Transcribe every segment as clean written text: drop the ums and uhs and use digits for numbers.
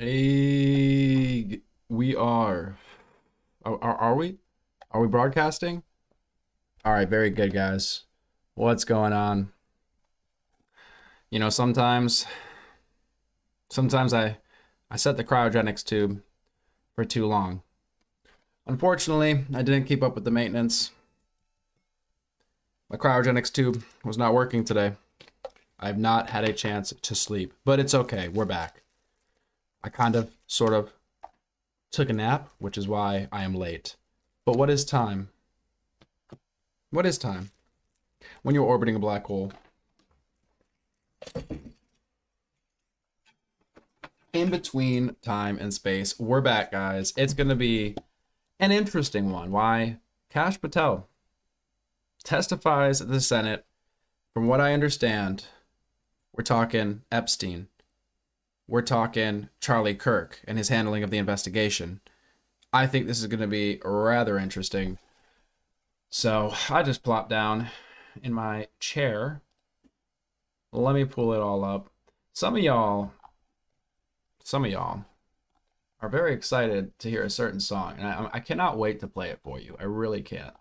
Hey, we are. Are we? Are we broadcasting? All right, very good, guys. What's going on? You know, sometimes I set the cryogenics tube for too long. Unfortunately, I didn't keep up with the maintenance. My cryogenics tube was not working today. I've not had a chance to sleep, but it's okay. We're back. I sort of took a nap, which is why I am late. But what is time? What is time? When you're orbiting a black hole. In between time and space, we're back, guys. It's going to be an interesting one. Why? Kash Patel testifies at the Senate. From what I understand, we're talking Epstein. We're talking Charlie Kirk and his handling of the investigation. I think this is going to be rather interesting. So I just plopped down in my chair. Let me pull it all up. Some of y'all are very excited to hear a certain song, and I cannot wait to play it for you. I really can't.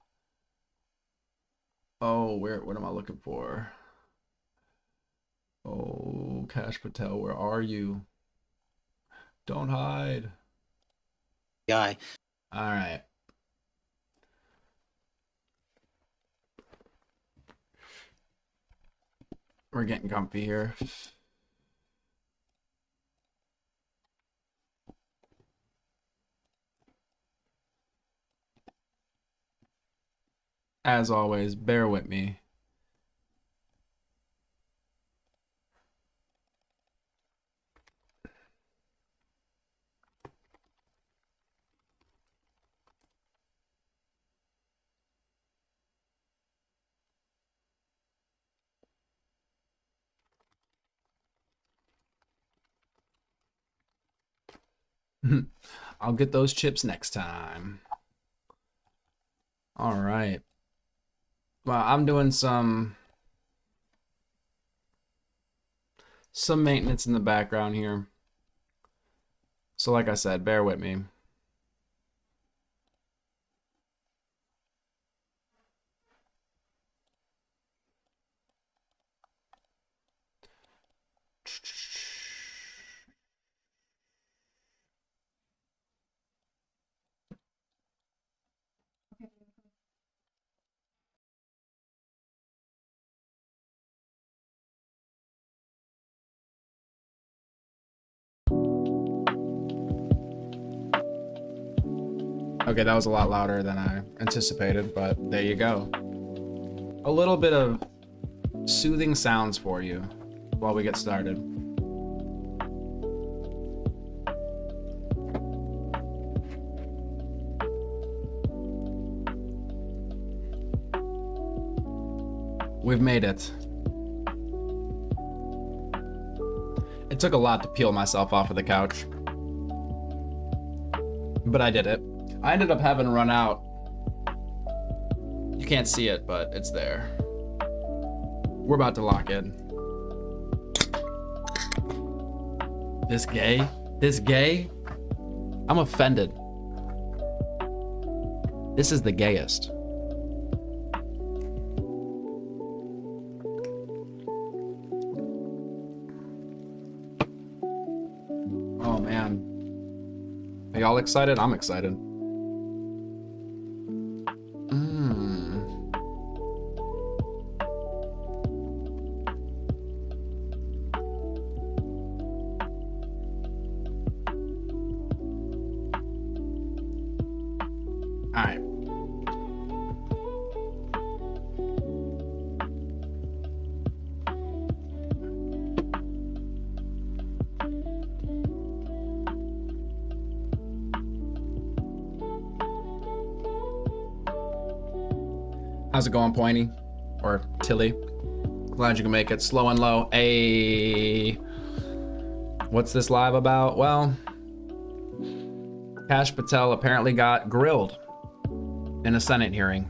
Oh, what am I looking for? Oh, Kash Patel, where are you? Don't hide. Guy. All right. We're getting comfy here. As always, bear with me. I'll get those chips next time. All right. Well, I'm doing some maintenance in the background here. So like I said, bear with me. Okay, that was a lot louder than I anticipated, but there you go. A little bit of soothing sounds for you while we get started. We've made it. It took a lot to peel myself off of the couch, but I did it. I ended up having to run out. You can't see it, but it's there. We're about to lock in. This gay? I'm offended. This is the gayest. Oh man. Are y'all excited? I'm excited. All right. How's it going, Pointy? Or Tilly? Glad you can make it. Slow and low. Hey. What's this live about? Well, Kash Patel apparently got grilled in a Senate hearing,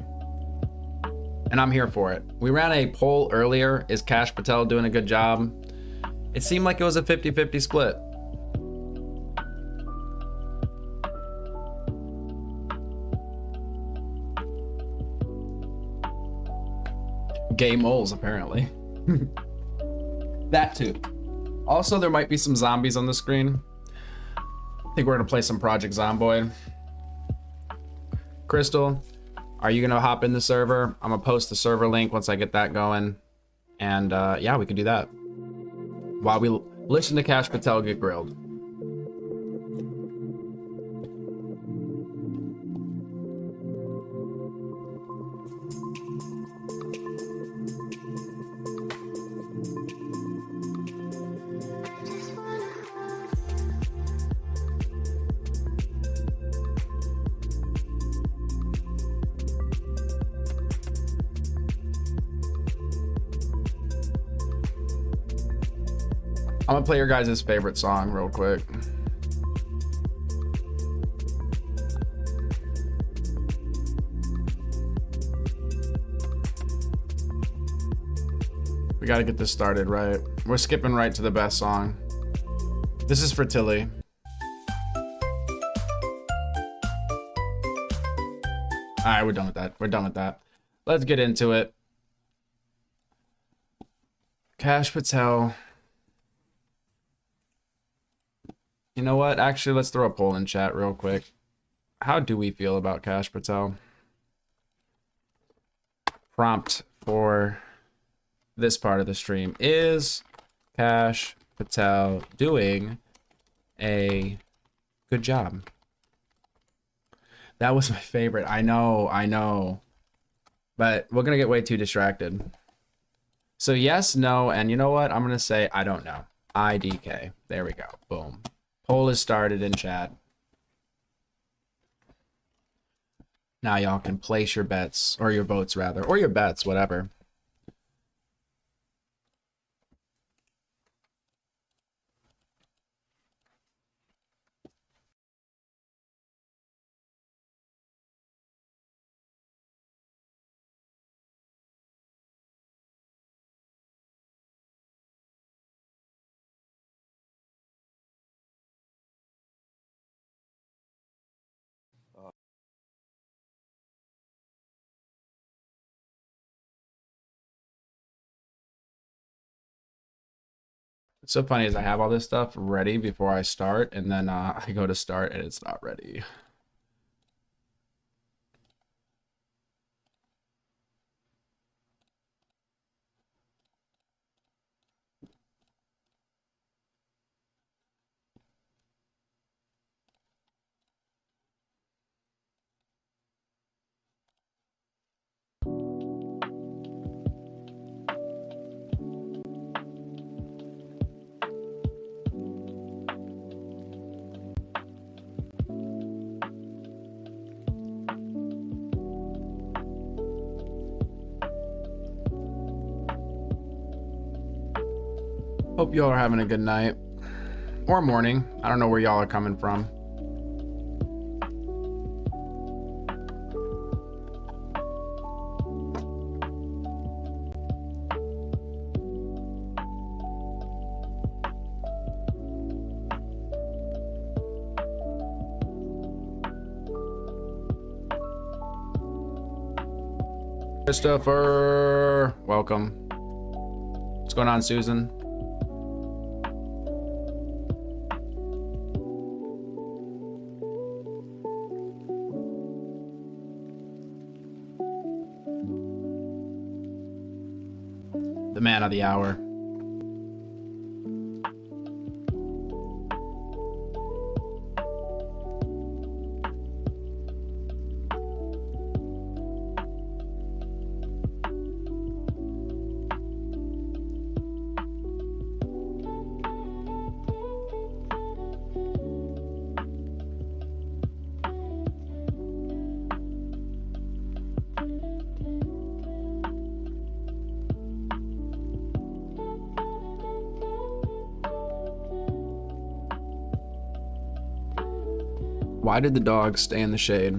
and I'm here for it. We ran a poll earlier. Is Kash Patel doing a good job? It seemed like it was a 50-50 split. gay moles, apparently. That too. Also, there might be some zombies on the screen. I think we're gonna play some Project Zomboid. Crystal, are you gonna hop in the server? I'm gonna post the server link once I get that going. And yeah, we can do that. While we listen to Kash Patel get grilled. I'm gonna play your guys' favorite song real quick. We gotta get this started right. We're skipping right to the best song. This is for Tilly. Alright, we're done with that. We're done with that. Let's get into it. Kash Patel. You know what? Actually, let's throw a poll in chat real quick. How do we feel about Kash Patel? Prompt for this part of the stream. Is Kash Patel doing a good job? That was my favorite. I know. But we're going to get way too distracted. So yes, no, and you know what? I'm going to say I don't know. IDK. There we go. Boom. Poll is started in chat. Now y'all can place your bets, or your votes rather, or your bets, whatever. What's so funny is I have all this stuff ready before I start, and then I go to start and it's not ready. Hope y'all are having a good night or morning. I don't know where y'all are coming from. Christopher, welcome. What's going on, Susan? The man of the hour. Why did the dog stay in the shade?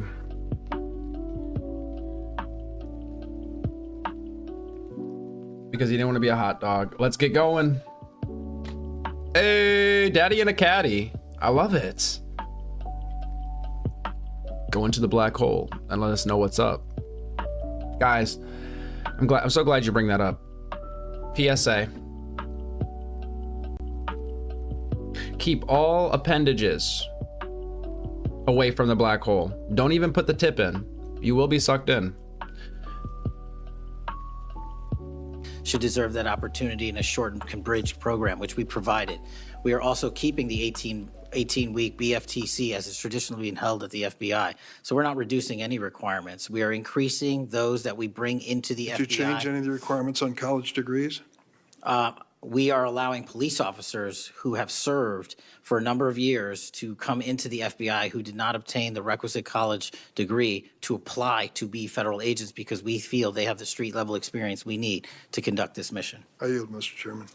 Because he didn't want to be a hot dog. Let's get going. Hey, daddy and a caddy. I love it. Go into the black hole and let us know what's up. Guys, I'm so glad you bring that up. PSA. Keep all appendages away from the black hole. Don't even put the tip in. You will be sucked in. Should deserve that opportunity in a shortened bridge program, which we provided. We are also keeping the 18-week BFTC as it's traditionally been held at the FBI. So we're not reducing any requirements. We are increasing those that we bring into the FBI. Did you change any of the requirements on college degrees? We are allowing police officers who have served for a number of years to come into the FBI who did not obtain the requisite college degree to apply to be federal agents because we feel they have the street level experience we need to conduct this mission. I yield, Mr. Chairman.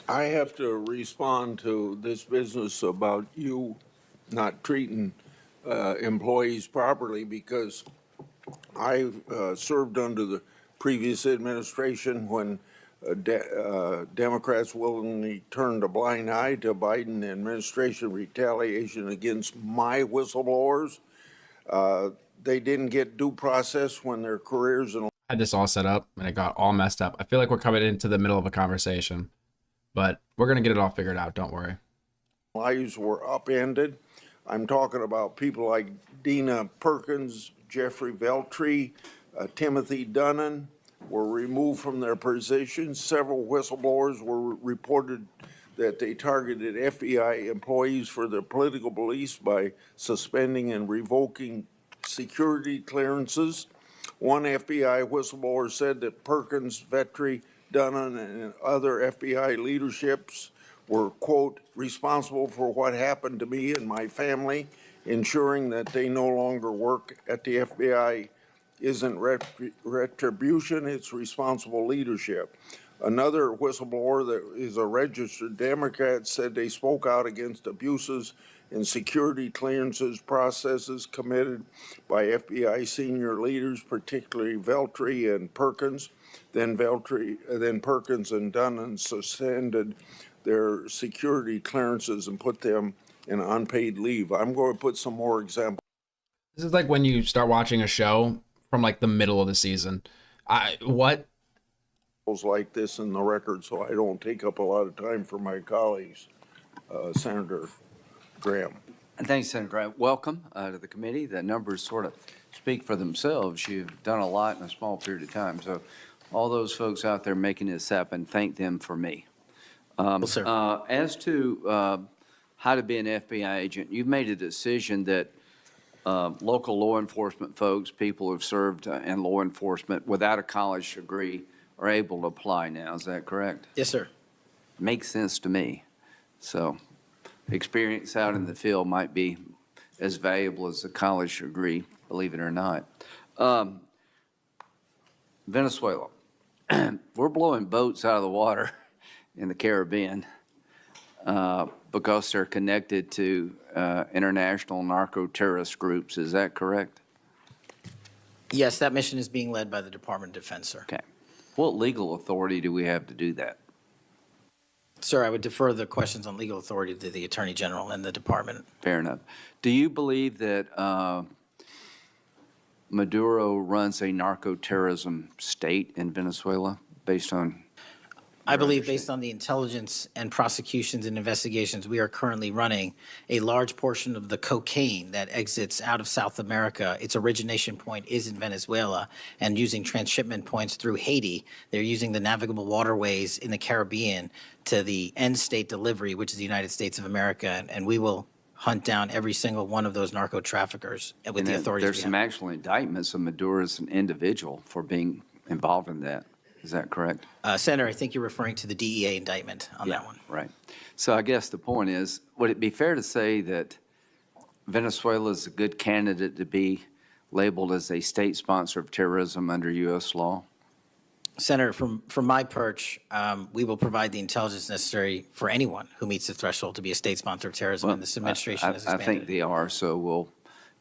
I have to respond to this business about you not treating employees properly because I served under the previous administration when Democrats willingly turned a blind eye to Biden administration retaliation against my whistleblowers. They didn't get due process when their careers and I had this all set up and it got all messed up. I feel like we're coming into the middle of a conversation, but we're going to get it all figured out. Don't worry. lives were upended. I'm talking about people like Dina Perkins, Jeffrey Veltri, Timothy Dunnan were removed from their positions. Several whistleblowers were reported that they targeted FBI employees for their political beliefs by suspending and revoking security clearances. One FBI whistleblower said that Perkins, Vetri, Dunnan, and other FBI leaderships were, quote, responsible for what happened to me and my family, ensuring that they no longer work at the FBI isn't retribution, it's responsible leadership. Another whistleblower that is a registered Democrat said they spoke out against abuses in security clearances processes committed by FBI senior leaders, particularly Veltri and Perkins. Then Perkins and Dunnan suspended their security clearances and put them in unpaid leave. I'm going to put some more examples. This is like when you start watching a show from like the middle of the season. Like this in the record, so I don't take up a lot of time for my colleagues. Senator Graham. And thanks, Senator Graham. Welcome to the committee. The numbers sort of speak for themselves. You've done a lot in a small period of time. So all those folks out there making this happen, thank them for me. Yes, sir. As to how to be an FBI agent, you've made a decision that local law enforcement folks, people who've served in law enforcement without a college degree are able to apply now. Is that correct? Yes, sir. Makes sense to me. So experience out in the field might be as valuable as a college degree, believe it or not. Venezuela. We're blowing boats out of the water in the Caribbean because they're connected to international narco-terrorist groups. Is that correct? Yes, that mission is being led by the Department of Defense, sir. Okay. What legal authority do we have to do that? Sir, I would defer the questions on legal authority to the Attorney General and the Department. Fair enough. Do you believe that Maduro runs a narco-terrorism state in Venezuela based on? I believe based on the intelligence and prosecutions and investigations, we are currently running a large portion of the cocaine that exits out of South America. Its origination point is in Venezuela, and using transshipment points through Haiti, they're using the navigable waterways in the Caribbean to the end state delivery, which is the United States of America, and we will hunt down every single one of those narco traffickers with the authorities. There's some actual indictments of Maduro as an individual for being involved in that. Is that correct? Senator, I think you're referring to the DEA indictment on that one. Right. So I guess the point is, would it be fair to say that Venezuela is a good candidate to be labeled as a state sponsor of terrorism under U.S. law? Senator, from my perch, we will provide the intelligence necessary for anyone who meets the threshold to be a state sponsor of terrorism, and this administration has I expanded. think they are, so we'll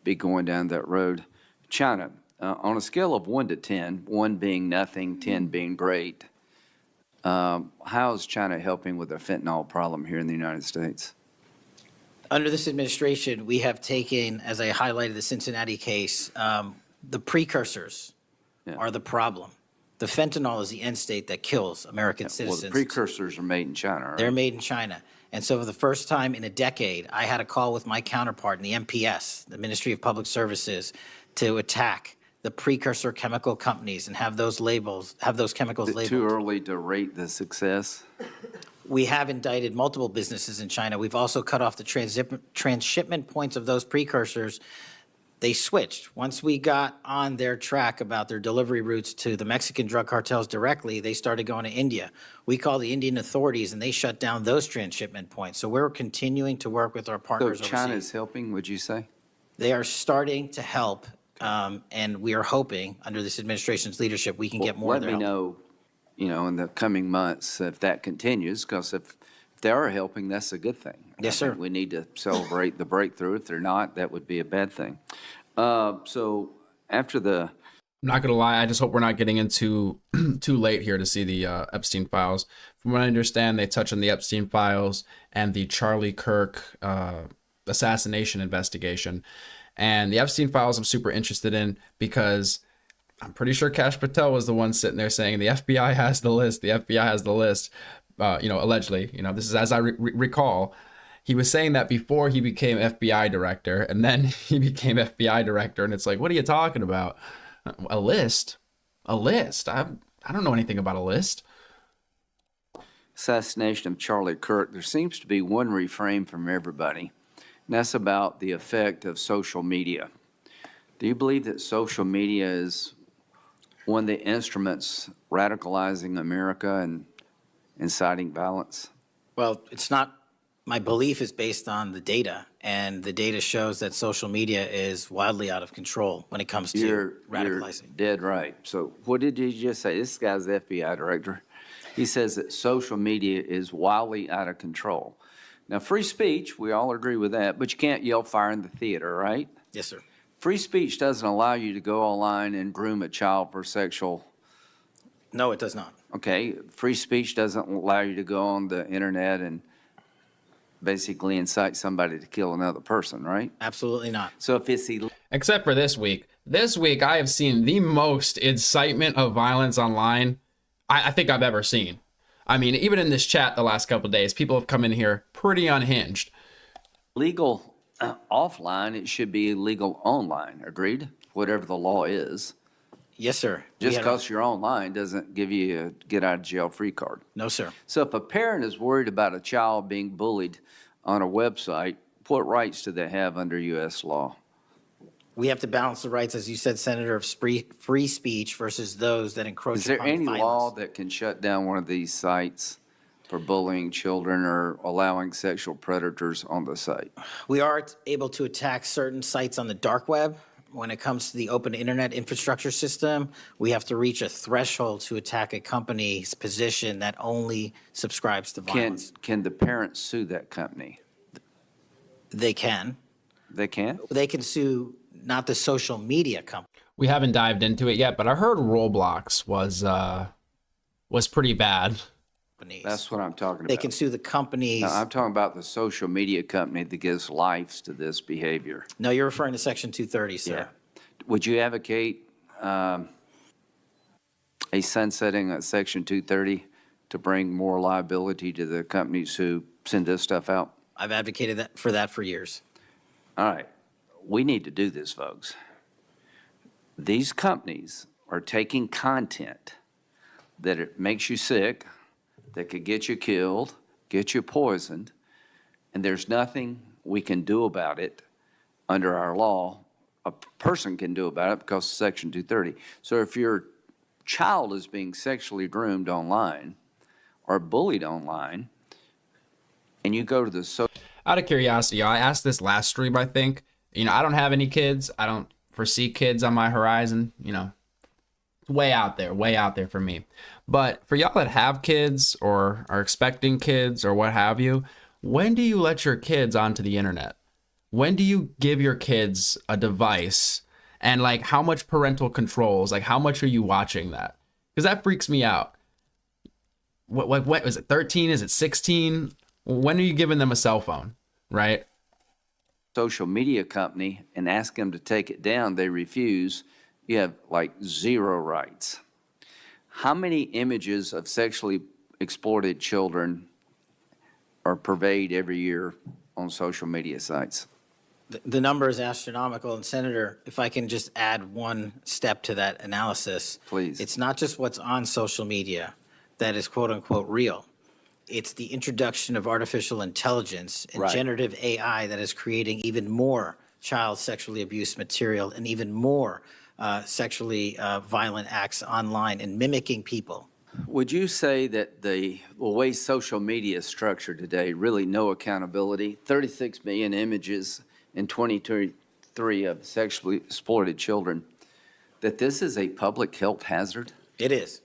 be going down that road. China. On a scale of 1 to 10, 1 being nothing, 10 being great, how is China helping with the fentanyl problem here in the United States? Under this administration, we have taken, as I highlighted the Cincinnati case, the precursors are the problem. The fentanyl is the end state that kills American Well, citizens. the precursors are made in China, right? They're made in China. And so for the first time in a decade, I had a call with my counterpart in the MPS, the Ministry of Public Services, to attack the precursor chemical companies and have those chemicals Is it labeled. too early to rate the success? We have indicted multiple businesses in China. We've also cut off the transshipment points of those precursors. They switched. Once we got on their track about their delivery routes to the Mexican drug cartels directly, they started going to India. We called the Indian authorities and they shut down those transshipment points. So we're continuing to work with our So partners China overseas. is helping, would you say? They are starting to help, and we are hoping under this administration's leadership, we can get more of Let their me help. know, in the coming months if that continues, because if they are helping, that's a good thing. Yes, I think sir. we need to celebrate the breakthrough. If they're not, that would be a bad thing. So after the, I'm not gonna lie, I just hope we're not getting into too late here to see the Epstein files. From what I understand, they touch on the Epstein files and the Charlie Kirk assassination investigation. And the Epstein files I'm super interested in because I'm pretty sure Kash Patel was the one sitting there saying the FBI has the list. The FBI has the list. Allegedly, this is as I recall. He was saying that before he became FBI director, and then he became FBI director, and it's like, what are you talking about? A list? A list? I don't know anything about a list. assassination of Charlie Kirk, there seems to be one refrain from everybody, and that's about the effect of social media. Do you believe that social media is one of the instruments radicalizing America and inciting violence? Well, it's not, my belief is based on the data, and the data shows that social media is wildly out of control when it comes to You're radicalizing. dead right. So what did you just say? This guy's the FBI director. He says that social media is wildly out of control. Now, free speech, we all agree with that, but you can't yell fire in the theater, right? Yes, sir. Free speech doesn't allow you to go online and groom a child for sexual. No, it does not. Okay, free speech doesn't allow you to go on the internet and basically incite somebody to kill another person, right? Absolutely not. So if it's illegal, Except for this week. This week, I have seen the most incitement of violence online I think I've ever seen. I mean, even in this chat the last couple of days, people have come in here pretty unhinged. offline, it should be illegal online. Agreed? Whatever the law is. Yes, sir. We Just had- because you're online doesn't give you a get out of jail free card. No, sir. So if a parent is worried about a child being bullied on a website, what rights do they have under U.S. law? We have to balance the rights, as you said, Senator, of free speech versus those that encroach Is there upon any violence. law that can shut down one of these sites for bullying children or allowing sexual predators on the site? We are able to attack certain sites on the dark web. When it comes to the open internet infrastructure system, we have to reach a threshold to attack a company's position that only subscribes to violence. Can the parents sue that company? They can. They can? They can sue not the social media company. We haven't dived into it yet, but I heard Roblox was pretty bad. That's what I'm talking They about. can sue the companies. No, I'm talking about the social media company that gives life to this behavior. No, you're referring to Section 230, sir. Would you advocate a sunsetting of Section 230 to bring more liability to the companies who send this stuff out? I've advocated for that for years. All right, we need to do this, folks. These companies are taking content that it makes you sick, that could get you killed, get you poisoned, and there's nothing we can do about it under our law. A person can do about it because of Section 230. So if your child is being sexually groomed online or bullied online, and you go to the Out of curiosity, I asked this last stream, I think. I don't have any kids. I don't foresee kids on my horizon. It's way out there for me. But for y'all that have kids or are expecting kids or what have you, when do you let your kids onto the internet? When do you give your kids a device? And like, how much parental controls? Like, how much are you watching that? Because that freaks me out. What is it? 13? Is it 16? When are you giving them a cell phone? Right? social media company and ask them to take it down, they refuse. you have like 0 rights. How many images of sexually exploited children are pervaded every year on social media sites? The number is astronomical, and Senator, if I can just add one step to that analysis. Please. It's not just what's on social media that is quote-unquote real. It's the introduction of artificial intelligence and Right. generative AI that is creating even more child sexually abused material and even more sexually violent acts online and mimicking people. Would you say that the way social media is structured today, really no accountability, 36 million images in 2023 of sexually exploited children, that this is a public health hazard? It is.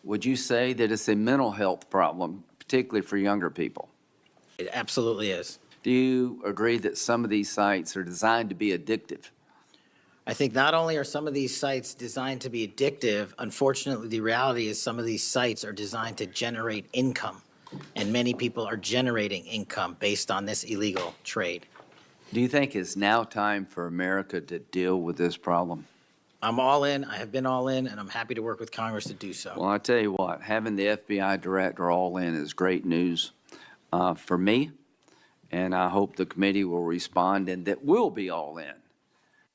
Would you say that it's a mental health problem, particularly for younger people? It absolutely is. Do you agree that some of these sites are designed to be addictive? I think not only are some of these sites designed to be addictive, unfortunately, the reality is some of these sites are designed to generate income, and many people are generating income based on this illegal trade. Do you think it's now time for America to deal with this problem? I'm all in, I have been all in, and I'm happy to work with Congress to do so. Well, I tell you what, having the FBI director all in is great news for me, and I hope the committee will respond and that we'll be all in,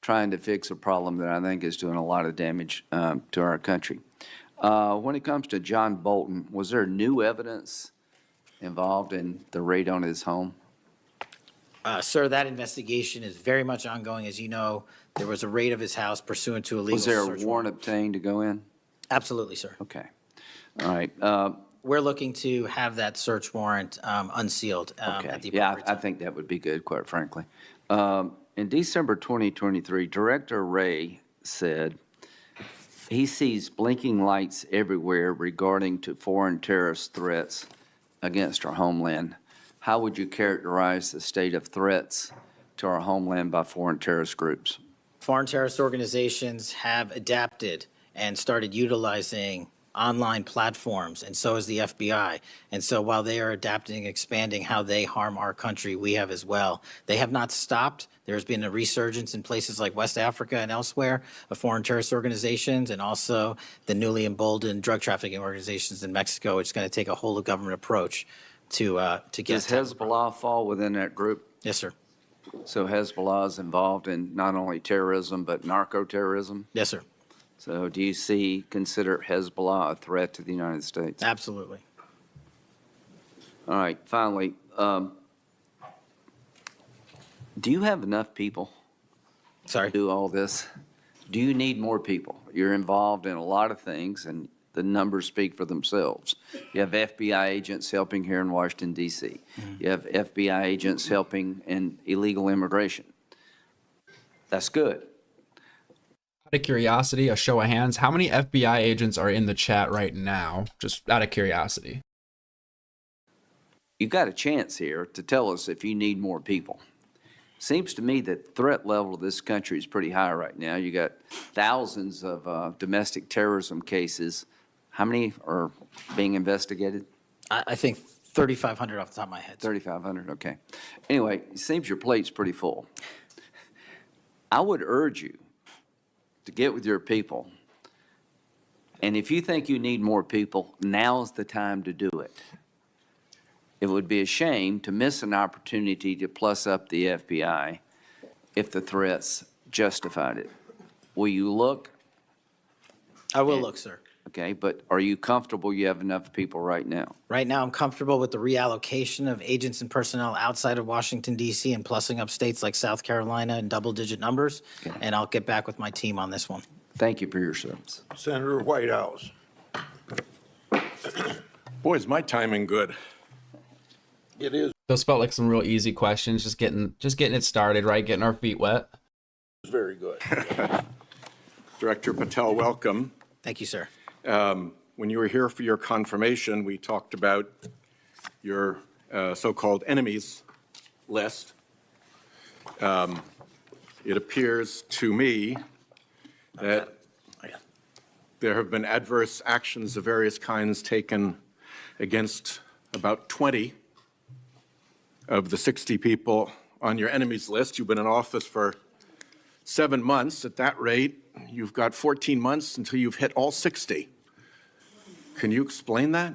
trying to fix a problem that I think is doing a lot of damage to our country. When it comes to John Bolton, was there new evidence involved in the raid on his home? Sir, that investigation is very much ongoing. As you know, there was a raid of his house pursuant to a legal Was there a search warrant obtained to go in? Absolutely, sir. Okay. All right. We're looking to have that search warrant unsealed Okay. at the Yeah, appropriate I time. think that would be good, quite frankly. In December 2023, Director Wray said he sees blinking lights everywhere regarding to foreign terrorist threats against our homeland. How would you characterize the state of threats to our homeland by foreign terrorist groups? Foreign terrorist organizations have adapted and started utilizing online platforms, and so has the FBI. And so while they are adapting and expanding how they harm our country, we have as well. They have not stopped. There's been a resurgence in places like West Africa and elsewhere of foreign terrorist organizations, and also the newly emboldened drug trafficking organizations in Mexico. It's going to take a whole of government approach to get. Does Hezbollah fall within that group? Yes, sir. So Hezbollah is involved in not only terrorism, but narco-terrorism? Yes, sir. So do you consider Hezbollah a threat to the United States? Absolutely. All right, finally, do you have enough people Sorry. to do all this? Do you need more people? You're involved in a lot of things, and the numbers speak for themselves. You have FBI agents helping here in Washington, D.C. You have FBI agents helping in illegal immigration. That's good. Out of curiosity, a show of hands, how many FBI agents are in the chat right now? Just out of curiosity. You got a chance here to tell us if you need more people. Seems to me that the threat level of this country is pretty high right now. You got thousands of domestic terrorism cases. How many are being investigated? I think 3,500 off the top of my head. 3,500, okay. Anyway, it seems your plate's pretty full. I would urge you to get with your people. And if you think you need more people, now's the time to do it. It would be a shame to miss an opportunity to plus up the FBI if the threats justified it. Will you look? I will look, sir. Okay, but are you comfortable you have enough people right now? Right now, I'm comfortable with the reallocation of agents and personnel outside of Washington, D.C. and plussing up states like South Carolina in double-digit numbers, and I'll get back with my team on this one. Thank you for your service. Senator Whitehouse. Boy, is my timing good. It is Those felt like some real easy questions, just getting it started, right? Getting our feet wet. very good. Director Patel, welcome. Thank you, sir. When you were here for your confirmation, we talked about your so-called enemies list. It appears to me that there have been adverse actions of various kinds taken against about 20 of the 60 people on your enemies list. You've been in office for 7 months. At that rate, you've got 14 months until you've hit all 60. Can you explain that?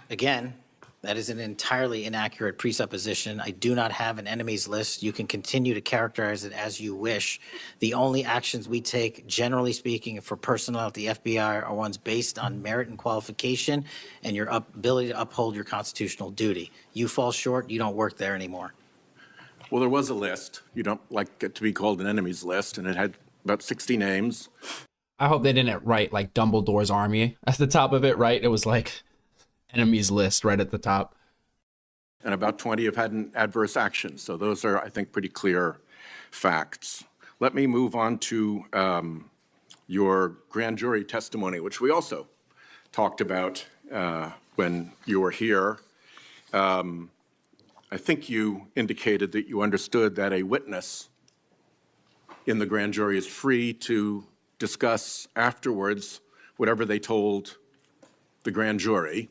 Again, that is an entirely inaccurate presupposition. I do not have an enemies list. You can continue to characterize it as you wish. The only actions we take, generally speaking, for personnel at the FBI are ones based on merit and qualification and your ability to uphold your constitutional duty. You fall short, you don't work there anymore. Well, there was a list. You don't like it to be called an enemies list, and it had about 60 names. I hope they didn't write like Dumbledore's army at the top of it, right? It was like enemies list right at the top. And about 20 have had an adverse action. So those are, I think, pretty clear facts. Let me move on to your grand jury testimony, which we also talked about when you were here. I think you indicated that you understood that a witness in the grand jury is free to discuss afterwards whatever they told the grand jury.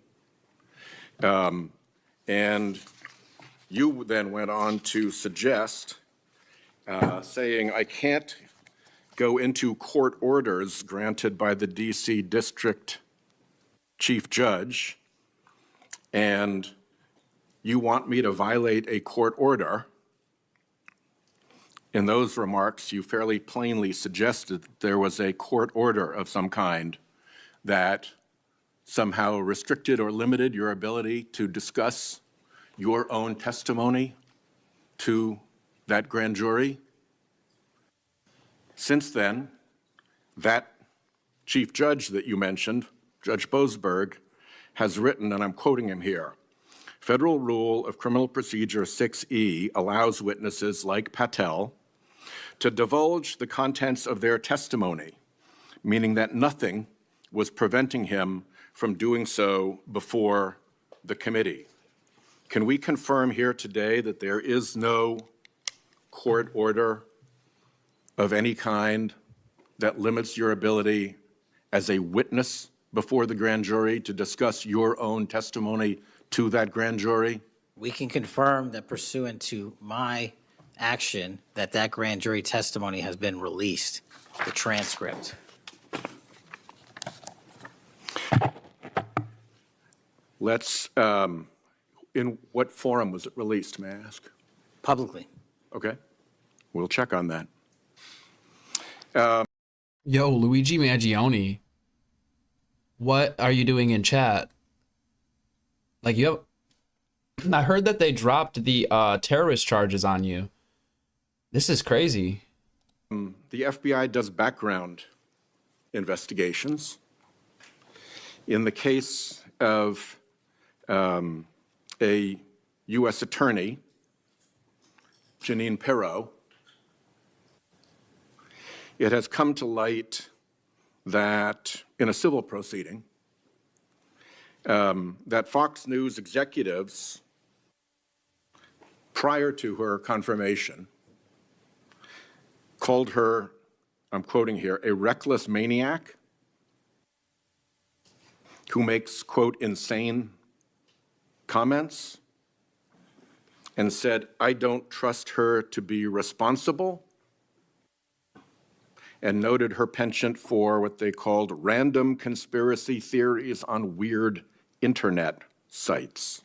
And you then went on to suggest, saying, I can't go into court orders granted by the DC District Chief Judge, and you want me to violate a court order. In those remarks, you fairly plainly suggested that there was a court order of some kind that somehow restricted or limited your ability to discuss your own testimony to that grand jury. Since then, that chief judge that you mentioned, Judge Boasberg, has written, and I'm quoting him here, Federal Rule of Criminal Procedure 6E allows witnesses like Patel to divulge the contents of their testimony, meaning that nothing was preventing him from doing so before the committee. Can we confirm here today that there is no court order of any kind that limits your ability as a witness before the grand jury to discuss your own testimony to that grand jury? We can confirm that pursuant to my action, that grand jury testimony has been released, the transcript. Let's, in what forum was it released, may I ask? Publicly. Okay, we'll check on that. Yo, Luigi Mangione, what are you doing in chat? Like, you have, I heard that they dropped the terrorist charges on you. This is crazy. The FBI does background investigations. In the case of a U.S. attorney, Janine Pirro, it has come to light that in a civil proceeding, that Fox News executives, prior to her confirmation, called her, I'm quoting here, a reckless maniac who makes, quote, insane comments, and said, I don't trust her to be responsible, and noted her penchant for what they called random conspiracy theories on weird internet sites.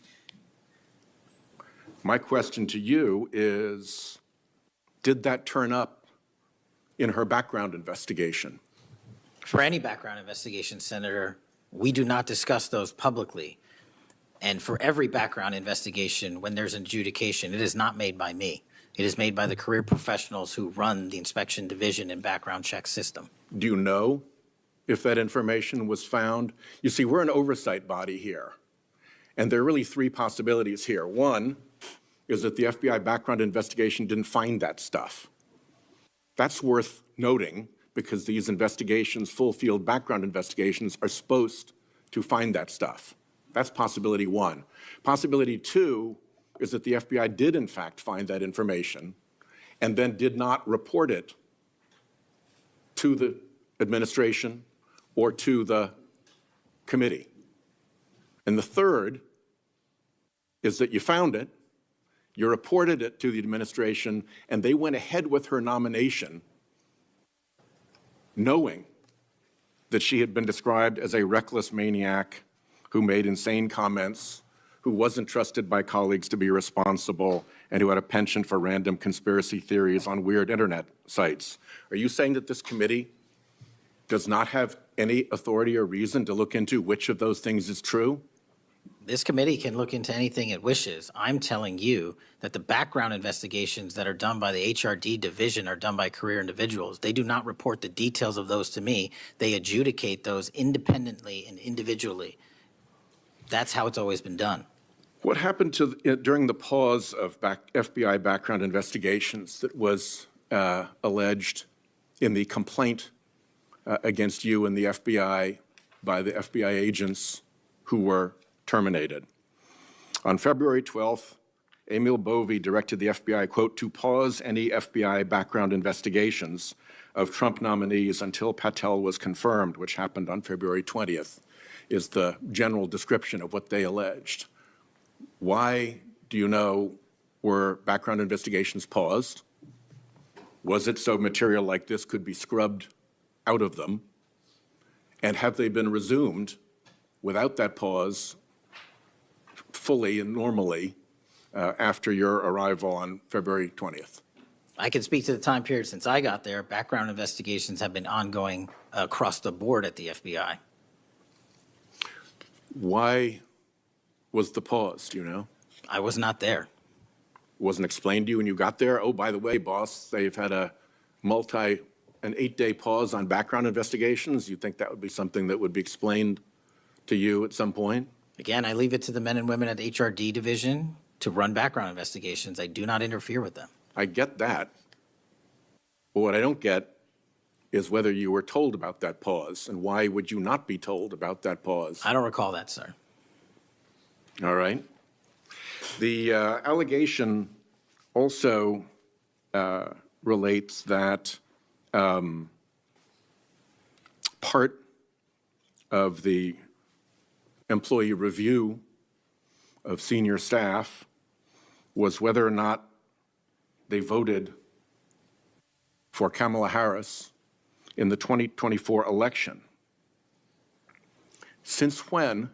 My question to you is, did that turn up in her background investigation? For any background investigation, Senator, we do not discuss those publicly. And for every background investigation, when there's an adjudication, it is not made by me. It is made by the career professionals who run the inspection division and background check system. Do you know if that information was found? You see, we're an oversight body here, and there are really three possibilities here. One is that the FBI background investigation didn't find that stuff. That's worth noting because these investigations, full field background investigations, are supposed to find that stuff. That's possibility one. Possibility two is that the FBI did in fact find that information and then did not report it to the administration or to the committee. And the third is that you found it, you reported it to the administration, and they went ahead with her nomination knowing that she had been described as a reckless maniac who made insane comments, who wasn't trusted by colleagues to be responsible, and who had a penchant for random conspiracy theories on weird internet sites. Are you saying that this committee does not have any authority or reason to look into which of those things is true? This committee can look into anything it wishes. I'm telling you that the background investigations that are done by the HRD division are done by career individuals. They do not report the details of those to me. They adjudicate those independently and individually. That's how it's always been done. What happened during the pause of FBI background investigations that was alleged in the complaint against you and the FBI by the FBI agents who were terminated? On February 12th, Emil Bovee directed the FBI, quote, to pause any FBI background investigations of Trump nominees until Patel was confirmed, which happened on February 20th, is the general description of what they alleged. Why, do you know, were background investigations paused? Was it so material like this could be scrubbed out of them? And have they been resumed without that pause fully and normally after your arrival on February 20th? I can speak to the time period since I got there. Background investigations have been ongoing across the board at the FBI. Why was the pause, do you know? I was not there. Wasn't explained to you when you got there? Oh, by the way, boss, they've had an 8-day pause on background investigations. You think that would be something that would be explained to you at some point? Again, I leave it to the men and women at the HRD division to run background investigations. I do not interfere with them. I get that. But what I don't get is whether you were told about that pause, and why would you not be told about that pause? I don't recall that, sir. All right. The allegation also relates that part of the employee review of senior staff was whether or not they voted for Kamala Harris in the 2024 election. Since when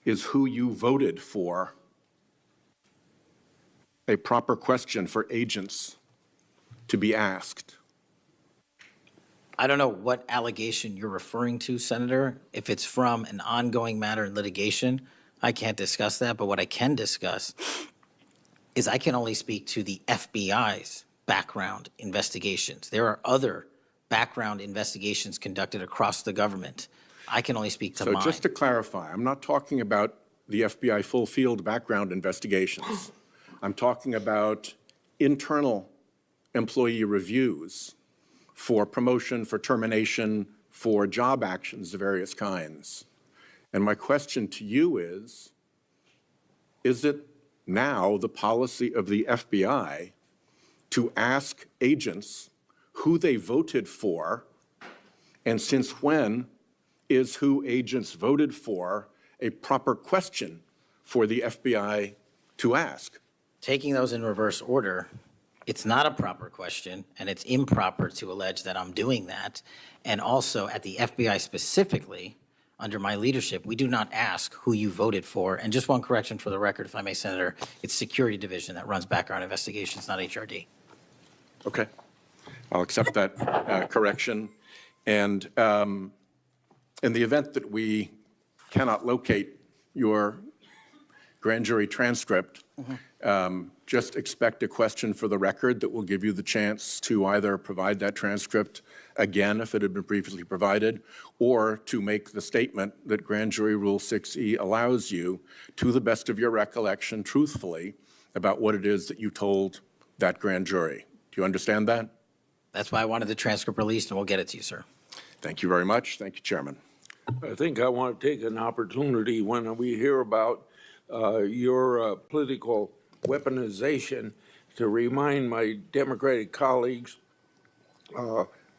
is who you voted for a proper question for agents to be asked? I don't know what allegation you're referring to, Senator. If it's from an ongoing matter in litigation, I can't discuss that. But what I can discuss is I can only speak to the FBI's background investigations. There are other background investigations conducted across the government. I can only speak to mine. So just to clarify, I'm not talking about the FBI full field background investigations. I'm talking about internal employee reviews for promotion, for termination, for job actions of various kinds. And my question to you is it now the policy of the FBI to ask agents who they voted for, and since when is who agents voted for a proper question for the FBI to ask? Taking those in reverse order, it's not a proper question, and it's improper to allege that I'm doing that. And also at the FBI specifically, under my leadership, we do not ask who you voted for. And just one correction for the record, if I may, Senator, it's Security Division that runs background investigations, not HRD. Okay, I'll accept that correction. And in the event that we cannot locate your grand jury transcript, just expect a question for the record that will give you the chance to either provide that transcript again if it had been previously provided, or to make the statement that Grand Jury Rule 6E allows you, to the best of your recollection, truthfully, about what it is that you told that grand jury. Do you understand that? That's why I wanted the transcript released, and we'll get it to you, sir. Thank you very much. Thank you, Chairman. I think I want to take an opportunity when we hear about your political weaponization to remind my Democratic colleagues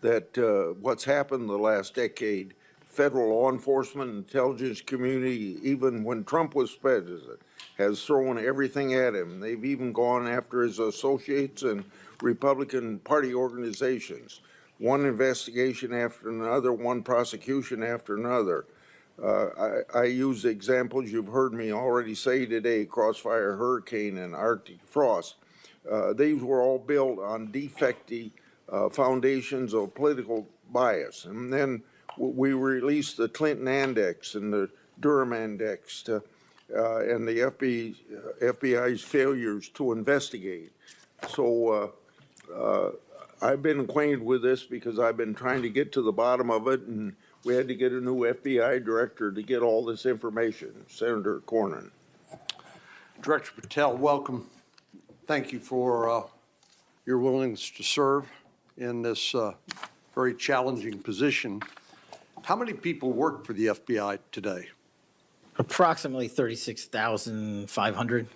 that what's happened the last decade, federal law enforcement, intelligence community, even when Trump was president, has thrown everything at him. They've even gone after his associates and Republican Party organizations. one investigation after another, one prosecution after another. I use the examples you've heard me already say today, Crossfire Hurricane and Arctic Frost. These were all built on defective foundations of political bias. And then we released the Clinton Index and the Durham Index and the FBI's failures to investigate. So I've been acquainted with this because I've been trying to get to the bottom of it, and we had to get a new FBI director to get all this information, Senator Cornyn. Director Patel, welcome. Thank you for your willingness to serve in this very challenging position. How many people work for the FBI today? Approximately 36,500,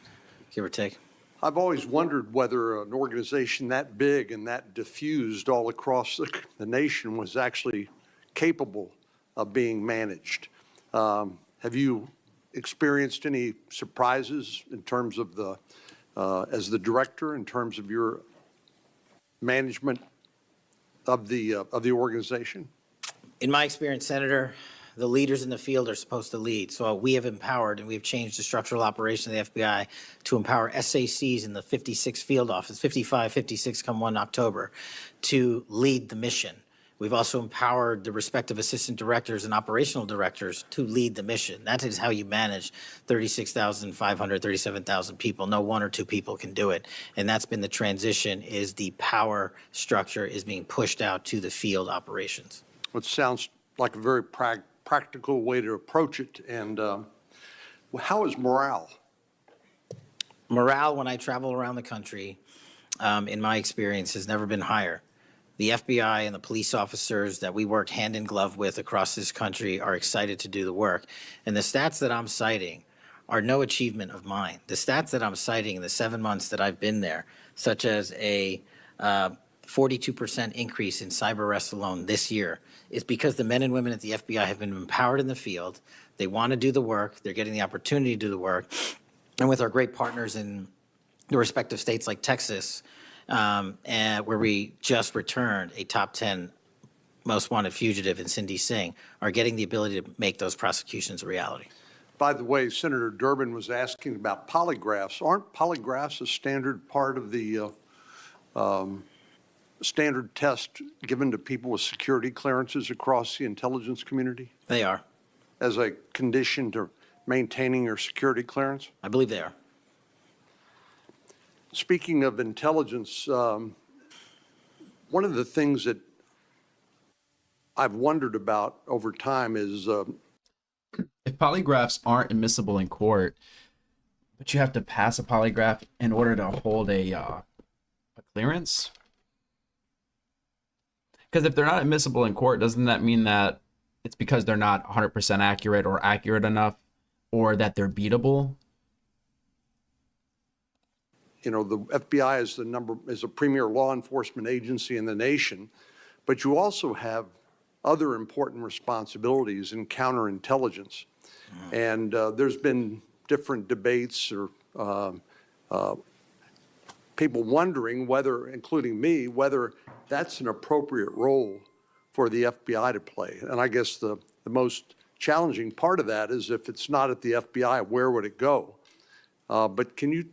give or take. I've always wondered whether an organization that big and that diffused all across the nation was actually capable of being managed. Have you experienced any surprises in terms of the, as the director, in terms of your management of the organization? In my experience, Senator, the leaders in the field are supposed to lead. So we have empowered and we've changed the structural operation of the FBI to empower SACs in the 56 field office, 55, 56 come 1 October, to lead the mission. We've also empowered the respective assistant directors and operational directors to lead the mission. That is how you manage 36,500, 37,000 people. No one or two people can do it. And that's been the transition, is the power structure is being pushed out to the field operations. It sounds like a very practical way to approach it. And how is morale? Morale, when I travel around the country, in my experience, has never been higher. The FBI and the police officers that we work hand in glove with across this country are excited to do the work. And the stats that I'm citing are no achievement of mine. The stats that I'm citing in the 7 months that I've been there, such as a 42% increase in cyber arrests alone this year, is because the men and women at the FBI have been empowered in the field. They want to do the work. They're getting the opportunity to do the work. And with our great partners in the respective states like Texas, and where we just returned a top 10 most wanted fugitive in Cindy Singh, are getting the ability to make those prosecutions a reality. By the way, Senator Durbin was asking about polygraphs. Aren't polygraphs a standard part of the standard test given to people with security clearances across the intelligence community They are. as a condition to maintaining your security clearance? I believe they are. Speaking of intelligence, one of the things that I've wondered about over time is If polygraphs aren't admissible in court, but you have to pass a polygraph in order to hold a clearance? Because if they're not admissible in court, doesn't that mean that it's because they're not 100% accurate or accurate enough, or that they're beatable? you know, the FBI is a premier law enforcement agency in the nation, but you also have other important responsibilities in counterintelligence. And there's been different debates or people wondering whether, including me, whether that's an appropriate role for the FBI to play. And I guess the most challenging part of that is if it's not at the FBI, where would it go? But can you,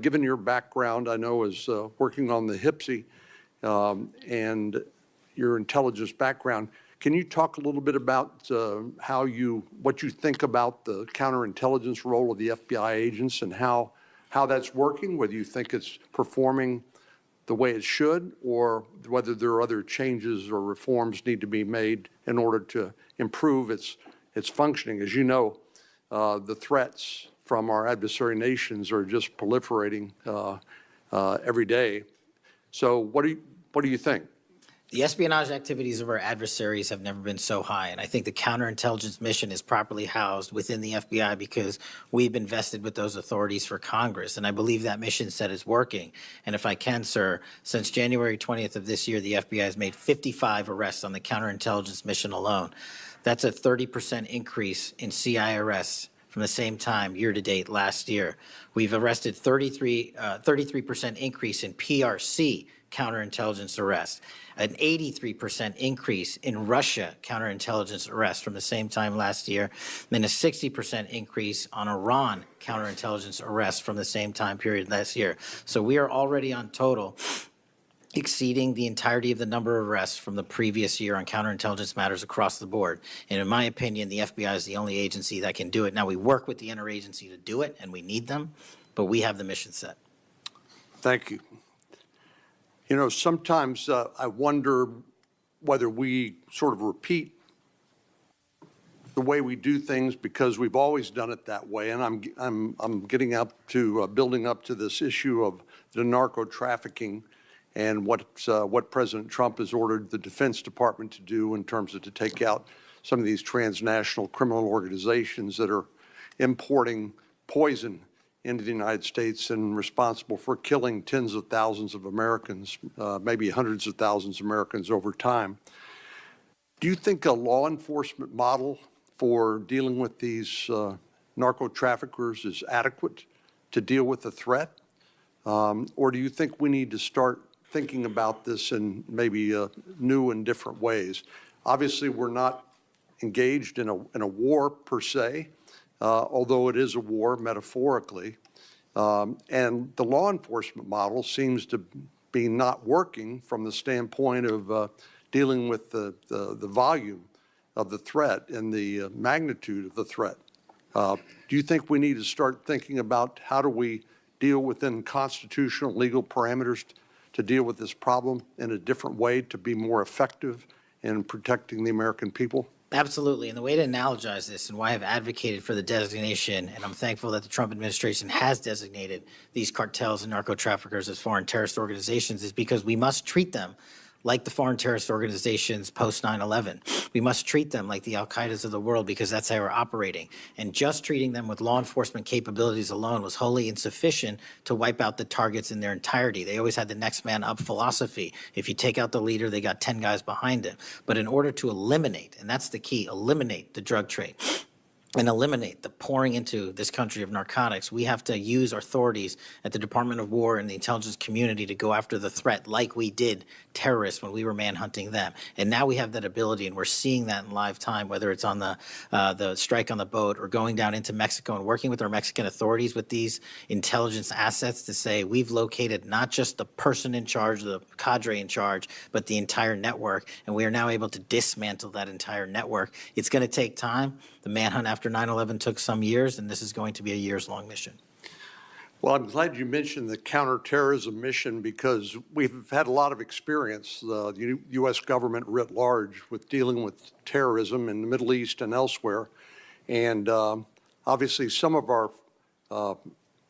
given your background, I know as working on the HPSI and your intelligence background, can you talk a little bit about what you think about the counterintelligence role of the FBI agents and how that's working, whether you think it's performing the way it should, or whether there are other changes or reforms need to be made in order to improve its functioning? As you know, the threats from our adversary nations are just proliferating every day. So what do you think? The espionage activities of our adversaries have never been so high, and I think the counterintelligence mission is properly housed within the FBI because we've been vested with those authorities for Congress, and I believe that mission set is working. And if I can, sir, since January 20th of this year, the FBI has made 55 arrests on the counterintelligence mission alone. That's a 30% increase in CI arrests from the same time year-to-date last year. We've arrested 33% increase in PRC counterintelligence arrests, an 83% increase in Russia counterintelligence arrests from the same time last year, then a 60% increase on Iran counterintelligence arrests from the same time period last year. So we are already on total exceeding the entirety of the number of arrests from the previous year on counterintelligence matters across the board. And in my opinion, the FBI is the only agency that can do it. Now, we work with the interagency to do it, and we need them, but we have the mission set. Thank you. You know, sometimes I wonder whether we sort of repeat the way we do things because we've always done it that way. And I'm getting up to building up to this issue of the narco trafficking and what President Trump has ordered the Defense Department to do in terms of to take out some of these transnational criminal organizations that are importing poison into the United States and responsible for killing tens of thousands of Americans, maybe hundreds of thousands of Americans over time. Do you think a law enforcement model for dealing with these narco traffickers is adequate to deal with the threat? Or do you think we need to start thinking about this in maybe new and different ways? Obviously, we're not engaged in a war per se, although it is a war metaphorically. And the law enforcement model seems to be not working from the standpoint of dealing with the volume of the threat and the magnitude of the threat. Do you think we need to start thinking about how do we deal within constitutional legal parameters to deal with this problem in a different way to be more effective in protecting the American people? Absolutely. And the way to analogize this and why I've advocated for the designation, and I'm thankful that the Trump administration has designated these cartels and narco traffickers as foreign terrorist organizations, is because we must treat them like the foreign terrorist organizations post 9/11. We must treat them like the Al-Qaedas of the world because that's how we're operating. And just treating them with law enforcement capabilities alone was wholly insufficient to wipe out the targets in their entirety. They always had the next man up philosophy. If you take out the leader, they got 10 guys behind him. But in order to eliminate, and that's the key, eliminate the drug trade, and eliminate the pouring into this country of narcotics, we have to use our authorities at the Department of War and the intelligence community to go after the threat like we did terrorists when we were manhunting them. And now we have that ability, and we're seeing that in live time, whether it's on the strike on the boat or going down into Mexico and working with our Mexican authorities with these intelligence assets to say we've located not just the person in charge, the cadre in charge, but the entire network, and we are now able to dismantle that entire network. It's going to take time. The manhunt after 9/11 took some years, and this is going to be a years-long mission. Well, I'm glad you mentioned the counterterrorism mission because we've had a lot of experience, the U.S. government writ large, with dealing with terrorism in the Middle East and elsewhere. And obviously, some of our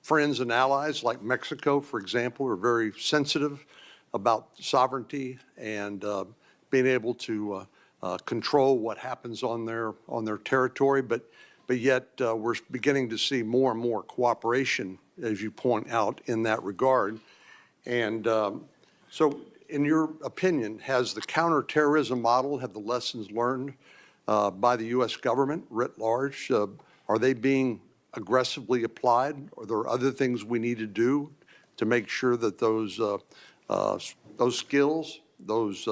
friends and allies, like Mexico, for example, are very sensitive about sovereignty and being able to control what happens on their territory. But yet we're beginning to see more and more cooperation, as you point out, in that regard. And so in your opinion, has the counterterrorism model, have the lessons learned by the U.S. government writ large, are they being aggressively applied? Are there other things we need to do to make sure that those skills, those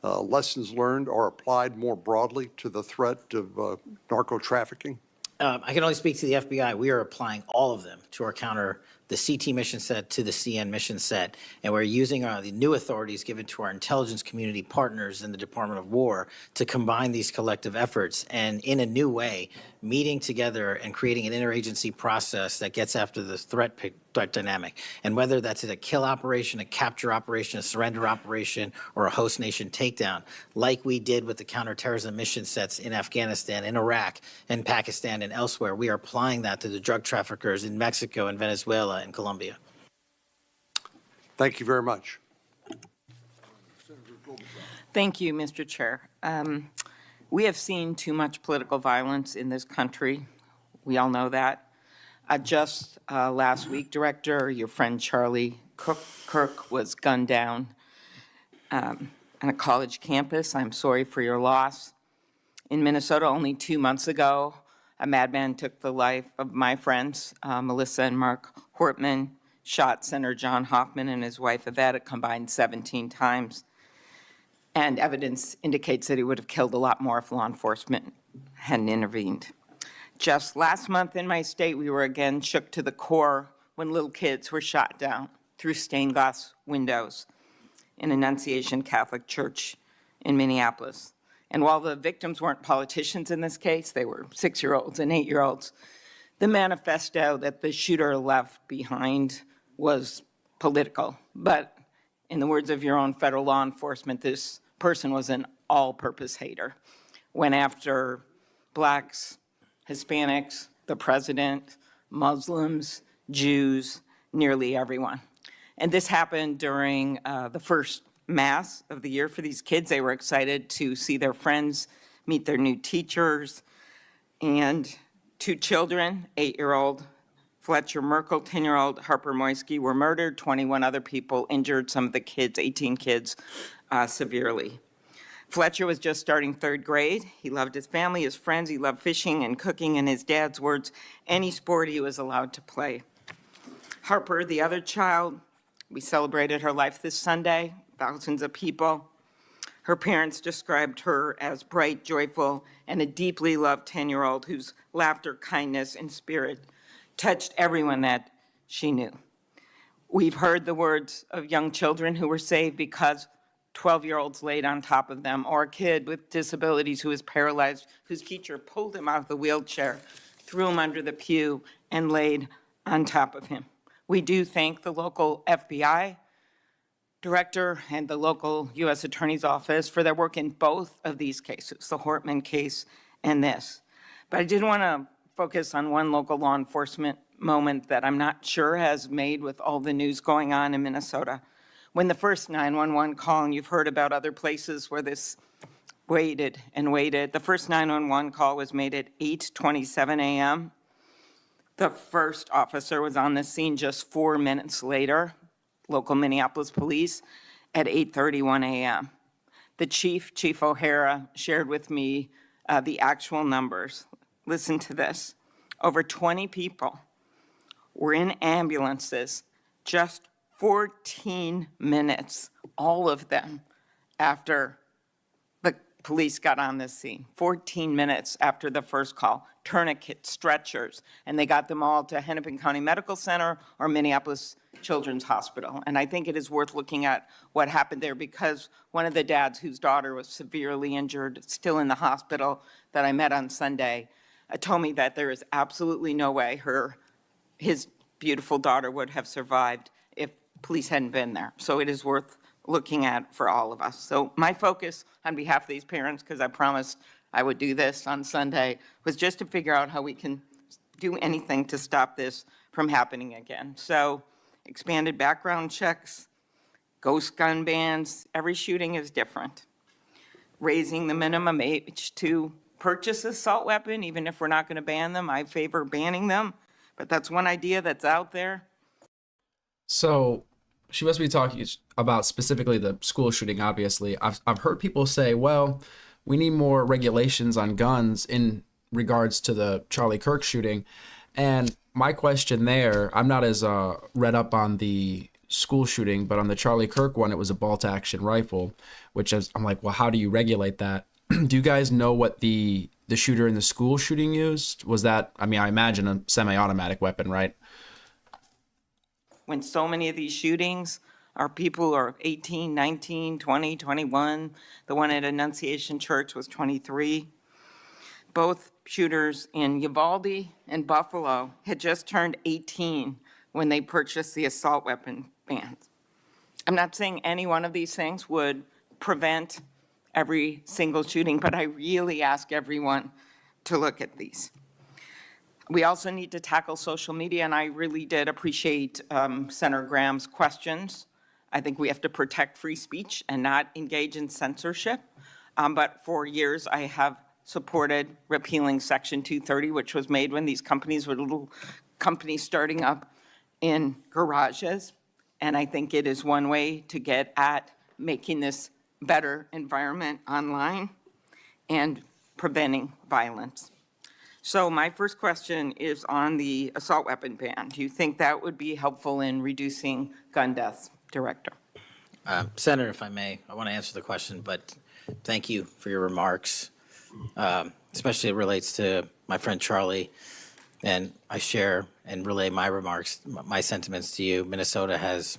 lessons learned are applied more broadly to the threat of narco trafficking? I can only speak to the FBI. We are applying all of them to our the CT mission set to the CN mission set, and we're using the new authorities given to our intelligence community partners in the Department of War to combine these collective efforts and in a new way, meeting together and creating an interagency process that gets after the threat dynamic. And whether that's a kill operation, a capture operation, a surrender operation, or a host nation takedown, like we did with the counterterrorism mission sets in Afghanistan, in Iraq, in Pakistan, and elsewhere, we are applying that to the drug traffickers in Mexico and Venezuela and Colombia. Thank you very much. Thank you, Mr. Chair. We have seen too much political violence in this country. We all know that. Just last week, Director, your friend Charlie Kirk was gunned down on a college campus. I'm sorry for your loss. In Minnesota, only 2 months ago, A madman took the life of my friends, Melissa and Mark Hortman, shot Senator John Hoffman and his wife Yvette a combined 17 times. And evidence indicates that he would have killed a lot more if law enforcement hadn't intervened. Just last month in my state, we were again shook to the core when little kids were shot down through stained glass windows in Annunciation Catholic Church in Minneapolis. And while the victims weren't politicians in this case, they were 6-year-olds and 8-year-olds, the manifesto that the shooter left behind was political. But in the words of your own federal law enforcement, this person was an all-purpose hater. Went after blacks, Hispanics, the president, Muslims, Jews, nearly everyone. And this happened during the first Mass of the year for these kids. They were excited to see their friends, meet their new teachers, and 2 children, 8-year-old Fletcher Merkel, 10-year-old Harper Moisky, were murdered. 21 other people injured, some of the kids, 18 kids, severely. Fletcher was just starting 3rd grade. He loved his family, his friends. He loved fishing and cooking, in his dad's words, any sport he was allowed to play. Harper, the other child, we celebrated her life this Sunday, thousands of people. Her parents described her as bright, joyful, and a deeply loved 10-year-old whose laughter, kindness, and spirit touched everyone that she knew. We've heard the words of young children who were saved because 12-year-olds laid on top of them, or a kid with disabilities who was paralyzed, whose teacher pulled him out of the wheelchair, threw him under the pew, and laid on top of him. We do thank the local FBI director and the local U.S. Attorney's Office for their work in both of these cases, the Hortman case and this. But I did want to focus on one local law enforcement moment that I'm not sure has made with all the news going on in Minnesota. When the first 911 call, and you've heard about other places where this waited and waited, the first 911 call was made at 8:27 a.m. The first officer was on the scene just 4 minutes later, local Minneapolis police, at 8:31 a.m. The Chief O'Hara, shared with me the actual numbers. Listen to this. Over 20 people were in ambulances just 14 minutes, all of them, after the police got on the scene. 14 minutes after the first call. Tourniquets, stretchers, and they got them all to Hennepin County Medical Center or Minneapolis Children's Hospital. And I think it is worth looking at what happened there, because one of the dads whose daughter was severely injured, still in the hospital, that I met on Sunday, told me that there is absolutely no way his beautiful daughter would have survived if police hadn't been there. So it is worth looking at for all of us. So my focus on behalf of these parents, because I promised I would do this on Sunday, was just to figure out how we can do anything to stop this from happening again. So expanded background checks, ghost gun bans, every shooting is different. Raising the minimum age to purchase an assault weapon, even if we're not going to ban them, I favor banning them, but that's one idea that's out there. So she must be talking about specifically the school shooting, obviously. I've heard people say, well, we need more regulations on guns in regards to the Charlie Kirk shooting. And my question there, I'm not as read up on the school shooting, but on the Charlie Kirk one, it was a bolt-action rifle, which is, I'm like, well, how do you regulate that? Do you guys know what the shooter in the school shooting used? Was that, I mean, I imagine a semi-automatic weapon, right? When so many of these shootings are people who are 18, 19, 20, 21. The one at Annunciation Church was 23. Both shooters in Uvalde and Buffalo had just turned 18 when they purchased the assault weapon bans. I'm not saying any one of these things would prevent every single shooting, but I really ask everyone to look at these. We also need to tackle social media, and I really did appreciate Senator Graham's questions. I think we have to protect free speech and not engage in censorship. But for years, I have supported repealing Section 230, which was made when these companies were little companies starting up in garages. And I think it is one way to get at making this better environment online and preventing violence. So my first question is on the assault weapon ban. Do you think that would be helpful in reducing gun deaths, Director? Senator, if I may, I want to answer the question, but thank you for your remarks. Especially it relates to my friend Charlie, and I share and relay my remarks, my sentiments to you. Minnesota has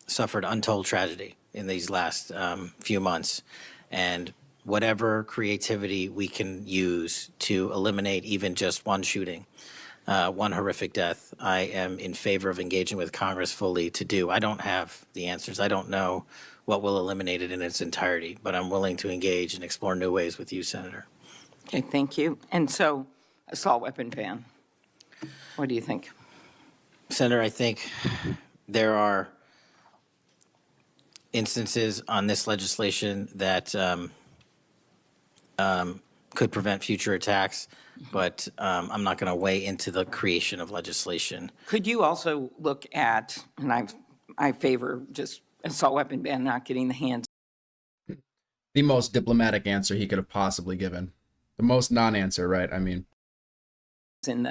suffered untold tragedy in these last few months, and whatever creativity we can use to eliminate even just one shooting, one horrific death, I am in favor of engaging with Congress fully to do. I don't have the answers. I don't know what will eliminate it in its entirety, but I'm willing to engage and explore new ways with you, Senator. Okay, thank you. And so, assault weapon ban. What do you think? Senator, I think there are instances on this legislation that could prevent future attacks, but I'm not going to weigh into the creation of legislation. Could you also look at, and I favor just assault weapon ban not getting the hands The most diplomatic answer he could have possibly given. The most non-answer, right? I mean, in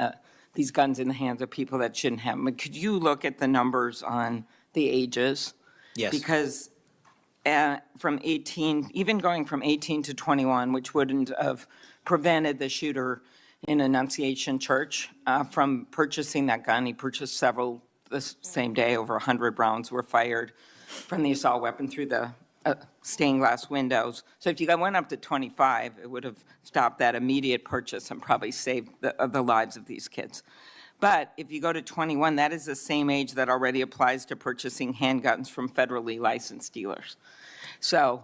these guns in the hands of people that shouldn't have them. But could you look at the numbers on the ages? Yes. Because from 18, even going from 18 to 21, which wouldn't have prevented the shooter in Annunciation Church from purchasing that gun. He purchased several the same day. Over 100 rounds were fired from the assault weapon through the stained glass windows. So if you went up to 25, it would have stopped that immediate purchase and probably saved the lives of these kids. But if you go to 21, that is the same age that already applies to purchasing handguns from federally licensed dealers. So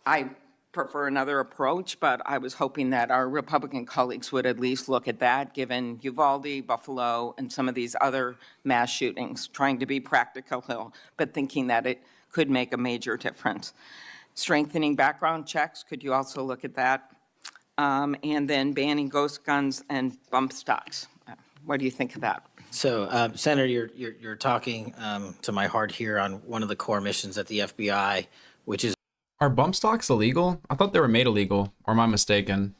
I prefer another approach, but I was hoping that our Republican colleagues would at least look at that, given Uvalde, Buffalo, and some of these other mass shootings, trying to be practical, but thinking that it could make a major difference. Strengthening background checks, could you also look at that? And then banning ghost guns and bump stocks. What do you think of that? So, Senator, you're talking to my heart here on one of the core missions at the FBI, which is are bump stocks illegal? I thought they were made illegal, or am I mistaken?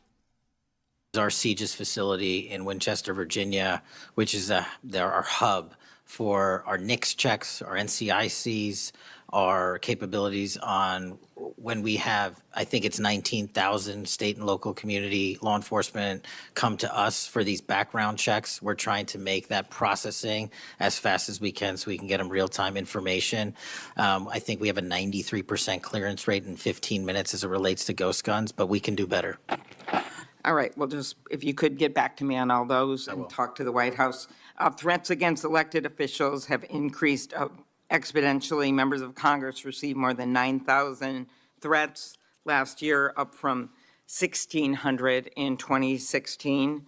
our CGIS facility in Winchester, Virginia, which is our hub for our NICS checks, our NCICs, our capabilities on when we have, I think it's 19,000 state and local community law enforcement come to us for these background checks. We're trying to make that processing as fast as we can so we can get them real-time information. I think we have a 93% clearance rate in 15 minutes as it relates to ghost guns, but we can do better. All right, well, just if you could get back to me on all those and talk to the White House. Threats against elected officials have increased exponentially. Members of Congress received more than 9,000 threats last year, up from 1,600 in 2016.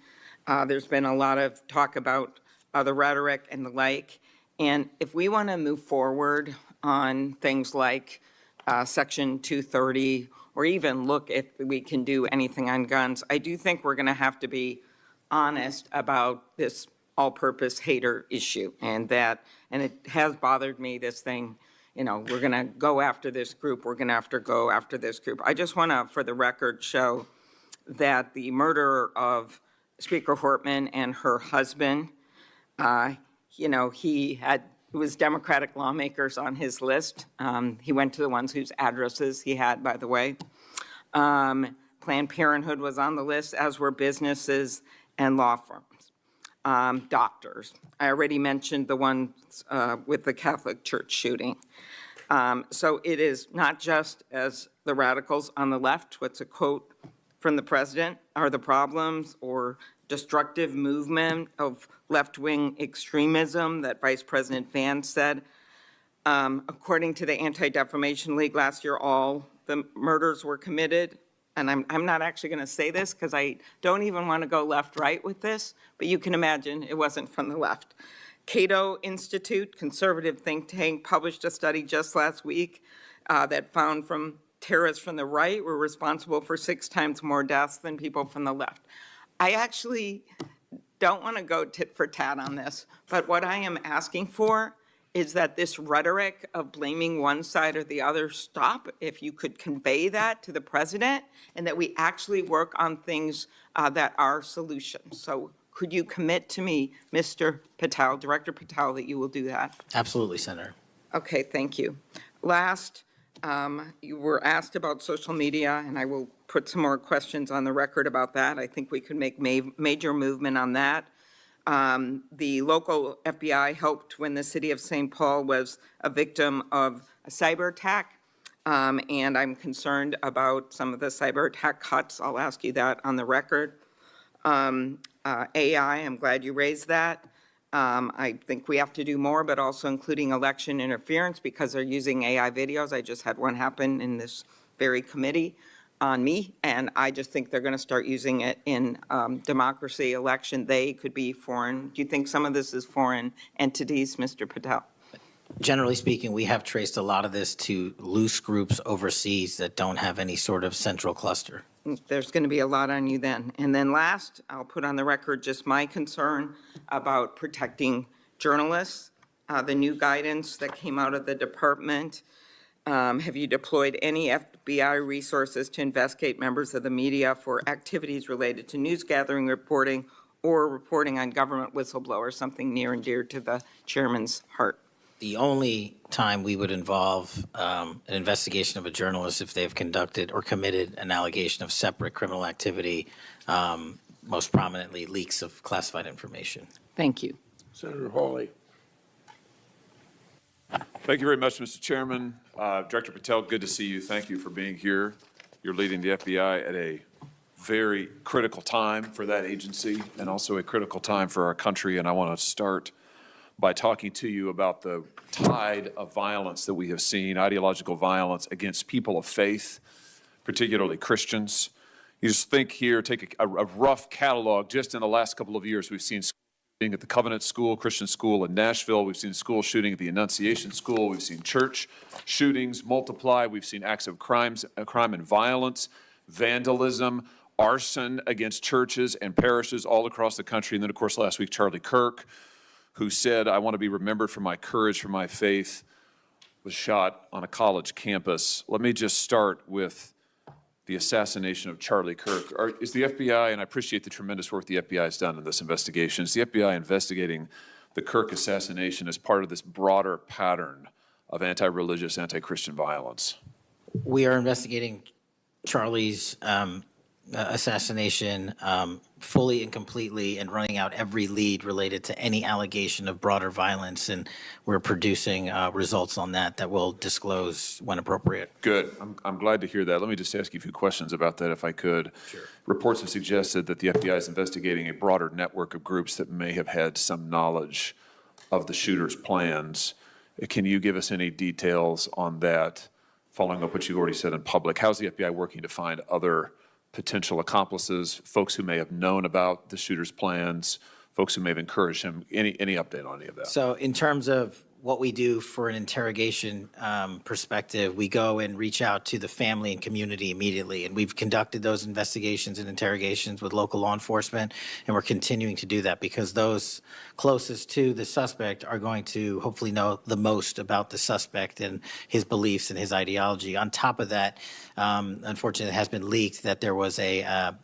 There's been a lot of talk about the rhetoric and the like. And if we want to move forward on things like Section 230, or even look if we can do anything on guns, I do think we're going to have to be honest about this all-purpose hater issue, and it has bothered me, this thing, we're going to go after this group, we're going to have to go after this group. I just want to, for the record, show that the murder of Speaker Hortman and her husband, he was Democratic lawmakers on his list. He went to the ones whose addresses he had, by the way. Planned Parenthood was on the list, as were businesses and law firms. Doctors. I already mentioned the ones with the Catholic Church shooting. So it is not just as the radicals on the left, what's a quote from the president, are the problems or destructive movement of left-wing extremism that Vice President Vance said. According to the Anti-Defamation League last year, all the murders were committed. And I'm not actually going to say this because I don't even want to go left-right with this, but you can imagine it wasn't from the left. Cato Institute, conservative think tank, published a study just last week that found terrorists from the right were responsible for 6 times more deaths than people from the left. I actually don't want to go tit for tat on this, but what I am asking for is that this rhetoric of blaming one side or the other stop, if you could convey that to the president, and that we actually work on things that are solutions. So could you commit to me, Mr. Patel, Director Patel, that you will do that? Absolutely, Senator. Okay, thank you. Last, you were asked about social media, and I will put some more questions on the record about that. I think we could make major movement on that. The local FBI helped when the city of St. Paul was a victim of a cyber attack, and I'm concerned about some of the cyber attack cuts. I'll ask you that on the record. AI, I'm glad you raised that. I think we have to do more, but also including election interference because they're using AI videos. I just had one happen in this very committee on me, and I just think they're going to start using it in democracy, election. They could be foreign. Do you think some of this is foreign entities, Mr. Patel? Generally speaking, we have traced a lot of this to loose groups overseas that don't have any sort of central cluster. There's going to be a lot on you then. And then last, I'll put on the record just my concern about protecting journalists. The new guidance that came out of the department. Have you deployed any FBI resources to investigate members of the media for activities related to news gathering, reporting, or reporting on government whistleblowers, something near and dear to the chairman's heart? The only time we would involve an investigation of a journalist if they've conducted or committed an allegation of separate criminal activity, most prominently leaks of classified information. Thank you. Senator Hawley. Thank you very much, Mr. Chairman. Director Patel, good to see you. Thank you for being here. You're leading the FBI at a very critical time for that agency and also a critical time for our country. And I want to start by talking to you about the tide of violence that we have seen, ideological violence against people of faith, particularly Christians. You just think here, take a rough catalog. Just in the last couple of years, we've seen shooting at the Covenant School, Christian school in Nashville. We've seen school shooting at the Annunciation School. We've seen church shootings multiply. We've seen acts of crime and violence, vandalism, arson against churches and parishes all across the country. And then, of course, last week, Charlie Kirk, who said, "I want to be remembered for my courage, for my faith," was shot on a college campus. Let me just start with the assassination of Charlie Kirk. Is the FBI, and I appreciate the tremendous work the FBI has done in this investigation, is the FBI investigating the Kirk assassination as part of this broader pattern of anti-religious, anti-Christian violence? We are investigating Charlie's assassination fully and completely and running out every lead related to any allegation of broader violence, and we're producing results on that we'll disclose when appropriate. Good. I'm glad to hear that. Let me just ask you a few questions about that, if I could. Sure. Reports have suggested that the FBI is investigating a broader network of groups that may have had some knowledge of the shooter's plans. Can you give us any details on that, following up what you already said in public? How's the FBI working to find other potential accomplices, folks who may have known about the shooter's plans, folks who may have encouraged him? Any update on any of that? So in terms of what we do for an interrogation perspective, we go and reach out to the family and community immediately. And we've conducted those investigations and interrogations with local law enforcement, and we're continuing to do that because those closest to the suspect are going to hopefully know the most about the suspect and his beliefs and his ideology. On top of that, unfortunately, it has been leaked that there was a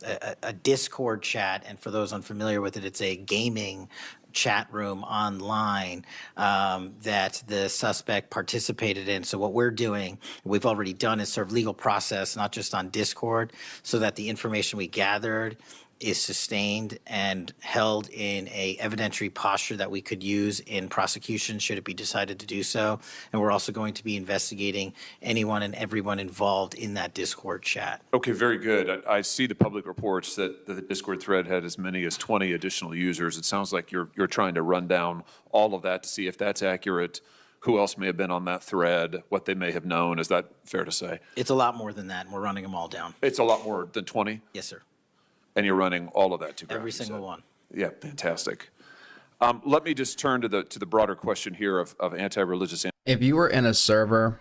Discord chat, and for those unfamiliar with it, it's a gaming chat room online that the suspect participated in. So what we're doing, we've already done, is serve legal process, not just on Discord, so that the information we gathered is sustained and held in a evidentiary posture that we could use in prosecution should it be decided to do so. And we're also going to be investigating anyone and everyone involved in that Discord chat. Okay, very good. I see the public reports that the Discord thread had as many as 20 additional users. It sounds like you're trying to run down all of that to see if that's accurate, who else may have been on that thread, what they may have known. Is that fair to say? It's a lot more than that, and we're running them all down. It's a lot more than 20? Yes, sir. And you're running all of that to ground? Every single one. Yeah, fantastic. Let me just turn to the broader question here of anti-religious. If you were in a server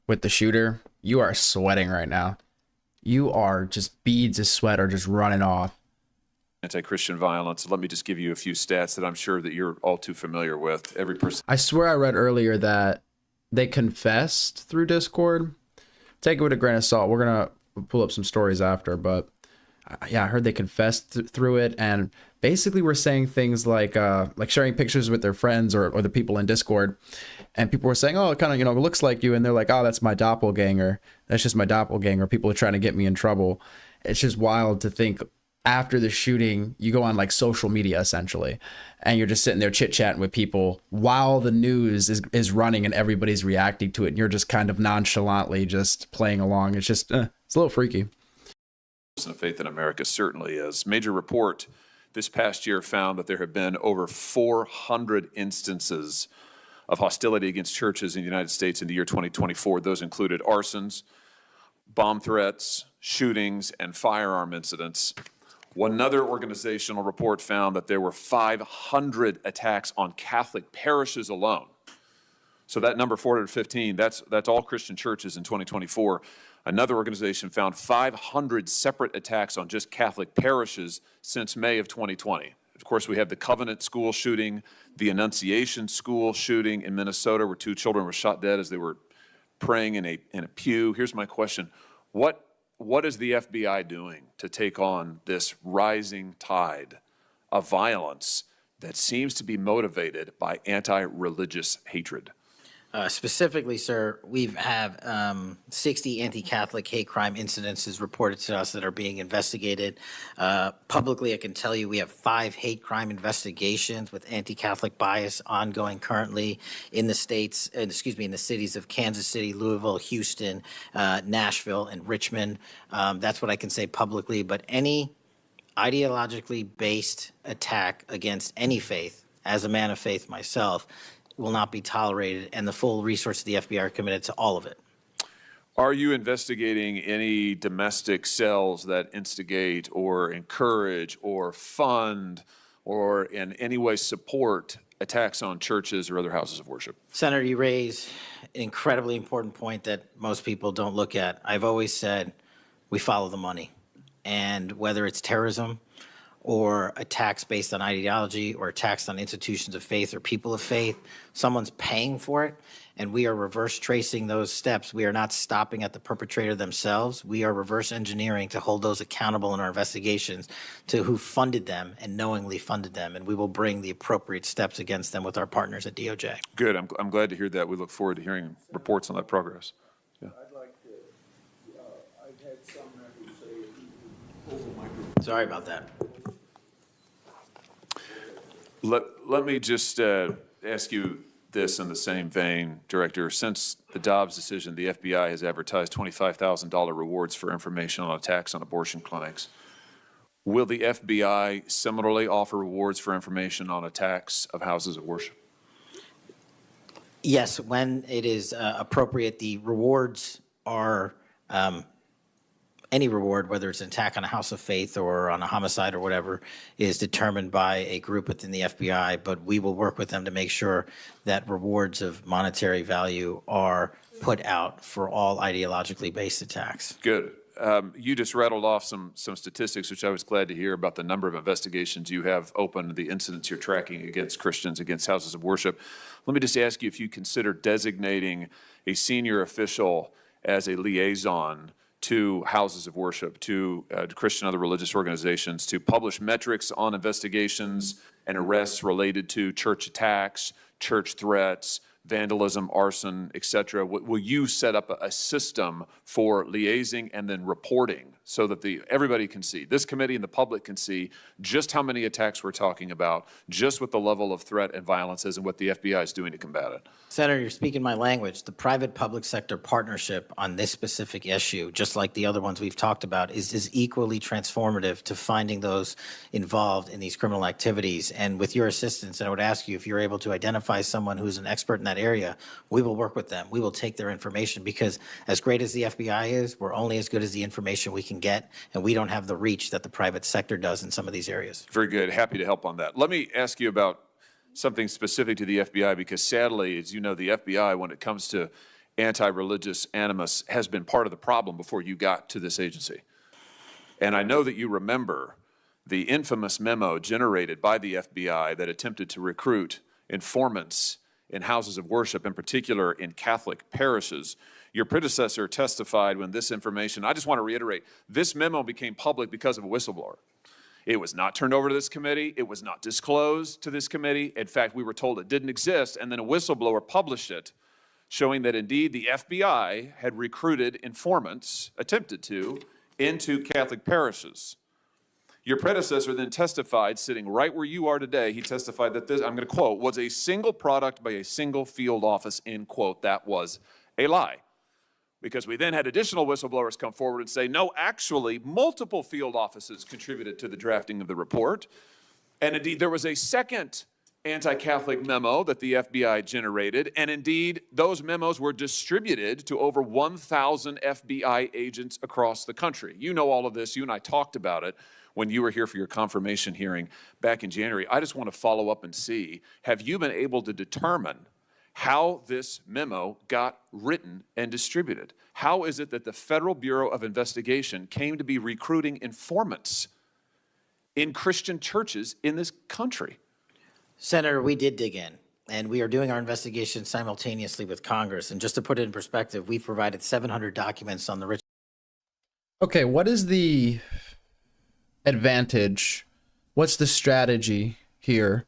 with the shooter, you are sweating right now. You are just, beads of sweat are just running off. anti-Christian violence. Let me just give you a few stats that I'm sure that you're all too familiar with. Every person. I swear I read earlier that they confessed through Discord. Take it with a grain of salt. We're going to pull up some stories after, but yeah, I heard they confessed through it, and basically were saying things like sharing pictures with their friends or the people in Discord, and people were saying, oh, it kind of, looks like you, and they're like, oh, that's my doppelganger. That's just my doppelganger. People are trying to get me in trouble. It's just wild to think after the shooting, you go on like social media essentially, and you're just sitting there chit-chatting with people while the news is running and everybody's reacting to it, and you're just kind of nonchalantly just playing along. It's just, it's a little freaky. Of faith in America certainly is. Major report this past year found that there have been over 400 instances of hostility against churches in the United States in the year 2024. Those included arsons, bomb threats, shootings, and firearm incidents. One other organizational report found that there were 500 attacks on Catholic parishes alone. So that number 415, that's all Christian churches in 2024. Another organization found 500 separate attacks on just Catholic parishes since May of 2020. Of course, we have the Covenant school shooting, the Annunciation school shooting in Minnesota, where 2 children were shot dead as they were praying in a pew. Here's my question. What is the FBI doing to take on this rising tide of violence that seems to be motivated by anti-religious hatred? Specifically, sir, we have 60 anti-Catholic hate crime incidences reported to us that are being investigated. Publicly, I can tell you we have 5 hate crime investigations with anti-Catholic bias ongoing currently in the states, in the cities of Kansas City, Louisville, Houston, Nashville, and Richmond. That's what I can say publicly, but any ideologically based attack against any faith, as a man of faith myself, will not be tolerated, and the full resources of the FBI are committed to all of it. Are you investigating any domestic cells that instigate or encourage or fund or in any way support attacks on churches or other houses of worship? Senator, you raise an incredibly important point that most people don't look at. I've always said we follow the money, and whether it's terrorism or attacks based on ideology or attacks on institutions of faith or people of faith, someone's paying for it, and we are reverse tracing those steps. We are not stopping at the perpetrator themselves. We are reverse engineering to hold those accountable in our investigations to who funded them and knowingly funded them, and we will bring the appropriate steps against them with our partners at DOJ. Good. I'm glad to hear that. We look forward to hearing reports on that progress. Yeah. I'd like to, I've had some that would say over microphone. Sorry about that. Let me just ask you this in the same vein, Director. Since the Dobbs decision, the FBI has advertised $25,000 rewards for information on attacks on abortion clinics. Will the FBI similarly offer rewards for information on attacks of houses of worship? Yes, when it is appropriate, the rewards are any reward, whether it's an attack on a house of faith or on a homicide or whatever, is determined by a group within the FBI, but we will work with them to make sure that rewards of monetary value are put out for all ideologically based attacks. Good. You just rattled off some statistics, which I was glad to hear, about the number of investigations you have open, the incidents you're tracking against Christians, against houses of worship. Let me just ask you if you consider designating a senior official as a liaison to houses of worship, to Christian and other religious organizations, to publish metrics on investigations and arrests related to church attacks, church threats, vandalism, arson, et cetera. Will you set up a system for liaising and then reporting so that everybody can see, this committee and the public can see just how many attacks we're talking about, just what the level of threat and violence is and what the FBI is doing to combat it? Senator, you're speaking my language. The private-public sector partnership on this specific issue, just like the other ones we've talked about, is equally transformative to finding those involved in these criminal activities. And with your assistance, I would ask you if you're able to identify someone who's an expert in that area, we will work with them. We will take their information, because as great as the FBI is, we're only as good as the information we can get, and we don't have the reach that the private sector does in some of these areas. Very good. Happy to help on that. Let me ask you about something specific to the FBI, because sadly, as you know, the FBI, when it comes to anti-religious animus, has been part of the problem before you got to this agency. And I know that you remember the infamous memo generated by the FBI that attempted to recruit informants in houses of worship, in particular in Catholic parishes. Your predecessor testified when this information, I just want to reiterate, this memo became public because of a whistleblower. It was not turned over to this committee. It was not disclosed to this committee. In fact, we were told it didn't exist, and then a whistleblower published it, showing that indeed the FBI had recruited informants, attempted to, into Catholic parishes. Your predecessor then testified, sitting right where you are today, he testified that this, I'm going to quote, was a single product by a single field office, end quote. That was a lie. Because we then had additional whistleblowers come forward and say, no, actually, multiple field offices contributed to the drafting of the report. And indeed, there was a second anti-Catholic memo that the FBI generated. And indeed, those memos were distributed to over 1,000 FBI agents across the country. You know all of this. You and I talked about it when you were here for your confirmation hearing back in January. I just want to follow up and see, have you been able to determine how this memo got written and distributed? How is it that the Federal Bureau of Investigation came to be recruiting informants in Christian churches in this country? Senator, we did dig in, and we are doing our investigation simultaneously with Congress. And just to put it in perspective, we've provided 700 documents on the rich. Okay, what is the advantage? What's the strategy here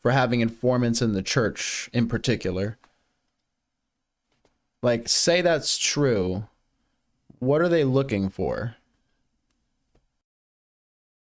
for having informants in the church in particular? Like, say that's true. What are they looking for?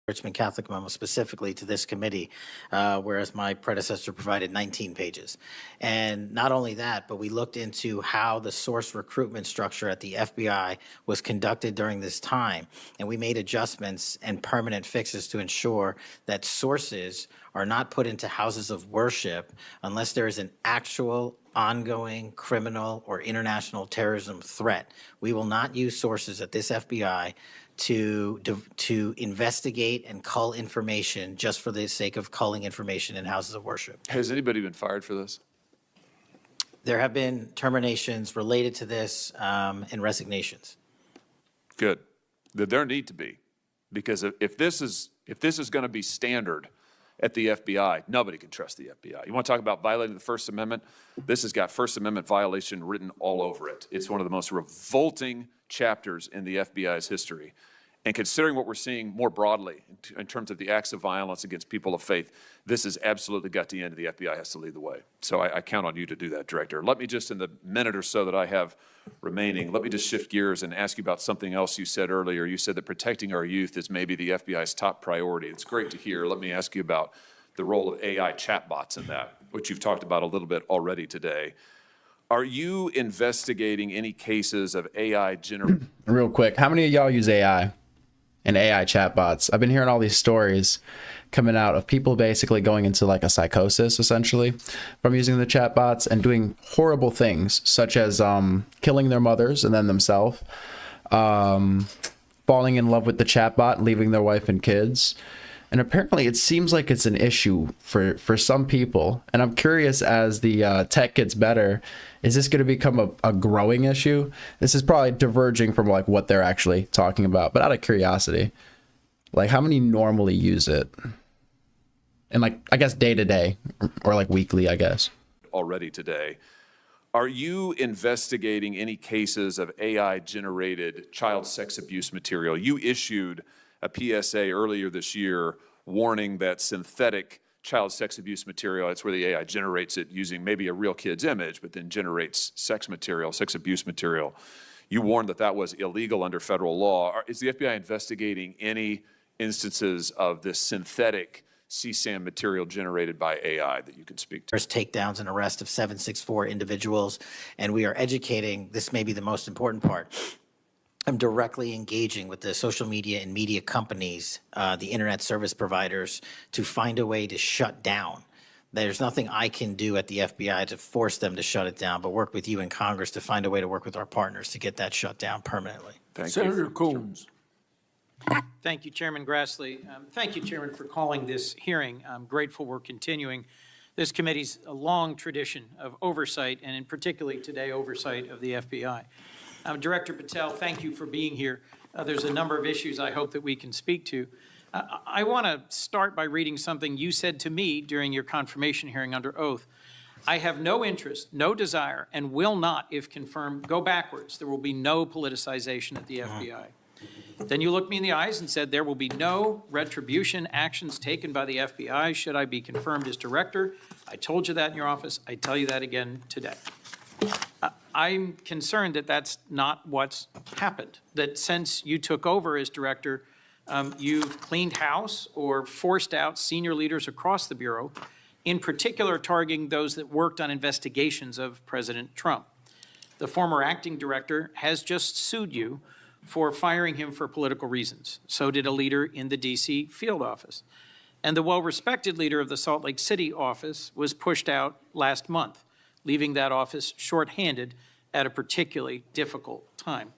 Richmond Catholic memo specifically to this committee, whereas my predecessor provided 19 pages. And not only that, but we looked into how the source recruitment structure at the FBI was conducted during this time. And we made adjustments and permanent fixes to ensure that sources are not put into houses of worship unless there is an actual ongoing criminal or international terrorism threat. We will not use sources at this FBI to investigate and cull information just for the sake of culling information in houses of worship. Has anybody been fired for this? There have been terminations related to this and resignations. Good. There need to be, because if this is going to be standard at the FBI, nobody can trust the FBI. You want to talk about violating the First Amendment? This has got First Amendment violation written all over it. It's one of the most revolting chapters in the FBI's history. And considering what we're seeing more broadly in terms of the acts of violence against people of faith, this has absolutely got to end. The FBI has to lead the way. So I count on you to do that, Director. Let me just, in the minute or so that I have remaining, let me just shift gears and ask you about something else you said earlier. You said that protecting our youth is maybe the FBI's top priority. It's great to hear. Let me ask you about the role of AI chatbots in that, which you've talked about a little bit already today. Are you investigating any cases of AI generated? Real quick, how many of y'all use AI and AI chatbots? I've been hearing all these stories coming out of people basically going into like a psychosis, essentially, from using the chatbots and doing horrible things, such as killing their mothers and then themselves, falling in love with the chatbot and leaving their wife and kids. And apparently it seems like it's an issue for some people. And I'm curious, as the tech gets better, is this going to become a growing issue? This is probably diverging from like what they're actually talking about. But out of curiosity, like how many normally use it? And like, I guess day to day or like weekly, I guess. Already today. Are you investigating any cases of AI generated child sex abuse material? You issued a PSA earlier this year warning that synthetic child sex abuse material, that's where the AI generates it using maybe a real kid's image, but then generates sex material, sex abuse material. You warned that that was illegal under federal law. Is the FBI investigating any instances of this synthetic CSAM material generated by AI that you can speak to? There's takedowns and arrest of 764 individuals, and we are educating. This may be the most important part. I'm directly engaging with the social media and media companies, the internet service providers, to find a way to shut down. There's nothing I can do at the FBI to force them to shut it down, but work with you in Congress to find a way to work with our partners to get that shut down permanently. Thank Senator you. Coons. Thank you, Chairman Grassley. Thank you, Chairman, for calling this hearing. I'm grateful we're continuing this committee's long tradition of oversight, and in particularly today, oversight of the FBI. Director Patel, thank you for being here. There's a number of issues I hope that we can speak to. I want to start by reading something you said to me during your confirmation hearing under oath. I have no interest, no desire, and will not, if confirmed, go backwards. There will be no politicization at the FBI. Then you looked me in the eyes and said there will be no retribution actions taken by the FBI should I be confirmed as director. I told you that in your office. I tell you that again today. I'm concerned that that's not what's happened, that since you took over as director, you've cleaned house or forced out senior leaders across the Bureau, in particular targeting those that worked on investigations of President Trump. The former acting director has just sued you for firing him for political reasons. So did a leader in the D.C. field office. And the well-respected leader of the Salt Lake City office was pushed out last month, leaving that office shorthanded at a particularly difficult time.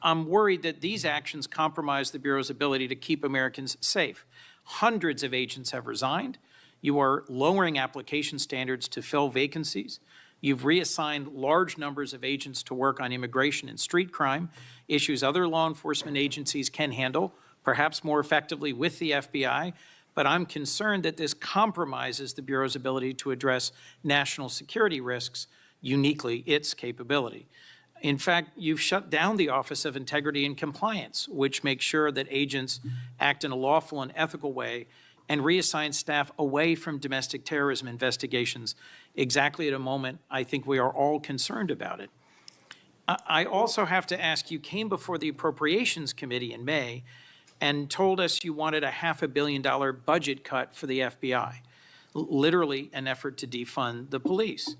I'm worried that these actions compromise the Bureau's ability to keep Americans safe. Hundreds of agents have resigned. You are lowering application standards to fill vacancies. You've reassigned large numbers of agents to work on immigration and street crime, issues other law enforcement agencies can handle, perhaps more effectively with the FBI, but I'm concerned that this compromises the Bureau's ability to address national security risks, uniquely its capability. In fact, you've shut down the Office of Integrity and Compliance, which makes sure that agents act in a lawful and ethical way, and reassign staff away from domestic terrorism investigations exactly at a moment I think we are all concerned about it. I also have to ask, you came before the Appropriations Committee in May and told us you wanted a $500 million budget cut for the FBI, literally an effort to defund the police.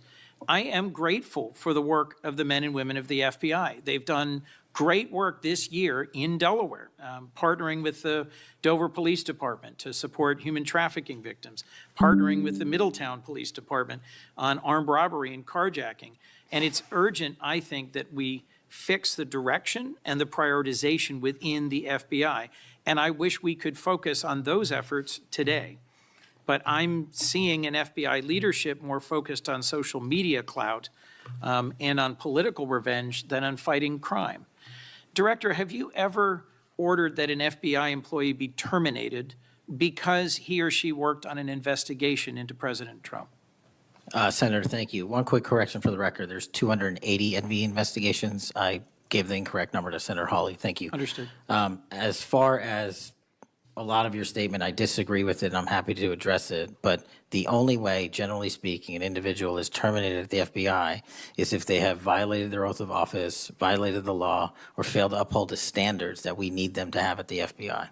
I am grateful for the work of the men and women of the FBI. They've done great work this year in Delaware, partnering with the Dover Police Department to support human trafficking victims, partnering with the Middletown Police Department on armed robbery and carjacking. And it's urgent, I think, that we fix the direction and the prioritization within the FBI. And I wish we could focus on those efforts today. But I'm seeing an FBI leadership more focused on social media clout and on political revenge than on fighting crime. Director, have you ever ordered that an FBI employee be terminated because he or she worked on an investigation into President Trump? Senator, thank you. One quick correction for the record. There's 280 NV investigations. I gave the incorrect number to Senator Hawley. Thank you. Understood. As far as a lot of your statement, I disagree with it, and I'm happy to address it. But the only way, generally speaking, an individual is terminated at the FBI is if they have violated their oath of office, violated the law, or failed to uphold the standards that we need them to have at the FBI.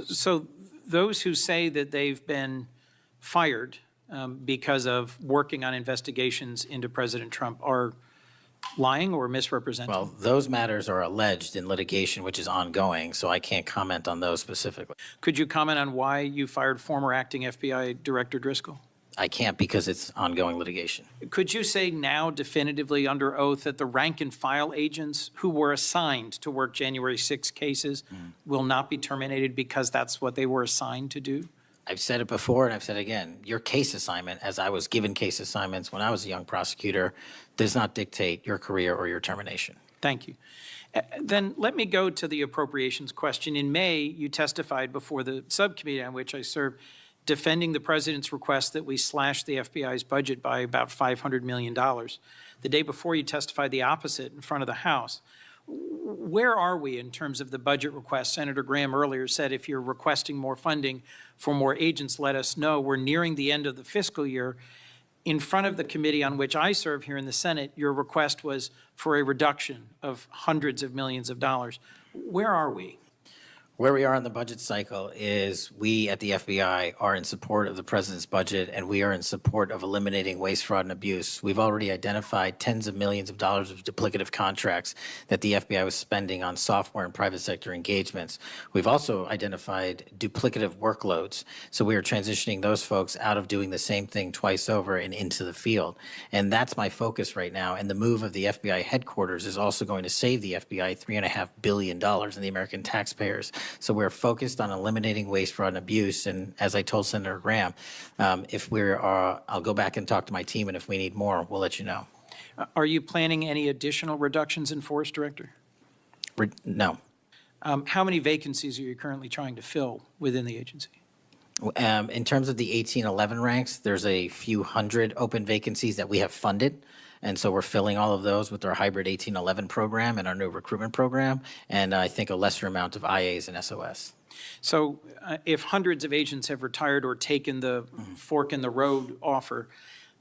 So those who say that they've been fired because of working on investigations into President Trump are lying or misrepresenting? Well, those matters are alleged in litigation, which is ongoing, so I can't comment on those specifically. Could you comment on why you fired former acting FBI Director Driscoll? I can't because it's ongoing litigation. Could you say now definitively under oath that the rank and file agents who were assigned to work January 6 cases will not be terminated because that's what they were assigned to do? I've said it before and I've said it again. Your case assignment, as I was given case assignments when I was a young prosecutor, does not dictate your career or your termination. Thank you. Then let me go to the appropriations question. In May, you testified before the subcommittee on which I serve, defending the president's request that we slash the FBI's budget by about $500 million. The day before, you testified the opposite in front of the House. Where are we in terms of the budget request? Senator Graham earlier said if you're requesting more funding for more agents, let us know. We're nearing the end of the fiscal year. In front of the committee on which I serve here in the Senate, your request was for a reduction of hundreds of millions of dollars. Where are we? Where we are in the budget cycle is we at the FBI are in support of the president's budget, and we are in support of eliminating waste, fraud, and abuse. We've already identified tens of millions of dollars of duplicative contracts that the FBI was spending on software and private sector engagements. We've also identified duplicative workloads. So we are transitioning those folks out of doing the same thing twice over and into the field. And that's my focus right now. And the move of the FBI headquarters is also going to save the FBI $3.5 billion in the American taxpayers. So we're focused on eliminating waste, fraud, and abuse. And as I told Senator Graham, I'll go back and talk to my team, and if we need more, we'll let you know. Are you planning any additional reductions in force, Director? No. How many vacancies are you currently trying to fill within the agency? In terms of the 1811 ranks, there's a few hundred open vacancies that we have funded. And so we're filling all of those with our hybrid 1811 program and our new recruitment program, and I think a lesser amount of IAs and SOS. So if hundreds of agents have retired or taken the fork in the road offer,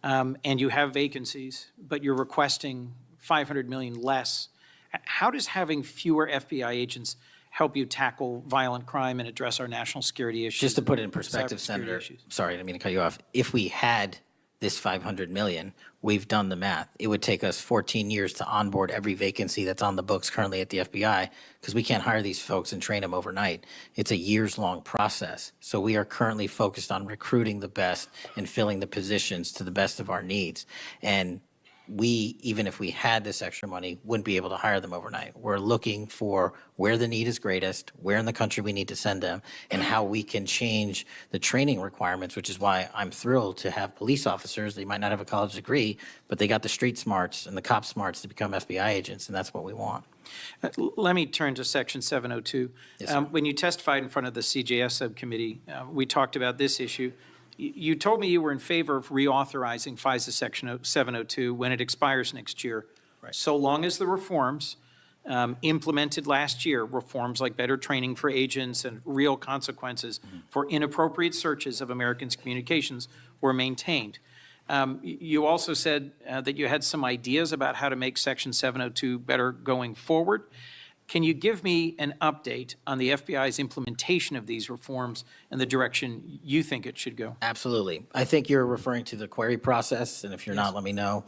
and you have vacancies, but you're requesting 500 million less, how does having fewer FBI agents help you tackle violent crime and address our national security issues? Just to put it in perspective, cybersecurity Senator, issues? sorry, I didn't mean to cut you off. If we had this 500 million, we've done the math. It would take us 14 years to onboard every vacancy that's on the books currently at the FBI, because we can't hire these folks and train them overnight. It's a years-long process. So we are currently focused on recruiting the best and filling the positions to the best of our needs. And we, even if we had this extra money, wouldn't be able to hire them overnight. We're looking for where the need is greatest, where in the country we need to send them, and how we can change the training requirements, which is why I'm thrilled to have police officers. They might not have a college degree, but they got the street smarts and the cop smarts to become FBI agents, and that's what we want. Let me turn to Section 702. Yes, sir. When you testified in front of the CJS subcommittee, we talked about this issue. You told me you were in favor of reauthorizing FISA Section 702 when it expires next year, so long as the reforms implemented last year, reforms like better training for agents and real consequences for inappropriate searches of Americans' communications, were maintained. You also said that you had some ideas about how to make Section 702 better going forward. Can you give me an update on the FBI's implementation of these reforms and the direction you think it should go? Absolutely. I think you're referring to the query process, and if you're not, let me know.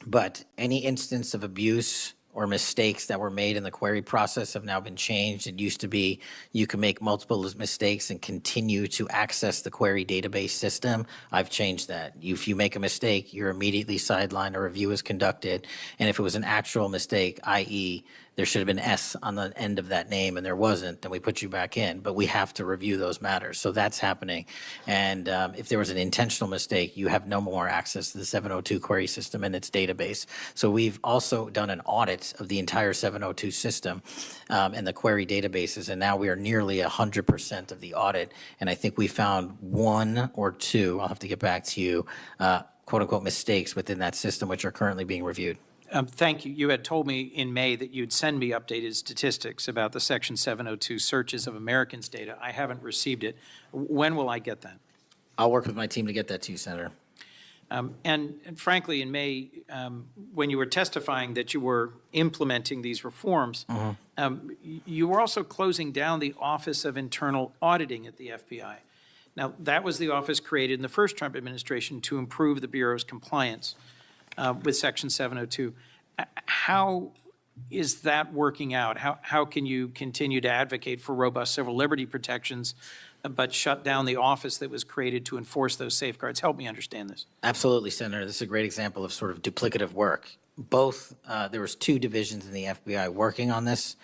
But any instance of abuse or mistakes that were made in the query process have now been changed. It used to be you can make multiple mistakes and continue to access the query database system. I've changed that. If you make a mistake, you're immediately sidelined, a review is conducted, and if it was an actual mistake, i.e., there should have been S on the end of that name and there wasn't, then we put you back in. But we have to review those matters. So that's happening. And if there was an intentional mistake, you have no more access to the 702 query system and its database. So we've also done an audit of the entire 702 system and the query databases. And now we are nearly 100% of the audit. And I think we found one or two, I'll have to get back to you, quote unquote mistakes within that system, which are currently being reviewed. Thank you. You had told me in May that you'd send me updated statistics about the Section 702 searches of Americans' data. I haven't received it. When will I get that? I'll work with my team to get that to you, Senator. And frankly, in May, when you were testifying that you were implementing these reforms, you were also closing down the Office of Internal Auditing at the FBI. Now, that was the office created in the first Trump administration to improve the Bureau's compliance with Section 702. How is that working out? How can you continue to advocate for robust civil liberty protections, but shut down the office that was created to enforce those safeguards? Help me understand this. Absolutely, Senator. This is a great example of sort of duplicative work. Both, there was two divisions in the FBI working on this,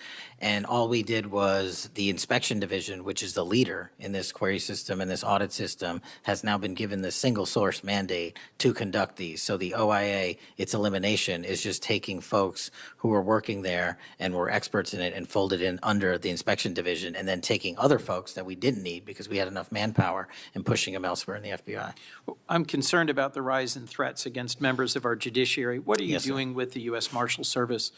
and all we did was the inspection division, which is the leader in this query system and this audit system, has now been given the single source mandate to conduct these. So the OIA, its elimination is just taking folks who were working there and were experts in it and folded in under the inspection division, and then taking other folks that we didn't need because we had enough manpower and pushing them elsewhere in the FBI. I'm concerned about the rise in threats against members of our judiciary. What are you Yes, sir. doing with the U.S. Marshal Service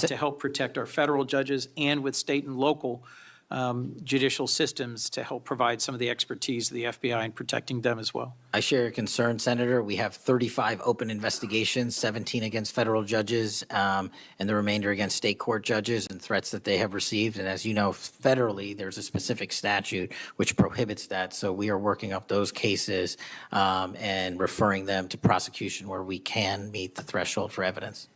to help protect our federal judges and with state and local judicial systems to help provide some of the expertise of the FBI in protecting them as well? I share your concern, Senator. We have 35 open investigations, 17 against federal judges, and the remainder against state court judges and threats that they have received. And as you know, federally, there's a specific statute which prohibits that. So we are working up those cases and referring them to prosecution where we can meet the threshold for evidence.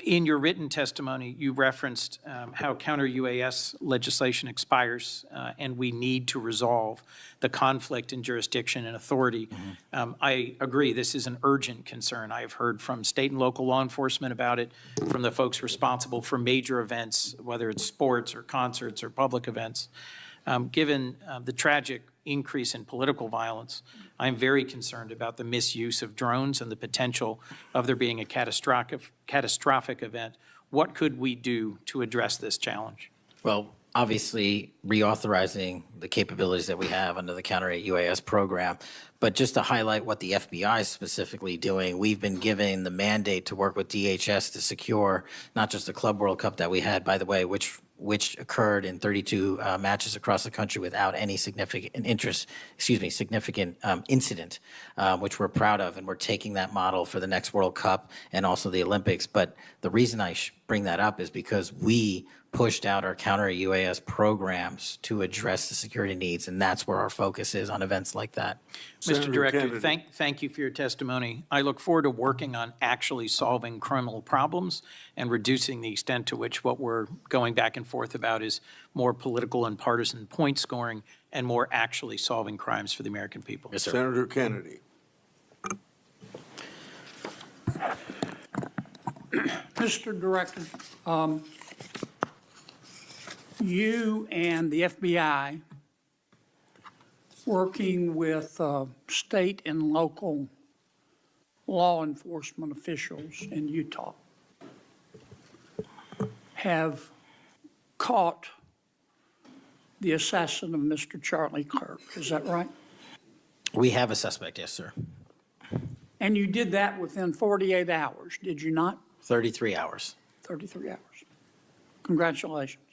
In your written testimony, you referenced how counter-UAS legislation expires and we need to resolve the conflict in jurisdiction and authority. I agree, this is an urgent concern. I have heard from state and local law enforcement about it, from the folks responsible for major events, whether it's sports or concerts or public events. Given the tragic increase in political violence, I'm very concerned about the misuse of drones and the potential of there being a catastrophic event What could we do to address this challenge? Well, obviously, reauthorizing the capabilities that we have under the Counter UAS program. But just to highlight what the FBI is specifically doing, we've been given the mandate to work with DHS to secure not just the Club World Cup that we had, by the way, which occurred in 32 matches across the country without any significant incident, which we're proud of, and we're taking that model for the next World Cup and also the Olympics. But the reason I bring that up is because we pushed out our counter UAS programs to address the security needs, and that's where our focus is on events like that. Mr. Senator Director, Kennedy. thank you for your testimony. I look forward to working on actually solving criminal problems and reducing the extent to which what we're going back and forth about is more political and partisan point scoring and more actually solving crimes for the American people. Yes, sir. Senator Kennedy. Mr. Director, you and the FBI, working with state and local law enforcement officials in Utah, have caught the assassin of Mr. Charlie Kirk. Is that right? We have a suspect, yes, sir. And you did that within 48 hours, did you not? 33 hours. 33 hours. Congratulations.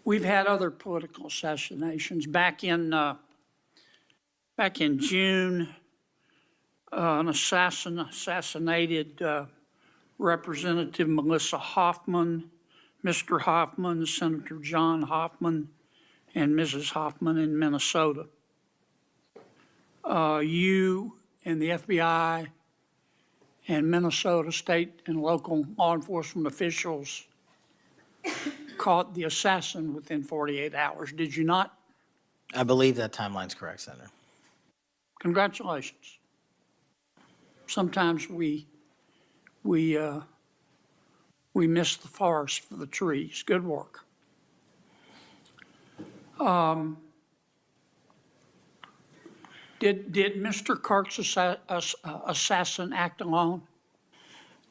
We've had other political assassinations. Back in June, an assassinated Representative Melissa Hoffman, Mr. Hoffman, Senator John Hoffman, and Mrs. Hoffman in Minnesota. You and the FBI and Minnesota state and local law enforcement officials caught the assassin within 48 hours, did you not? I believe that timeline's correct, Senator. Congratulations. Sometimes we miss the forest for the trees. Good work. Did Mr. Kirk's assassin act alone?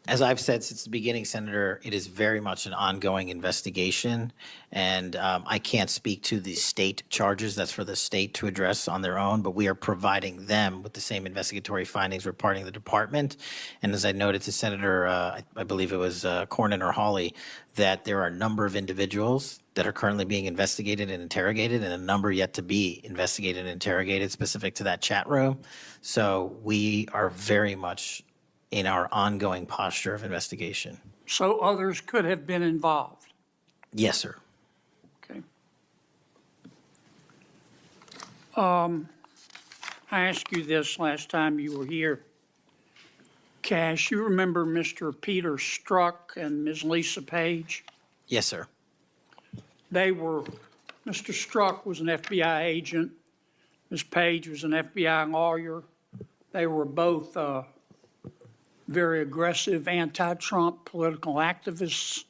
As I've said since the beginning, Senator, it is very much an ongoing investigation, and I can't speak to the state charges. That's for the state to address on their own, but we are providing them with the same investigatory findings we're parting the department. And as I noted to Senator, I believe it was Cornyn or Hawley, that there are a number of individuals that are currently being investigated and interrogated, and a number yet to be investigated and interrogated specific to that chat room. So we are very much in our ongoing posture of investigation. So others could have been involved? Yes, sir. Okay. I asked you this last time you were here. Kash, you remember Mr. Peter Strzok and Ms. Lisa Page? Yes, sir. Mr. Strzok was an FBI agent. Ms. Page was an FBI lawyer. They were both very aggressive anti-Trump political activists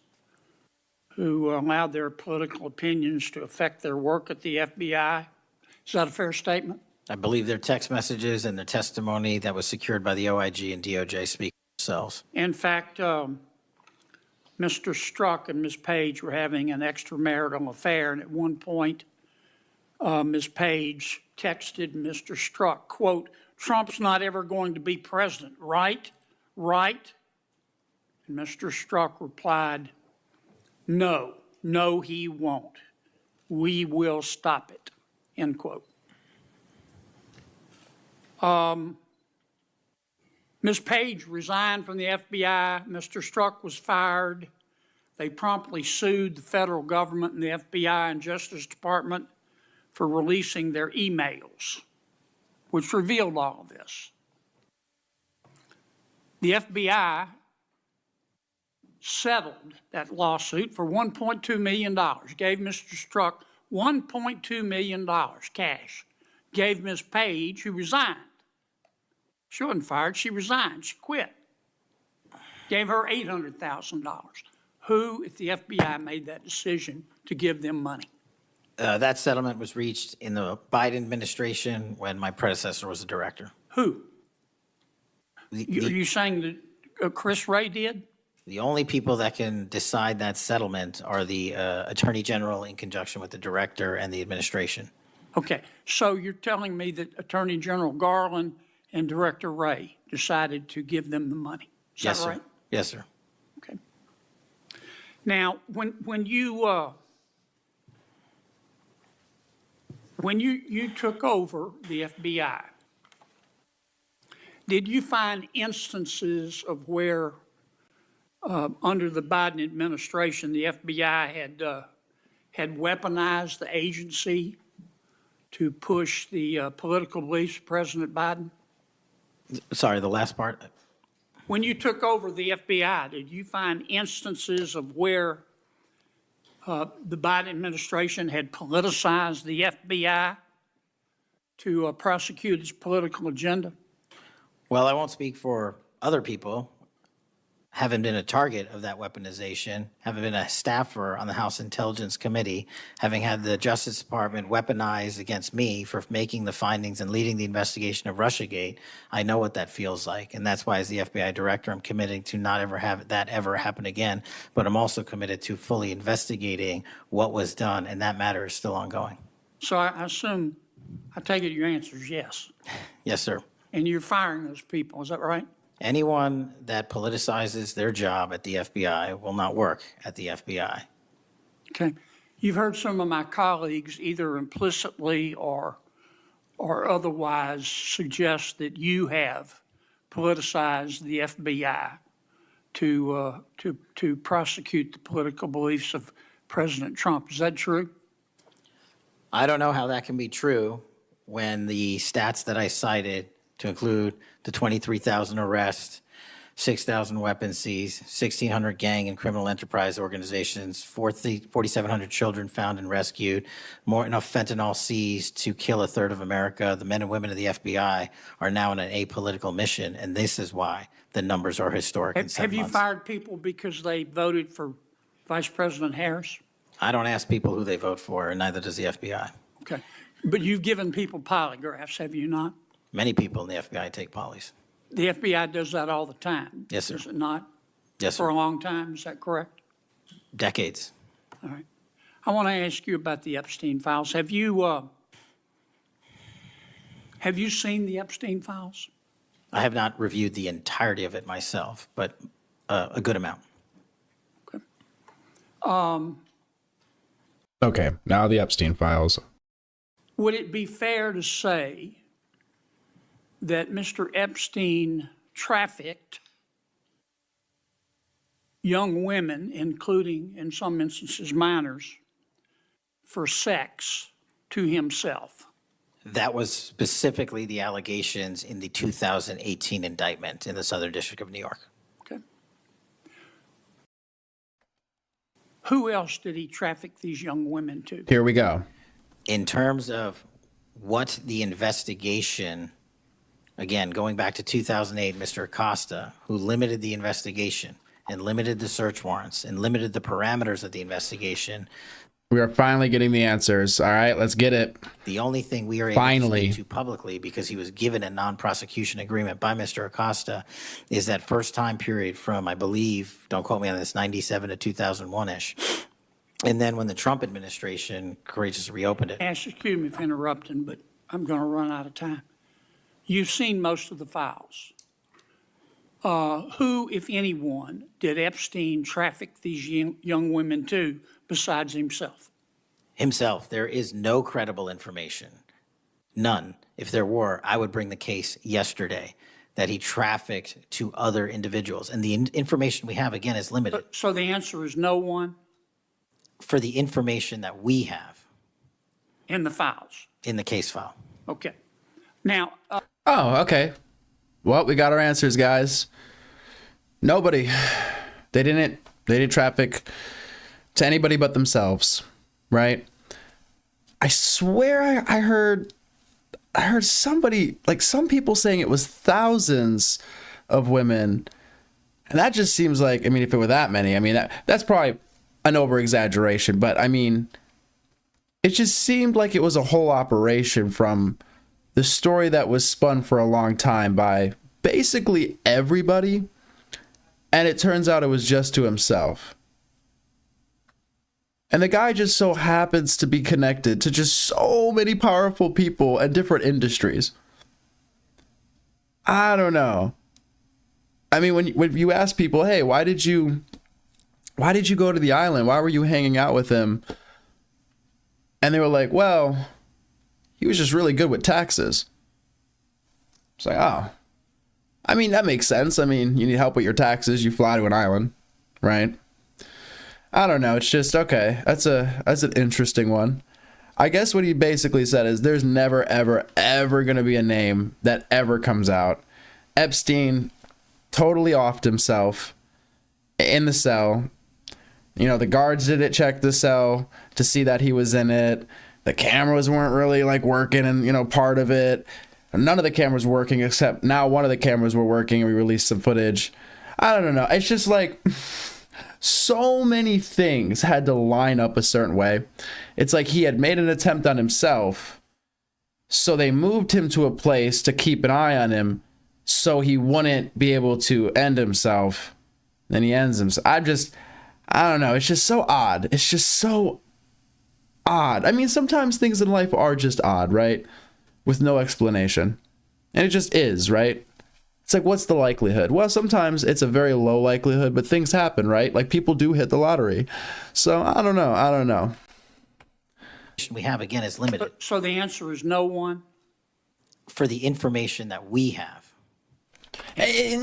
who allowed their political opinions to affect their work at the FBI. Is that a fair statement? I believe their text messages and their testimony that was secured by the OIG and DOJ speak for themselves. In fact, Mr. Strzok and Ms. Page were having an extramarital affair, and at one point, Ms. Page texted Mr. Strzok, quote, "Trump's not ever going to be president, right? Right?" And Mr. Strzok replied, "No, he won't. We will stop it," end quote. Ms. Page resigned from the FBI. Mr. Strzok was fired. They promptly sued the federal government and the FBI and Justice Department for releasing their emails, which revealed all of this. The FBI settled that lawsuit for $1.2 million, gave Mr. Strzok $1.2 million cash, gave Ms. Page, who resigned. She wasn't fired, she resigned, she quit. Gave her $800,000. Who, if the FBI made that decision to give them money? That settlement was reached in the Biden administration when my predecessor was the director. Who? The- Are you saying that Chris Wray did? The only people that can decide that settlement are the Attorney General in conjunction with the Director and the administration. Okay, so you're telling me that Attorney General Garland and Director Wray decided to give them the money? Is Yes, that sir. right? Yes, sir. Okay. Now, when you took over the FBI, did you find instances of where, under the Biden administration, the FBI had weaponized the agency to push the political beliefs of President Biden? Sorry, the last part. When you took over the FBI, did you find instances of where the Biden administration had politicized the FBI to prosecute its political agenda? Well, I won't speak for other people. Haven't been a target of that weaponization, haven't been a staffer on the House Intelligence Committee, having had the Justice Department weaponized against me for making the findings and leading the investigation of Russiagate. I know what that feels like, and that's why as the FBI director, I'm committing to not ever have that ever happen again, but I'm also committed to fully investigating what was done, and that matter is still ongoing. So I assume, I take it your answer is yes. Yes, sir. And you're firing those people, is that right? Anyone that politicizes their job at the FBI will not work at the FBI. Okay. You've heard some of my colleagues either implicitly or otherwise suggest that you have politicized the FBI to prosecute the political beliefs of President Trump. Is that true? I don't know how that can be true when the stats that I cited, to include the 23,000 arrests, 6,000 weapons seized, 1,600 gang and criminal enterprise organizations, 4,700 children found and rescued, more enough fentanyl seized to kill a third of America. The men and women of the FBI are now on an apolitical mission, and this is why the numbers are historic in 7 Have you months. fired people because they voted for Vice President Harris? I don't ask people who they vote for, and neither does the FBI. Okay. But you've given people polygraphs, have you not? Many people in the FBI take polys. The FBI does that all the time. Yes, sir. Does it not? Yes, For sir. a long time, is that correct? Decades. All right. I want to ask you about the Epstein files. Have you seen the Epstein files? I have not reviewed the entirety of it myself, but a good amount. Okay, now the Epstein files. Would it be fair to say that Mr. Epstein trafficked young women, including, in some instances, minors, for sex to himself? That was specifically the allegations in the 2018 indictment in the Southern District of New York. Okay. Who else did he traffic these young women to? Here we go. In terms of what the investigation, again, going back to 2008, Mr. Acosta, who limited the investigation and limited the search warrants and limited the parameters of the investigation. We are finally getting the answers. All right, let's get it. The only thing we are able Finally. to speak to publicly, because he was given a non-prosecution agreement by Mr. Acosta, is that first time period from, I believe, don't quote me on this, 97 to 2001-ish. And then when the Trump administration courageously reopened it. Excuse me for interrupting, but I'm going to run out of time. You've seen most of the files. Who, if anyone, did Epstein traffic these young women to besides himself? Himself. There is no credible information. None. If there were, I would bring the case yesterday that he trafficked to other individuals. And the information we have, again, is limited. So the answer is no one For the information that we have in the files? in the case file. Okay. Now, Oh, okay. Well, we got our answers, guys. Nobody. They didn't traffic to anybody but themselves, right? I swear I heard somebody, like some people saying it was thousands of women. And that just seems like, I mean, if it were that many, I mean, that's probably an over-exaggeration, but I mean, it just seemed like it was a whole operation from the story that was spun for a long time by basically everybody And it turns out it was just to himself. And the guy just so happens to be connected to just so many powerful people and different industries. I don't know. I mean, when you ask people, hey, why did you go to the island? Why were you hanging out with him? And they were like, well, he was just really good with taxes. It's like, oh, I mean, that makes sense. I mean, you need help with your taxes. You fly to an island, right? I don't know. It's just, okay, that's an interesting one. I guess what he basically said is there's never, ever, ever going to be a name that ever comes out. Epstein totally offed himself in the cell. You know, the guards didn't check the cell to see that he was in it. The cameras weren't really like working and, you know, part of it. None of the cameras were working except now one of the cameras were working and we released some footage. I don't know. It's just like so many things had to line up a certain way. It's like he had made an attempt on himself. So they moved him to a place to keep an eye on him so he wouldn't be able to end himself. Then he ends himself. I don't know. It's just so odd. It's just so odd. I mean, sometimes things in life are just odd, right? With no explanation. And it just is, right? It's like, what's the likelihood? Well, sometimes it's a very low likelihood, but things happen, right? Like people do hit the lottery. So I don't know. We have, again, is limited So the answer is no one? for the information that we have Okay,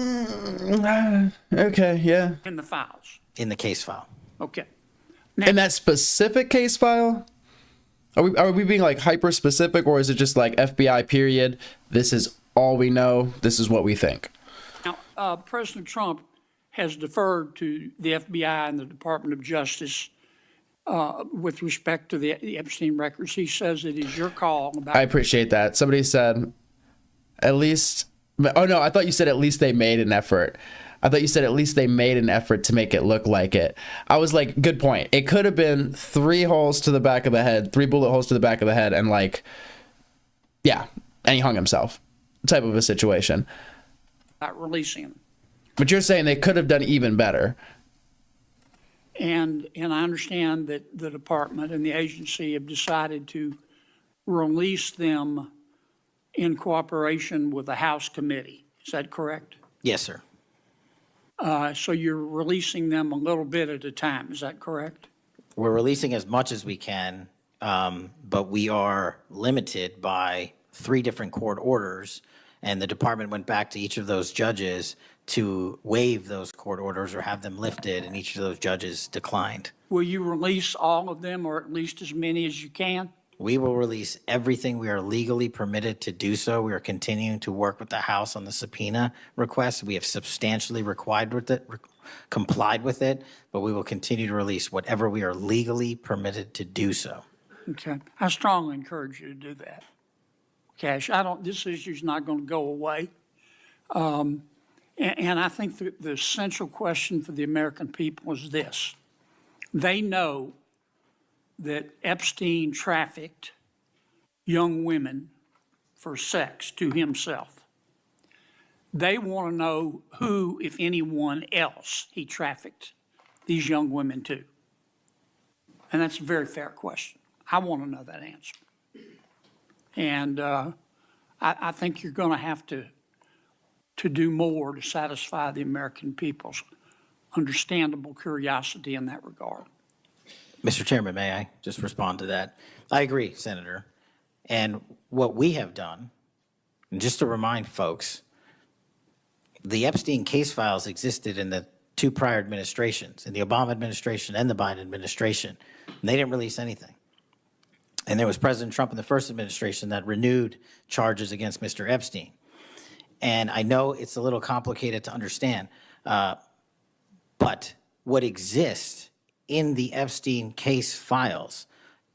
yeah. In the files? in the case file. Okay. In that specific case file? Are we being like hyper specific, or is it just like FBI period? This is all we know. This is what we think. Now, President Trump has deferred to the FBI and the Department of Justice with respect to the Epstein records. He says it is your call about. I appreciate that. Somebody said, at least. Oh no, I thought you said at least they made an effort. I thought you said at least they made an effort to make it look like it. I was like, good point. It could have been 3 holes to the back of the head, 3 bullet holes to the back of the head, and like, yeah, and he hung himself type of a situation. Not releasing them. But you're saying they could have done even better. And I understand that the department and the agency have decided to release them in cooperation with the House committee. Is that correct? Yes, sir. So you're releasing them a little bit at a time. Is that correct? We're releasing as much as we can, but we are limited by 3 different court orders, and the department went back to each of those judges to waive those court orders or have them lifted, and each of those judges declined. Will you release all of them, or at least as many as you can? We will release everything we are legally permitted to do so. We are continuing to work with the House on the subpoena request. We have substantially complied with it, but we will continue to release whatever we are legally permitted to do so. Okay. I strongly encourage you to do that. Kash, this issue's not going to go away. And I think the central question for the American people is this. They know that Epstein trafficked young women for sex to himself. They want to know who, if anyone else, he trafficked these young women to. And that's a very fair question. I want to know that answer. And I think you're going to have to do more to satisfy the American people's understandable curiosity in that regard. Mr. Chairman, may I just respond to that? I agree, Senator. And what we have done, and just to remind folks, the Epstein case files existed in the 2 prior administrations, in the Obama administration and the Biden administration, and they didn't release anything. And there was President Trump in the first administration that renewed charges against Mr. Epstein. And I know it's a little complicated to understand, but what exists in the Epstein case files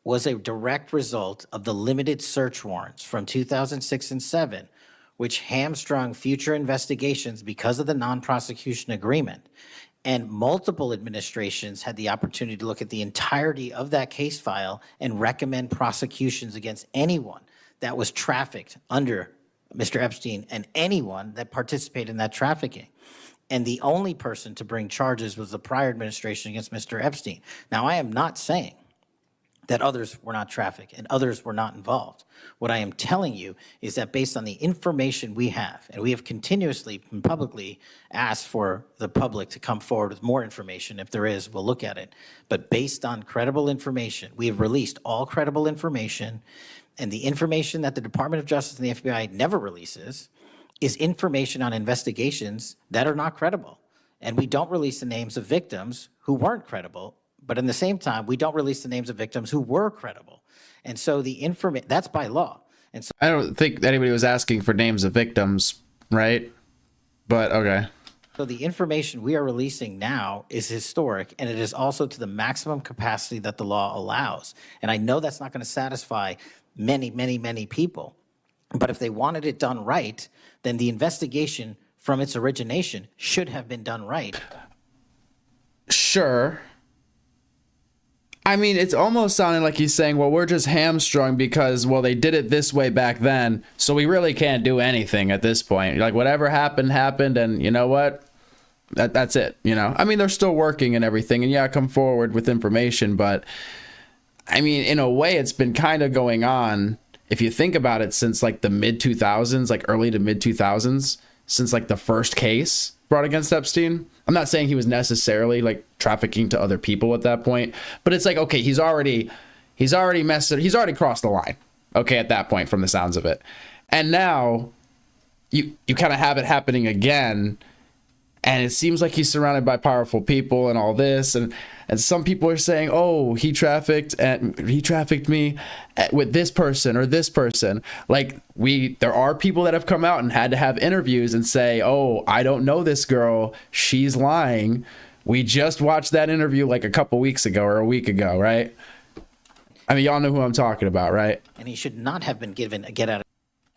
was a direct result of the limited search warrants from 2006 and 7, which hamstrung future investigations because of the non-prosecution agreement. And multiple administrations had the opportunity to look at the entirety of that case file and recommend prosecutions against anyone that was trafficked under Mr. Epstein and anyone that participated in that trafficking. And the only person to bring charges was the prior administration against Mr. Epstein. Now, I am not saying that others were not trafficked and others were not involved. What I am telling you is that based on the information we have, and we have continuously and publicly asked for the public to come forward with more information. If there is, we'll look at it. But based on credible information, we have released all credible information, and the information that the Department of Justice and the FBI never releases is information on investigations that are not credible. And we don't release the names of victims who weren't credible, but in the same time, we don't release the names of victims who were credible. And so the information, that's by law. And so I don't think anybody was asking for names of victims, right? But okay. So the information we are releasing now is historic, and it is also to the maximum capacity that the law allows. And I know that's not going to satisfy many, many, many people. But if they wanted it done right, then the investigation from its origination should have been done right. Sure. I mean, it's almost sounding like he's saying, well, we're just hamstrung because, well, they did it this way back then, so we really can't do anything at this point. Like, whatever happened, happened, and you know what? That's it, you know? I mean, they're still working and everything, and yeah, come forward with information, but, I mean, in a way, it's been kind of going on, if you think about it, since, like, the mid-2000s, like, early to mid-2000s, since, like, the first case brought against Epstein. I'm not saying he was necessarily like trafficking to other people at that point, but it's like, okay, he's already crossed the line. Okay, at that point, from the sounds of it. And now you kind of have it happening again, and it seems like he's surrounded by powerful people and all this, and some people are saying, oh, he trafficked me with this person or this person. Like, there are people that have come out and had to have interviews and say, oh, I don't know this girl, she's lying. We just watched that interview like a couple weeks ago or a week ago, right? I mean, y'all know who I'm talking about, right? And he should not have been given a get out of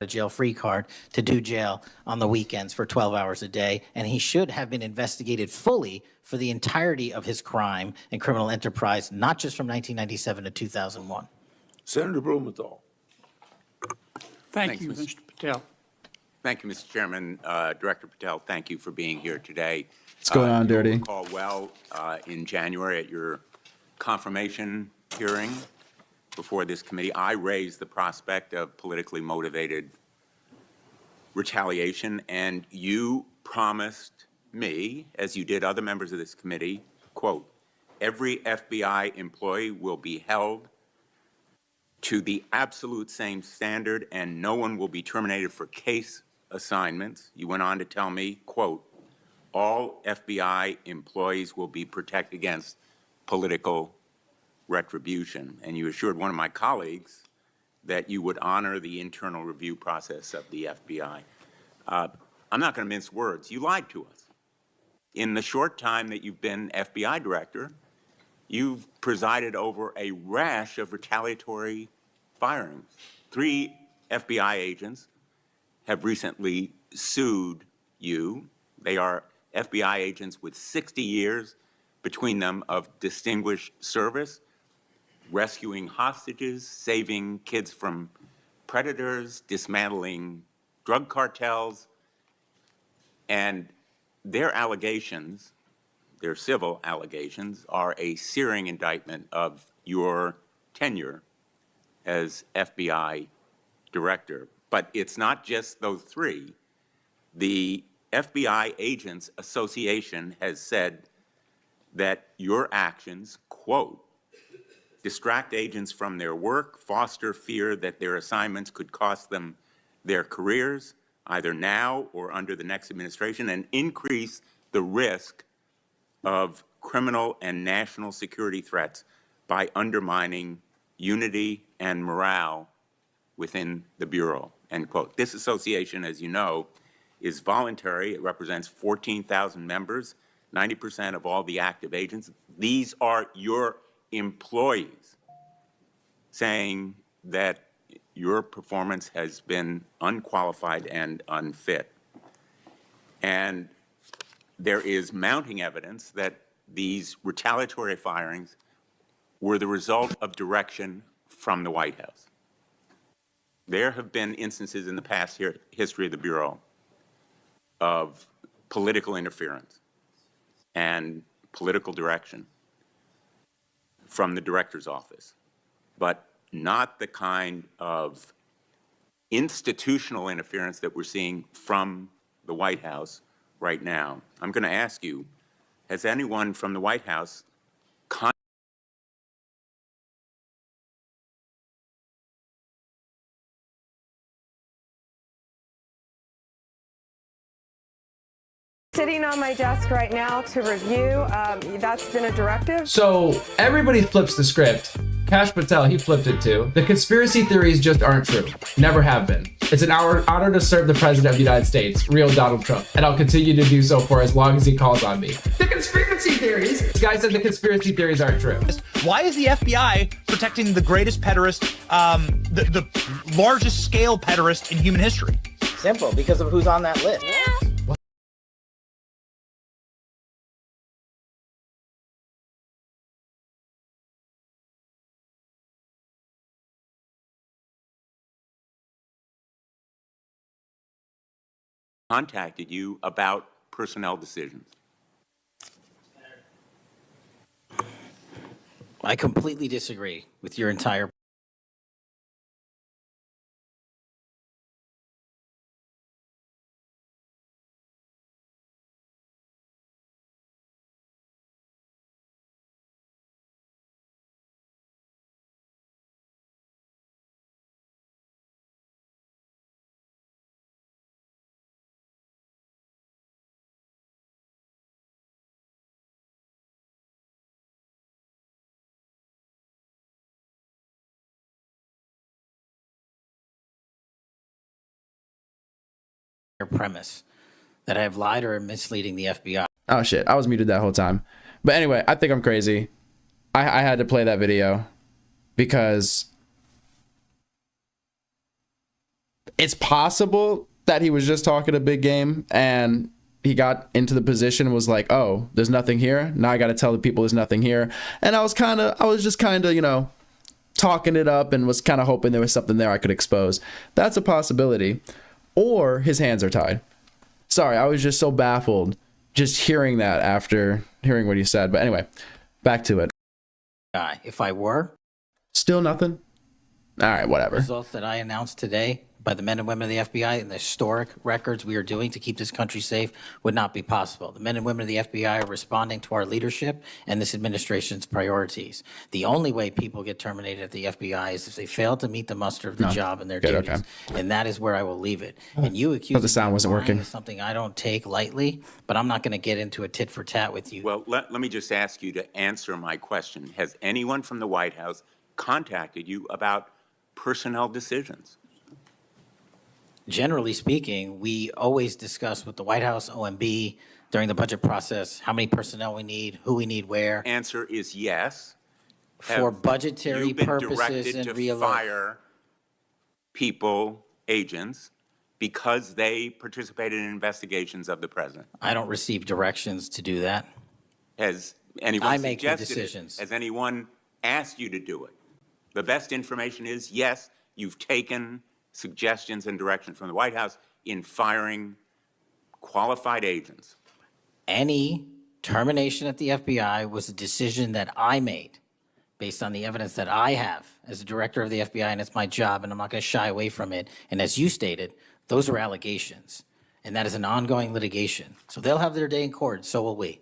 jail free card to do jail on the weekends for 12 hours a day, and he should have been investigated fully for the entirety of his crime and criminal enterprise, not just from 1997 to 2001. Senator Blumenthal. Thank you, Mr. Patel. Thank you, Mr. Chairman. Director Patel, thank you for being here today. What's going on, Dirty? You recall well in January at your confirmation hearing before this committee, I raised the prospect of politically motivated retaliation, and you promised me, as you did other members of this committee, quote, every FBI employee will be held to the absolute same standard and no one will be terminated for case assignments. You went on to tell me, quote, all FBI employees will be protected against political retribution. And you assured one of my colleagues that you would honor the internal review process of the FBI. I'm not going to mince words. You lied to us. In the short time that you've been FBI director, you've presided over a rash of retaliatory firings. 3 FBI agents have recently sued you. They are FBI agents with 60 years between them of distinguished service, rescuing hostages, saving kids from predators, dismantling drug cartels, and their allegations, their civil allegations, are a searing indictment of your tenure as FBI director. But it's not just those 3. The FBI Agents Association has said that your actions, quote, distract agents from their work, foster fear that their assignments could cost them their careers, either now or under the next administration, and increase the risk of criminal and national security threats by undermining unity and morale within the Bureau, end quote. This association, as you know, is voluntary. It represents 14,000 members, 90% of all the active agents. These are your employees saying that your performance has been unqualified and unfit. And there is mounting evidence that these retaliatory firings were the result of direction from the White House. There have been instances in the past history of the Bureau of political interference and political direction from the director's office, but not the kind of institutional interference that we're seeing from the White House right now. I'm going to ask you, has anyone from the White House sitting on my desk right now to review. That's been a directive. So everybody flips the script. Kash Patel, he flipped it too. The conspiracy theories just aren't true. Never have been. It's an honor to serve the President of the United States, real Donald Trump, and I'll continue to do so for as long as he calls on me. The conspiracy theories. This guy said the conspiracy theories aren't true. Why is the FBI protecting the greatest pederast, the largest scale pederast in human history? Simple, because of who's on that list. contacted you about personnel decisions? I completely disagree with your entire premise that I have lied or am misleading the FBI. Oh shit, I was muted that whole time. But anyway, I think I'm crazy. I had to play that video because it's possible that he was just talking a big game and he got into the position and was like, oh, there's nothing here. Now I got to tell the people there's nothing here. And I was just kind of, you know, talking it up and was kind of hoping there was something there I could expose. That's a possibility. Or his hands are tied. Sorry, I was just so baffled just hearing that after hearing what he said. But anyway, back to it. If I were, still nothing. All right, whatever. Results that I announced today by the men and women of the FBI and the historic records we are doing to keep this country safe would not be possible. The men and women of the FBI are responding to our leadership and this administration's priorities. The only way people get terminated at the FBI is if they fail to meet the muster of the job and their duties. Okay. And that is where I will leave it. And you accuse the sound wasn't working. Something I don't take lightly, but I'm not going to get into a tit for tat with you. Well, let me just ask you to answer my question. Has anyone from the White House contacted you about personnel decisions? Generally speaking, we always discuss with the White House, OMB, during the budget process, how many personnel we need, who we need where. Answer is yes. For budgetary purposes and You've been directed to fire people, agents, because they participated in investigations of the president. I don't receive directions to do that. Has anyone make the suggested decisions. it? Has anyone asked you to do it? The best information is, yes, you've taken suggestions and direction from the White House in firing qualified agents. Any termination at the FBI was a decision that I made based on the evidence that I have as a director of the FBI, and it's my job, and I'm not going to shy away from it. And as you stated, those are allegations, and that is an ongoing litigation. So they'll have their day in court, so will we.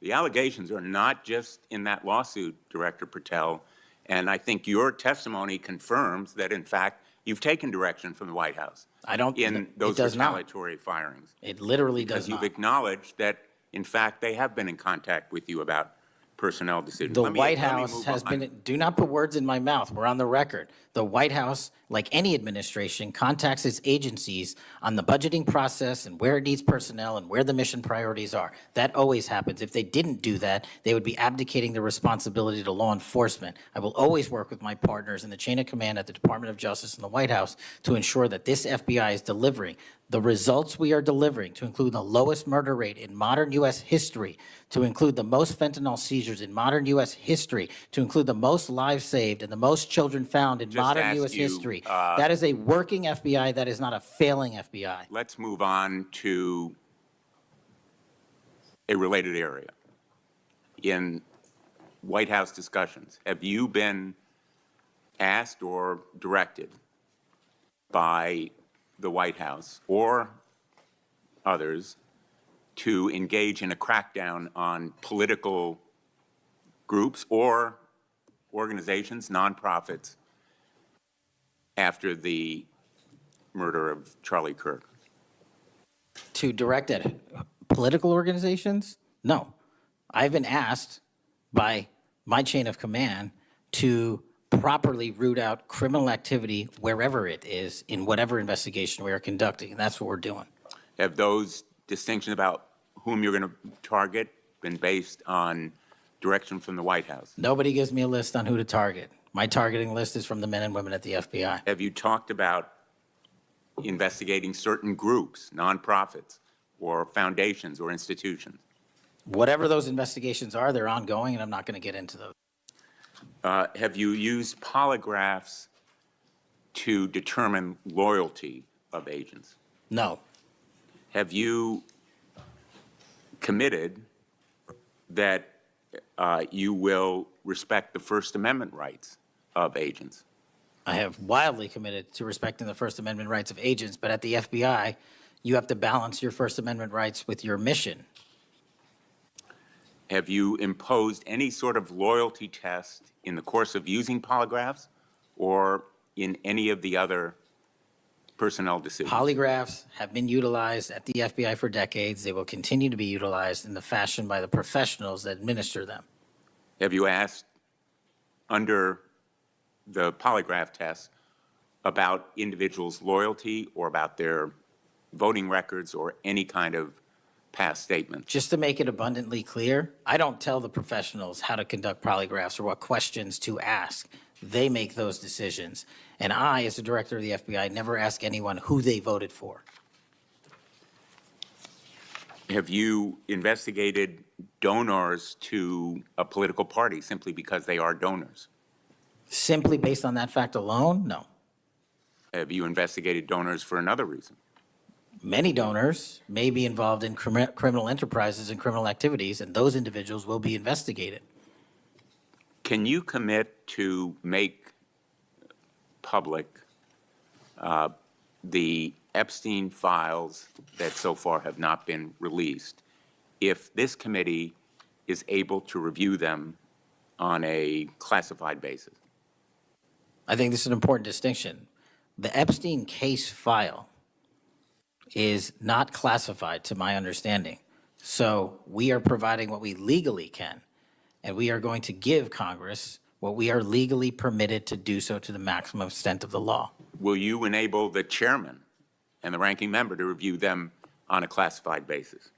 The allegations are not just in that lawsuit, Director Patel, and I think your testimony confirms that, in fact, you've taken direction from the White House. I don't. In those retaliatory firings. It literally does because not. you've acknowledged that, in fact, they have been in contact with you about personnel decisions. The White House has been, do not put words in my mouth, we're on the record. The White House, like any administration, contacts its agencies on the budgeting process and where it needs personnel and where the mission priorities are. That always happens. If they didn't do that, they would be abdicating the responsibility to law enforcement. I will always work with my partners in the chain of command at the Department of Justice and the White House to ensure that this FBI is delivering the results we are delivering, to include the lowest murder rate in modern U.S. history, to include the most fentanyl seizures in modern U.S. history, to include the most lives saved and the most children found in modern U.S. history. That is a working FBI. That is not a failing FBI. Let's move on to a related area. In White House discussions, have you been asked or directed by the White House or others to engage in a crackdown on political groups or organizations, nonprofits, after the murder of Charlie Kirk? To direct at political organizations? No. I've been asked by my chain of command to properly root out criminal activity wherever it is in whatever investigation we are conducting, and that's what we're doing. Have those distinctions about whom you're going to target been based on direction from the White House? Nobody gives me a list on who to target. My targeting list is from the men and women at the FBI. Have you talked about investigating certain groups, nonprofits, or foundations or institutions? Whatever those investigations are, they're ongoing, and I'm not going to get into those. Have you used polygraphs to determine loyalty of agents? No. Have you committed that you will respect the First Amendment rights of agents? I have wildly committed to respecting the First Amendment rights of agents, but at the FBI, you have to balance your First Amendment rights with your mission. Have you imposed any sort of loyalty test in the course of using polygraphs or in any of the other personnel decisions? Polygraphs have been utilized at the FBI for decades. They will continue to be utilized in the fashion by the professionals that administer them. Have you asked under the polygraph test about individuals' loyalty or about their voting records or any kind of past statements? Just to make it abundantly clear, I don't tell the professionals how to conduct polygraphs or what questions to ask. They make those decisions. And I, as the director of the FBI, never ask anyone who they voted for. Have you investigated donors to a political party simply because they are donors? Simply based on that fact alone, no. Have you investigated donors for another reason? Many donors may be involved in criminal enterprises and criminal activities, and those individuals will be investigated. Can you commit to make public the Epstein files that so far have not been released if this committee is able to review them on a classified basis? I think this is an important distinction. The Epstein case file is not classified, to my understanding. So we are providing what we legally can, and we are going to give Congress what we are legally permitted to do so to the maximum extent of the law. Will you enable the chairman and the ranking member to review them on a classified basis?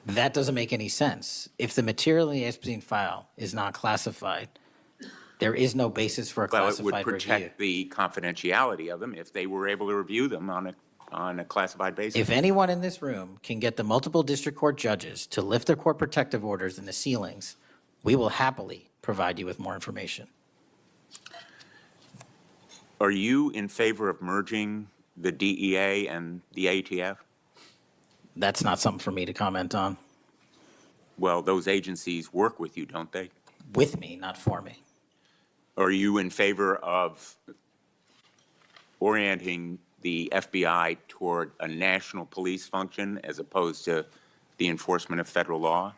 That doesn't make any sense. If the material in the Epstein file is not classified, there is no basis for a Well, it classified would review. protect the confidentiality of them if they were able to review them on a classified basis. If anyone in this room can get the multiple district court judges to lift their court protective orders in the ceilings, we will happily provide you with more information. Are you in favor of merging the DEA and the ATF? That's not something for me to comment on. Well, those agencies work with you, don't they? With me, not for me. Are you in favor of orienting the FBI toward a national police function as opposed to the enforcement of federal law?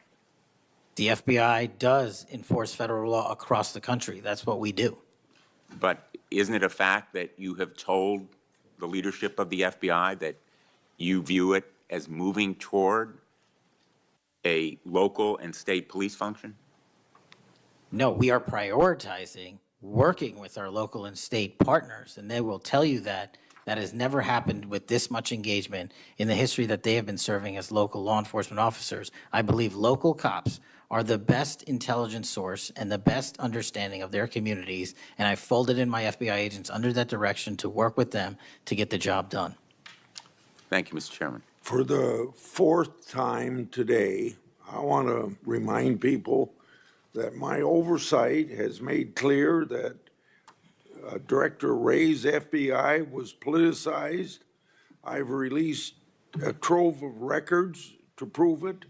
The FBI does enforce federal law across the country. That's what we do. But isn't it a fact that you have told the leadership of the FBI that you view it as moving toward a local and state police function? No, we are prioritizing working with our local and state partners, and they will tell you that that has never happened with this much engagement in the history that they have been serving as local law enforcement officers. I believe local cops are the best intelligence source and the best understanding of their communities, and I folded in my FBI agents under that direction to work with them to get the job done. Thank you, Mr. Chairman. For the fourth time today, I want to remind people that my oversight has made clear that Director Wray's FBI was politicized. I've released a trove of records to prove it,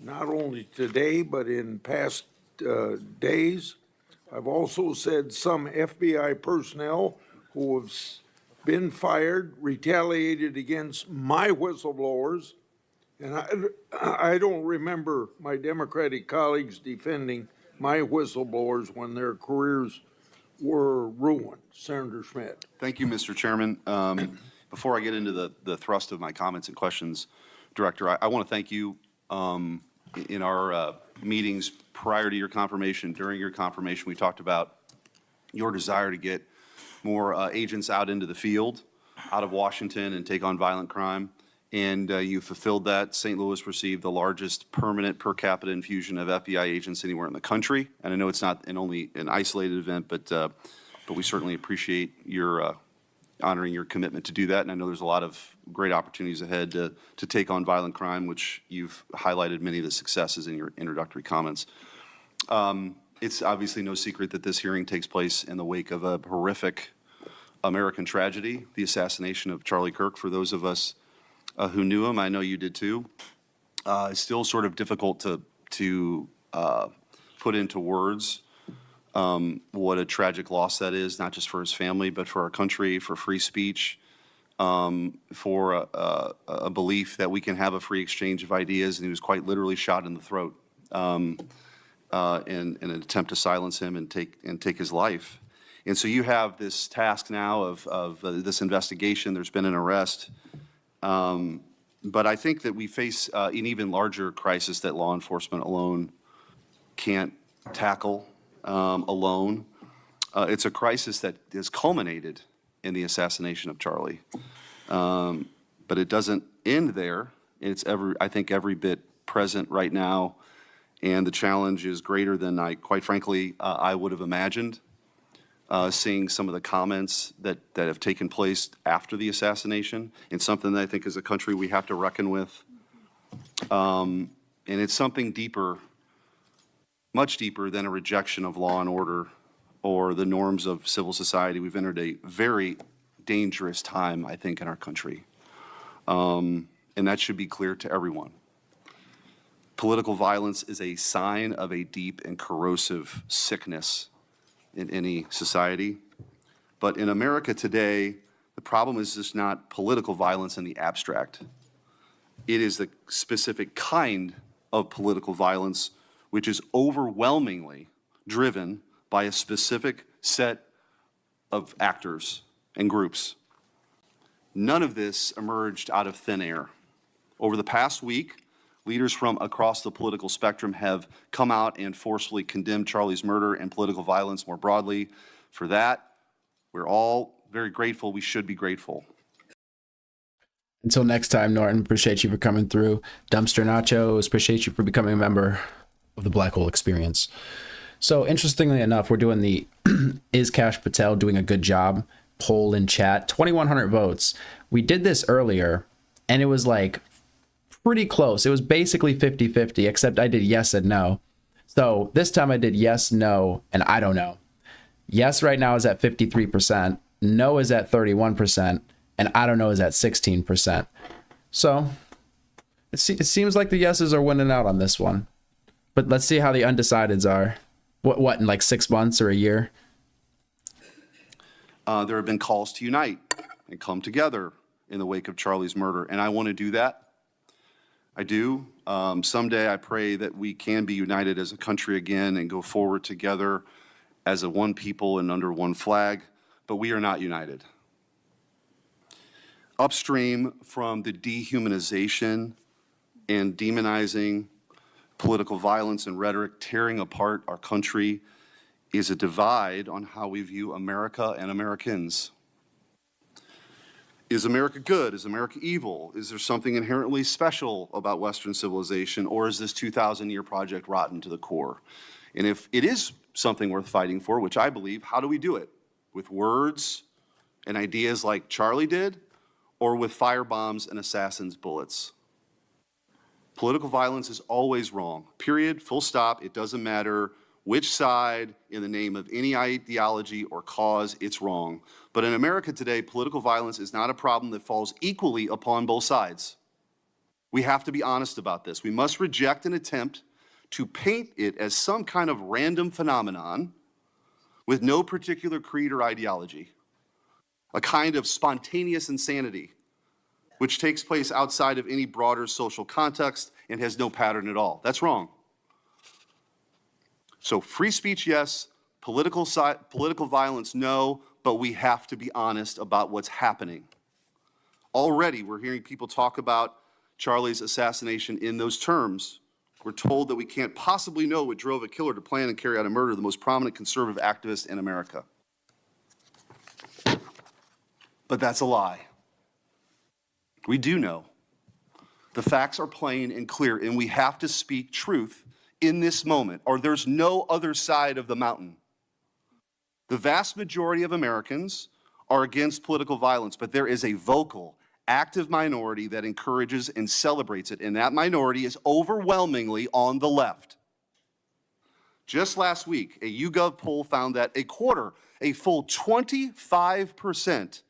not only today, but in past days. I've also said some FBI personnel who have been fired, retaliated against my whistleblowers, and I don't remember my Democratic colleagues defending my whistleblowers when their careers were ruined. Senator Schmidt. Thank you, Mr. Chairman. Before I get into the thrust of my comments and questions, Director, I want to thank you in our meetings prior to your confirmation, during your confirmation. We talked about your desire to get more agents out into the field, out of Washington, and take on violent crime. And you fulfilled that. St. Louis received the largest permanent per capita infusion of FBI agents anywhere in the country. And I know it's not only an isolated event, but we certainly appreciate your honoring your commitment to do that. And I know there's a lot of great opportunities ahead to take on violent crime, which you've highlighted many of the successes in your introductory comments. It's obviously no secret that this hearing takes place in the wake of a horrific American tragedy, the assassination of Charlie Kirk. For those of us who knew him, I know you did too. It's still sort of difficult to put into words what a tragic loss that is, not just for his family, but for our country, for free speech, for a belief that we can have a free exchange of ideas. And he was quite literally shot in the throat in an attempt to silence him and take his life. And so you have this task now of this investigation. There's been an arrest. But I think that we face an even larger crisis that law enforcement alone can't tackle alone. It's a crisis that has culminated in the assassination of Charlie. But it doesn't end there. It's I think every bit present right now, and the challenge is greater than quite frankly, I would have imagined. Seeing some of the comments that have taken place after the assassination, and something that I think as a country we have to reckon with. And it's something deeper, much deeper than a rejection of law and order or the norms of civil society. We've entered a very dangerous time, I think, in our country. And that should be clear to everyone. Political violence is a sign of a deep and corrosive sickness in any society. But in America today, the problem is just not political violence in the abstract. It is the specific kind of political violence which is overwhelmingly driven by a specific set of actors and groups. None of this emerged out of thin air. Over the past week, leaders from across the political spectrum have come out and forcefully condemned Charlie's murder and political violence more broadly. For that, we're all very grateful. We should be grateful. Until next time, Norton, appreciate you for coming through. Dumpster Nachos, appreciate you for becoming a member of the Black Hole Experience. So interestingly enough, we're doing the Is Kash Patel doing a good job poll in chat, 2,100 votes. We did this earlier, and it was like pretty close. It was basically 50-50, except I did yes and no. So this time I did yes, no, and I don't know. Yes right now is at 53%, no is at 31%, and I don't know is at 16%. So it seems like the yeses are winning out on this one. But let's see how the undecideds are. What in like 6 months or a year? There have been calls to unite and come together in the wake of Charlie's murder, and I want to do that. I do. Someday I pray that we can be united as a country again and go forward together as a one people and under one flag, but we are not united. Upstream from the dehumanization and demonizing, political violence and rhetoric tearing apart our country is a divide on how we view America and Americans. Is America good? Is America evil? Is there something inherently special about Western civilization, or is this 2,000-year project rotten to the core? And if it is something worth fighting for, which I believe, how do we do it? With words and ideas like Charlie did, or with firebombs and assassins' bullets? Political violence is always wrong, period, full stop. It doesn't matter which side, in the name of any ideology or cause, it's wrong. But in America today, political violence is not a problem that falls equally upon both sides. We have to be honest about this. We must reject an attempt to paint it as some kind of random phenomenon with no particular creed or ideology, a kind of spontaneous insanity which takes place outside of any broader social context and has no pattern at all. That's wrong. So free speech, yes. Political violence, no. But we have to be honest about what's happening. Already, we're hearing people talk about Charlie's assassination in those terms. We're told that we can't possibly know what drove a killer to plan and carry out a murder of the most prominent conservative activist in America. But that's a lie. We do know. The facts are plain and clear, and we have to speak truth in this moment, or there's no other side of the mountain. The vast majority of Americans are against political violence, but there is a vocal, active minority that encourages and celebrates it, and that minority is overwhelmingly on the left. Just last week, a YouGov poll found that a full 25%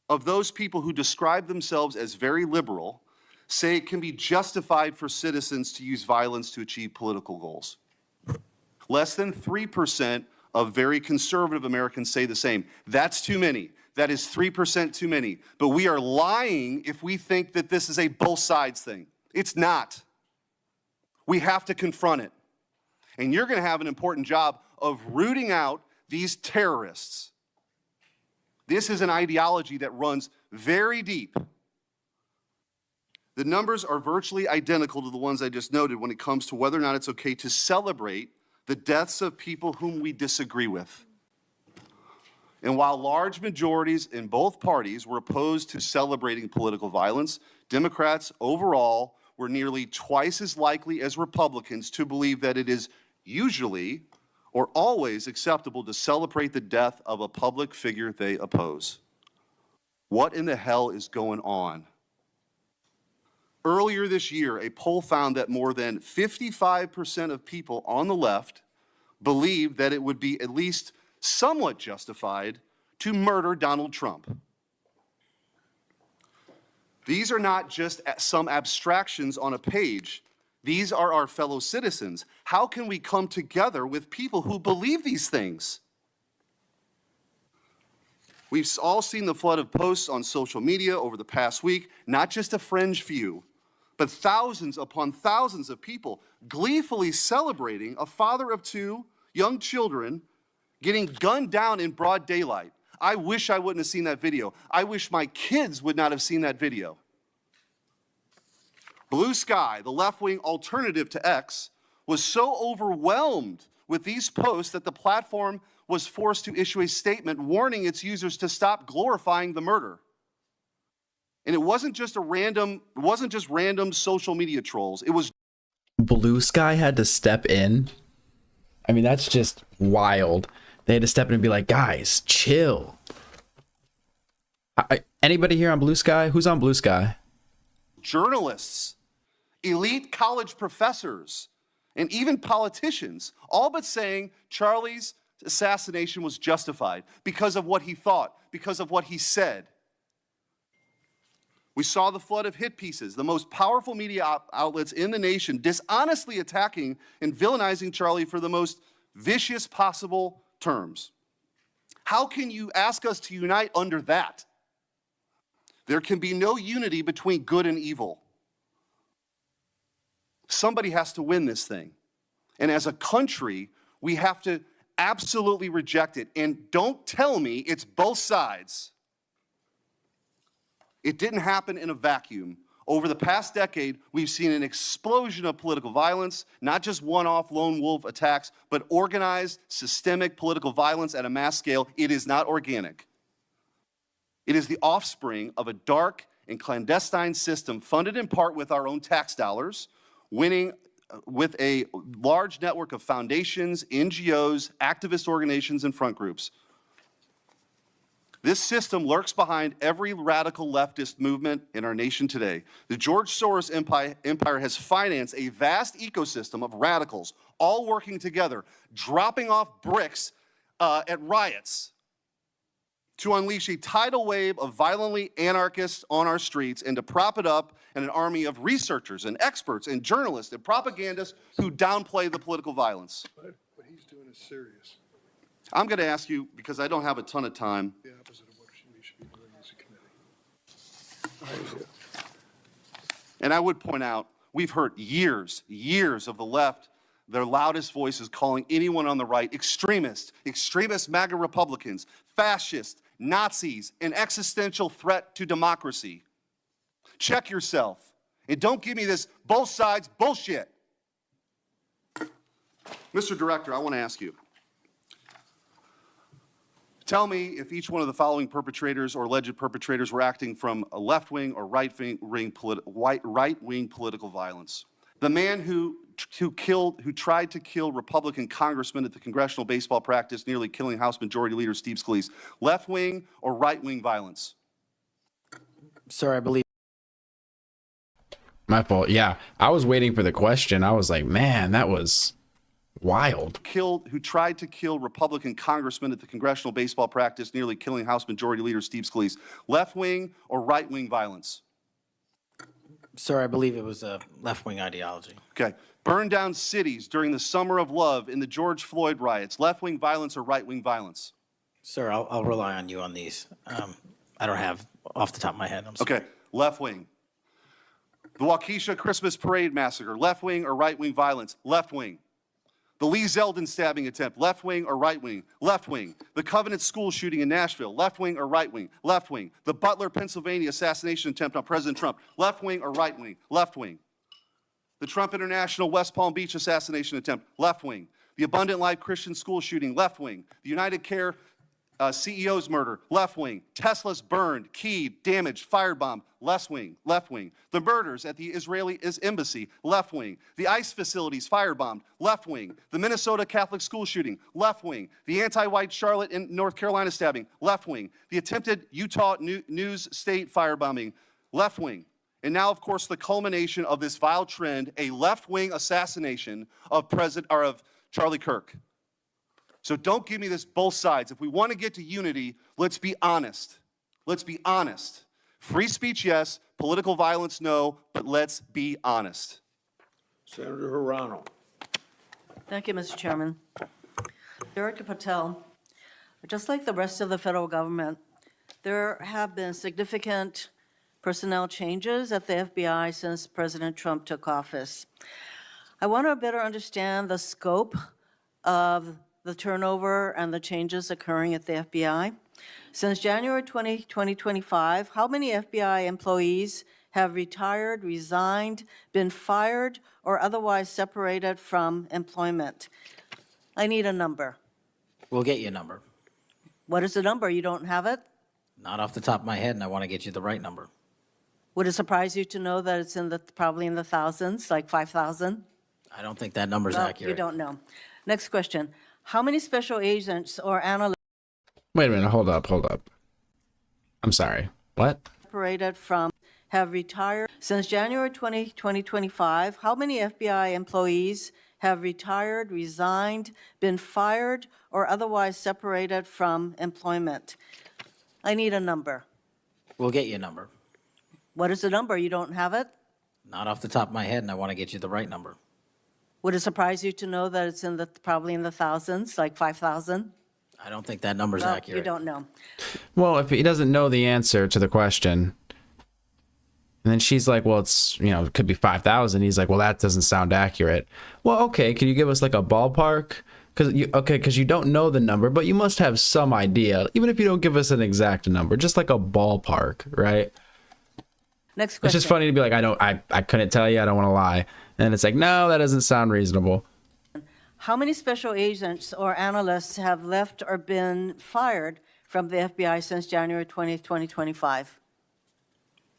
of those people who describe themselves as very liberal say it can be justified for citizens to use violence to achieve political goals. Less than 3% of very conservative Americans say the same. That's too many. That is 3% too many. But we are lying if we think that this is a both sides thing. It's not. We have to confront it. And you're going to have an important job of rooting out these terrorists. This is an ideology that runs very deep. The numbers are virtually identical to the ones I just noted when it comes to whether or not it's okay to celebrate the deaths of people whom we disagree with. And while large majorities in both parties were opposed to celebrating political violence, Democrats overall were nearly twice as likely as Republicans to believe that it is usually or always acceptable to celebrate the death of a public figure they oppose. What in the hell is going on? Earlier this year, a poll found that more than 55% of people on the left believed that it would be at least somewhat justified to murder Donald Trump. These are not just some abstractions on a page. These are our fellow citizens. How can we come together with people who believe these things? We've all seen the flood of posts on social media over the past week, not just a fringe few, but thousands upon thousands of people gleefully celebrating a father of two young children getting gunned down in broad daylight. I wish I wouldn't have seen that video. I wish my kids would not have seen that video. Blue Sky, the left-wing alternative to X, was so overwhelmed with these posts that the platform was forced to issue a statement warning its users to stop glorifying the murder. And it wasn't just random social media trolls. It was Blue Sky had to step in. I mean, that's just wild. They had to step in and be like, guys, chill. Anybody here on Blue Sky? Who's on Blue Sky? journalists, elite college professors, and even politicians, all but saying Charlie's assassination was justified because of what he thought, because of what he said. We saw the flood of hit pieces, the most powerful media outlets in the nation dishonestly attacking and villainizing Charlie for the most vicious possible terms. How can you ask us to unite under that? There can be no unity between good and evil. Somebody has to win this thing. And as a country, we have to absolutely reject it. And don't tell me it's both sides. It didn't happen in a vacuum. Over the past decade, we've seen an explosion of political violence, not just one-off lone wolf attacks, but organized, systemic political violence at a mass scale. It is not organic. It is the offspring of a dark and clandestine system funded in part with our own tax dollars, winning with a large network of foundations, NGOs, activist organizations, and front groups. This system lurks behind every radical leftist movement in our nation today. The George Soros empire has financed a vast ecosystem of radicals, all working together, dropping off bricks at riots. to unleash a tidal wave of violently anarchists on our streets and to prop it up in an army of researchers and experts and journalists and propagandists who downplay the political violence. What he's doing is serious. I'm going to ask you, because I don't have a ton of time, The opposite of what we should be doing as a committee. and I would point out, we've heard years of the left, their loudest voices calling anyone on the right extremist MAGA Republicans, fascists, Nazis, an existential threat to democracy. Check yourself, and don't give me this both sides bullshit. Mr. Director, I want to ask you, tell me if each one of the following perpetrators or alleged perpetrators were acting from a left-wing or right-wing political violence. The man who tried to kill Republican congressman at the congressional baseball practice, nearly killing House Majority Leader Steve Scalise, left-wing or right-wing violence? Sir, I believe. My fault. Yeah, I was waiting for the question. I was like, man, that was wild. Who tried to kill Republican congressman at the congressional baseball practice, nearly killing House Majority Leader Steve Scalise, left-wing or right-wing violence? Sir, I believe it was a left-wing ideology. Okay. Burned down cities during the Summer of Love in the George Floyd riots, left-wing violence or right-wing violence? Sir, I'll rely on you on these. I don't have off the top of my head. I'm sorry. Okay, left-wing. The Waukesha Christmas Parade massacre, left-wing or right-wing violence? Left-wing. The Lee Zeldin stabbing attempt, left-wing or right-wing? Left-wing. The Covenant school shooting in Nashville, left-wing or right-wing? Left-wing. The Butler, Pennsylvania assassination attempt on President Trump, left-wing or right-wing? Left-wing. The Trump International West Palm Beach assassination attempt, left-wing. The Abundant Life Christian school shooting, left-wing. The United Care CEO's murder, left-wing. Tesla's burned, keyed, damaged, firebombed, left-wing, left-wing. The murders at the Israeli embassy, left-wing. The ICE facilities firebombed, left-wing. The Minnesota Catholic school shooting, left-wing. The anti-white Charlotte and North Carolina stabbing, left-wing. The attempted Utah News State firebombing, left-wing. And now, of course, the culmination of this vile trend, a left-wing assassination of Charlie Kirk. So don't give me this both sides. If we want to get to unity, let's be honest. Let's be honest. Free speech, yes. Political violence, no. But let's be honest. Senator Hirano. Thank you, Mr. Chairman. Director Patel, just like the rest of the federal government, there have been significant personnel changes at the FBI since President Trump took office. I want to better understand the scope of the turnover and the changes occurring at the FBI. Since January 2025, how many FBI employees have retired, resigned, been fired, or otherwise separated from employment? I need a number. We'll get you a number. What is the number? You don't have it? Not off the top of my head, and I want to get you the right number. Would it surprise you to know that it's probably in the thousands, like 5,000? I don't think that number's Well, accurate. you don't know. Next question. How many special agents or analysts Wait a minute. Hold up. I'm sorry. What? separated from have retired? Since January 2025, how many FBI employees have retired, resigned, been fired, or otherwise separated from employment? I need a number. We'll get you a number. What is the number? You don't have it? Not off the top of my head, and I want to get you the right number. Would it surprise you to know that it's probably in the thousands, like 5,000? I don't think that number's Well, accurate. you don't know. Well, if he doesn't know the answer to the question, and then she's like, well, it's, it could be 5,000. He's like, well, that doesn't sound accurate. Well, okay. Can you give us like a ballpark? Because you don't know the number, but you must have some idea, even if you don't give us an exact number, just like a ballpark, right? Next question. It's just funny to be like, I couldn't tell you. I don't want to lie. And it's like, no, that doesn't sound reasonable. How many special agents or analysts have left or been fired from the FBI since January 20th, 2025?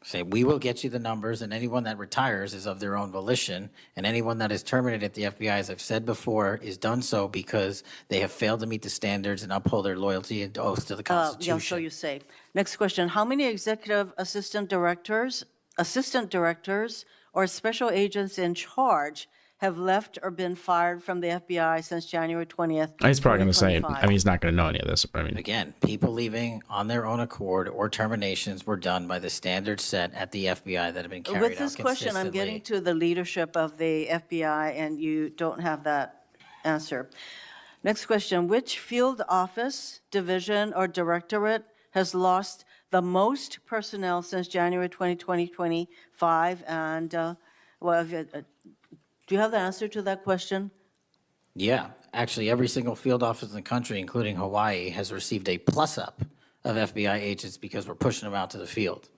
Say, we will get you the numbers, and anyone that retires is of their own volition, and anyone that is terminated at the FBI, as I've said before, is done so because they have failed to meet the standards and uphold their loyalty and oath to the Constitution. Yeah, so you say. Next question. How many executive assistant directors or special agents in charge have left or been fired from the FBI since January 20th, He's probably going to say, 2025? he's not going to know any of this. I mean, Again, people leaving on their own accord or terminations were done by the standards set at the FBI that have been carried out With this question, I'm getting to the leadership of the FBI, and you don't have that answer. Next question, which field office, division, or directorate has lost the most personnel since January 2025? And, do you have the answer to that question? Yeah, actually, every single field office in the country, including Hawaii, has received a plus-up of FBI agents because we're pushing them out to the field.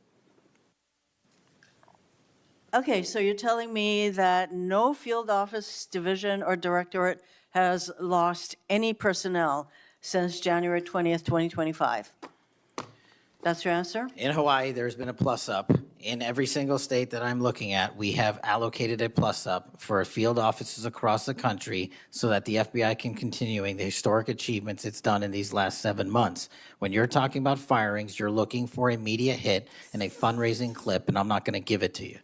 Okay, so you're telling me that no field office, division, or directorate has lost any personnel since January 20th, 2025? That's your answer? In Hawaii, there's been a plus-up. In every single state that I'm looking at, we have allocated a plus-up for field offices across the country so that the FBI can continuing the historic achievements it's done in these last 7 months. When you're talking about firings, you're looking for a media hit and a fundraising clip, and I'm not going to give it to you.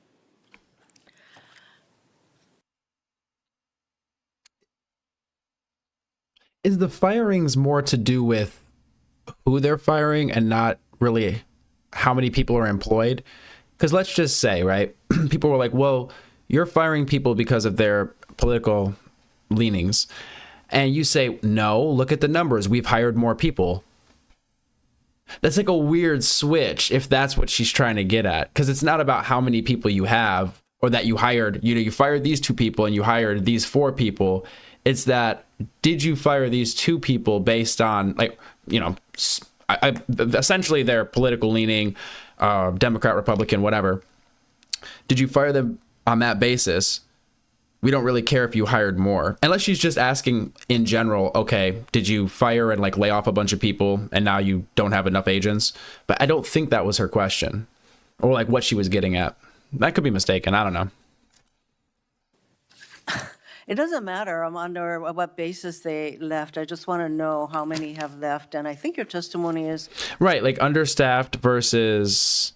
is the firings more to do with who they're firing and not really how many people are employed? Because let's just say, right, people were like, well, you're firing people because of their political leanings. And you say, no, look at the numbers. We've hired more people. That's like a weird switch if that's what she's trying to get at. Because it's not about how many people you have or that you hired. You know, you fired these 2 people and you hired these 4 people. It's that, did you fire these 2 people based on, like, you know, essentially their political leaning, Democrat, Republican, whatever. Did you fire them on that basis? We don't really care if you hired more. Unless she's just asking in general, okay, did you fire and like lay off a bunch of people and now you don't have enough agents? But I don't think that was her question or like what she was getting at. That could be mistaken. I don't know. It doesn't matter under what basis they left. I just want to know how many have left. And I think your testimony is... Right, like understaffed versus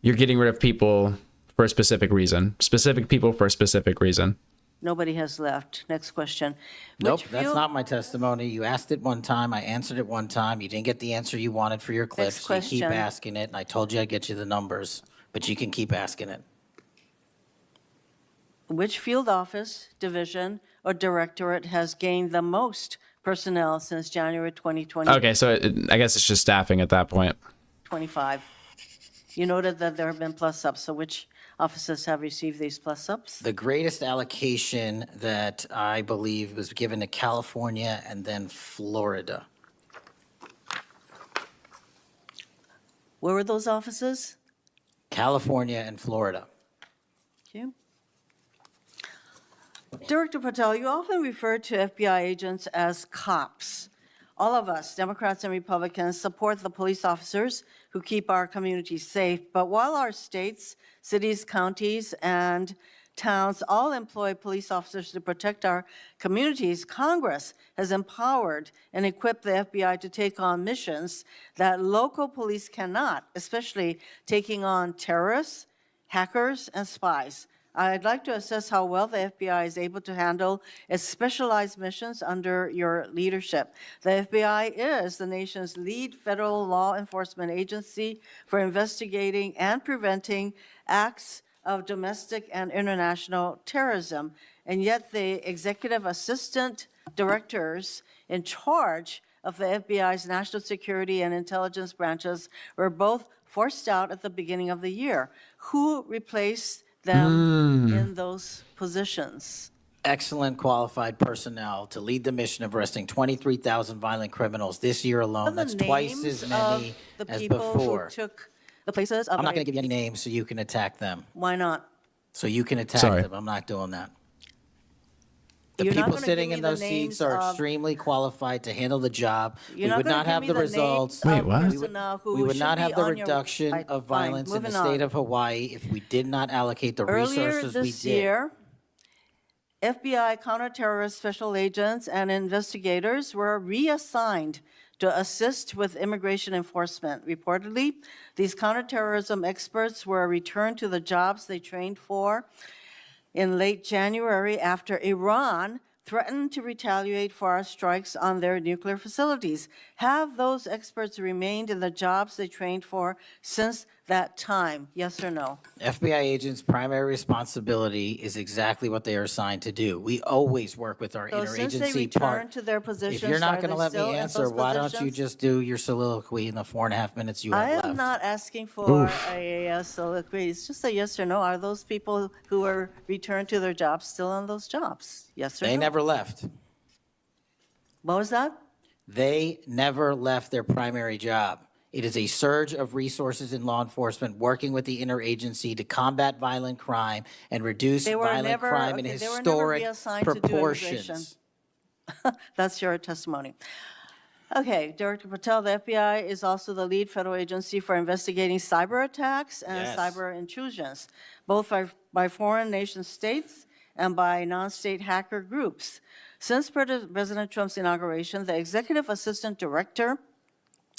you're getting rid of people for a specific reason. Specific people for a specific reason. Nobody has left. Next question. Nope, that's not my testimony. You asked it one time. I answered it one time. You didn't get the answer you wanted for your clip, so you keep asking it. And I told you I'd get you the numbers, but you can keep asking it. Which field office, division, or directorate has gained the most personnel since January 2020? Okay, so I guess it's just staffing at that point. 25. You noted that there have been plus-ups, so which offices have received these plus-ups? The greatest allocation that I believe was given to California and then Florida. Where were those offices? California and Florida. Thank you. Director Patel, you often refer to FBI agents as cops. All of us, Democrats and Republicans, support the police officers who keep our communities safe. But while our states, cities, counties, and towns all employ police officers to protect our communities, Congress has empowered and equipped the FBI to take on missions that local police cannot, especially taking on terrorists, hackers, and spies. I'd like to assess how well the FBI is able to handle its specialized missions under your leadership. The FBI is the nation's lead federal law enforcement agency for investigating and preventing acts of domestic and international terrorism. And yet the executive assistant directors in charge of the FBI's national security and intelligence branches were both forced out at the beginning of the year. Who replaced them in those positions? Excellent qualified personnel to lead the mission of arresting 23,000 violent criminals this year alone. That's twice as many as before. Took the places of I'm not going to give you any names so you can attack them. Why not? So you can attack them. I'm not doing that. The You're not people gonna sitting give in me the those seats names are of- extremely qualified to handle the job. You're We not would gonna not give have me the the results. names Wait, of what? personnel who We would should not be have the on your- reduction Right, of fine, violence in the moving state on. of Hawaii if we did not allocate the Earlier resources we this did. year, FBI counterterrorist special agents and investigators were reassigned to assist with immigration enforcement. Reportedly, these counterterrorism experts were returned to the jobs they trained for in late January after Iran threatened to retaliate for our strikes on their nuclear facilities. Have those experts remained in the jobs they trained for since that time? Yes or no? FBI agents' primary responsibility is exactly what they are assigned to do. We always work with our So since they interagency part. returned to their positions, If you're not are going to they let me still in answer, those why don't you positions? just do your soliloquy in the 4.5 minutes you have I left? am not asking for a soliloquy. It's just a yes or no. Are those people who were returned to their jobs still on those jobs? Yes or no? They never left. What was that? They never left their primary job. It is a surge of resources in law enforcement working with the interagency to combat violent crime and reduce They were violent never- crime in okay, they were never historic reassigned to do proportions. That's your testimony. Okay, Director Patel, the FBI is also the lead federal agency for investigating cyber attacks and Yes. cyber intrusions, both by foreign nation states and by non-state hacker groups. Since President Trump's inauguration, the executive assistant director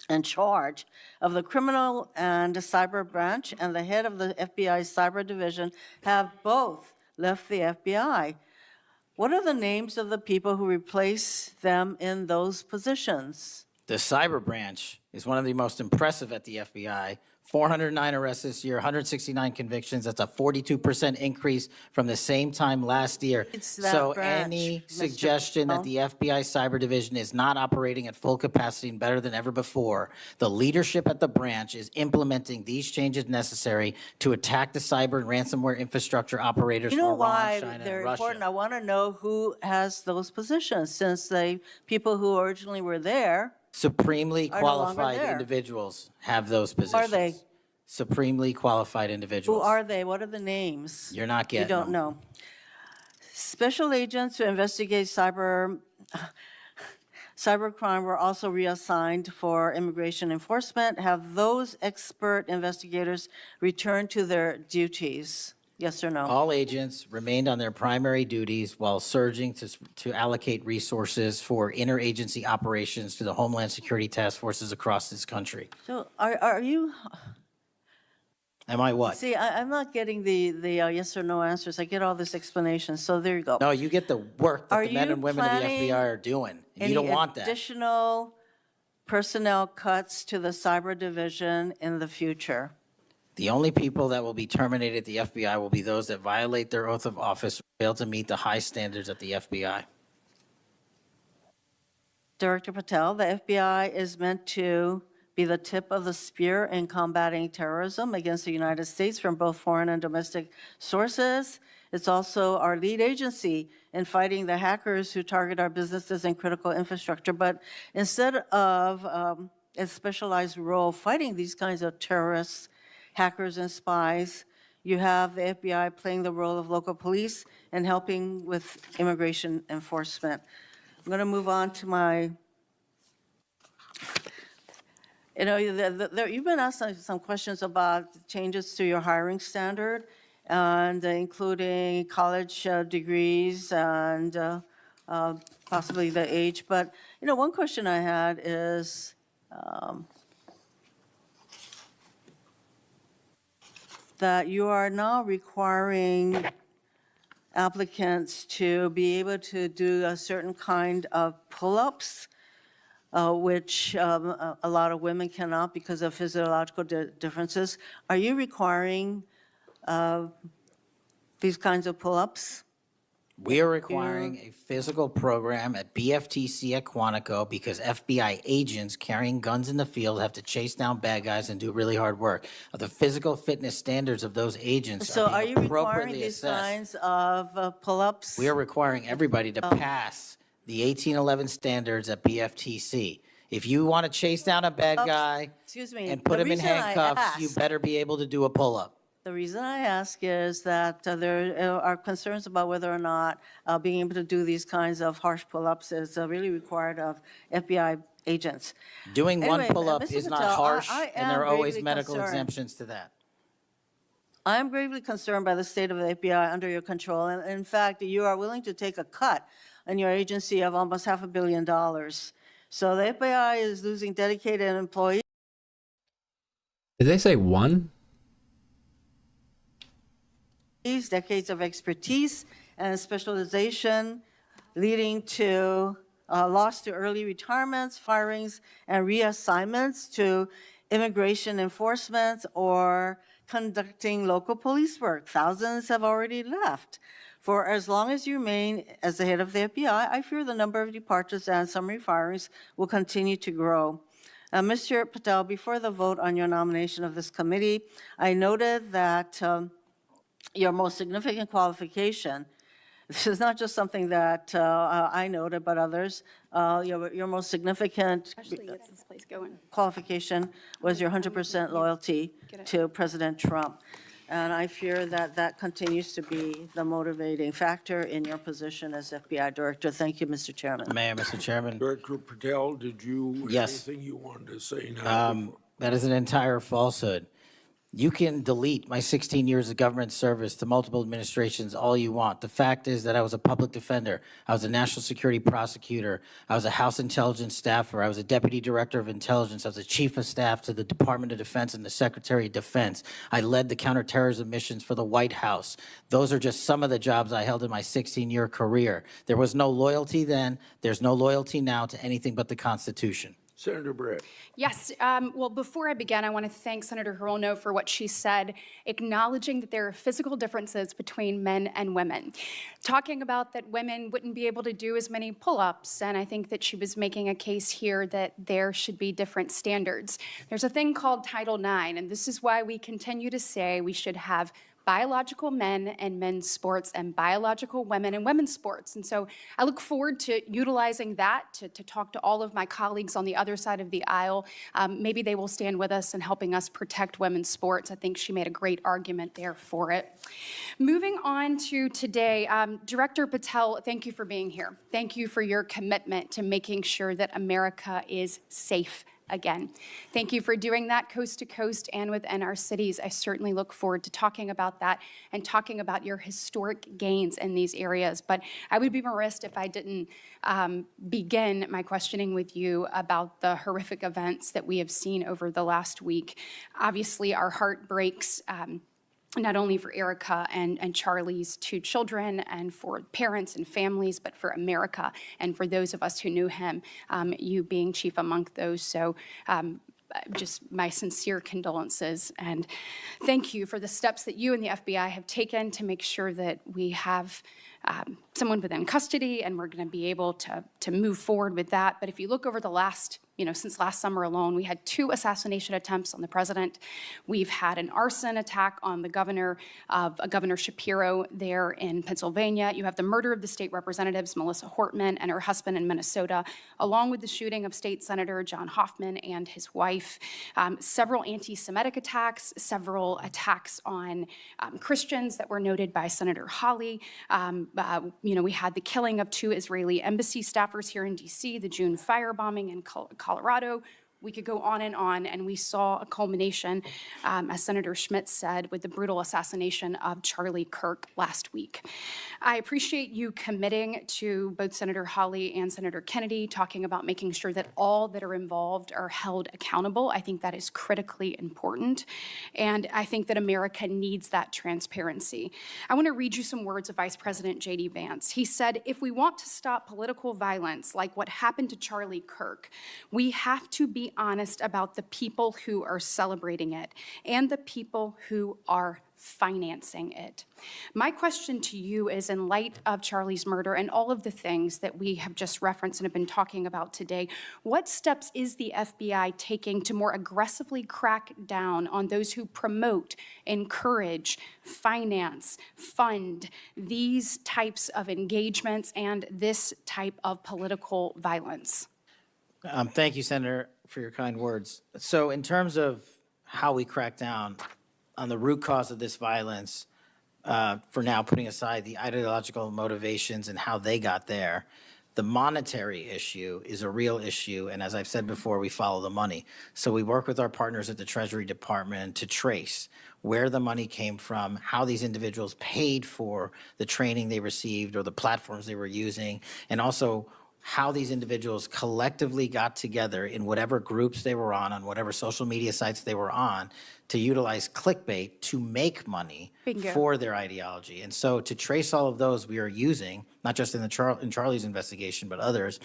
in charge of the criminal and cyber branch and the head of the FBI's cyber division have both left the FBI. What are the names of the people who replace them in those positions? The cyber branch is one of the most impressive at the FBI. 409 arrests this year, 169 convictions. That's a 42% increase from the same time last year. It's that So branch, any Mr. suggestion that the FBI cyber division is not operating at full capacity and better than ever before, the leadership at the branch is implementing these changes necessary to attack the cyber and ransomware infrastructure operators You know from why Iran, China, they're and Russia. important? I want to know who has those positions, since the people who originally were there Supremely are no longer qualified there. individuals have those Who positions. are they? Supremely qualified Who individuals. are they? What are the names? You're not You getting don't them. know. Special agents who investigate cybercrime were also reassigned for immigration enforcement. Have those expert investigators returned to their duties? Yes or no? All agents remained on their primary duties while surging to allocate resources for interagency operations to the Homeland Security task forces across this country. So are you, Am I what? see, I'm not getting the yes or no answers. I get all this explanation, so there you go. No, you get the work that Are the men you and women of the planning FBI are doing. And you Any don't want that. additional personnel cuts to the cyber division in the future? The only people that will be terminated at the FBI will be those that violate their oath of office or fail to meet the high standards at the FBI. Director Patel, the FBI is meant to be the tip of the spear in combating terrorism against the United States from both foreign and domestic sources. It's also our lead agency in fighting the hackers who target our businesses and critical infrastructure. But instead of a specialized role fighting these kinds of terrorists, hackers, and spies, you have the FBI playing the role of local police and helping with immigration enforcement. I'm going to move on to my, you've been asked some questions about changes to your hiring standard, and including college degrees and possibly the age. But, one question I had is, that you are now requiring applicants to be able to do a certain kind of pull-ups, which a lot of women cannot because of physiological differences. Are you requiring these kinds of pull-ups? We are requiring a physical program at BFTC at Quantico because FBI agents carrying guns in the field have to chase down bad guys and do really hard work. The physical fitness standards of those agents So are are being you requiring appropriately these assessed. kinds of pull-ups? We are requiring everybody to pass the 1811 standards at BFTC. If you want to chase down a bad guy Excuse me, and put the him in reason I handcuffs, you ask- better be able to do a pull-up. The reason I ask is that there are concerns about whether or not being able to do these kinds of harsh pull-ups is really required of FBI agents. Doing one Anyway, pull-up Mr. is not Patel, harsh, I and there are am always greatly medical concerned. exemptions to that. I'm gravely concerned by the state of the FBI under your control, and in fact, you are willing to take a cut in your agency of almost $500 million. So the FBI is losing dedicated employees. Did they say one? Decades of expertise and specialization, leading to loss to early retirements, firings, and reassignments to immigration enforcement or conducting local police work. Thousands have already left. For as long as you remain as the head of the FBI, I fear the number of departures and summary firings will continue to grow. Mr. Patel, before the vote on your nomination of this committee, I noted that your most significant qualification, this is not just something that I noted, but others, your most significant qualification was your 100% loyalty to President Trump. And I fear that that continues to be the motivating factor in your position as FBI Director. Thank you, Mr. Chairman. Mayor, Mr. Chairman. Director Patel, did you, Yes. anything you wanted to say now? That is an entire falsehood. You can delete my 16 years of government service to multiple administrations all you want. The fact is that I was a public defender. I was a national security prosecutor. I was a House intelligence staffer. I was a deputy director of intelligence. I was a chief of staff to the Department of Defense and the Secretary of Defense. I led the counterterrorism missions for the White House. Those are just some of the jobs I held in my 16-year career. There was no loyalty then. There's no loyalty now to anything but the Constitution. Senator Brett. Yes. Well, before I begin, I want to thank Senator Hirono for what she said, acknowledging that there are physical differences between men and women, talking about that women wouldn't be able to do as many pull-ups, and I think that she was making a case here that there should be different standards. There's a thing called Title IX, and this is why we continue to say we should have biological men and men's sports and biological women and women's sports. And so I look forward to utilizing that to talk to all of my colleagues on the other side of the aisle. Maybe they will stand with us in helping us protect women's sports. I think she made a great argument there for it. Moving on to today, Director Patel, thank you for being here. Thank you for your commitment to making sure that America is safe again. Thank you for doing that coast to coast and within our cities. I certainly look forward to talking about that and talking about your historic gains in these areas. But I would be remiss if I didn't begin my questioning with you about the horrific events that we have seen over the last week. Obviously, our heart breaks. Not only for Erica and Charlie's two children and for parents and families, but for America and for those of us who knew him, you being chief among those. So just my sincere condolences and thank you for the steps that you and the FBI have taken to make sure that we have someone within custody and we're going to be able to move forward with that. But if you look over the last, since last summer alone, we had 2 assassination attempts on the president. We've had an arson attack on the governor Shapiro there in Pennsylvania. You have the murder of the state representatives, Melissa Hortman and her husband in Minnesota, along with the shooting of State Senator John Hoffman and his wife. Several anti-Semitic attacks, several attacks on Christians that were noted by Senator Hawley. We had the killing of 2 Israeli embassy staffers here in D.C., the June firebombing in Colorado. We could go on, and we saw a culmination, as Senator Schmidt said, with the brutal assassination of Charlie Kirk last week. I appreciate you committing to both Senator Hawley and Senator Kennedy, talking about making sure that all that are involved are held accountable. I think that is critically important, and I think that America needs that transparency. I want to read you some words of Vice President J.D. Vance. He said, "If we want to stop political violence like what happened to Charlie Kirk, we have to be honest about the people who are celebrating it and the people who are financing it." My question to you is, in light of Charlie's murder and all of the things that we have just referenced and have been talking about today, what steps is the FBI taking to more aggressively crack down on those who promote, encourage, finance, fund these types of engagements and this type of political violence? Thank you, Senator, for your kind words. So in terms of how we crack down on the root cause of this violence, for now putting aside the ideological motivations and how they got there, the monetary issue is a real issue, and as I've said before, we follow the money. So we work with our partners at the Treasury Department to trace where the money came from, how these individuals paid for the training they received or the platforms they were using, and also how these individuals collectively got together in whatever groups they were on whatever social media sites they were on, to utilize clickbait to make money Bingo. for their ideology. And so to trace all of those, we are using, not just in in Charlie's investigation, but others,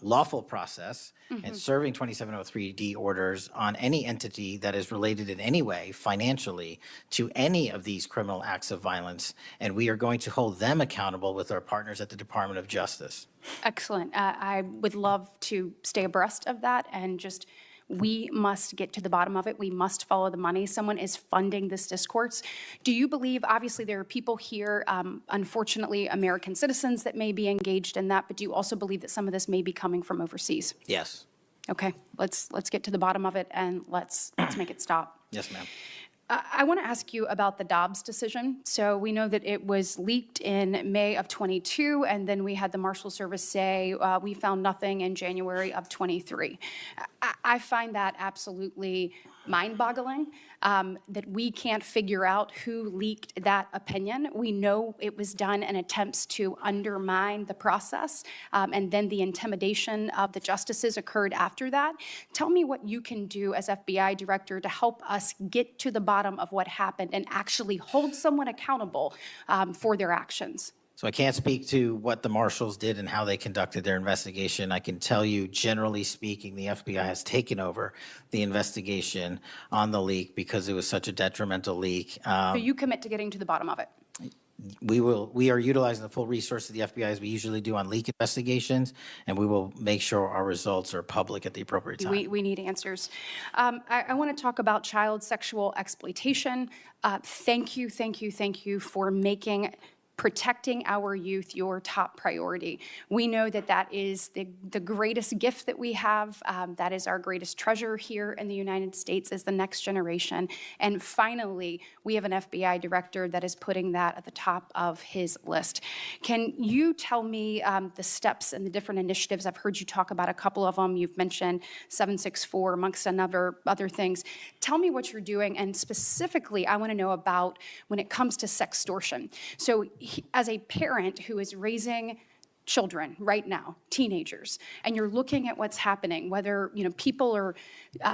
lawful process and serving 2703D orders on any entity that is related in any way financially to any of these criminal acts of violence. And we are going to hold them accountable with our partners at the Department of Justice. Excellent. I would love to stay abreast of that, and just, we must get to the bottom of it. We must follow the money. Someone is funding this discourse. Do you believe, obviously there are people here, unfortunately American citizens, that may be engaged in that, but do you also believe that some of this may be coming from overseas? Yes. Okay, let's get to the bottom of it, and let's make it stop. Yes, ma'am. I want to ask you about the Dobbs decision. So we know that it was leaked in May of 22, and then we had the Marshal Service say we found nothing in January of 23. I find that absolutely mind-boggling, that we can't figure out who leaked that opinion. We know it was done in attempts to undermine the process, and then the intimidation of the justices occurred after that. Tell me what you can do as FBI director to help us get to the bottom of what happened and actually hold someone accountable for their actions. So I can't speak to what the marshals did and how they conducted their investigation. I can tell you, generally speaking, the FBI has taken over the investigation on the leak because it was such a detrimental leak. So you commit to getting to the bottom of it? We are utilizing the full resources of the FBI as we usually do on leak investigations, and we will make sure our results are public at the appropriate time. We need answers. I want to talk about child sexual exploitation. Thank you for making protecting our youth your top priority. We know that that is the greatest gift that we have. That is our greatest treasure here in the United States, is the next generation. And finally, we have an FBI director that is putting that at the top of his list. Can you tell me the steps and the different initiatives? I've heard you talk about a couple of them. You've mentioned 764 amongst other things. Tell me what you're doing, and specifically, I want to know about when it comes to sextortion. So as a parent who is raising children right now, teenagers, and you're looking at what's happening, whether people are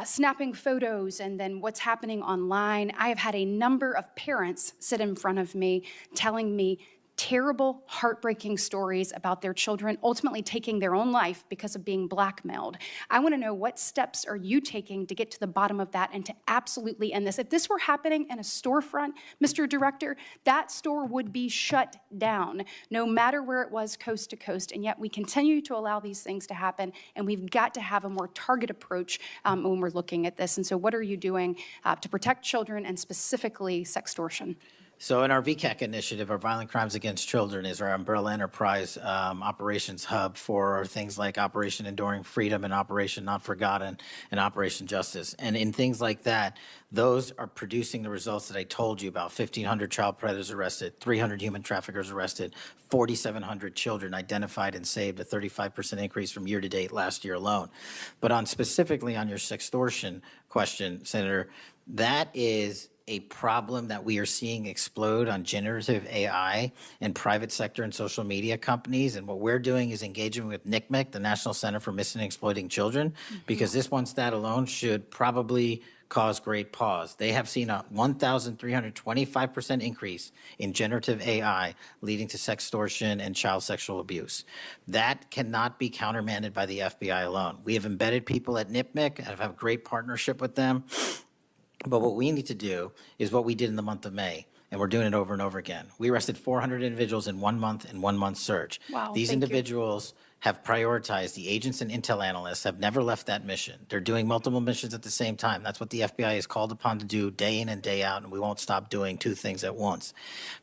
snapping photos and then what's happening online, I have had a number of parents sit in front of me telling me terrible, heartbreaking stories about their children ultimately taking their own life because of being blackmailed. I want to know, what steps are you taking to get to the bottom of that and to absolutely end this? If this were happening in a storefront, Mr. Director, that store would be shut down, no matter where it was, coast to coast, and yet we continue to allow these things to happen, and we've got to have a more targeted approach when we're looking at this. And so what are you doing to protect children, and specifically sextortion? So in our VCAC initiative, our Violent Crimes Against Children is our umbrella enterprise operations hub for things like Operation Enduring Freedom and Operation Not Forgotten and Operation Justice. And in things like that, those are producing the results that I told you about. 1,500 child predators arrested, 300 human traffickers arrested, 4,700 children identified and saved, a 35% increase from year to date last year alone. But specifically on your sextortion question, Senator, that is a problem that we are seeing explode on generative AI in private sector and social media companies. And what we're doing is engaging with NCMEC, the National Center for Missing and Exploiting Children, because this one stat alone should probably cause great pause. They have seen a 1,325% increase in generative AI leading to sextortion and child sexual abuse. That cannot be countermanded by the FBI alone. We have embedded people at NCMEC and have a great partnership with them. But what we need to do is what we did in the month of May, and we're doing it over and over again. We arrested 400 individuals in 1 month, in 1 month search. Wow, These thank you. individuals have prioritized, the agents and intel analysts have never left that mission. They're doing multiple missions at the same time. That's what the FBI is called upon to do day in and day out, and we won't stop doing two things at once.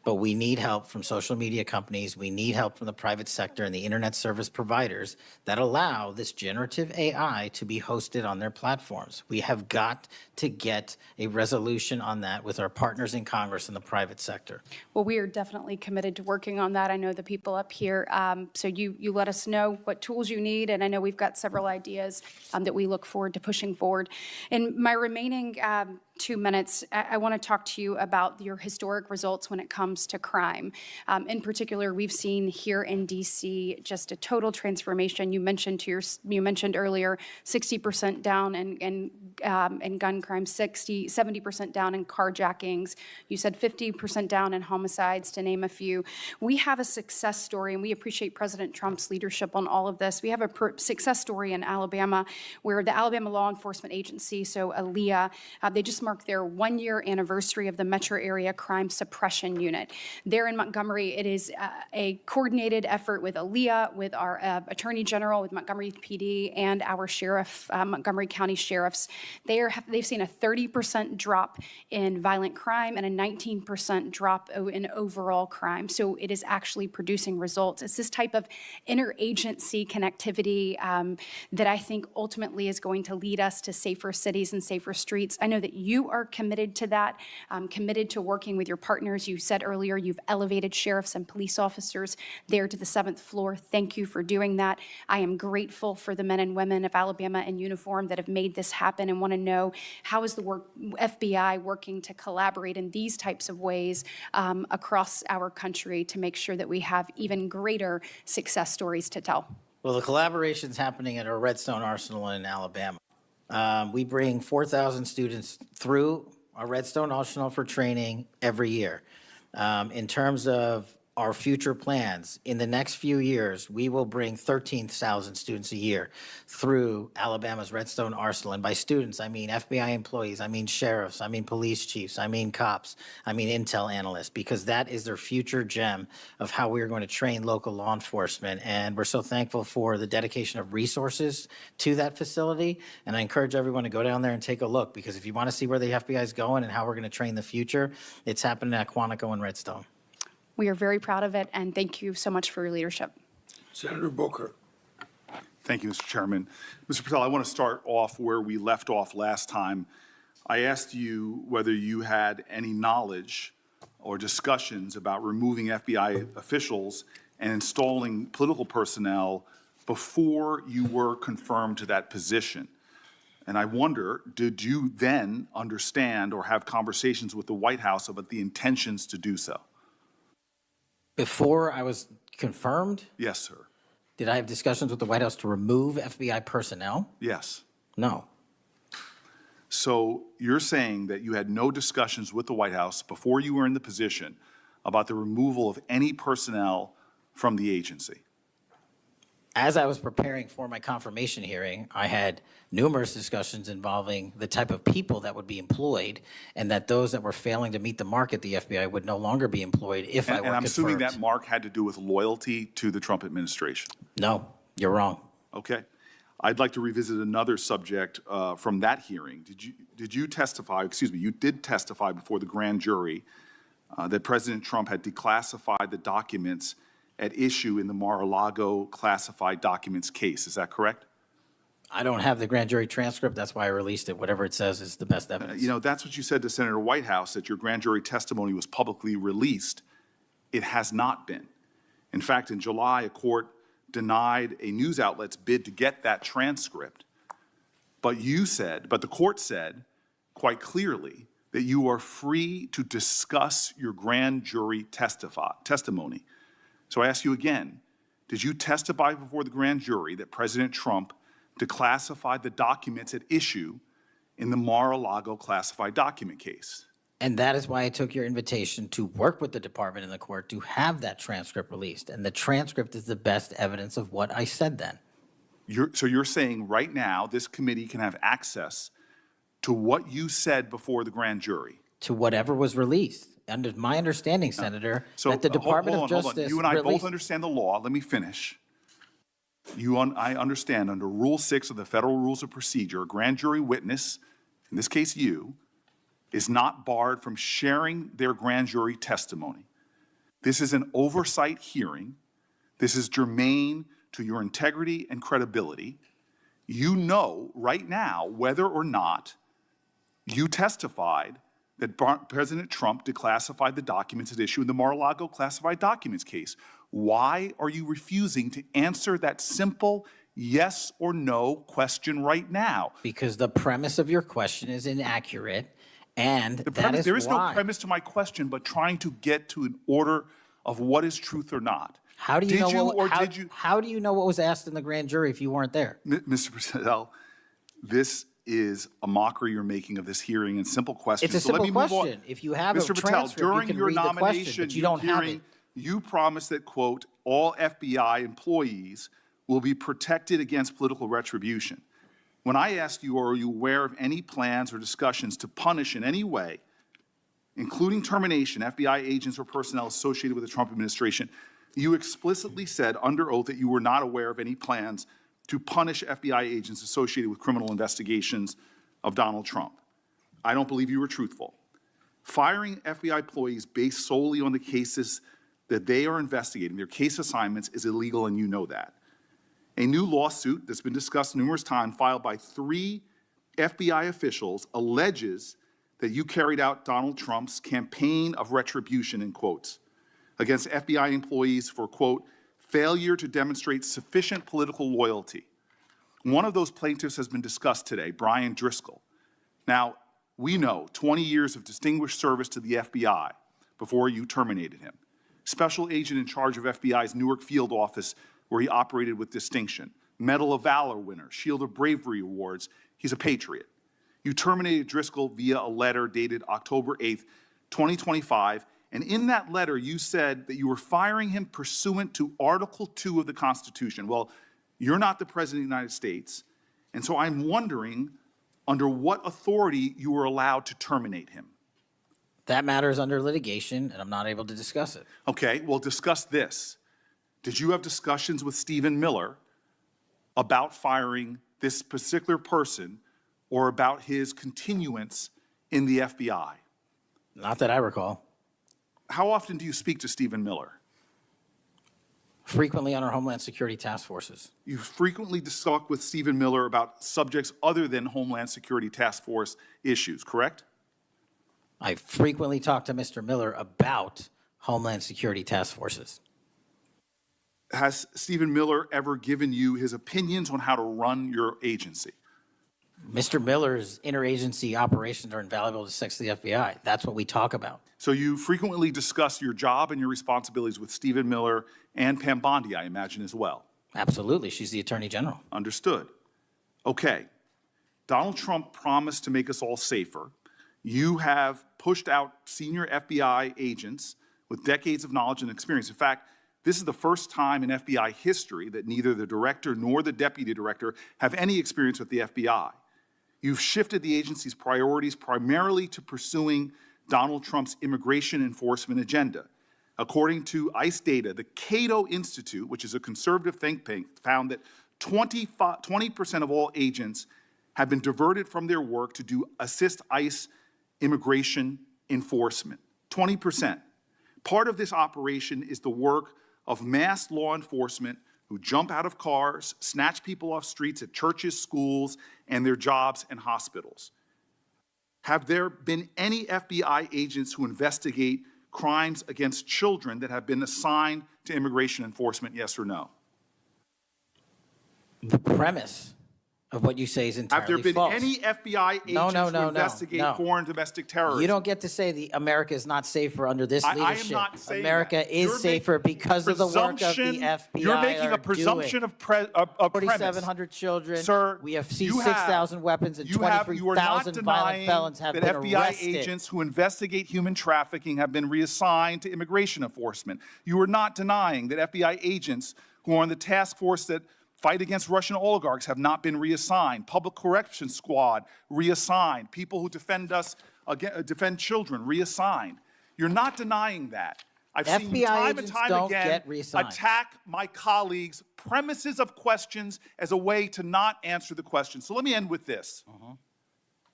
But we need help from social media companies. We need help from the private sector and the internet service providers that allow this generative AI to be hosted on their platforms. We have got to get a resolution on that with our partners in Congress and the private sector. Well, we are definitely committed to working on that. I know the people up here. So you let us know know what tools you need, and I know we've got several ideas that we look forward to pushing forward. In my remaining 2 minutes, I want to talk to you about your historic results when it comes to crime. In particular, we've seen here in DC just a total transformation. You mentioned earlier 60% down in gun crime, 70% down in carjackings. You said 50% down in homicides, to name a few. We have a success story, and we appreciate President Trump's leadership on all of this. We have a success story in Alabama where the Alabama Law Enforcement Agency, so ALEA, they just marked their 1-year anniversary of the Metro Area Crime Suppression Unit. There in Montgomery, it is a coordinated effort with ALEA, with our Attorney General, with Montgomery PD, and our sheriff, Montgomery County sheriffs. They've seen a 30% drop in violent crime and a 19% drop in overall crime. So it is actually producing results. It's this type of interagency connectivity that I think ultimately is going to lead us to safer cities and safer streets. I know that you are committed to that, committed to working with your partners. You said earlier you've elevated sheriffs and police officers there to the 7th floor. Thank you for doing that. I am grateful for the men and women of Alabama in uniform that have made this happen, and want to know how is the FBI working to collaborate in these types of ways across our country to make sure that we have even greater success stories to tell. Well, the collaboration's happening at our Redstone Arsenal in Alabama. We bring 4,000 students through our Redstone Arsenal for training every year. In terms of our future plans, in the next few years, we will bring 13,000 students a year through Alabama's Redstone Arsenal. And by students, I mean FBI employees, I mean sheriffs, I mean police chiefs, I mean cops, I mean intel analysts, because that is their future gem of how we are going to train local law enforcement. And we're so thankful for the dedication of resources to that facility. And I encourage everyone to go down there and take a look, because if you want to see where the FBI is going and how we're going to train the future, it's happening at Quantico and Redstone. We are very proud of it, and thank you so much for your leadership. Senator Booker. Thank you, Mr. Chairman. Mr. Patel, I want to start off where we left off last time. I asked you whether you had any knowledge or discussions about removing FBI officials and installing political personnel before you were confirmed to that position. And I wonder, did you then understand or have conversations with the White House about the intentions to do so? Before I was confirmed, Yes, sir. did I have discussions with the White House to remove FBI personnel? Yes. No. So you're saying that you had no discussions with the White House before you were in the position about the removal of any personnel from the agency? As I was preparing for my confirmation hearing, I had numerous discussions involving the type of people that would be employed, and that those that were failing to meet the mark at the FBI would no longer be employed if I were And I'm assuming confirmed. that mark had to do with loyalty to the Trump administration. No, you're wrong. Okay. I'd like to revisit another subject from that hearing. Did you testify, you did testify before the grand jury that President Trump had declassified the documents at issue in the Mar-a-Lago classified documents case. Is that correct? I don't have the grand jury transcript. That's why I released it. Whatever it says is the best evidence. You know, that's what you said to Senator Whitehouse, that your grand jury testimony was publicly released. It has not been. In fact, in July, a court denied a news outlet's bid to get that transcript. But the court said quite clearly that you are free to discuss your grand jury testimony. So I ask you again, did you testify before the grand jury that President Trump declassified the documents at issue in the Mar-a-Lago classified document case? And that is why I took your invitation to work with the department and the court to have that transcript released. And the transcript is the best evidence of what I said then. So you're saying right now this committee can have access to what you said before the grand jury? To whatever was released. Under my understanding, Senator, that the Department of Justice You and I both released. understand the law. Let me finish. I understand under Rule 6 of the Federal Rules of Procedure, a grand jury witness, in this case you, is not barred from sharing their grand jury testimony. This is an oversight hearing. This is germane to your integrity and credibility. You know right now whether or not you testified that President Trump declassified the documents at issue in the Mar-a-Lago classified documents case. Why are you refusing to answer that simple yes or no question right now? Because the premise of your question is inaccurate, and that is There is why. no premise to my question, but trying to get to an order of what is truth or not. How do you Did know you what, or how, did you, how do you know what was asked in the grand jury if you weren't there? Mr. Patel, this is a mockery you're making of this hearing and simple questions. It's a So let simple me move on. question. If you have a Mr. Patel, transcript, you during can your read the question, nomination, but you don't have hearing, it. you promised that, quote, all FBI employees will be protected against political retribution. When I asked you, are you aware of any plans or discussions to punish in any way, including termination, FBI agents or personnel associated with the Trump administration, you explicitly said under oath that you were not aware of any plans to punish FBI agents associated with criminal investigations of Donald Trump. I don't believe you were truthful. Firing FBI employees based solely on the cases that they are investigating, their case assignments, is illegal, and you know that. A new lawsuit that's been discussed numerous times, filed by 3 FBI officials, alleges that you carried out Donald Trump's campaign of retribution, in quotes, against FBI employees for, quote, failure to demonstrate sufficient political loyalty. One of those plaintiffs has been discussed today, Brian Driscoll. Now, we know 20 years of distinguished service to the FBI before you terminated him. Special agent in charge of FBI's Newark field office, where he operated with distinction. Medal of Valor winner, Shield of Bravery awards. He's a patriot. You terminated Driscoll via a letter dated October 8th, 2025, and in that letter you said that you were firing him pursuant to Article 2 of the Constitution. Well, you're not the President of the United States, and so I'm wondering under what authority you were allowed to terminate him. That matter is under litigation, and I'm not able to discuss it. Okay, well, discuss this. Did you have discussions with Stephen Miller about firing this particular person or about his continuance in the FBI? Not that I recall. How often do you speak to Stephen Miller? Frequently on our Homeland Security task forces. You frequently talk with Stephen Miller about subjects other than Homeland Security task force issues, correct? I frequently talk to Mr. Miller about Homeland Security task forces. Has Stephen Miller ever given you his opinions on how to run your agency? Mr. Miller's interagency operations are invaluable to success of the FBI. That's what we talk about. So you frequently discuss your job and your responsibilities with Stephen Miller and Pam Bondi, I imagine, as well. Absolutely. She's the Attorney General. Understood. Okay. Donald Trump promised to make us all safer. You have pushed out senior FBI agents with decades of knowledge and experience. In fact, this is the first time in FBI history that neither the director nor the deputy director have any experience with the FBI. You've shifted the agency's priorities primarily to pursuing Donald Trump's immigration enforcement agenda. According to ICE data, the Cato Institute, which is a conservative think tank, found that 20% of all agents have been diverted from their work to assist ICE immigration enforcement. 20%. Part of this operation is the work of mass law enforcement who jump out of cars, snatch people off streets at churches, schools, and their jobs and hospitals. Have there been any FBI agents who investigate crimes against children that have been assigned to immigration enforcement, yes or no? The premise of what you say is entirely false. Have there been any FBI agents who investigate foreign domestic terrorism? You don't get to say America is not safer under this leadership. I am not saying America that. is safer because of the work of the FBI. You're making a presumption of premise. 4,700 children. Sir, we have seized 6,000 weapons and 23,000 violent felons have been FBI arrested. agents who investigate human trafficking have been reassigned to immigration enforcement. You are not denying that FBI agents who are on the task force that fight against Russian oligarchs have not been reassigned. Public Corrections Squad reassigned. People who defend us, defend children reassigned. You're not denying that. I've seen you time and time again attack my colleagues' premises of questions as a way to not answer the question. So let me end with this.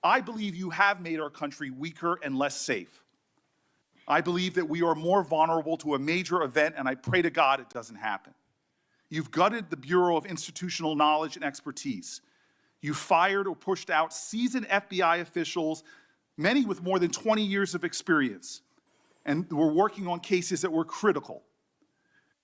I believe you have made our country weaker and less safe. I believe that we are more vulnerable to a major event, and I pray to God it doesn't happen. You've gutted the Bureau of Institutional Knowledge and Expertise. You fired or pushed out seasoned FBI officials, many with more than 20 years of experience, and were working on cases that were critical.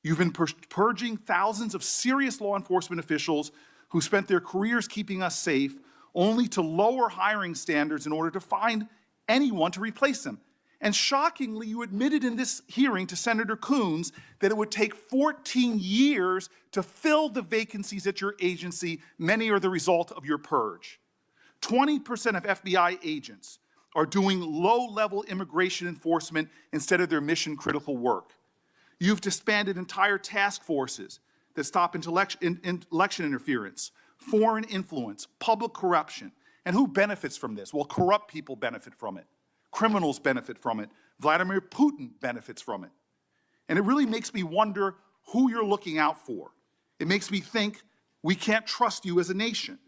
You've been purging thousands of serious law enforcement officials who spent their careers keeping us safe, only to lower hiring standards in order to find anyone to replace them. And shockingly, you admitted in this hearing to Senator Coons that it would take 14 years to fill the vacancies at your agency. Many are the result of your purge. 20% of FBI agents are doing low-level immigration enforcement instead of their mission-critical work. You've disbanded entire task forces that stop election interference, foreign influence, public corruption. And who benefits from this? Well, corrupt people benefit from it. Criminals benefit from it. Vladimir Putin benefits from it. And it really makes me wonder who you're looking out for. It makes me think we can't trust you as a nation.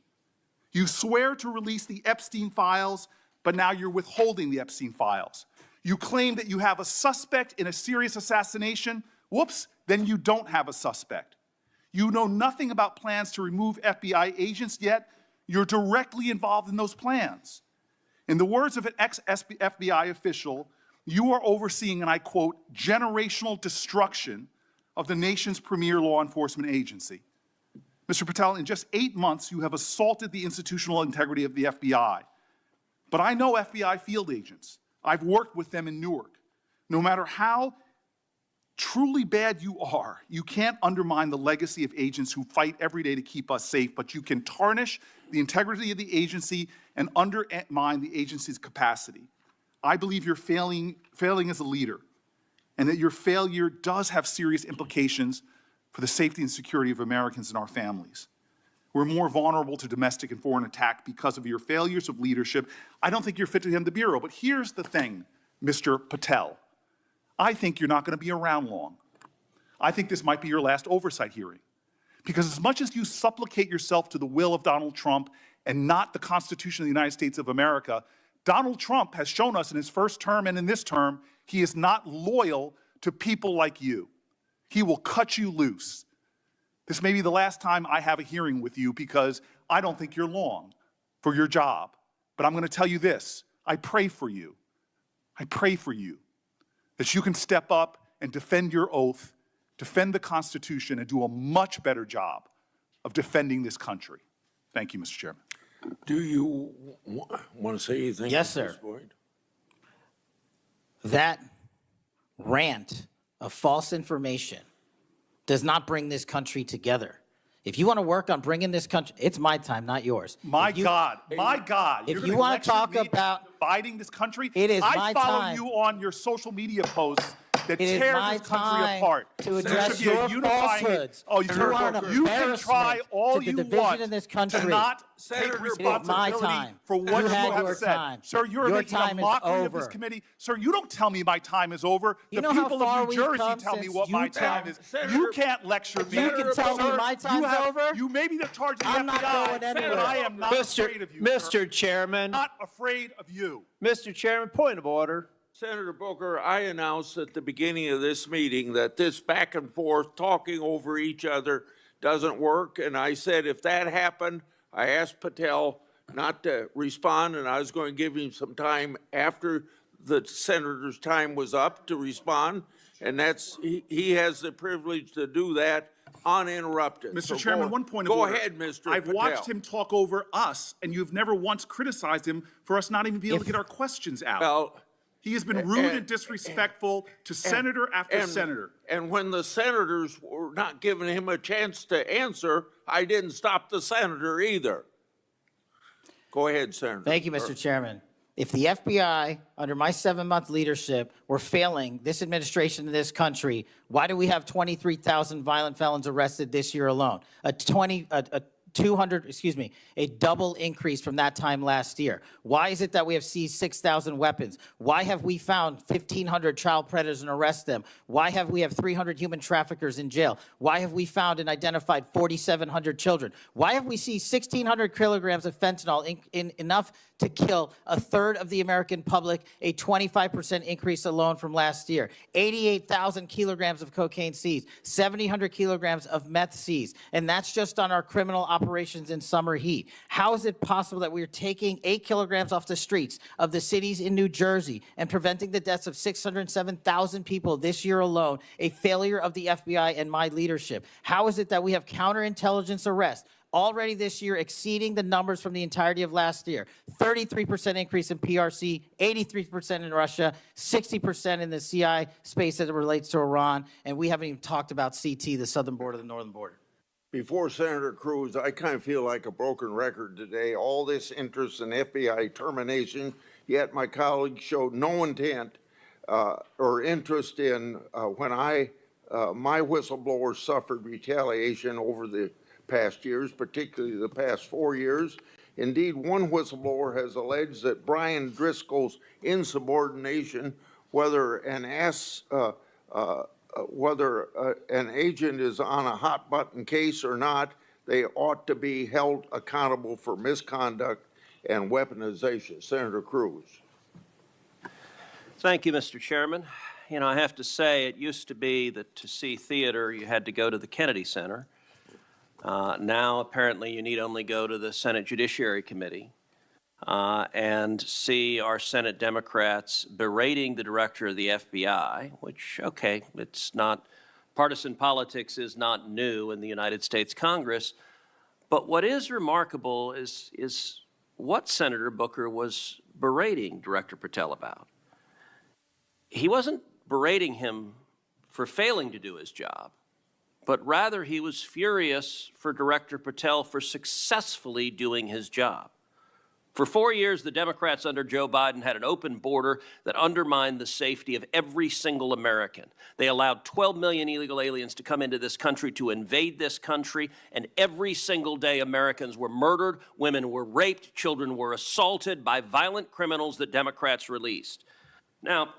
You swear to release the Epstein files, but now you're withholding the Epstein files. You claim that you have a suspect in a serious assassination. Whoops, then you don't have a suspect. You know nothing about plans to remove FBI agents, yet you're directly involved in those plans. In the words of an ex-FBI official, you are overseeing, and I quote, generational destruction of the nation's premier law enforcement agency. Mr. Patel, in just 8 months, you have assaulted the institutional integrity of the FBI. But I know FBI field agents. I've worked with them in Newark. No matter how truly bad you are, you can't undermine the legacy of agents who fight every day to keep us safe, but you can tarnish the integrity of the agency and undermine the agency's capacity. I believe you're failing as a leader, and that your failure does have serious implications for the safety and security of Americans and our families. We're more vulnerable to domestic and foreign attack because of your failures of leadership. I don't think you're fit to hand the Bureau, but here's the thing, Mr. Patel. I think you're not going to be around long. I think this might be your last oversight hearing. Because as much as you supplicate yourself to the will of Donald Trump and not the Constitution of the United States of America, Donald Trump has shown us in his first term and in this term, he is not loyal to people like you. He will cut you loose. This may be the last time I have a hearing with you because I don't think you're long for your job. But I'm going to tell you this, I pray for you. I pray for you that you can step up and defend your oath, defend the Constitution, and do a much better job of defending this country. Thank you, Mr. Chairman. Do you want to say anything? Yes, sir. That rant of false information does not bring this country together. If you want to work on bringing this country, it's my time, not yours. My God. If you want to talk about dividing this country, it is my I follow time. you on your social media posts that It is tear my this country time apart. to address There should be a your unifying- falsehoods. Oh, You are an you can try embarrassment all to the you division want in this to country. not Senator, take it is responsibility my time. for what You you had have your said. time. Sir, you're Your making a time is mockery of this over. committee. Sir, you don't tell me my time is over. You The know how people far of New we've Jersey come tell me since what my Utah? time is. Senator- You can't lecture me. You can tell me Sir, my time's over? You may be the charge of the I'm not FBI, going anywhere. but I am not afraid of you, sir. Mr. Chairman, Not afraid of you. Mr. Chairman, point of order. Senator Booker, I announced at the beginning of this meeting that this back and forth, talking over each other doesn't work. And I said if that happened, I asked Patel not to respond, and I was going to give him some time after the senator's time was up to respond. And he has the privilege to do that uninterrupted. Mr. So Chairman, go- one point of Go order. ahead, Mr. I've Patel. watched him talk over us, and you've never once criticized him for us not even being able to get our questions out. Well, He has been rude and disrespectful to senator after senator. And when the senators were not giving him a chance to answer, I didn't stop the senator either. Go ahead, Senator. Thank you, Mr. Chairman. If the FBI, under my 7-month leadership, were failing this administration in this country, why do we have 23,000 violent felons arrested this year alone? A double increase from that time last year. Why is it that we have seized 6,000 weapons? Why have we found 1,500 child predators and arrested them? Why have we 300 human traffickers in jail? Why have we found and identified 4,700 children? Why have we seized 1,600 kilograms of fentanyl, enough to kill a third of the American public, a 25% increase alone from last year? 88,000 kilograms of cocaine seized, 7,000 kilograms of meth seized, and that's just on our criminal operations operations in summer heat? How is it possible that we are taking 8 kilograms off the streets of the cities in New Jersey and preventing the deaths of 607,000 people this year alone, a failure of the FBI and my leadership? How is it that we have counterintelligence arrests already this year exceeding the numbers from the entirety of last year? 33% increase in PRC, 83% in Russia, 60% in the CI space as it relates to Iran, and we haven't even talked about CT, the southern border, the northern border. Before Senator Cruz, I kind of feel like a broken record today. All this interest in FBI termination, yet my colleagues showed no intent or interest in when my whistleblowers suffered retaliation over the past years, particularly the past 4 years. Indeed, one whistleblower has alleged that Brian Driscoll's insubordination, whether an agent is on a hot button case or not, they ought to be held accountable for misconduct and weaponization. Senator Cruz. Thank you, Mr. Chairman. You know, I have to say, it used to be that to see theater, you had to go to the Kennedy Center. Now, apparently, you need only go to the Senate Judiciary Committee and see our Senate Democrats berating the director of the FBI, which, okay, it's not, partisan politics is not new in the United States Congress. But what is remarkable is what Senator Booker was berating Director Patel about. He wasn't berating him for failing to do his job, but rather he was furious for Director Patel for successfully doing his job. For 4 years, the Democrats under Joe Biden had an open border that undermined the safety of every single American. They allowed 12 million illegal aliens to come into this country to invade this country, and every single day Americans were murdered, women were raped, children were assaulted by violent criminals that Democrats released. Now,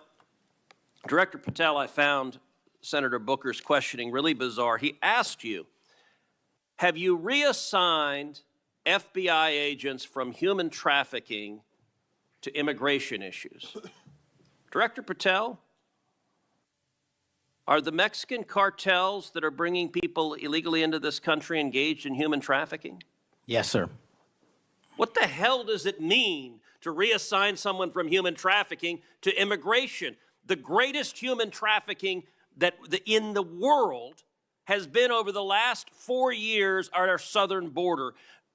Director Patel, I found Senator Booker's questioning really bizarre. He asked you, have you reassigned FBI agents from human trafficking to immigration issues? Director Patel, are the Mexican cartels that are bringing people illegally into this country engaged in human trafficking? Yes, sir. What the hell does it mean to reassign someone from human trafficking to immigration? The greatest human trafficking that in the world has been over the last 4 years at our southern border.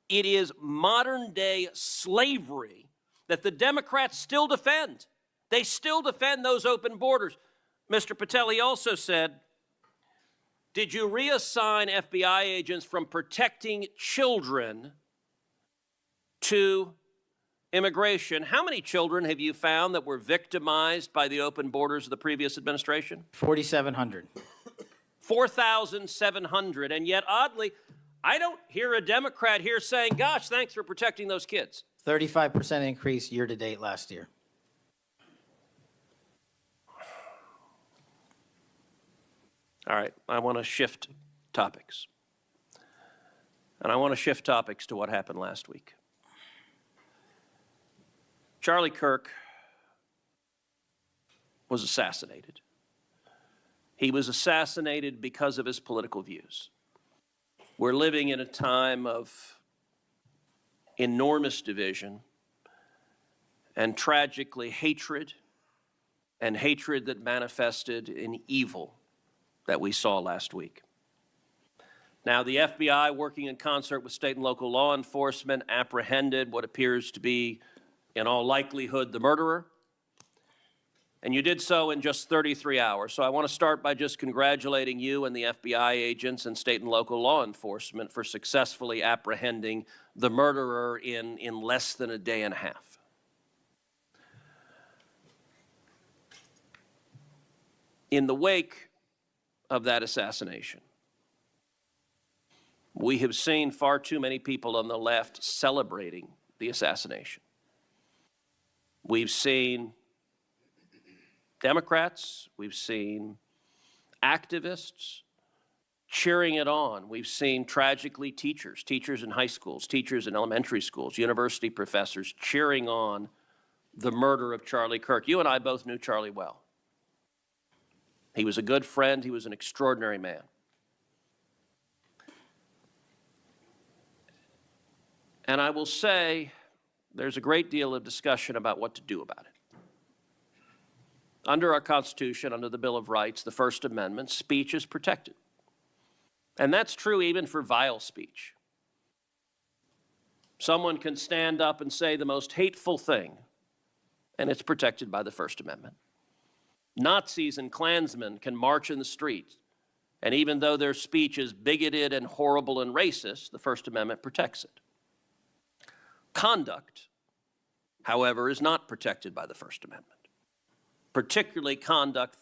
It is modern day slavery that the Democrats still defend. They still defend those open borders. Mr. Patel, he also said, did you reassign FBI agents from protecting children to immigration? How many children have you found that were victimized by the open borders of the previous administration? 4,700. 4,700. And yet, oddly, I don't hear a Democrat here saying, gosh, thanks for protecting those kids. 35% increase year to date last year. All right, I want to shift topics. And I want to shift topics to what happened last week. Charlie Kirk was assassinated. He was assassinated because of his political views. We're living in a time of enormous division and tragically hatred, and hatred that manifested in evil that we saw last week. Now, the FBI, working in concert with state and local law enforcement, apprehended what appears to be, in all likelihood, the murderer. And you did so in just 33 hours. So I want to start by just congratulating you and the FBI agents and state and local law enforcement for successfully apprehending the murderer in less than a day and a half. In the wake of that assassination, we have seen far too many people on the left celebrating the assassination. We've seen Democrats, we've seen activists cheering it on. We've seen, tragically, teachers in high schools, teachers in elementary schools, university professors cheering on the murder of Charlie Kirk. You and I both knew Charlie well. He was a good friend. He was an extraordinary man. And I will say there's a great deal of discussion about what to do about it. Under our Constitution, under the Bill of Rights, the First Amendment, speech is protected. And that's true even for vile speech. Someone can stand up and say the most hateful thing, and it's protected by the First Amendment. Nazis and Klansmen can march in the streets, and even though their speech is bigoted and horrible and racist, the First Amendment protects it. Conduct, however, is not protected by the First Amendment, particularly conduct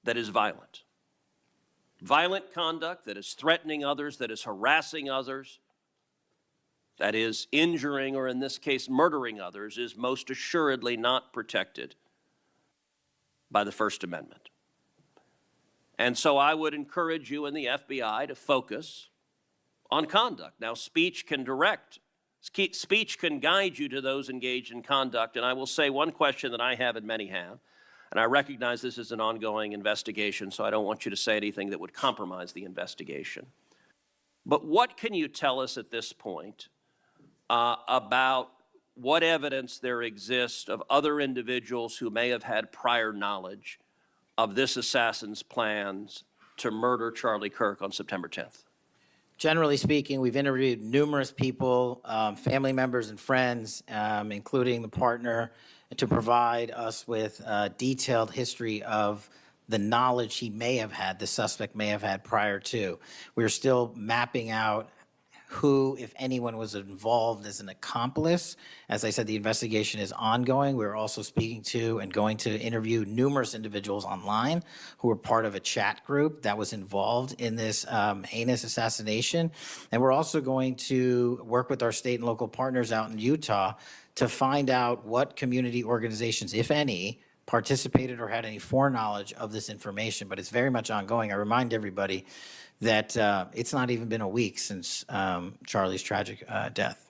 that is violent. Violent conduct that is threatening others, that is harassing others, that is injuring, or in this case, murdering others, is most assuredly not protected by the First Amendment. And so I would encourage you and the FBI to focus on conduct. Now, speech can guide you to those engaged in conduct. And I will say one question that I have and many have, and I recognize this is an ongoing investigation, so I don't want you to say anything that would compromise the investigation. But what can you tell us at this point about what evidence there exists of other individuals who may have had prior knowledge of this assassin's plans to murder Charlie Kirk on September 10th? Generally speaking, we've interviewed numerous people, family members and friends, including the partner, to provide us with a detailed history of the knowledge he may have had, the suspect may have had prior to. We're still mapping out who, if anyone, was involved as an accomplice. As I said, the investigation is ongoing. We're also speaking to and going to interview numerous individuals online who were part of a chat group that was involved in this heinous assassination. And we're also going to work with our state and local partners out in Utah to find out what community organizations, if any, participated or had any foreknowledge of this information. But it's very much ongoing. I remind everybody that it's not even been a week since Charlie's tragic death.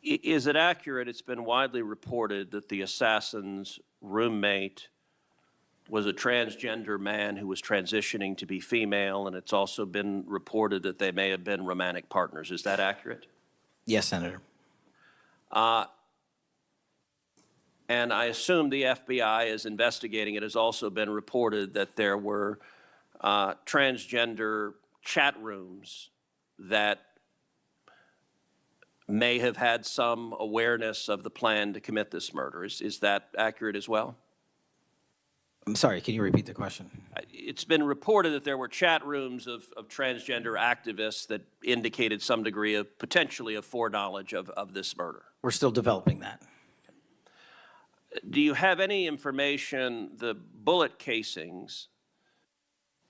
Is it accurate, it's been widely reported that the assassin's roommate was a transgender man who was transitioning to be female, and it's also been reported that they may have been romantic partners. Is that accurate? Yes, Senator. And I assume the FBI is investigating. It has also been reported that there were transgender chat rooms that may have had some awareness of the plan to commit this murder. Is that accurate as well? I'm sorry, can you repeat the question? It's been reported that there were chat rooms of transgender activists that indicated some degree of potentially of foreknowledge of this murder. We're still developing that. Do you have any information the bullet casings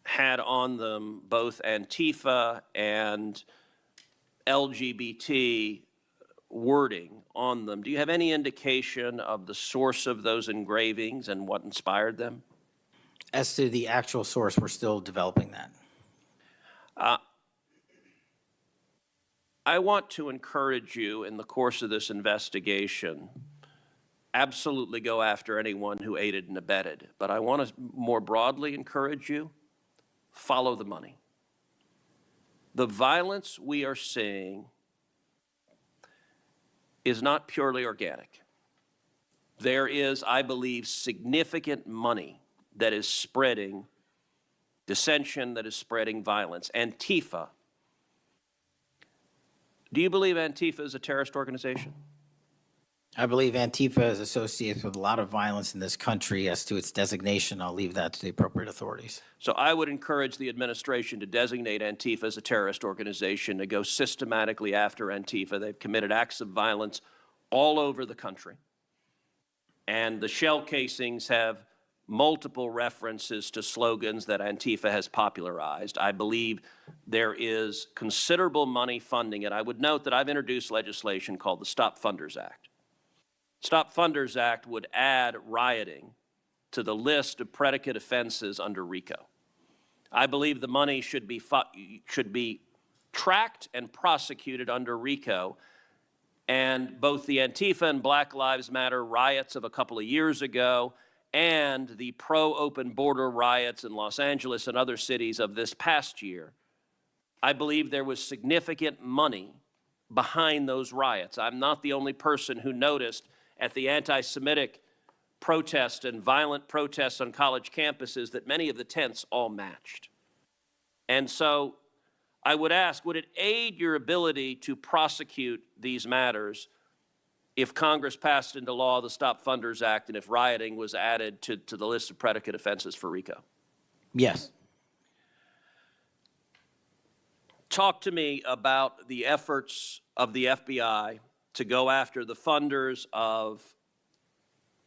had on them both Antifa and LGBT wording on them? Do you have any indication of the source of those engravings and what inspired them? As to the actual source, we're still developing that. I want to encourage you in the course of this investigation, absolutely go after anyone who aided and abetted. But I want to more broadly encourage you, follow the money. The violence we are seeing is not purely organic. There is, I believe, significant money that is spreading dissension, that is spreading violence. Antifa. Do you believe Antifa is a terrorist organization? I believe Antifa is associated with a lot of violence in this country. As to its designation, I'll leave that to the appropriate authorities. So I would encourage the administration to designate Antifa as a terrorist organization, to go systematically after Antifa. They've committed acts of violence all over the country. And the shell casings have multiple references to slogans that Antifa has popularized. I believe there is considerable money funding it. I would note that I've introduced legislation called the Stop Funders Act. Stop Funders Act would add rioting to the list of predicate offenses under RICO. I believe the money should be tracked and prosecuted under RICO. And both the Antifa and Black Lives Matter riots of a couple of years ago and the pro-open border riots in Los Angeles and other cities of this past year, I believe there was significant money behind those riots. I'm not the only person who noticed at the anti-Semitic protests and violent protests on college campuses that many of the tents all matched. And so I would ask, would it aid your ability to prosecute these matters if Congress passed into law the Stop Funders Act and if rioting was added to the list of predicate offenses for RICO? Yes. Talk to me about the efforts of the FBI to go after the funders of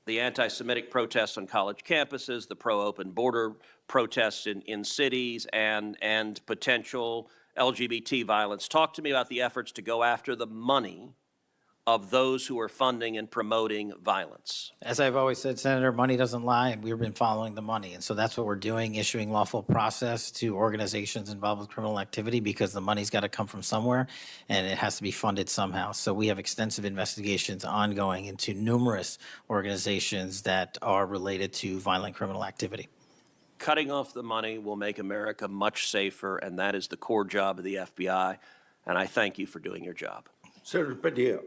the anti-Semitic protests on college campuses, the pro-open border protests in cities, and potential LGBT violence. Talk to me about the efforts to go after the money of those who are funding and promoting violence. As I've always said, Senator, money doesn't lie, and we've been following the money. And so that's what we're doing, issuing lawful process to organizations involved with criminal activity, because the money's got to come from somewhere, and it has to be funded somehow. So we have extensive investigations ongoing into numerous organizations that are related to violent criminal activity. Cutting off the money will make America much safer, and that is the core job of the FBI. And I thank you for doing your job. Senator Patel.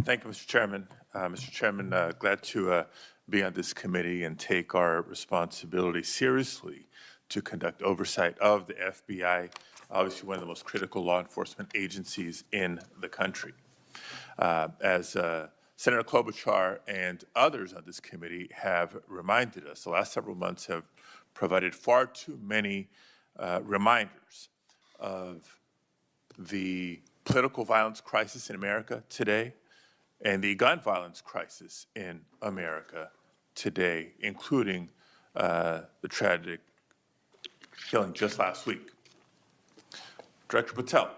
Thank you, Mr. Chairman. Mr. Chairman, glad to be on this committee and take our responsibility seriously to conduct oversight of the FBI, obviously one of the most critical law enforcement agencies in the country. As Senator Klobuchar and others on this committee have reminded us, the last several months have provided far too many reminders of the political violence crisis in America today, and the gun violence crisis in America today, including the tragic killing just last week. Director Patel,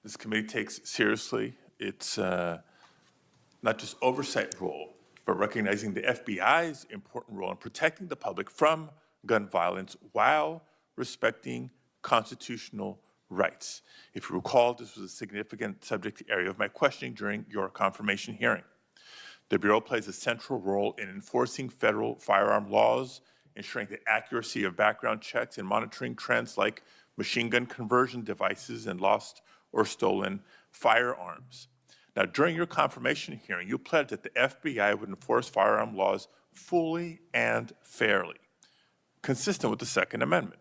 this committee takes seriously its not just oversight role, but recognizing the FBI's important role in protecting the public from gun violence while respecting constitutional rights. If you recall, this was a significant subject area of my questioning during your confirmation hearing. The Bureau plays a central role in enforcing federal firearm laws, ensuring the accuracy of background checks, and monitoring trends like machine gun conversion devices and lost or stolen firearms. Now, during your confirmation hearing, you pledged that the FBI would enforce firearm laws fully and fairly, consistent with the Second Amendment.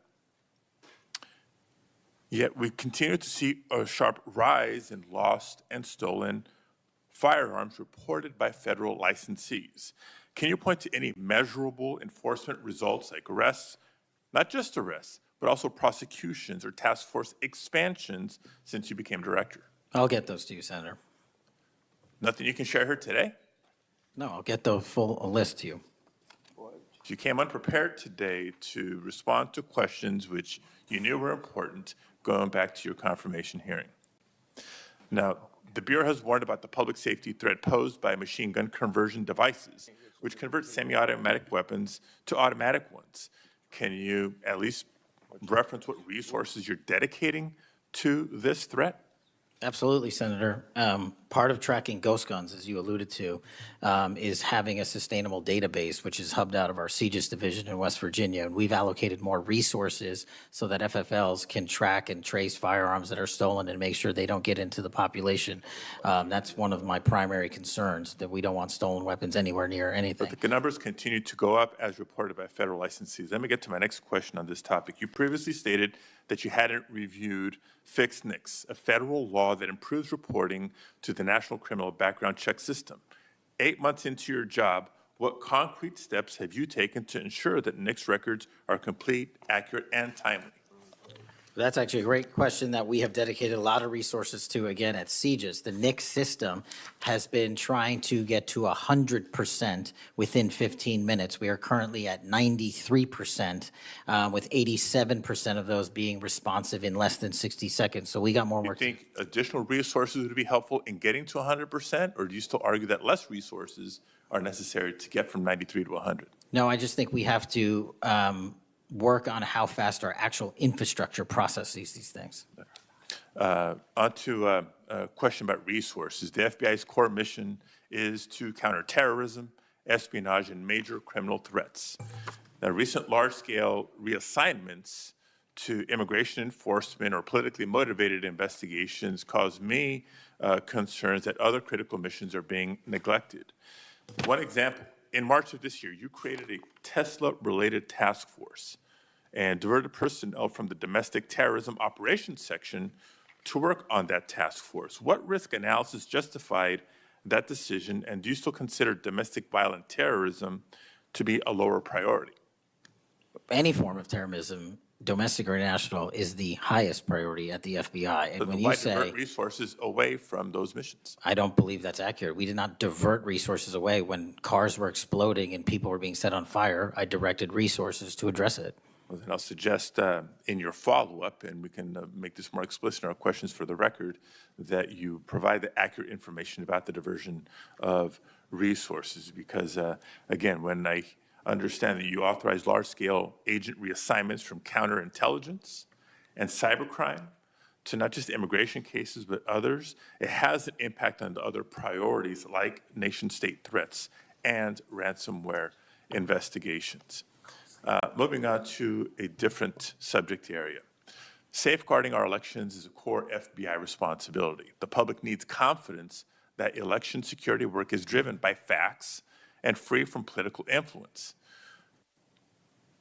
Yet we continue to see a sharp rise in lost and stolen firearms reported by federal licensees. Can you point to any measurable enforcement results like arrests, not just arrests, but also prosecutions or task force expansions since you became director? I'll get those to you, Senator. Nothing you can share here today? No, I'll get the full list to you. You came unprepared today to respond to questions which you knew were important, going back to your confirmation hearing. Now, the Bureau has warned about the public safety threat posed by machine gun conversion devices, which convert semi-automatic weapons to automatic ones. Can you at least reference what resources you're dedicating to this threat? Absolutely, Senator. Part of tracking ghost guns, as you alluded to, is having a sustainable database, which is hubbed out of our CJIS division in West Virginia. And we've allocated more resources so that FFLs can track and trace firearms that are stolen and make sure they don't get into the population. That's one of my primary concerns, that we don't want stolen weapons anywhere near anything. But the numbers continue to go up as reported by federal licensees. Let me get to my next question on this topic. You previously stated that you hadn't reviewed Fix NICS, a federal law that improves reporting to the National Criminal Background Check System. 8 months into your job, what concrete steps have you taken to ensure that NICS records are complete, accurate, and timely? That's actually a great question that we have dedicated a lot of resources to, again, at CJIS. The NICS system has been trying to get to 100% within 15 minutes. We are currently at 93%, with 87% of those being responsive in less than 60 seconds. So we got more work. Do you think additional resources would be helpful in getting to 100%, or do you still argue that less resources are necessary to get from 93 to 100? No, I just think we have to work on how fast our actual infrastructure processes these things. On to a question about resources. The FBI's core mission is to counter terrorism, espionage, and major criminal threats. Now, recent large-scale reassignments to immigration enforcement or politically motivated investigations cause me concerns that other critical missions are being neglected. One example, in March of this year, you created a Tesla-related task force and diverted personnel from the domestic terrorism operations section to work on that task force. What risk analysis justified that decision, and do you still consider domestic violent terrorism to be a lower priority? Any form of terrorism, domestic or international, is the highest priority at the FBI. And But when why you say, divert resources away from those missions? I don't believe that's accurate. We did not divert resources away. When cars were exploding and people were being set on fire, I directed resources to address it. Well, then I'll suggest in your follow-up, and we can make this more explicit in our questions for the record, that you provide the accurate information about the diversion of resources. Because, again, when I understand that you authorize large-scale agent reassignments from counterintelligence and cybercrime to not just immigration cases, but others, it has an impact on the other priorities like nation-state threats and ransomware investigations. Moving on to a different subject area. Safeguarding our elections is a core FBI responsibility. The public needs confidence that election security work is driven by facts and free from political influence.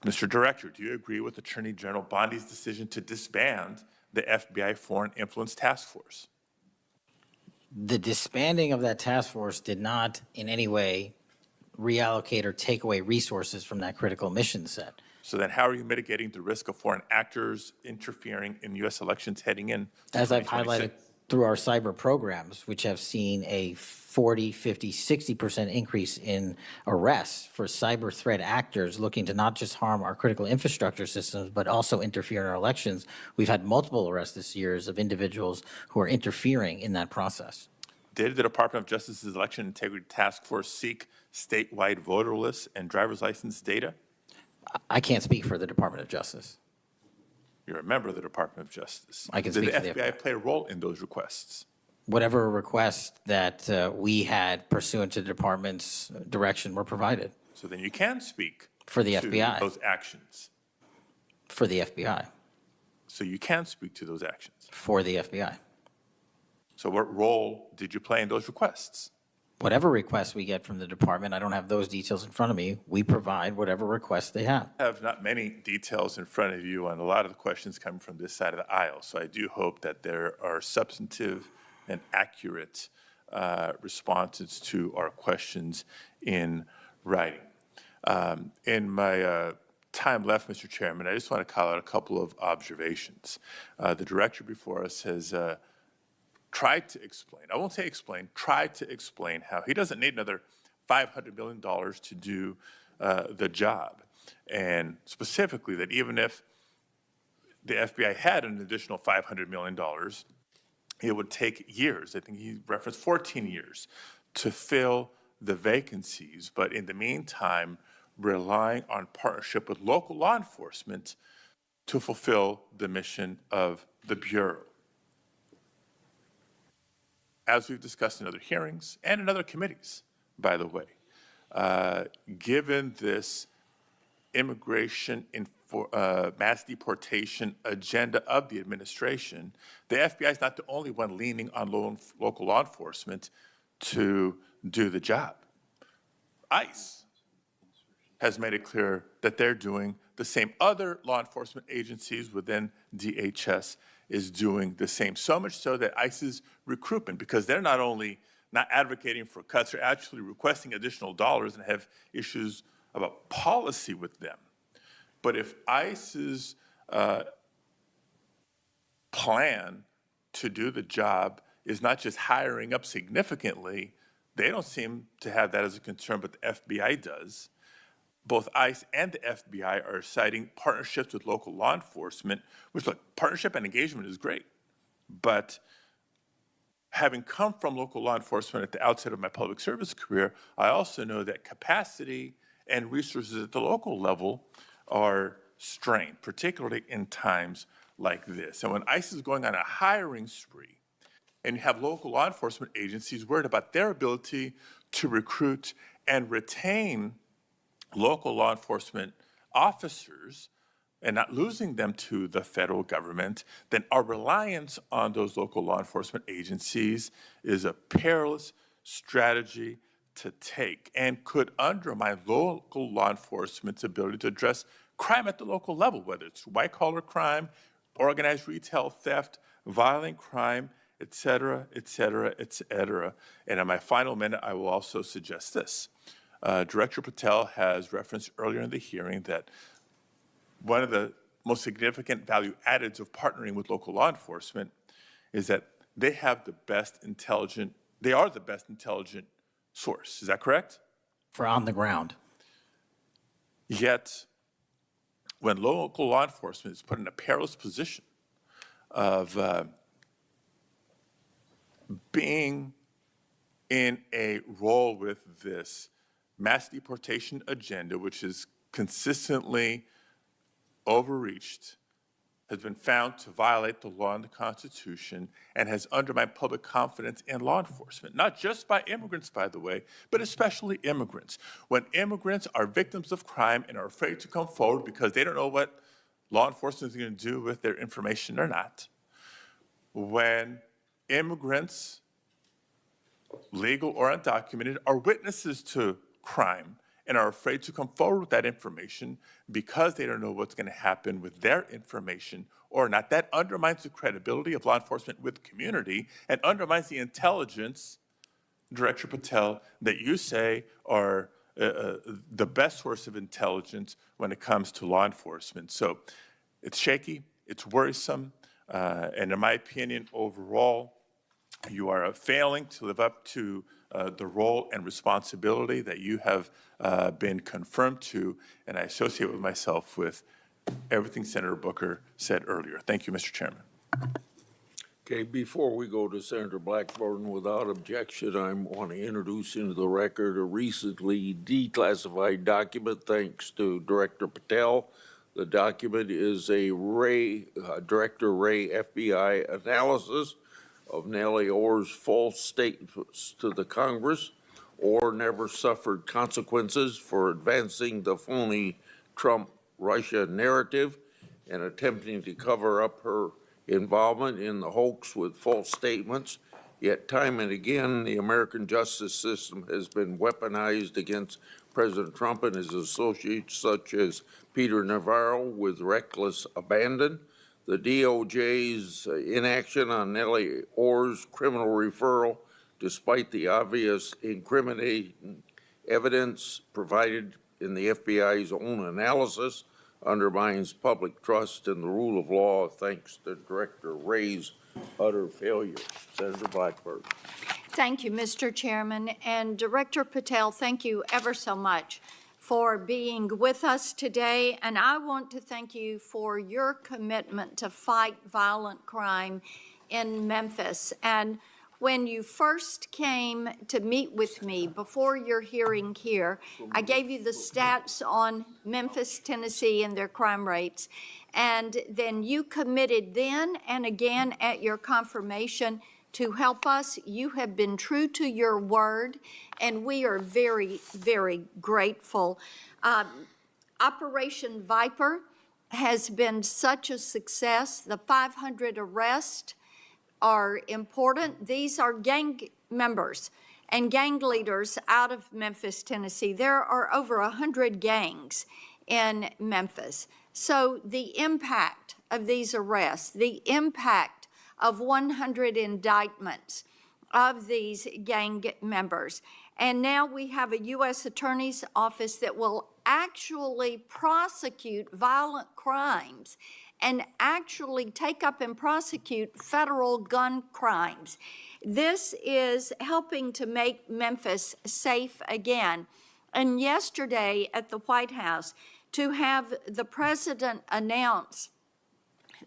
Mr. Director, do you agree with Attorney General Bondi's decision to disband the FBI Foreign Influence Task Force? The disbanding of that task force did not in any way reallocate or take away resources from that critical mission set. So then how are you mitigating the risk of foreign actors interfering in U.S. elections heading in? As I've highlighted through our cyber programs, which have seen a 40, 50, 60% increase in arrests for cyber threat actors looking to not just harm our critical infrastructure systems, but also interfere in our elections. We've had multiple arrests this year of individuals who are interfering in that process. Did the Department of Justice's Election Integrity Task Force seek statewide voter lists and driver's license data? I can't speak for the Department of Justice. You're a member of the Department of Justice. I can speak for the Did the FBI play a role in those requests? Whatever request that we had pursuant to the department's direction were provided. So then you can speak for the to FBI. Those actions. For the FBI. So you can speak to those actions. For the FBI. So what role did you play in those requests? Whatever requests we get from the department, I don't have those details in front of me. We provide whatever requests they have. I have not many details in front of you on a lot of the questions coming from this side of the aisle. So I do hope that there are substantive and accurate responses to our questions in writing. In my time left, Mr. Chairman, I just want to call out a couple of observations. The director before us has tried to explain, I won't say explain, tried to explain how he doesn't need another $500 million to do the job. And specifically that even if the FBI had an additional $500 million, it would take years. I think he referenced 14 years to fill the vacancies. But in the meantime, relying on partnership with local law enforcement to fulfill the mission of the Bureau. As we've discussed in other hearings and in other committees, by the way, given this immigration mass deportation agenda of the administration, the FBI is not the only one leaning on local law enforcement to do the job. ICE has made it clear that they're doing the same. Other law enforcement agencies within DHS is doing the same. So much so that ICE's recruitment, because they're not only not advocating for cuts, they're actually requesting additional dollars and have issues about policy with them. But if ICE's plan to do the job is not just hiring up significantly, they don't seem to have that as a concern, but the FBI does. Both ICE and the FBI are citing partnerships with local law enforcement, which, look, partnership and engagement is great. But having come from local law enforcement at the outset of my public service career, I also know that capacity and resources at the local level are strained, particularly in times like this. And when ICE is going on a hiring spree, and you have local law enforcement agencies worried about their ability to recruit and retain local law enforcement officers, and not losing them to the federal government, then our reliance on those local law enforcement agencies is a perilous strategy to take and could undermine local law enforcement's ability to address crime at the local level, whether it's white-collar crime, organized retail theft, violent crime, et cetera, et cetera, et cetera. And in my final minute, I will also suggest this. Director Patel has referenced earlier in the hearing that one of the most significant value addeds of partnering with local law enforcement is that they are the best intelligent source. Is that correct? For on the ground. Yet, when local law enforcement is put in a perilous position of being in a role with this mass deportation agenda, which is consistently overreached, has been found to violate the law and the Constitution, and has undermined public confidence in law enforcement, not just by immigrants, by the way, but especially immigrants. When immigrants are victims of crime and are afraid to come forward because they don't know what law enforcement is going to do with their information or not, when immigrants, legal or undocumented, are witnesses to crime and are afraid to come forward with that information because they don't know what's going to happen with their information or not, that undermines the credibility of law enforcement with the community and undermines the intelligence, Director Patel, that you say are the best source of intelligence when it comes to law enforcement. So it's shaky, it's worrisome, and in my opinion, overall, you are failing to live up to the role and responsibility that you have been confirmed to, and I associate with myself with everything Senator Booker said earlier. Thank you, Mr. Chairman. Okay, before we go to Senator Blackburn, without objection, I want to introduce into the record a recently declassified document thanks to Director Patel. The document is a Director Wray FBI analysis of Nellie Orr's false statements to the Congress. Orr never suffered consequences for advancing the phony Trump-Russia narrative and attempting to cover up her involvement in the hoax with false statements. Yet time and again, the American justice system has been weaponized against President Trump and his associates, such as Peter Navarro, with reckless abandon. The DOJ's inaction on Nellie Orr's criminal referral, despite the obvious incriminating evidence provided in the FBI's own analysis, undermines public trust in the rule of law thanks to Director Wray's utter failure. Senator Blackburn. Thank you, Mr. Chairman. And Director Patel, thank you ever so much for being with us today. And I want to thank you for your commitment to fight violent crime in Memphis. And when you first came to meet with me before your hearing here, I gave you the stats on Memphis, Tennessee, and their crime rates. And then you committed then and again at your confirmation to help us. You have been true to your word, and we are very, very grateful. Operation Viper has been such a success. The 500 arrests are important. These are gang members and gang leaders out of Memphis, Tennessee. There are over 100 gangs in Memphis. So the impact of these arrests, the impact of 100 indictments of these gang members. And now we have a U.S. Attorney's Office that will actually prosecute violent crimes and actually take up and prosecute federal gun crimes. This is helping to make Memphis safe again. And yesterday at the White House, to have the president announce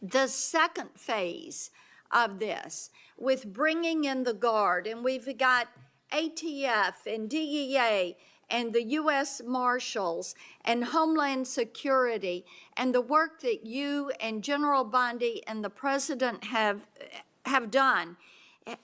the second phase of this with bringing in the Guard, and we've got ATF and DEA and the U.S. Marshals and Homeland Security, and the work that you and General Bondi and the President have done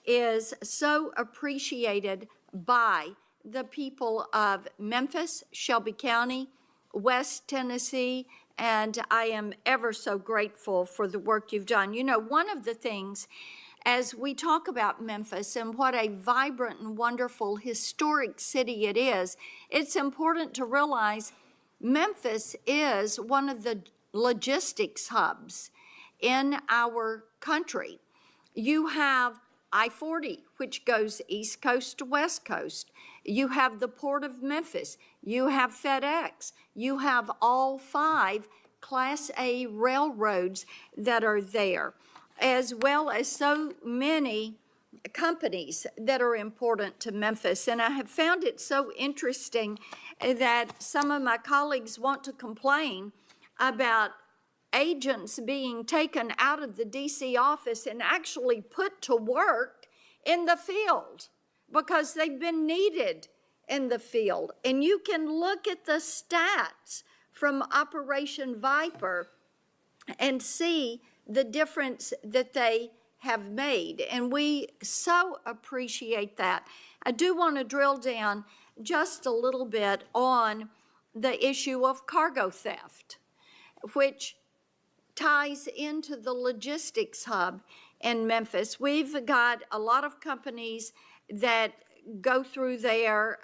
is so appreciated by the people of Memphis, Shelby County, West Tennessee, And I am ever so grateful for the work you've done. You know, one of the things as we talk about Memphis and what a vibrant and wonderful historic city it is, it's important to realize Memphis is one of the logistics hubs in our country. You have I-40, which goes East Coast to West Coast. You have the Port of Memphis. You have FedEx. You have all 5 Class A railroads that are there, as well as so many companies that are important to Memphis. And I have found it so interesting that some of my colleagues want to complain about agents being taken out of the DC office and actually put to work in the field because they've been needed in the field. And you can look at the stats from Operation Viper and see the difference that they have made. And we so appreciate that. I do want to drill down just a little bit on the issue of cargo theft, which ties into the logistics hub in Memphis. We've got a lot of companies that go through there.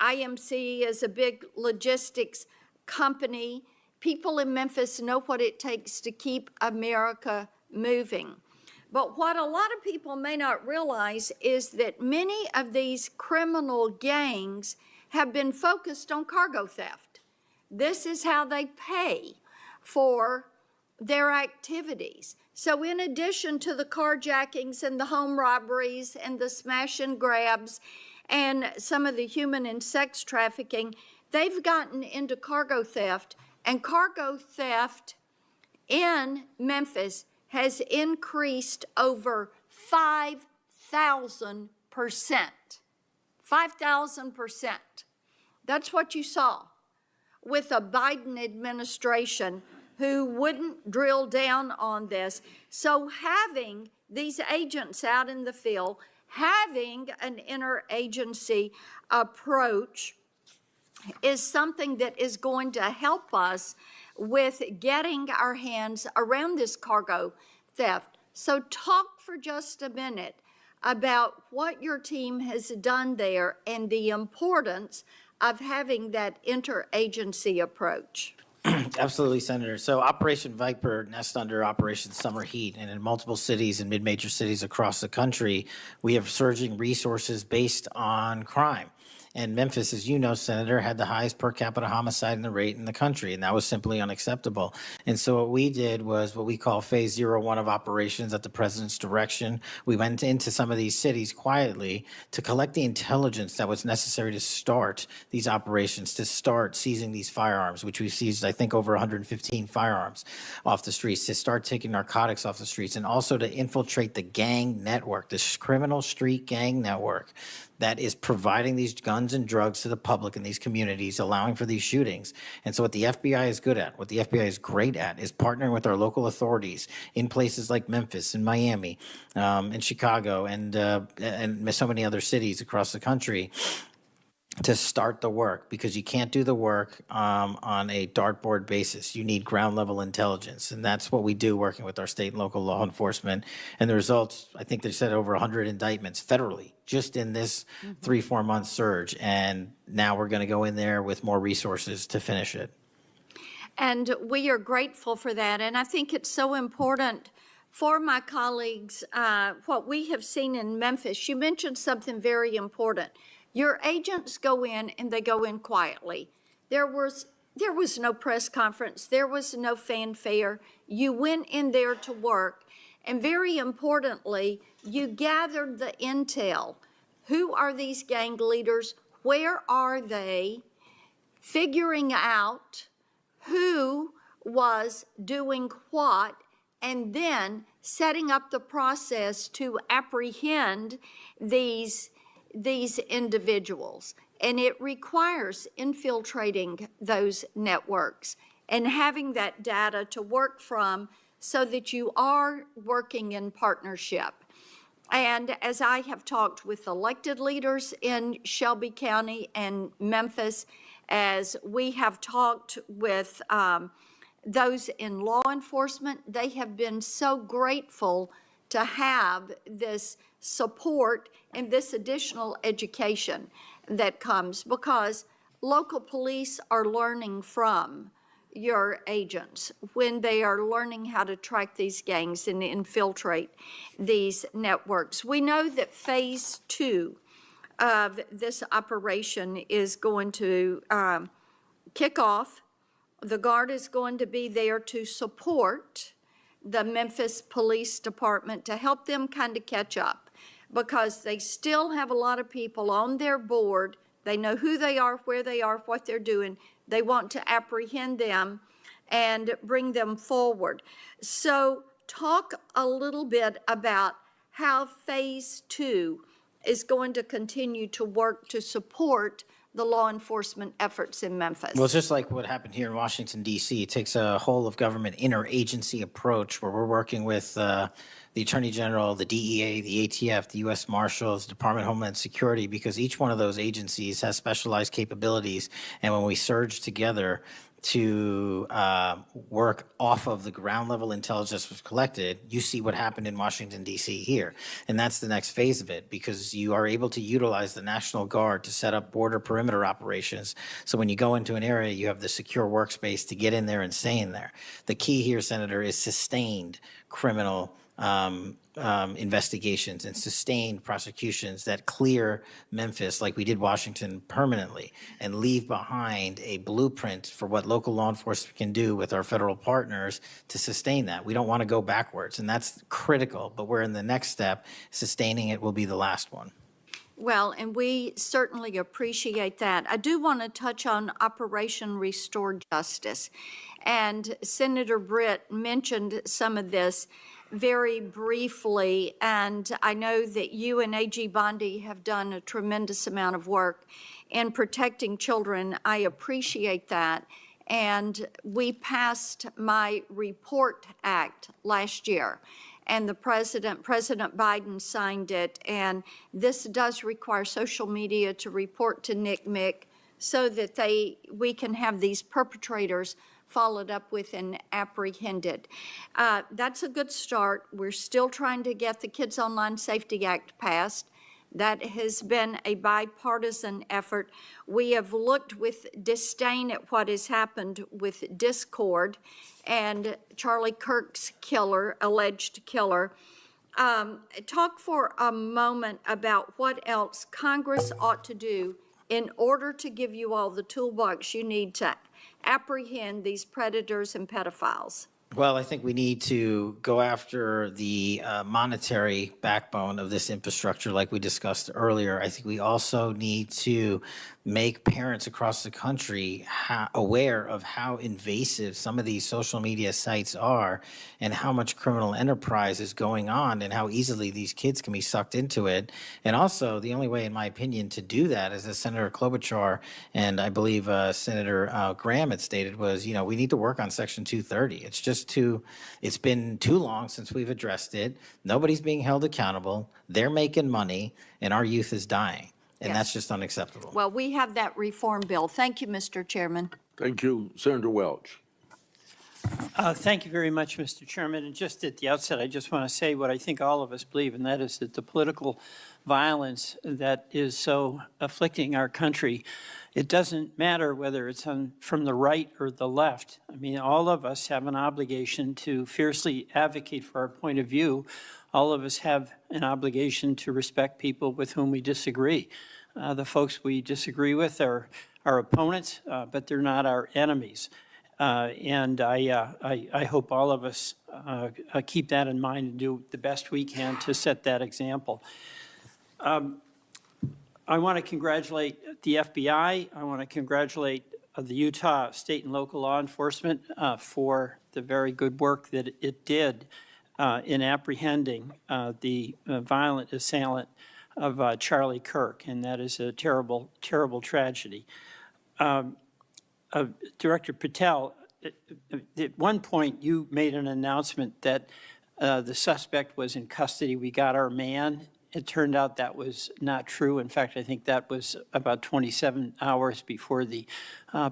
IMC is a big logistics company. People in Memphis know what it takes to keep America moving. But what a lot of people may not realize is that many of these criminal gangs have been focused on cargo theft. This is how they pay for their activities. So in addition to the carjackings and the home robberies and the smash and grabs and some of the human and sex trafficking, they've gotten into cargo theft, and cargo theft in Memphis has increased over 5,000%. 5,000%. That's what you saw with a Biden administration who wouldn't drill down on this. So having these agents out in the field, having an interagency approach is something that is going to help us with getting our hands around this cargo theft. So talk for just a minute about what your team has done there and the importance of having that interagency approach. Absolutely, Senator. So Operation Viper nests under Operation Summer Heat, and in multiple cities and mid-major cities across the country, we have surging resources based on crime. And Memphis, as you know, Senator, had the highest per capita homicide rate in the country, and that was simply unacceptable. And so what we did was what we call Phase 01 of operations at the President's direction. We went into some of these cities quietly to collect the intelligence that was necessary to start these operations, to start seizing these firearms, which we've seized, I think, over 115 firearms off the streets, to start taking narcotics off the streets, and also to infiltrate the gang network, this criminal street gang network that is providing these guns and drugs to the public in these communities, allowing for these shootings. And so what the FBI is good at, what the FBI is great at, is partnering with our local authorities in places like Memphis and Miami and Chicago and so many other cities across the country to start the work, because you can't do the work on a dartboard basis. You need ground level intelligence. And that's what we do working with our state and local law enforcement. And the results, I think they said over 100 indictments federally just in this 3-4 month surge. And now we're going to go in there with more resources to finish it. And we are grateful for that. And I think it's so important for my colleagues, what we have seen in Memphis. You mentioned something very important. Your agents go in and they go in quietly. There was no press conference. There was no fanfare. You went in there to work. And very importantly, you gathered the intel. Who are these gang leaders? Where are they? Figuring out who was doing what, and then setting up the process to apprehend these individuals. And it requires infiltrating those networks and having that data to work from so that you are working in partnership. And as I have talked with elected leaders in Shelby County and Memphis, As we have talked with those in law enforcement, they have been so grateful to have this support and this additional education that comes, because local police are learning from your agents when they are learning how to track these gangs and infiltrate these networks. We know that phase 2 of this operation is going to kick off. The Guard is going to be there to support the Memphis Police Department to help them kind of catch up, because they still have a lot of people on their board. They know who they are, where they are, what they're doing. They want to apprehend them and bring them forward. So talk a little bit about how phase 2 is going to continue to work to support the law enforcement efforts in Memphis. Well, it's just like what happened here in Washington, D.C. It takes a whole of government interagency approach where we're working with the Attorney General, the DEA, the ATF, the U.S. Marshals, Department of Homeland Security, because each one of those agencies has specialized capabilities. And when we surge together to work off of the ground level intelligence was collected, you see what happened in Washington, D.C. here. And that's the next phase of it, because you are able to utilize the National Guard to set up border perimeter operations. So when you go into an area, you have the secure workspace to get in there and stay in there. The key here, Senator, is sustained criminal investigations and sustained prosecutions that clear Memphis, like we did Washington, permanently, and leave behind a blueprint for what local law enforcement can do with our federal partners to sustain that. We don't want to go backwards, and that's critical, but we're in the next step. Sustaining it will be the last one. Well, and we certainly appreciate that. I do want to touch on Operation Restore Justice. And Senator Britt mentioned some of this very briefly, and I know that you and A.G. Bondi have done a tremendous amount of work in protecting children. I appreciate that. And we passed my Report Act last year, and the President Biden signed it, and this does require social media to report to NCMEC so that we can have these perpetrators followed up with and apprehended. That's a good start. We're still trying to get the Kids Online Safety Act passed. That has been a bipartisan effort. We have looked with disdain at what has happened with Discord and Charlie Kirk's killer, alleged killer. Talk for a moment about what else Congress ought to do in order to give you all the toolbox you need to apprehend these predators and pedophiles. Well, I think we need to go after the monetary backbone of this infrastructure like we discussed earlier. I think we also need to make parents across the country aware of how invasive some of these social media sites are and how much criminal enterprise is going on and how easily these kids can be sucked into it. And also, the only way, in my opinion, to do that, as Senator Klobuchar and I believe Senator Graham had stated, was, we need to work on Section 230. It's been too long since we've addressed it. Nobody's being held accountable. They're making money, and our youth is dying. And Yes. that's just unacceptable. Well, we have that reform bill. Thank you, Mr. Chairman. Thank you, Senator Welch. Thank you very much, Mr. Chairman. And just at the outset, I just want to say what I think all of us believe, and that is that the political violence that is so afflicting our country, it doesn't matter whether it's from the right or the left. I mean, all of us have an obligation to fiercely advocate for our point of view. All of us have an obligation to respect people with whom we disagree. The folks we disagree with are our opponents, but they're not our enemies. And I hope all of us keep that in mind and do the best we can to set that example. I want to congratulate the FBI. I want to congratulate the Utah state and local law enforcement for the very good work that it did in apprehending the violent assailant of Charlie Kirk, and that is a terrible, terrible tragedy. Director Patel, at one point you made an announcement that the suspect was in custody. We got our man, it turned out that was not true. In fact, I think that was about 27 hours before the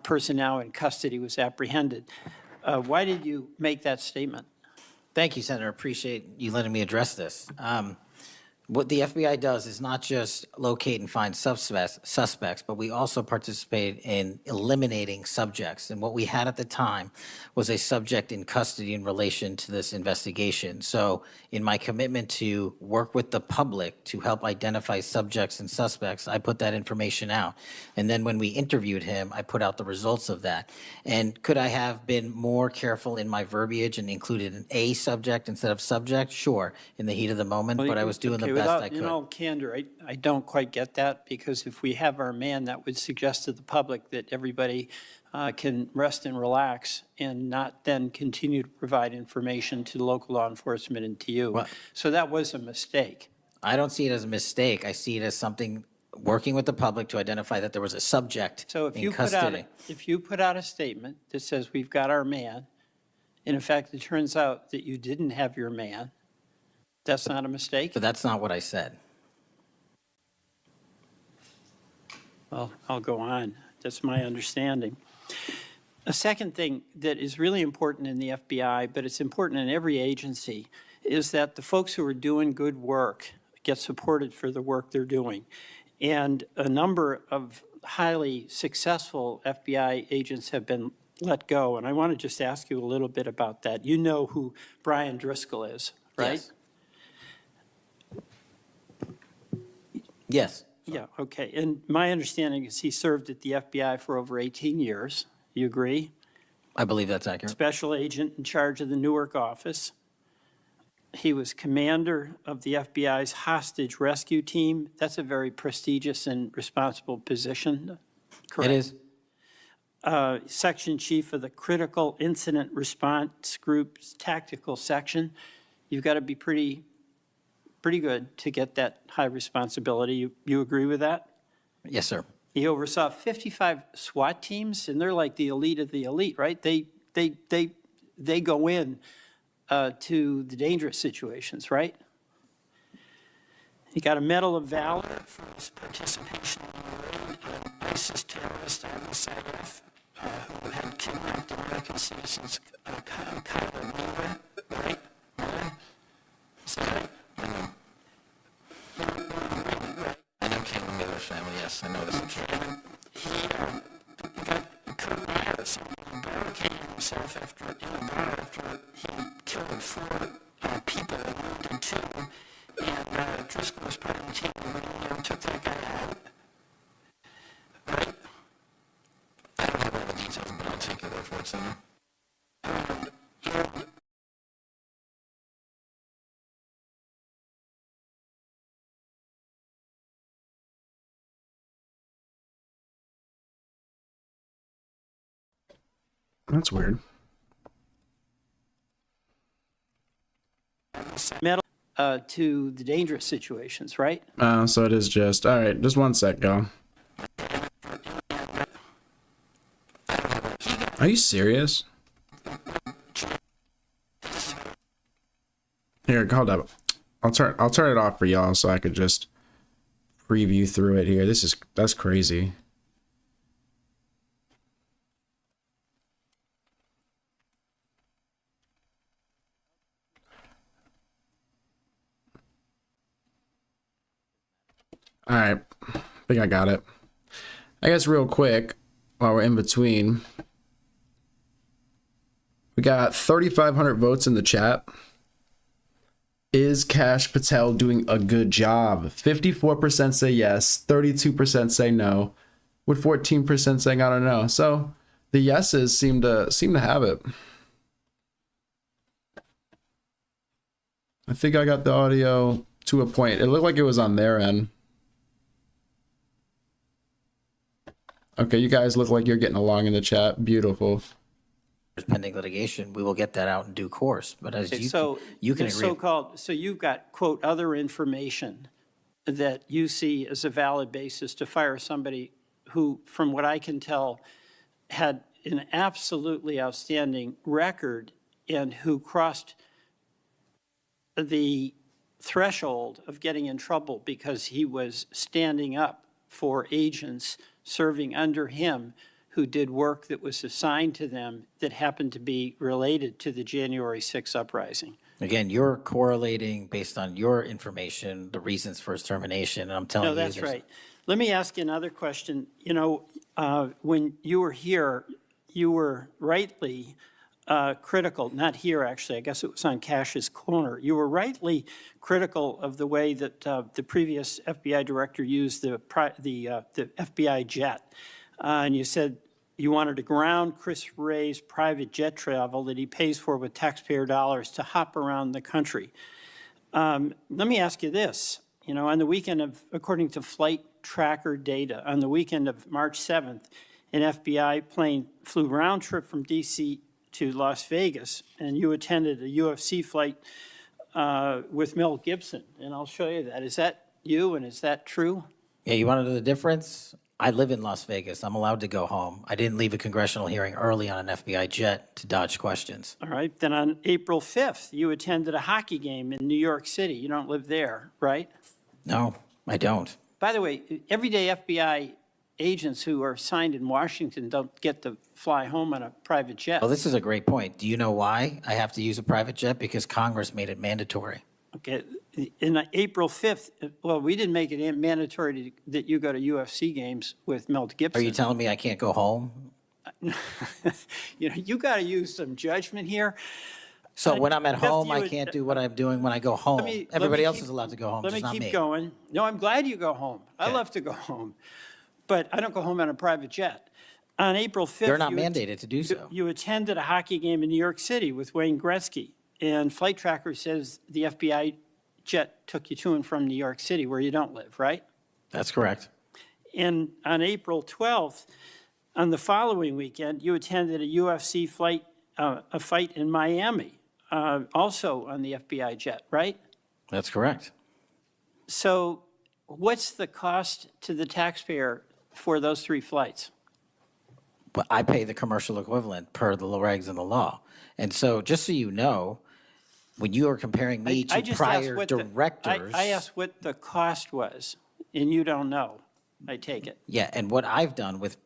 person now in custody was apprehended. Why did you make that statement? Thank you, Senator. Appreciate you letting me address this. What the FBI does is not just locate and find suspects, but we also participate in eliminating subjects. And what we had at the time was a subject in custody in relation to this investigation. So in my commitment to work with the public to help identify subjects and suspects, I put that information out. And then when we interviewed him, I put out the results of that. And could I have been more careful in my verbiage and included an A subject instead of subject? Sure, in the heat of the moment, but I was doing the best I could. In all candor, I don't quite get that, because if we have our man, that would suggest to the public that everybody can rest and relax and not then continue to provide information to local law enforcement and to you. So that was a mistake. I don't see it as a mistake. I see it as something working with the public to identify that there was a subject So if in you custody. if you put out a statement that says we've got our man, and in fact it turns out that you didn't have your man, that's not a mistake? But that's not what I said. Well, I'll go on. That's my understanding. A second thing that is really important in the FBI, but it's important in every agency, is that the folks who are doing good work get supported for the work they're doing. And a number of highly successful FBI agents have been let go. And I want to just ask you a little bit about that. You know who Brian Driscoll is, right? Yes. Yes. Yeah, okay. And my understanding is he served at the FBI for over 18 years. You agree? I believe that's accurate. Special agent in charge of the Newark office. He was commander of the FBI's hostage rescue team. That's a very prestigious and responsible position, correct? It is. Section chief of the Critical Incident Response Group's tactical section. You've got to be pretty good to get that high responsibility. You agree with that? Yes, sir. He oversaw 55 SWAT teams, and they're like the elite of the elite, right? They go in to the dangerous situations, right? He got a Medal of Valor for his participation in the raid of ISIS terrorist Al-Qaeda, who had kidnapped American citizens, Kyler, right? Is that right? I know Caitlin Miller's family, yes, I know this. He got Kurt Myers and barricaded himself after he killed 4 people and wounded 2. And Driscoll was part of the team when he took that guy out. Right? I don't have all the details, but I'll take you there for it, Senator. That's weird. Medal to the dangerous situations, right? So it is just, all right, just one sec, go. Are you serious? Here, hold up. I'll turn it off for y'all so I could just preview through it here. That's crazy. All right, I think I got it. I guess real quick, while we're in between, we got 3,500 votes in the chat. Is Kash Patel doing a good job? 54% say yes, 32% say no, with 14% saying I don't know. So the yeses seem to have it. I think I got the audio to a point. It looked like it was on their end. Okay, you guys look like you're getting along in the chat. Beautiful. Pending litigation, we will get that out in due course. But as you can agree. So-called, so you've got, quote, other information that you see as a valid basis to fire somebody who, from what I can tell, had an absolutely outstanding record and who crossed the threshold of getting in trouble because he was standing up for agents serving under him who did work that was assigned to them that happened to be related to the January 6th uprising. Again, you're correlating based on your information, the reasons for his termination, and I'm telling you. No, that's there's- right. Let me ask you another question. You know, when you were here, you were rightly critical, not here actually, I guess it was on Cash's corner. You were rightly critical of the way that the previous FBI director used the FBI jet. And you said you wanted to ground Chris Wray's private jet travel that he pays for with taxpayer dollars to hop around the country. Let me ask you this. You know, on the weekend of, according to flight tracker data, on the weekend of March 7th, an FBI plane flew round trip from D.C. to Las Vegas, and you attended a UFC fight with Mel Gibson. And I'll show you that. Is that you, and is that true? Yeah, you want to know the difference? I live in Las Vegas. I'm allowed to go home. I didn't leave a congressional hearing early on an FBI jet to dodge questions. All right. Then on April 5th, you attended a hockey game in New York City. You don't live there, right? No, I don't. By the way, everyday FBI agents who are assigned in Washington don't get to fly home on a private jet. Well, this is a great point. Do you know why I have to use a private jet? Because Congress made it mandatory. Okay. In April 5th, well, we didn't make it mandatory that you go to UFC games with Mel Gibson. Are you telling me I can't go home? You know, you got to use some judgment here. So when I'm at Beth, home, you I would- can't do what I'm doing when I go home. Everybody else is allowed to go home, Let just me not me. keep going. No, I'm glad you go home. I Okay. love to go home. But I don't go home on a private jet. On April 5th, You're not you mandated to do so. You attended a hockey game in New York City with Wayne Gretzky. And Flight Tracker says the FBI jet took you to and from New York City, where you don't live, right? That's correct. And on April 12th, on the following weekend, you attended a UFC fight, a fight in Miami, also on the FBI jet, right? That's correct. So what's the cost to the taxpayer for those 3 flights? But I pay the commercial equivalent per the regs and the law. And so just so you know, when you are comparing me I to just prior asked what directors. I asked what the cost was, and you don't know, I take it. Yeah, and what I've done with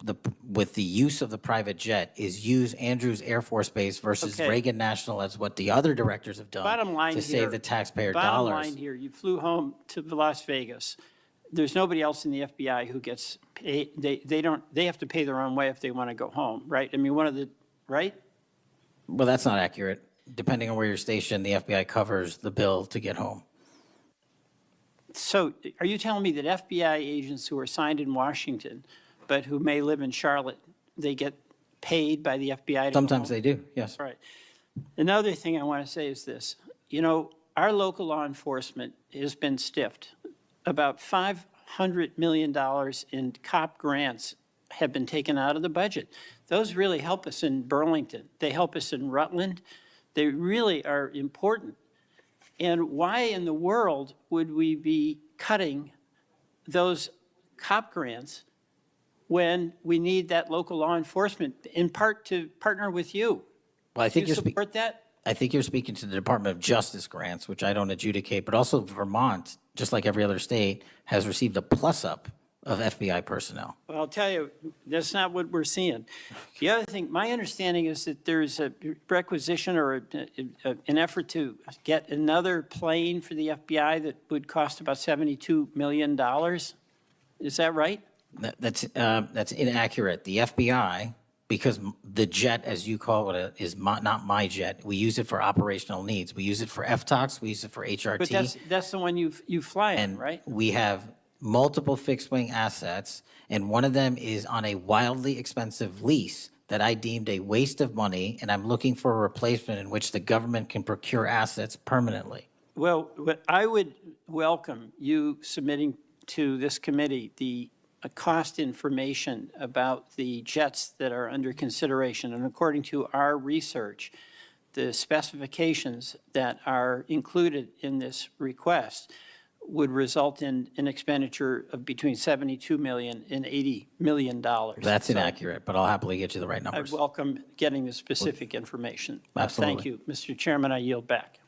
the use of the private jet is use Andrews Air Force Base versus Okay. Reagan National as what the other directors have done Bottom line to here. save the taxpayer Bottom dollars. line here, you flew home to Las Vegas. There's nobody else in the FBI who gets paid. They have to pay their own way if they want to go home, right? I mean, right? Well, that's not accurate. Depending on where you're stationed, the FBI covers the bill to get home. So are you telling me that FBI agents who are assigned in Washington, but who may live in Charlotte, they get paid by the FBI to go Sometimes home? they do, yes. Right. Another thing I want to say is this. You know, our local law enforcement has been stiffed. About $500 million in COP grants have been taken out of the budget. Those really help us in Burlington. They help us in Rutland. They really are important. And why in the world would we be cutting those COP grants when we need that local law enforcement, in part to partner with you? Well, I think Do you you're support that? I think you're speaking to the Department of Justice grants, which I don't adjudicate, but also Vermont, just like every other state, has received a plus-up of FBI personnel. Well, I'll tell you, that's not what we're seeing. The other thing, my understanding is that there's a requisition or an effort to get another plane for the FBI that would cost about $72 million. Is that right? That's inaccurate. The FBI, because the jet, as you call it, is not my jet. We use it for operational needs. We use it for FTOX. We use it for HRT. But that's the one you fly in, right? We have multiple fixed-wing assets, and one of them is on a wildly expensive lease that I deemed a waste of money, and I'm looking for a replacement in which the government can procure assets permanently. Well, I would welcome you submitting to this committee the cost information about the jets that are under consideration. And according to our research, the specifications that are included in this request would result in an expenditure of between $72 million and $80 million. That's inaccurate, but I'll happily get you the right I numbers. welcome getting the specific information. Absolutely. Thank you. Mr. Chairman, I yield back.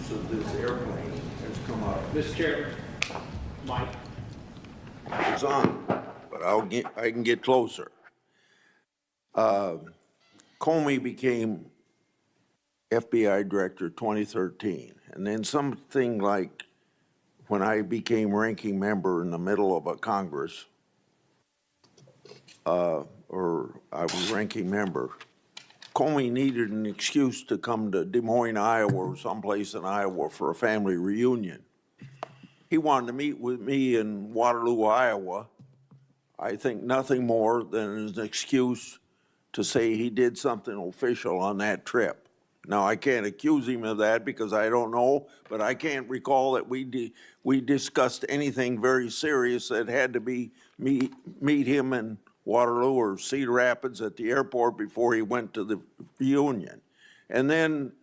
use of this airplane has come up. Mr. Chairman, Mike. It's on, but I can get closer. Comey became FBI director 2013, and then something like when I became ranking member in the middle of a Congress, or I was ranking member, Comey needed an excuse to come to Des Moines, Iowa, or someplace in Iowa for a family reunion. He wanted to meet with me in Waterloo, Iowa. I think nothing more than an excuse to say he did something official on that trip. Now, I can't accuse him of that because I don't know, but I can't recall that we discussed anything very serious that had to be meet him in Waterloo or Cedar Rapids at the airport before he went to the reunion. And then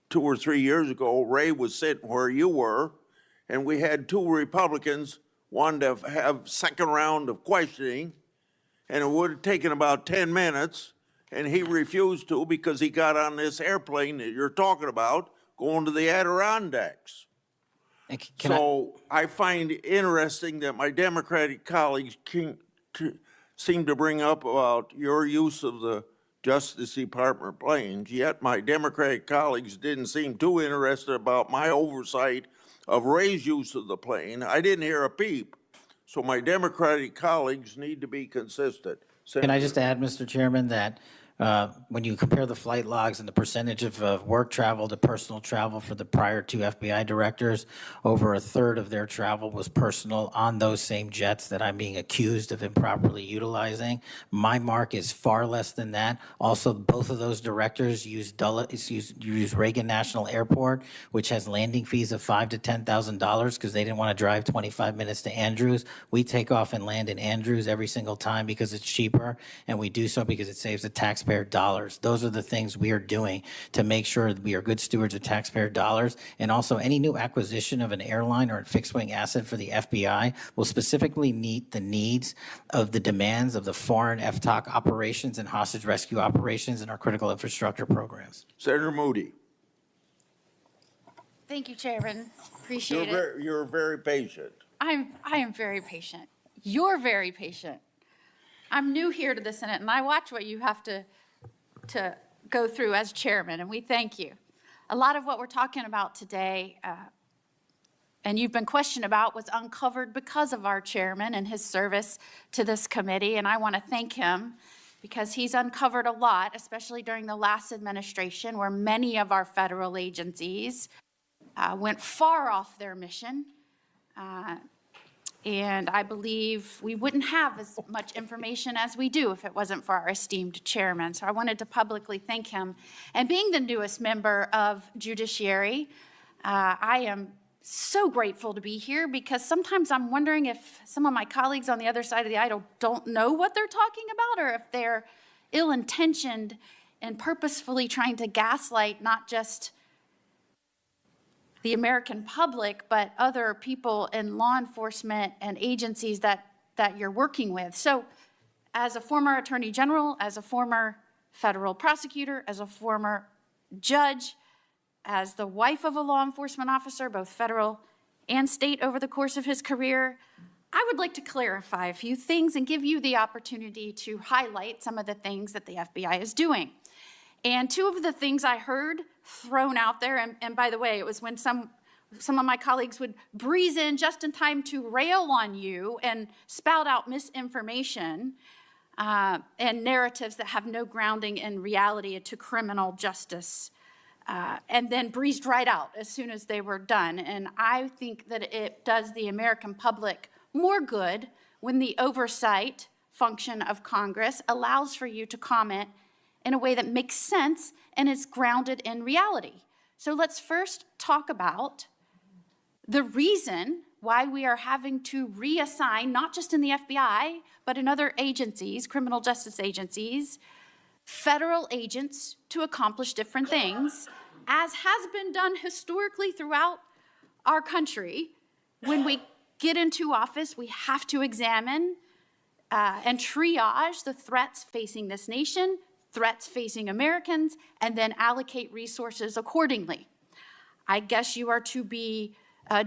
2 or 3 years ago, Ray was sitting where you were, and we had 2 Republicans wanted to have second round of questioning, and it would have taken about 10 minutes, and he refused to because he got on this airplane that you're talking about going to the Adirondacks. So I find it interesting that my Democratic colleagues seem to bring up about your use of the Justice Department planes, yet my Democratic colleagues didn't seem too interested about my oversight of Ray's use of the plane. I didn't hear a peep. So my Democratic colleagues need to be consistent. Can I just add, Mr. Chairman, that when you compare the flight logs and the percentage of work travel to personal travel for the prior 2 FBI directors, over a third of their travel was personal on those same jets that I'm being accused of improperly utilizing. My mark is far less than that. Also, both of those directors use Reagan National Airport, which has landing fees of $5,000 to $10,000 because they didn't want to drive 25 minutes to Andrews. We take off and land in Andrews every single time because it's cheaper, and we do so because it saves the taxpayer dollars. Those are the things we are doing to make sure that we are good stewards of taxpayer dollars. And also, any new acquisition of an airline or a fixed-wing asset for the FBI will specifically meet the needs of the demands of the foreign FTOC operations and hostage rescue operations in our critical infrastructure programs. Senator Moody. Thank you, Chairman. Appreciate it. You're very patient. I am very patient. You're very patient. I'm new here to the Senate, and I watch what you have to go through as chairman, and we thank you. A lot of what we're talking about today, and you've been questioned about, was uncovered because of our chairman and his service to this committee, and I want to thank him because he's uncovered a lot, especially during the last administration, where many of our federal agencies went far off their mission. And I believe we wouldn't have as much information as we do if it wasn't for our esteemed chairman. So I wanted to publicly thank him. And being the newest member of Judiciary, I am so grateful to be here because sometimes I'm wondering if some of my colleagues on the other side of the aisle don't know what they're talking about, or if they're ill-intentioned and purposefully trying to gaslight not just the American public, but other people in law enforcement and agencies that you're working with. So as a former attorney general, as a former federal prosecutor, as a former judge, as the wife of a law enforcement officer, both federal and state over the course of his career, I would like to clarify a few things and give you the opportunity to highlight some of the things that the FBI is doing. And 2 of the things I heard thrown out there, and by the way, it was when some of my colleagues would breeze in just in time to rail on you and spout out misinformation and narratives that have no grounding in reality to criminal justice, and then breezed right out as soon as they were done. And I think that it does the American public more good when the oversight function of Congress allows for you to comment in a way that makes sense and is grounded in reality. So let's first talk about the reason why we are having to reassign, not just in the FBI, but in other agencies, criminal justice agencies, federal agents to accomplish different things, as has been done historically throughout our country. When we get into office, we have to examine and triage the threats facing this nation, threats facing Americans, and then allocate resources accordingly. I guess you are to be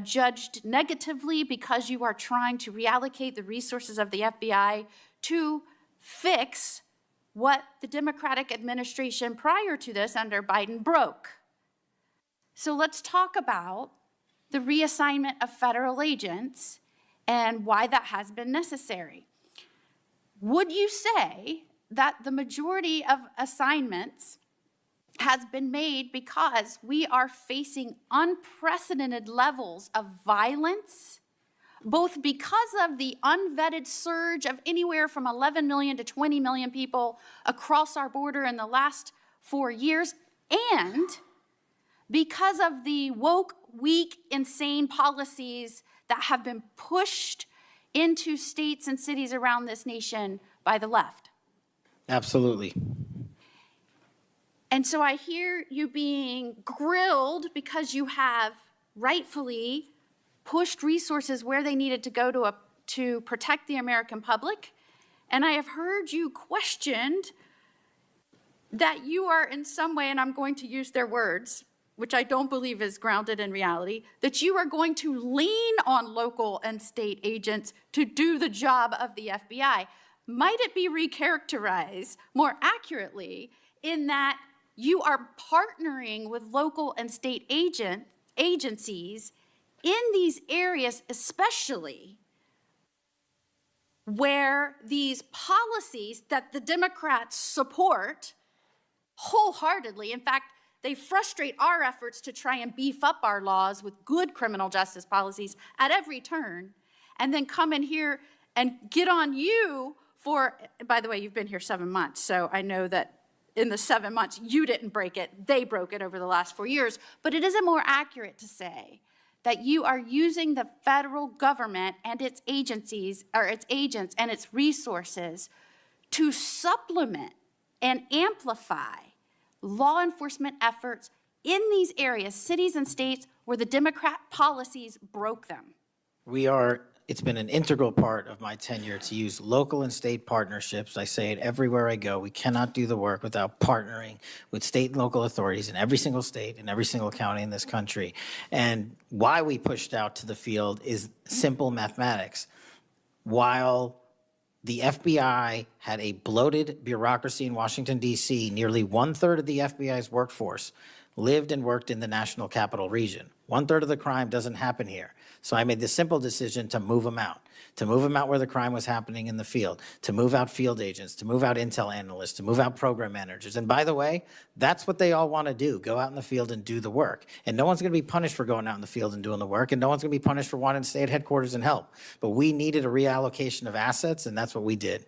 judged negatively because you are trying to reallocate the resources of the FBI to fix what the Democratic administration prior to this under Biden broke. So let's talk about the reassignment of federal agents and why that has been necessary. Would you say that the majority of assignments has been made because we are facing unprecedented levels of violence, both because of the unvetted surge of anywhere from 11 million to 20 million people across our border in the last 4 years, and because of the woke, weak, insane policies that have been pushed into states and cities around this nation by the left? Absolutely. And so I hear you being grilled because you have rightfully pushed resources where they needed to go to protect the American public. And I have heard you questioned that you are in some way, and I'm going to use their words, which I don't believe is grounded in reality, that you are going to lean on local and state agents to do the job of the FBI. Might it be recharacterized more accurately in that you are partnering with local and state agencies in these areas, especially where these policies that the Democrats support wholeheartedly, in fact, they frustrate our efforts to try and beef up our laws with good criminal justice policies at every turn, and then come in here and get on you for, by the way, you've been here 7 months, so I know that in the 7 months, you didn't break it, they broke it over the last 4 years, but it isn't more accurate to say that you are using the federal government and its agencies, or its agents and its resources to supplement and amplify law enforcement efforts in these areas, cities and states where the Democrat policies broke them. It's been an integral part of my tenure to use local and state partnerships. I say it everywhere I go. We cannot do the work without partnering with state and local authorities in every single state and every single county in this country. And why we pushed out to the field is simple mathematics. While the FBI had a bloated bureaucracy in Washington, D.C., nearly 1/3 of the FBI's workforce lived and worked in the national capital region. 1/3 of the crime doesn't happen here. So I made the simple decision to move them out where the crime was happening in the field, to move out field agents, to move out intel analysts, to move out program managers. And by the way, that's what they all want to do, go out in the field and do the work. And no one's going to be punished for going out in the field and doing the work, and no one's going to be punished for wanting to stay at headquarters and help. But we needed a reallocation of assets, and that's what we did.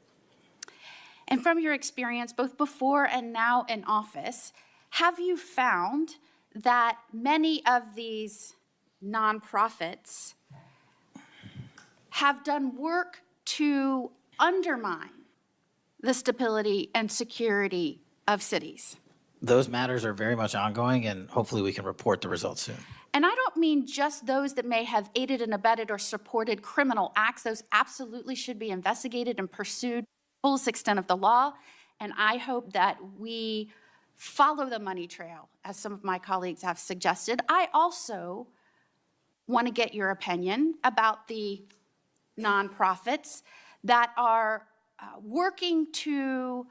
And from your experience, both before and now in office, have you found that many of these nonprofits have done work to undermine the stability and security of cities? Those matters are very much ongoing, and hopefully we can report the results soon. And I don't mean just those that may have aided and abetted or supported criminal acts. Those absolutely should be investigated and pursued to the fullest extent of the law. And I hope that we follow the money trail, as some of my colleagues have suggested. I also want to get your opinion about the nonprofits that are working to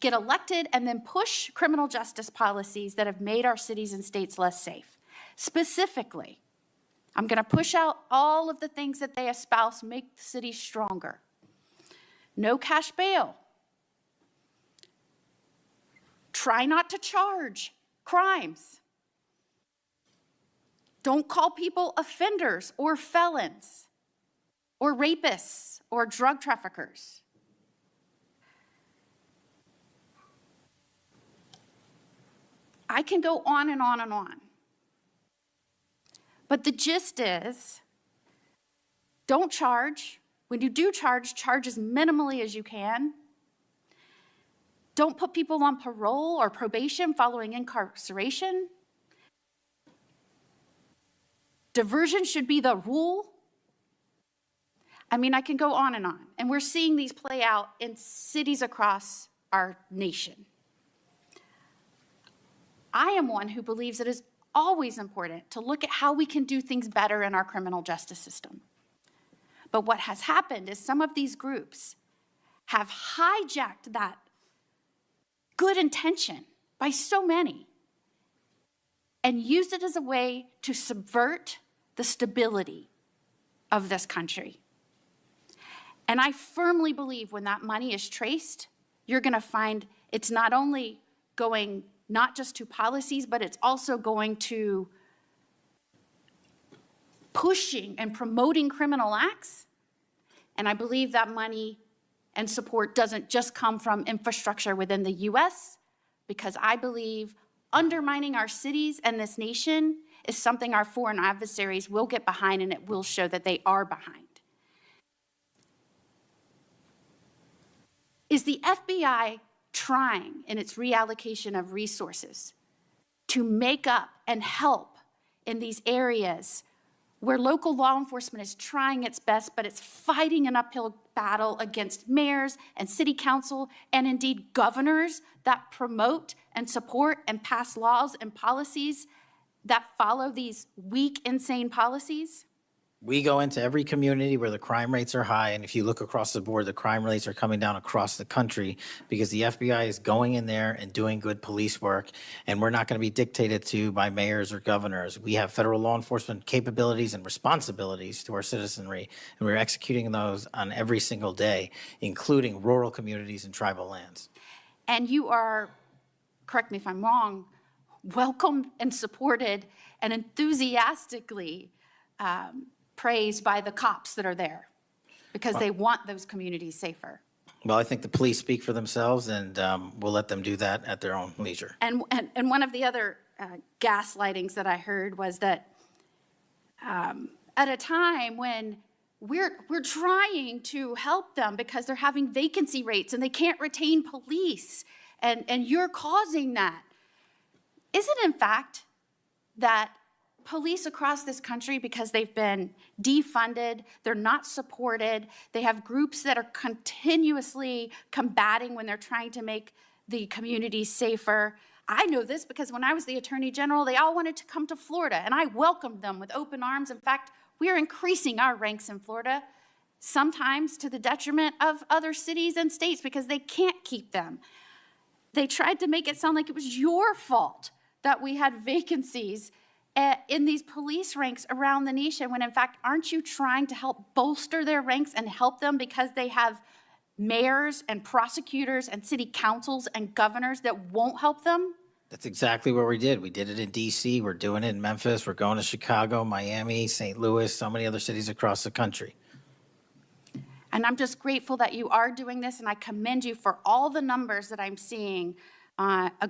get elected and then push criminal justice policies that have made our cities and states less safe. Specifically, I'm going to push out all of the things that they espouse make the city stronger. No cash bail. Try not to charge crimes. Don't call people offenders or felons or rapists or drug traffickers. I can go on and on and on. But the gist is, don't charge. When you do charge, charge as minimally as you can. Don't put people on parole or probation following incarceration. Diversion should be the rule. I mean, I can go on. And we're seeing these play out in cities across our nation. I am one who believes it is always important to look at how we can do things better in our criminal justice system. But what has happened is some of these groups have hijacked that good intention by so many and used it as a way to subvert the stability of this country. And I firmly believe when that money is traced, you're going to find it's not only going not just to policies, but it's also going to pushing and promoting criminal acts. And I believe that money and support doesn't just come from infrastructure within the US, because I believe undermining our cities and this nation is something our foreign adversaries will get behind, and it will show that they are behind. Is the FBI trying in its reallocation of resources to make up and help in these areas where local law enforcement is trying its best, but it's fighting an uphill battle against mayors and city council and indeed governors that promote and support and pass laws and policies that follow these weak, insane policies? We go into every community where the crime rates are high, and if you look across the board, the crime rates are coming down across the country because the FBI is going in there and doing good police work, and we're not going to be dictated to by mayors or governors. We have federal law enforcement capabilities and responsibilities to our citizenry, and we're executing those on every single day, including rural communities and tribal lands. And you are, correct me if I'm wrong, welcomed and supported and enthusiastically praised by the cops that are there because they want those communities safer. Well, I think the police speak for themselves, and we'll let them do that at their own leisure. And one of the other gaslightings that I heard was that at a time when we're trying to help them because they're having vacancy rates and they can't retain police, and you're causing that. Is it in fact that police across this country, because they've been defunded, they're not supported, they have groups that are continuously combating when they're trying to make the communities safer? I know this because when I was the Attorney General, they all wanted to come to Florida, and I welcomed them with open arms. In fact, we are increasing our ranks in Florida, sometimes to the detriment of other cities and states because they can't keep them. They tried to make it sound like it was your fault that we had vacancies in these police ranks around the nation, when in fact, aren't you trying to help bolster their ranks and help them because they have mayors and prosecutors and city councils and governors that won't help them? That's exactly what we did. We did it in D.C., we're doing it in Memphis, we're going to Chicago, Miami, St. Louis, so many other cities across the country. And I'm just grateful that you are doing this, and I commend you for all the numbers that I'm seeing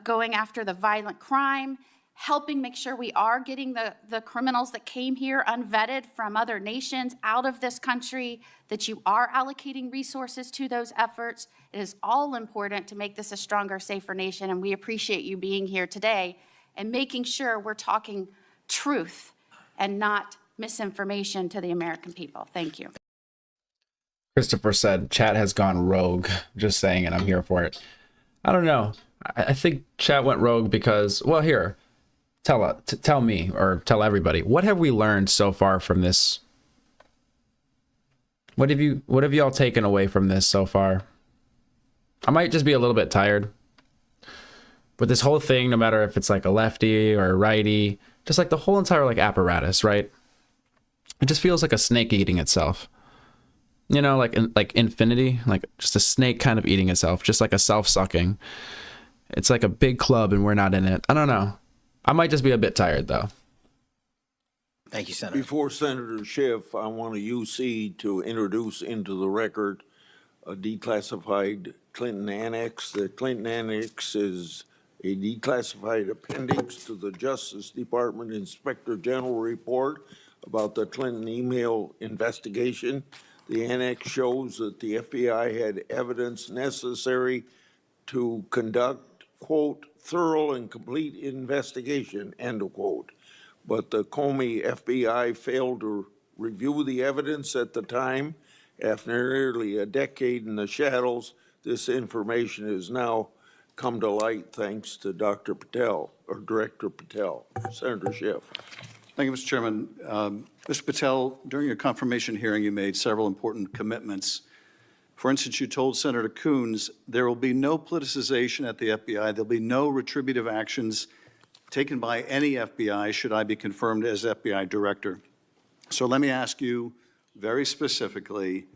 going after the violent crime, helping make sure we are getting the criminals that came here unvetted from other nations out of this country, that you are allocating resources to those efforts. It is all important to make this a stronger, safer nation, and we appreciate you being here today and making sure we're talking truth and not misinformation to the American people. Thank you. Christopher said, chat has gone rogue. Just saying it, I'm here for it. I don't know. I think chat went rogue because, well, here, tell me or tell everybody, what have we learned so far from this? What have you all taken away from this so far? I might just be a little bit tired. But this whole thing, no matter if it's like a lefty or a righty, just like the whole entire like apparatus, right? It just feels like a snake eating itself. You know, like infinity, like just a snake kind of eating itself, just like a self-sucking. It's like a big club and we're not in it. I don't know. I might just be a bit tired though. Thank you, Senator. Before Senator Schiff, I want a UC to introduce into the record a declassified Clinton Annex. The Clinton Annex is a declassified appendix to the Justice Department Inspector General report about the Clinton email investigation. The annex shows that the FBI had evidence necessary to conduct, quote, thorough and complete investigation, end of quote. But the Comey FBI failed to review the evidence at the time. After nearly a decade in the shadows, this information is now come to light thanks to Dr. Patel, or Director Patel. Senator Schiff. Thank you, Mr. Chairman. Mr. Patel, during your confirmation hearing, you made several important commitments. For instance, you told Senator Coons there will be no politicization at the FBI. There'll be no retributive actions taken by any FBI should I be confirmed as FBI director. So let me ask you very specifically,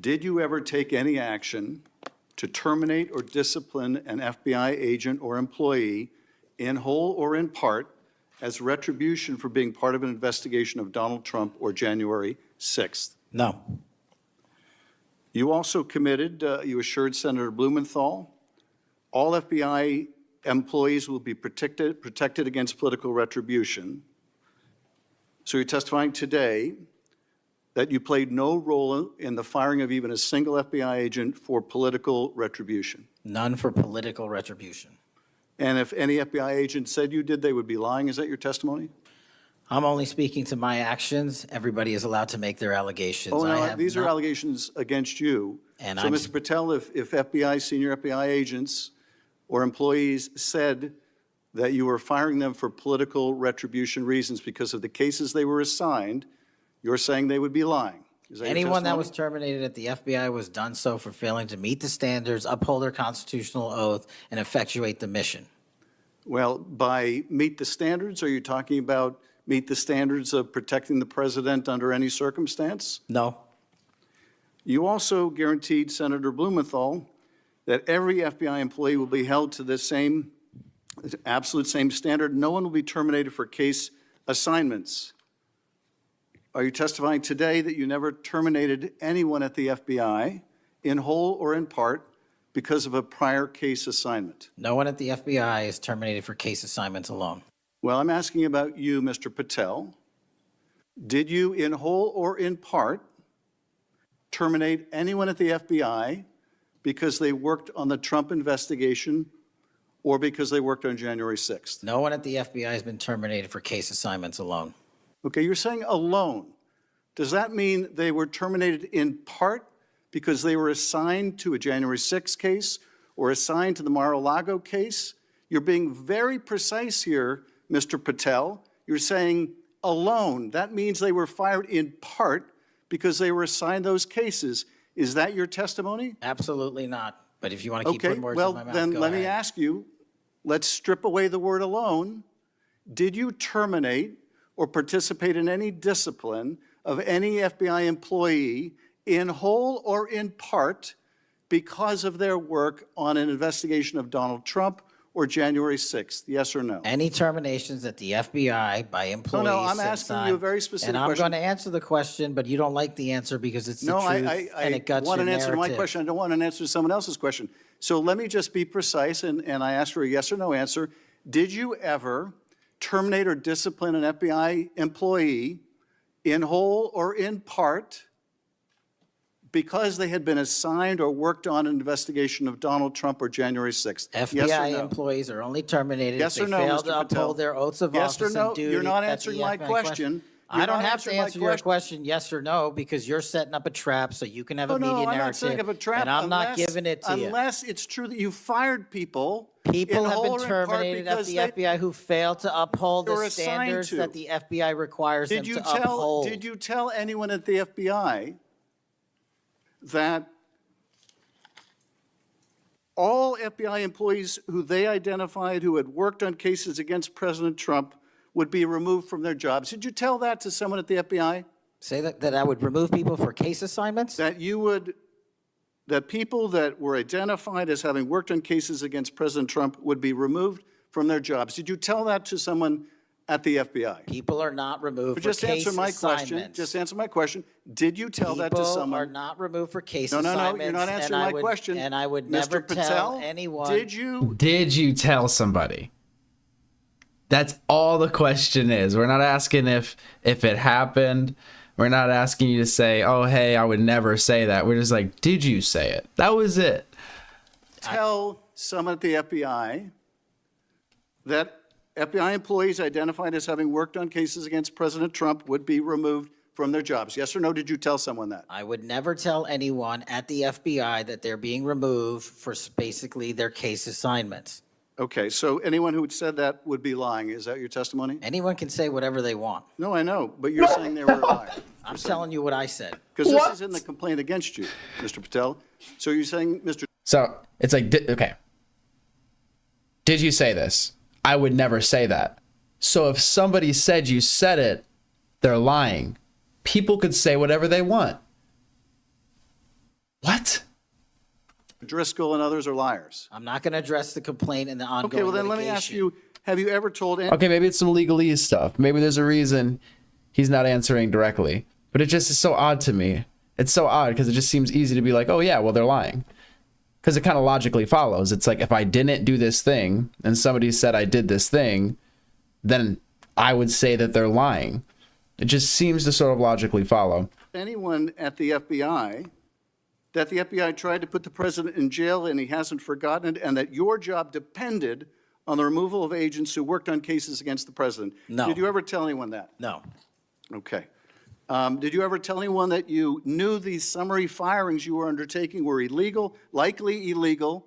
did you ever take any action to terminate or discipline an FBI agent or employee in whole or in part as retribution for being part of an investigation of Donald Trump or January 6th? No. You also committed, you assured Senator Blumenthal, all FBI employees will be protected against political retribution. So you're testifying today that you played no role in the firing of even a single FBI agent for political retribution. None for political retribution. And if any FBI agent said you did, they would be lying. Is that your testimony? I'm only speaking to my actions. Everybody is allowed to make their allegations. Oh, I no, have these are not- allegations against you. And so, I'm- Mr. Patel, if FBI, senior FBI agents or employees said that you were firing them for political retribution reasons because of the cases they were assigned, you're saying they would be lying. Is that your Anyone that testimony? was terminated at the FBI was done so for failing to meet the standards, uphold their constitutional oath, and effectuate the mission. Well, by meet the standards, are you talking about meet the standards of protecting the president under any circumstance? No. You also guaranteed Senator Blumenthal that every FBI employee will be held to the same, absolute same standard. No one will be terminated for case assignments. Are you testifying today that you never terminated anyone at the FBI in whole or in part because of a prior case assignment? No one at the FBI is terminated for case assignments alone. Well, I'm asking about you, Mr. Patel. Did you, in whole or in part, terminate anyone at the FBI because they worked on the Trump investigation or because they worked on January 6th? No one at the FBI has been terminated for case assignments alone. Okay, you're saying alone. Does that mean they were terminated in part because they were assigned to a January 6th case or assigned to the Mar-a-Lago case? You're being very precise here, Mr. Patel. You're saying alone. That means they were fired in part because they were assigned those cases. Is that your testimony? Absolutely not. But if you want to keep Okay, putting words well, in my mouth, then go let me ahead. ask you, let's strip away the word alone. Did you terminate or participate in any discipline of any FBI employee in whole or in part because of their work on an investigation of Donald Trump or January 6th? Yes or no? Any terminations at the FBI by employees. No, I'm since asking you a very specific And I'm question. going to answer the question, but you don't like the answer because it's the No, truth I and it guts want your an answer to my narrative. question. I don't want an answer to someone else's question. So let me just be precise, and I ask for a yes or no answer. Did you ever terminate or discipline an FBI employee in whole or in part because they had been assigned or worked on an investigation of Donald Trump or January 6th? FBI Yes or no? employees are only terminated Yes if or they no, fail Mr. to Patel? uphold their oaths of Yes or office no? and duty. You're not at the answering my FBI question. I You're don't not have to answering my answer your question yes or no because you're setting up a trap so you can have a Oh, media no, I'm narrative. not setting up a trap. And I'm not unless- giving it to you. Unless it's true that you fired people. People in have whole been or in part terminated at because the they- FBI who failed to uphold they were the assigned standards to. that the FBI requires them to uphold. Did you tell anyone at the FBI that all FBI employees who they identified who had worked on cases against President Trump would be removed from their jobs? Did you tell that to someone at the FBI? Say that I would remove people for case assignments? That you would, that people that were identified as having worked on cases against President Trump would be removed from their jobs. Did you tell that to someone at the FBI? People are not removed But for just case answer my question. assignments. Just answer my question. Did you tell that to People someone? are not removed for case No, assignments. you're not and answering I my would- question. And I would Mr. never Patel, tell anyone. Did you? Did you tell somebody? That's all the question is. We're not asking if it happened. We're not asking you to say, oh, hey, I would never say that. We're just like, did you say it? That was it. Tell someone at the FBI that FBI employees identified as having worked on cases against President Trump would be removed from their jobs? Yes or no, did you tell someone that? I would never tell anyone at the FBI that they're being removed for basically their case assignments. Okay, so anyone who said that would be lying. Is that your testimony? Anyone can say whatever they want. No, I know, but you're saying they were a liar. I'm telling you what I said. Because this is in the complaint against you, Mr. Patel. So you're saying, Mr. So it's like, okay. Did you say this? I would never say that. So if somebody said you said it, they're lying. People could say whatever they want. What? Driscoll and others are liars. I'm not going to address the complaint and the ongoing Okay, well then let me ask you, have you ever told any? Okay, maybe it's some legalese stuff. Maybe there's a reason he's not answering directly. But it just is so odd to me. It's so odd because it just seems easy to be like, oh yeah, well they're lying. Because it kind of logically follows. It's like if I didn't do this thing and somebody said I did this thing, then I would say that they're lying. It just seems to sort of logically follow. Anyone at the FBI that the FBI tried to put the president in jail and he hasn't forgotten it, and that your job depended on the removal of agents who worked on cases against the president? No. Did you ever tell anyone that? No. Okay. Did you ever tell anyone that you knew these summary firings you were undertaking were illegal, likely illegal,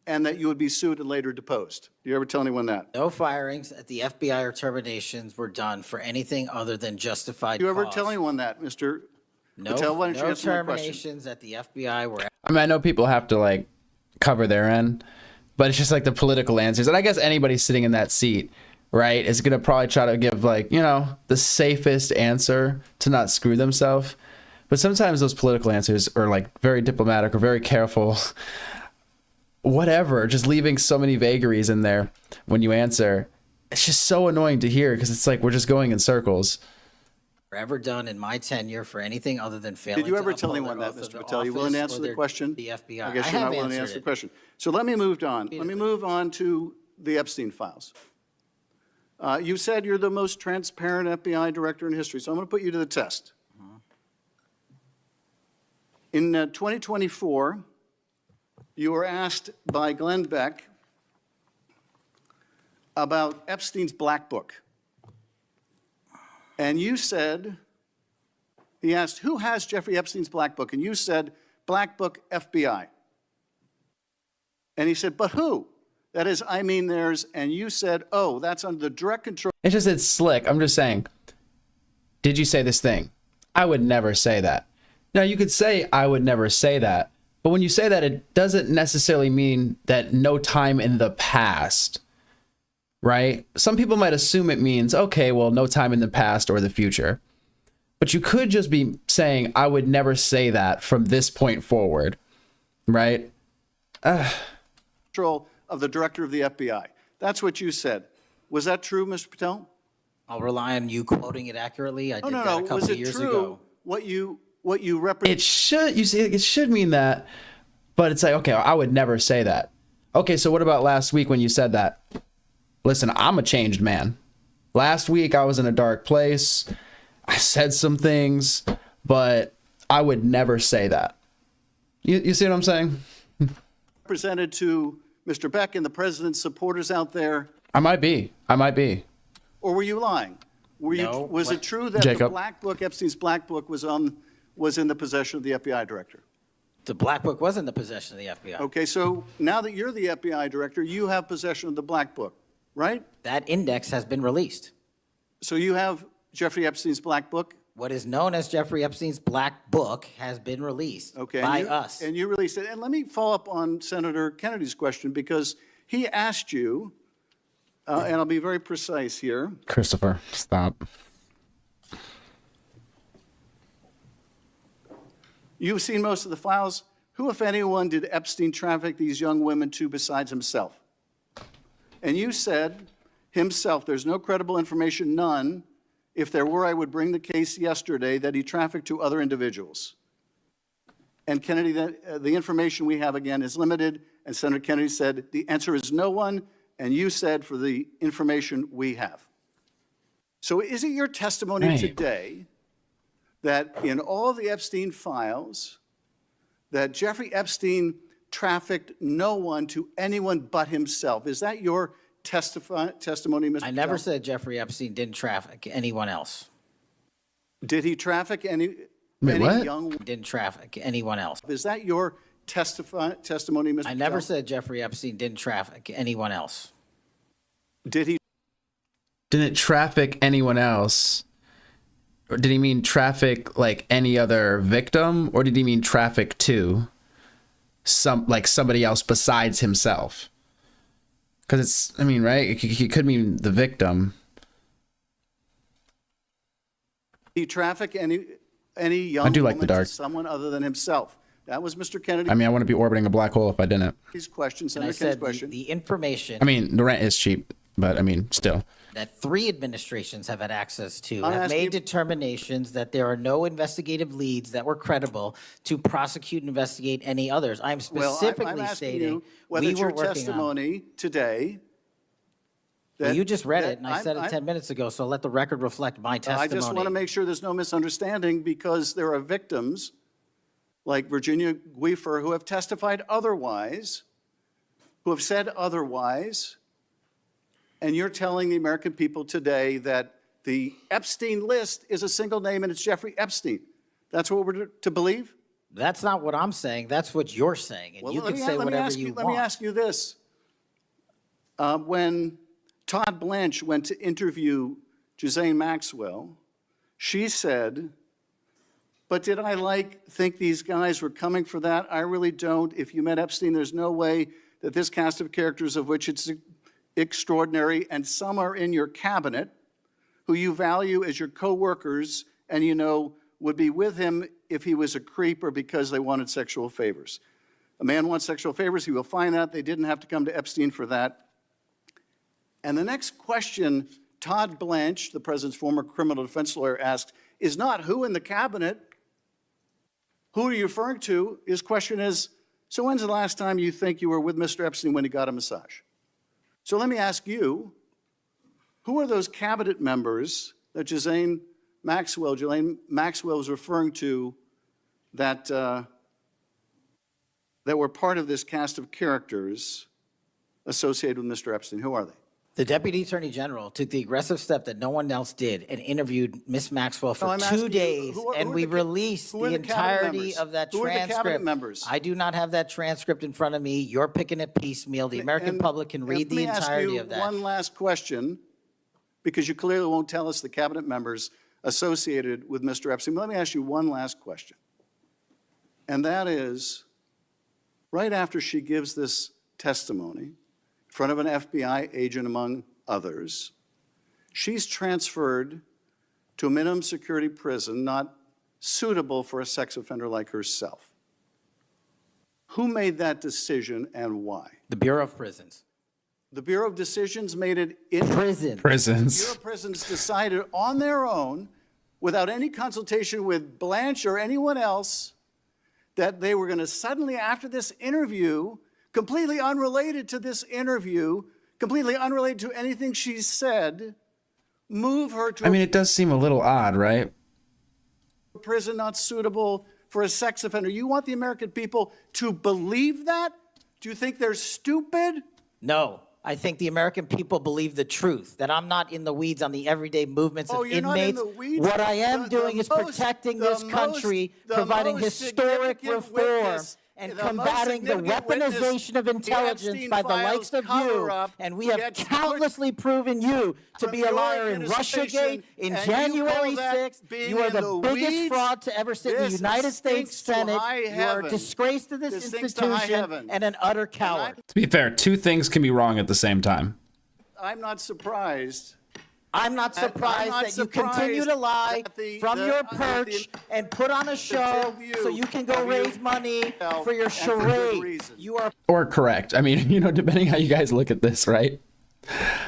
and that you would be sued and later deposed? Did you ever tell anyone that? No firings at the FBI or terminations were done for anything other than justified Did you ever cause. tell anyone that, Mr. No, Patel? Why don't you no answer my question? terminations at the FBI were. I mean, I know people have to like cover their end, but it's just like the political answers. And I guess anybody sitting in that seat, right, is going to probably try to give like, you know, the safest answer to not screw themselves. But sometimes those political answers are like very diplomatic or very careful. Whatever, just leaving so many vagaries in there when you answer. It's just so annoying to hear because it's like we're just going in circles. Ever done in my tenure for anything other than failing. Did you ever to tell uphold anyone their that, oath of Mr. Patel? You office willing to or answer the their- question? The FBI. I guess you're have not willing to answered answer the it. question. So let me move on. Let me move on to the Epstein files. You said you're the most transparent FBI director in history, so I'm going to put you to the test. In 2024, you were asked by Glenn Beck about Epstein's Black Book. And you said, he asked, who has Jeffrey Epstein's Black Book? And you said, Black Book, FBI. And he said, but who? That is, I mean, there's, and you said, oh, that's under the direct control. It's just, it's slick. I'm just saying, did you say this thing? I would never say that. Now, you could say, I would never say that. But when you say that, it doesn't necessarily mean that no time in the past, right? Some people might assume it means, okay, well, no time in the past or the future. But you could just be saying, I would never say that from this point forward, right? Control of the director of the FBI. That's what you said. Was that true, Mr. Patel? I'll rely on you quoting it accurately. I did that a couple Was of it years true ago. what you represent? It should, you see, it should mean that, but it's like, okay, I would never say that. Okay, so what about last week when you said that? Listen, I'm a changed man. Last week I was in a dark place. I said some things, but I would never say that. You see what I'm saying? Presented to Mr. Beck and the president's supporters out there, I might be. or were you lying? Was it true that Jacob. the Black Book, Epstein's Black Book, was in the possession of the FBI director? The Black Book was in the possession of the FBI. Okay, so now that you're the FBI director, you have possession of the Black Book, right? That index has been released. So you have Jeffrey Epstein's Black Book? What is known as Jeffrey Epstein's Black Book has been released by us. And you released it. And let me follow up on Senator Kennedy's question, because he asked you, and I'll be very precise here. Christopher, stop. You've seen most of the files. Who, if anyone, did Epstein traffic these young women to besides himself? And you said himself, there's no credible information, none. If there were, I would bring the case yesterday that he trafficked to other individuals. And Kennedy, the information we have, again, is limited. And Senator Kennedy said, the answer is no one. And you said, for the information we have. So is it your testimony today that in all the Epstein files, that Jeffrey Epstein trafficked no one to anyone but himself? Is that your testimony, Mr. I never Patel? said Jeffrey Epstein didn't traffic anyone else. Did he traffic any what? young? Didn't traffic anyone else. Is that your testimony, Mr. I never Patel? said Jeffrey Epstein didn't traffic anyone else. Did he? Didn't traffic anyone else? Or did he mean traffic like any other victim? Or did he mean traffic to somebody else besides himself? Because it's, I mean, right? He could mean the victim. Did he traffic any young I do like the woman to dark. someone other than himself? That was Mr. Kennedy's I mean, I wouldn't be orbiting a black hole if I didn't. question, And Senator I Kennedy's said question. the information I mean, the rent is cheap, but I mean, still. that 3 administrations have had access to I'm have asking- made determinations that there are no investigative leads that were credible to prosecute and investigate any others. I'm Well, specifically I'm asking stating you whether we it's were your working on. testimony today. Well, that- you just read that it, and I I'm- said it I'm- 10 minutes ago, so let the record reflect my I testimony. just want to make sure there's no misunderstanding because there are victims like Virginia Guifer who have testified otherwise, who have said otherwise, and you're telling the American people today that the Epstein list is a single name and it's Jeffrey Epstein. That's what we're to believe? That's not what I'm saying. That's what you're saying, and Well, you let can me say let me whatever ask you Let want. me ask you this. When Todd Blanche went to interview Ghislaine Maxwell, she said, but did I think these guys were coming for that? I really don't. If you met Epstein, there's no way that this cast of characters, of which it's extraordinary, and some are in your cabinet, who you value as your co-workers, and you know would be with him if he was a creep or because they wanted sexual favors. A man wants sexual favors, he will find out. They didn't have to come to Epstein for that. And the next question Todd Blanche, the president's former criminal defense lawyer, asked is not who in the cabinet, who are you referring to? His question is, so when's the last time you think you were with Mr. Epstein when he got a massage? So let me ask you, who are those cabinet members that Ghislaine Maxwell was referring to that, that were part of this cast of characters associated with Mr. Epstein? Who are they? The Deputy Attorney General took the aggressive step that no one else did and interviewed Ms. Maxwell for I'm asking 2 you, days, who are and we released who are the the cabinet entirety members? of that Who are the cabinet transcript. members? I do not have that transcript in front of me. You're picking it piecemeal. The American And- public can and read the entirety Let me of ask that. you one last question, because you clearly won't tell us the cabinet members associated with Mr. Epstein. Let me ask you one last question. And that is, right after she gives this testimony in front of an FBI agent, among others, she's transferred to a minimum security prison not suitable for a sex offender like herself. Who made that decision and why? The Bureau of Prisons. The Bureau of Decisions made it in Prison. The Prisons. Bureau of Prisons decided on their own, without any consultation with Blanche or anyone else, that they were going to suddenly, after this interview, completely unrelated to this interview, completely unrelated to anything she said, move her to I mean, it does seem a little odd, right? a prison not suitable for a sex offender. You want the American people to believe that? Do you think they're stupid? No. I think the American people believe the truth, that I'm not in the weeds on the everyday movements of you're not in inmates. the weeds? What I am The doing is most- protecting the this country, most- the providing most historic significant reform, witness- and the most combating the significant witness weaponization of the intelligence Epstein by the likes files of you. cover-up And we have gets countlessly proven you to from be a your liar in participation, Russiagate, in and you call January that 6th. being You are in the the biggest weeds? fraud to ever sit in the This United States stinks to Senate. high You are a heaven. disgrace to this This stinks to high institution heaven. and an utter coward. To be fair, two things can be wrong at the same time. I'm not surprised. I'm not surprised that you continue to lie from your perch and put on a show so you can go raise money for your charade. You are Or correct. I mean, you know, depending how you guys look at this, right?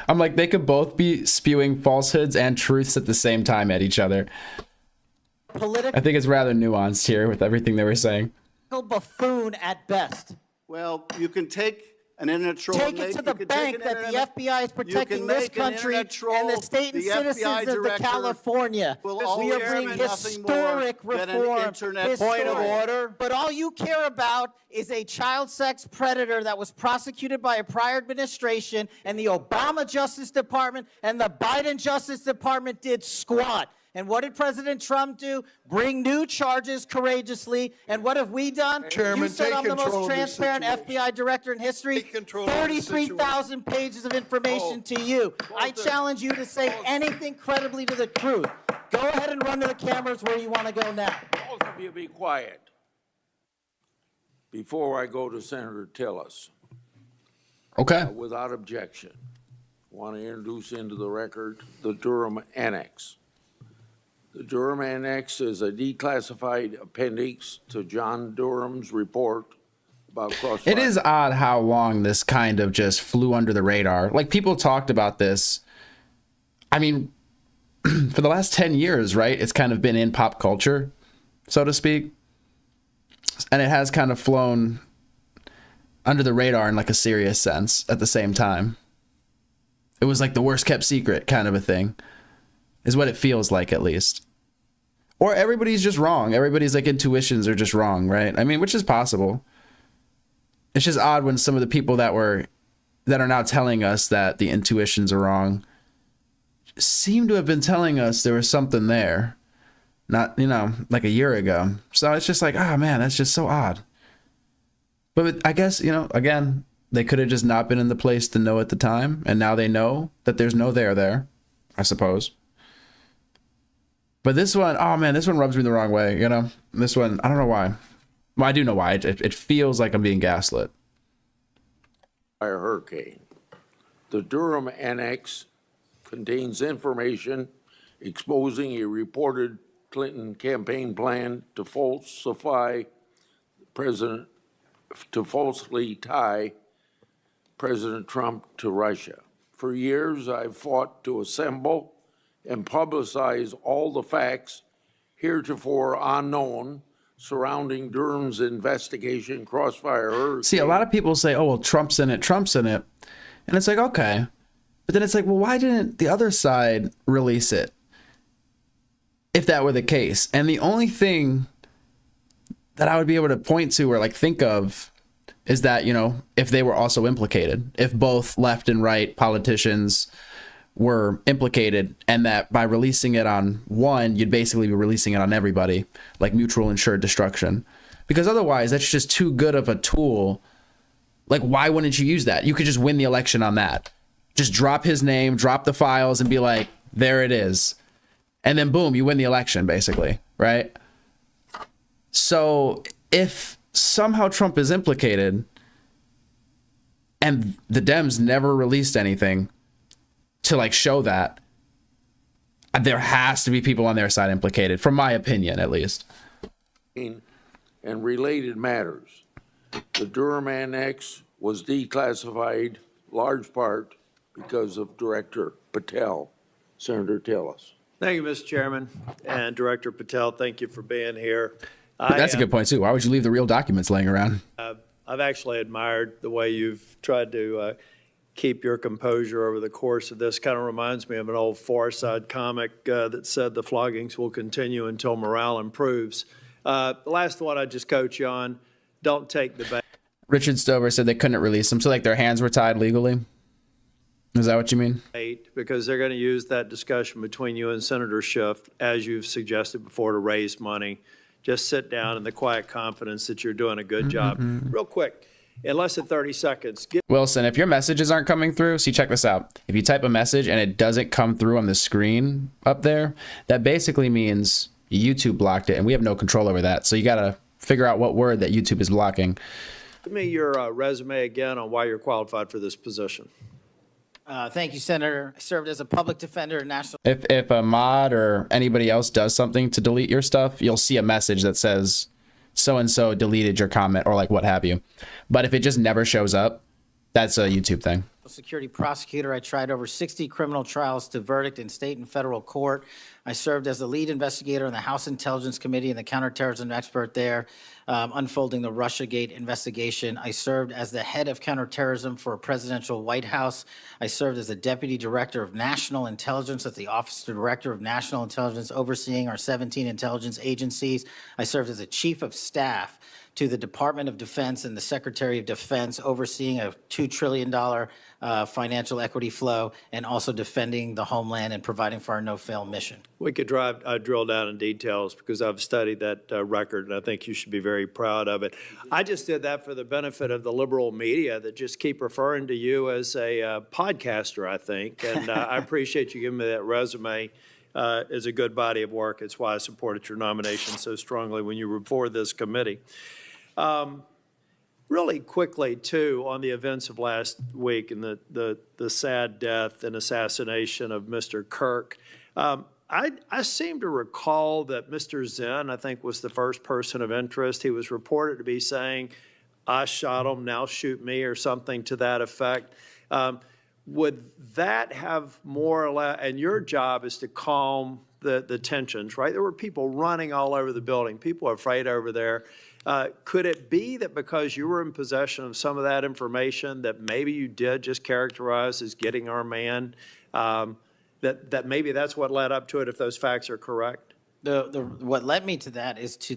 I'm like, they could both be spewing falsehoods and truths at the same time at each other. I think it's rather nuanced here with everything they were saying. buffoon at best. Well, you can take an internet troll. Take it to the bank that the FBI is protecting this country and the state and citizens of the California. We are bringing historic reform. Point of order. But all you care about is a child sex predator that was prosecuted by a prior administration, and the Obama Justice Department and the Biden Justice Department did squat. And what did President Trump do? Bring new charges courageously. And what have we done? Chairman, You said take I'm the control most of this transparent situation. FBI director in history. Take control of this situation. 33,000 pages of information to you. I challenge you to say anything credibly to the truth. Go ahead and run to the cameras where you want to go now. Both of you be quiet. Before I go to Senator Tillis, Okay. without objection, want to introduce into the record the Durham Annex. The Durham Annex is a declassified appendix to John Durham's report about crossfire. It is odd how long this kind of just flew under the radar. Like, people talked about this, I mean, for the last 10 years, right? It's kind of been in pop culture, so to speak. And it has kind of flown under the radar in like a serious sense at the same time. It was like the worst kept secret kind of a thing, is what it feels like, at least. Or everybody's just wrong. Everybody's like intuitions are just wrong, right? I mean, which is possible. It's just odd when some of the people that are now telling us that the intuitions are wrong seem to have been telling us there was something there, not, like a year ago. So it's just like, oh man, that's just so odd. But I guess, again, they could have just not been in the place to know at the time, and now they know that there's no there, I suppose. But this one, oh man, this one rubs me the wrong way, This one, I don't know why. Well, I do know why. It feels like I'm being gaslit. By a hurricane. The Durham Annex contains information exposing a reported Clinton campaign plan to falsely tie President Trump to Russia. For years, I've fought to assemble and publicize all the facts heretofore unknown surrounding Durham's investigation crossfire hurricane. See, a lot of people say, oh, well, Trump's in it. And it's like, okay. But then it's like, well, why didn't the other side release it if that were the case? And the only thing that I would be able to point to or like think of is that, if they were also implicated, if both left and right politicians were implicated, and that by releasing it on one, you'd basically be releasing it on everybody, like mutual insured destruction. Because otherwise, that's just too good of a tool. Like, why wouldn't you use that? You could just win the election on that. Just drop his name, drop the files, and be like, there it is. And then boom, you win the election, basically, right? So if somehow Trump is implicated and the Dems never released anything to like show that, there has to be people on their side implicated, from my opinion, at least. And related matters. The Durham Annex was declassified large part because of Director Patel. Senator Tillis. Thank you, Mr. Chairman. And Director Patel, thank you for being here. That's a good point, too. Why would you leave the real documents laying around? I've actually admired the way you've tried to keep your composure over the course of this. Kind of reminds me of an old Far Side comic that said the floggings will continue until morale improves. The last one I just coach you on, don't take the bait. Richard Stover said they couldn't release them, so like their hands were tied legally. Is that what you mean? Because they're going to use that discussion between you and Senator Schiff, as you've suggested before, to raise money. Just sit down in the quiet confidence that you're doing a good job. Real quick, in less than 30 seconds. Wilson, if your messages aren't coming through, see, check this out. If you type a message and it doesn't come through on the screen up there, that basically means YouTube blocked it, and we have no control over that. So you got to figure out what word that YouTube is blocking. Give me your resume again on why you're qualified for this position. Thank you, Senator. I served as a public defender in national. If a mod or anybody else does something to delete your stuff, you'll see a message that says so-and-so deleted your comment or like what have you. But if it just never shows up, that's a YouTube thing. Security prosecutor. I tried over 60 criminal trials to verdict in state and federal court. I served as the lead investigator in the House Intelligence Committee and the counterterrorism expert there, unfolding the Russiagate investigation. I served as the head of counterterrorism for a presidential White House. I served as the deputy director of national intelligence at the Office of Director of National Intelligence, overseeing our 17 intelligence agencies. I served as the chief of staff to the Department of Defense and the Secretary of Defense overseeing a $2 trillion financial equity flow, and also defending the homeland and providing for our no-fail mission. We could drill down in details because I've studied that record, and I think you should be very proud of it. I just did that for the benefit of the liberal media that just keep referring to you as a podcaster, I think, and I appreciate you giving me that resume. Is a good body of work. It's why I supported your nomination so strongly when you were before this committee. Really quickly, too, on the events of last week and the sad death and assassination of Mr. Kirk, I seem to recall that Mr. Zen, I think, was the first person of interest. He was reported to be saying, "I shot him, now shoot me," or something to that effect. Would that have more or less, and your job is to calm the tensions, right? There were people running all over the building. People are afraid over there. Could it be that because you were in possession of some of that information that maybe you did just characterize as getting our man, that maybe that's what led up to it if those facts are correct? What led me to that is to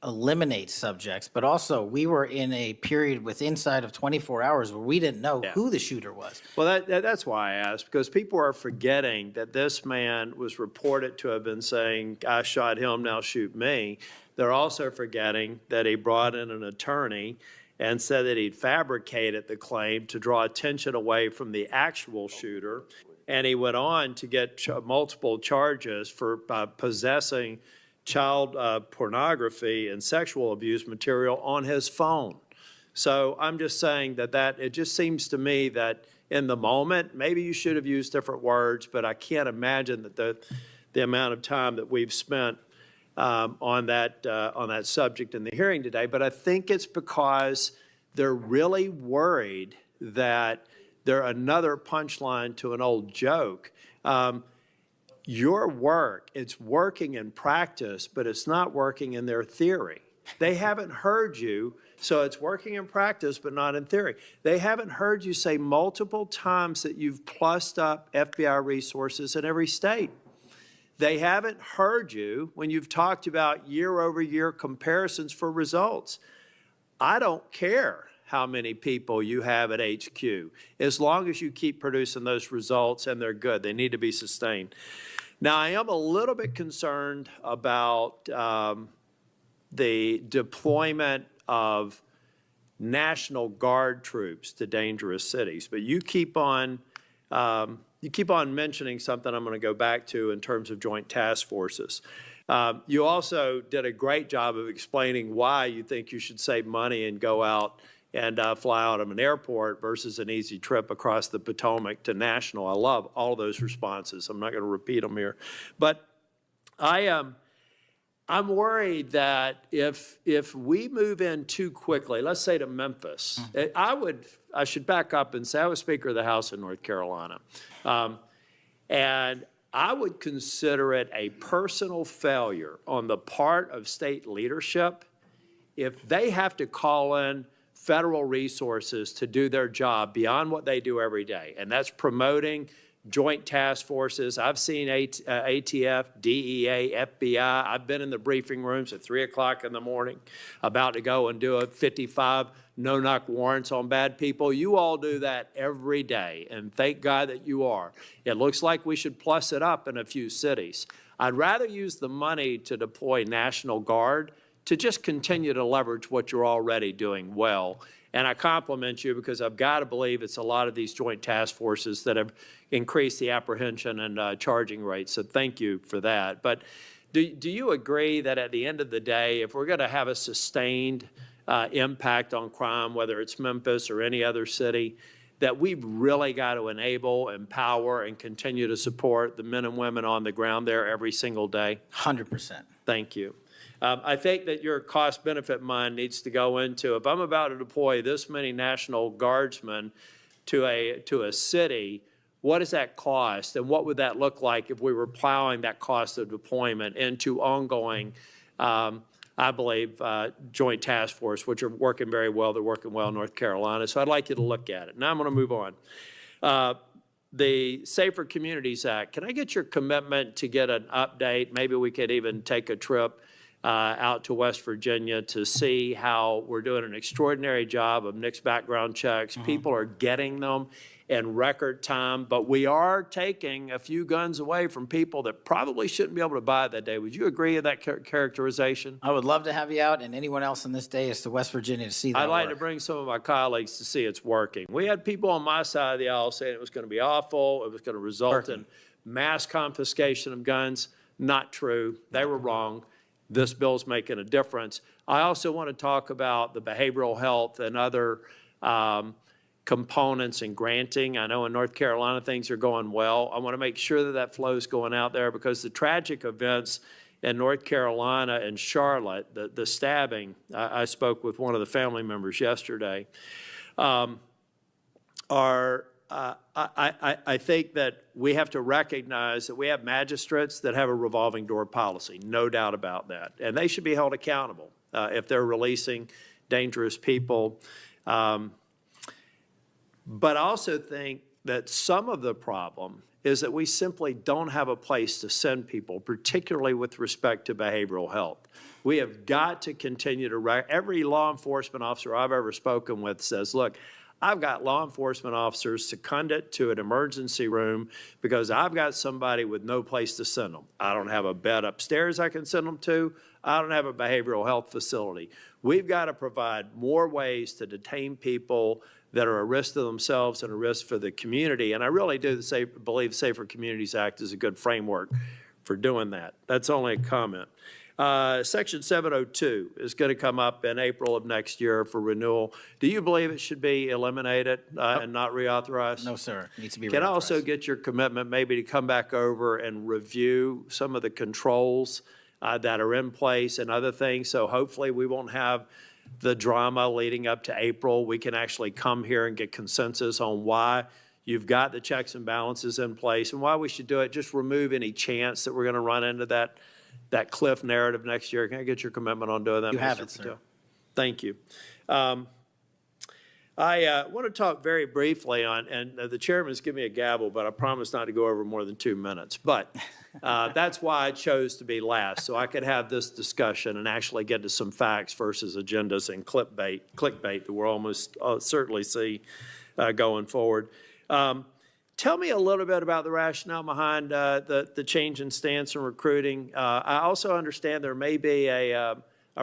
eliminate subjects, but also we were in a period with inside of 24 hours where we didn't know who the shooter was. Well, that's why I asked, because people are forgetting that this man was reported to have been saying, "I shot him, now shoot me." They're also forgetting that he brought in an attorney and said that he'd fabricated the claim to draw attention away from the actual shooter. And he went on to get multiple charges for possessing child pornography and sexual abuse material on his phone. So I'm just saying that it just seems to me that in the moment, maybe you should have used different words, but I can't imagine that the amount of time that we've spent on that subject in the hearing today. But I think it's because they're really worried that they're another punchline to an old joke. Your work, it's working in practice, but it's not working in their theory. They haven't heard you, so it's working in practice, but not in theory. They haven't heard you say multiple times that you've plussed up FBI resources in every state. They haven't heard you when you've talked about year-over-year comparisons for results. I don't care how many people you have at HQ, as long as you keep producing those results and they're good. They need to be sustained. Now, I am a little bit concerned about the deployment of National Guard troops to dangerous cities, but you keep on mentioning something I'm going to go back to in terms of joint task forces. You also did a great job of explaining why you think you should save money and go out and fly out of an airport versus an easy trip across the Potomac to National. I love all of those responses. I'm not going to repeat them here. But I'm worried that if we move in too quickly, let's say to Memphis, I should back up and say I was Speaker of the House in North Carolina. And I would consider it a personal failure on the part of state leadership if they have to call in federal resources to do their job beyond what they do every day. And that's promoting joint task forces. I've seen ATF, DEA, FBI. I've been in the briefing rooms at 3 o'clock in the morning about to go and do a 55 no-knock warrants on bad people. You all do that every day, and thank God that you are. It looks like we should plus it up in a few cities. I'd rather use the money to deploy National Guard to just continue to leverage what you're already doing well. And I compliment you because I've got to believe it's a lot of these joint task forces that have increased the apprehension and charging rates. So thank you for that. But do you agree that at the end of the day, if we're going to have a sustained impact on crime, whether it's Memphis or any other city, that we've really got to enable, empower, and continue to support the men and women on the ground there every single day? 100%. Thank you. I think that your cost-benefit mind needs to go into, if I'm about to deploy this many National Guardsmen to a city, what does that cost? And what would that look like if we were plowing that cost of deployment into ongoing, I believe, joint task force, which are working very well. They're working well in North Carolina. So I'd like you to look at it. Now I'm going to move on. The Safer Communities Act, can I get your commitment to get an update? Maybe we could even take a trip out to West Virginia to see how we're doing an extraordinary job of NICS background checks. People are getting them in record time, but we are taking a few guns away from people that probably shouldn't be able to buy that day. Would you agree with that characterization? I would love to have you out and anyone else on this day is to West Virginia to see that I'd like work. to bring some of my colleagues to see it's working. We had people on my side of the aisle saying it was going to be awful, it was going to result in mass confiscation of guns. Not true. They were wrong. This bill's making a difference. I also want to talk about the behavioral health and other components in granting. I know in North Carolina things are going well. I want to make sure that that flow is going out there because the tragic events in North Carolina and Charlotte, the stabbing, I spoke with one of the family members yesterday, I think that we have to recognize that we have magistrates that have a revolving door policy, no doubt about that. And they should be held accountable if they're releasing dangerous people. But I also think that some of the problem is that we simply don't have a place to send people, particularly with respect to behavioral health. We have got to continue to, every law enforcement officer I've ever spoken with says, look, I've got law enforcement officers seconded to an emergency room because I've got somebody with no place to send them. I don't have a bed upstairs I can send them to. I don't have a behavioral health facility. We've got to provide more ways to detain people that are a risk to themselves and a risk for the community. And I really do believe Safer Communities Act is a good framework for doing that. That's only a comment. Section 702 is going to come up in April of next year for renewal. Do you believe it should be eliminated and not reauthorized? No, sir. It needs to be Can I reauthorized. also get your commitment maybe to come back over and review some of the controls that are in place and other things? So hopefully we won't have the drama leading up to April. We can actually come here and get consensus on why you've got the checks and balances in place and why we should do it. Just remove any chance that we're going to run into that cliff narrative next year. Can I get your commitment on doing that? You have Mr. it, sir. Patel? Thank you. I want to talk very briefly on, and the chairman's given me a gavel, but I promise not to go over more than 2 minutes. But that's why I chose to be last, so I could have this discussion and actually get to some facts versus agendas and clickbait that we'll almost certainly see going forward. Tell me a little bit about the rationale behind the change in stance in recruiting. I also understand there may be a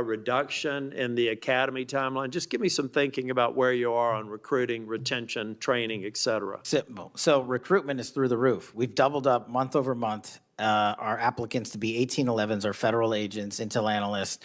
reduction in the academy timeline. Just give me some thinking about where you are on recruiting, retention, training, et cetera. Simple. So recruitment is through the roof. We've doubled up month over month. Our applicants to be 1811s are federal agents, intel analysts.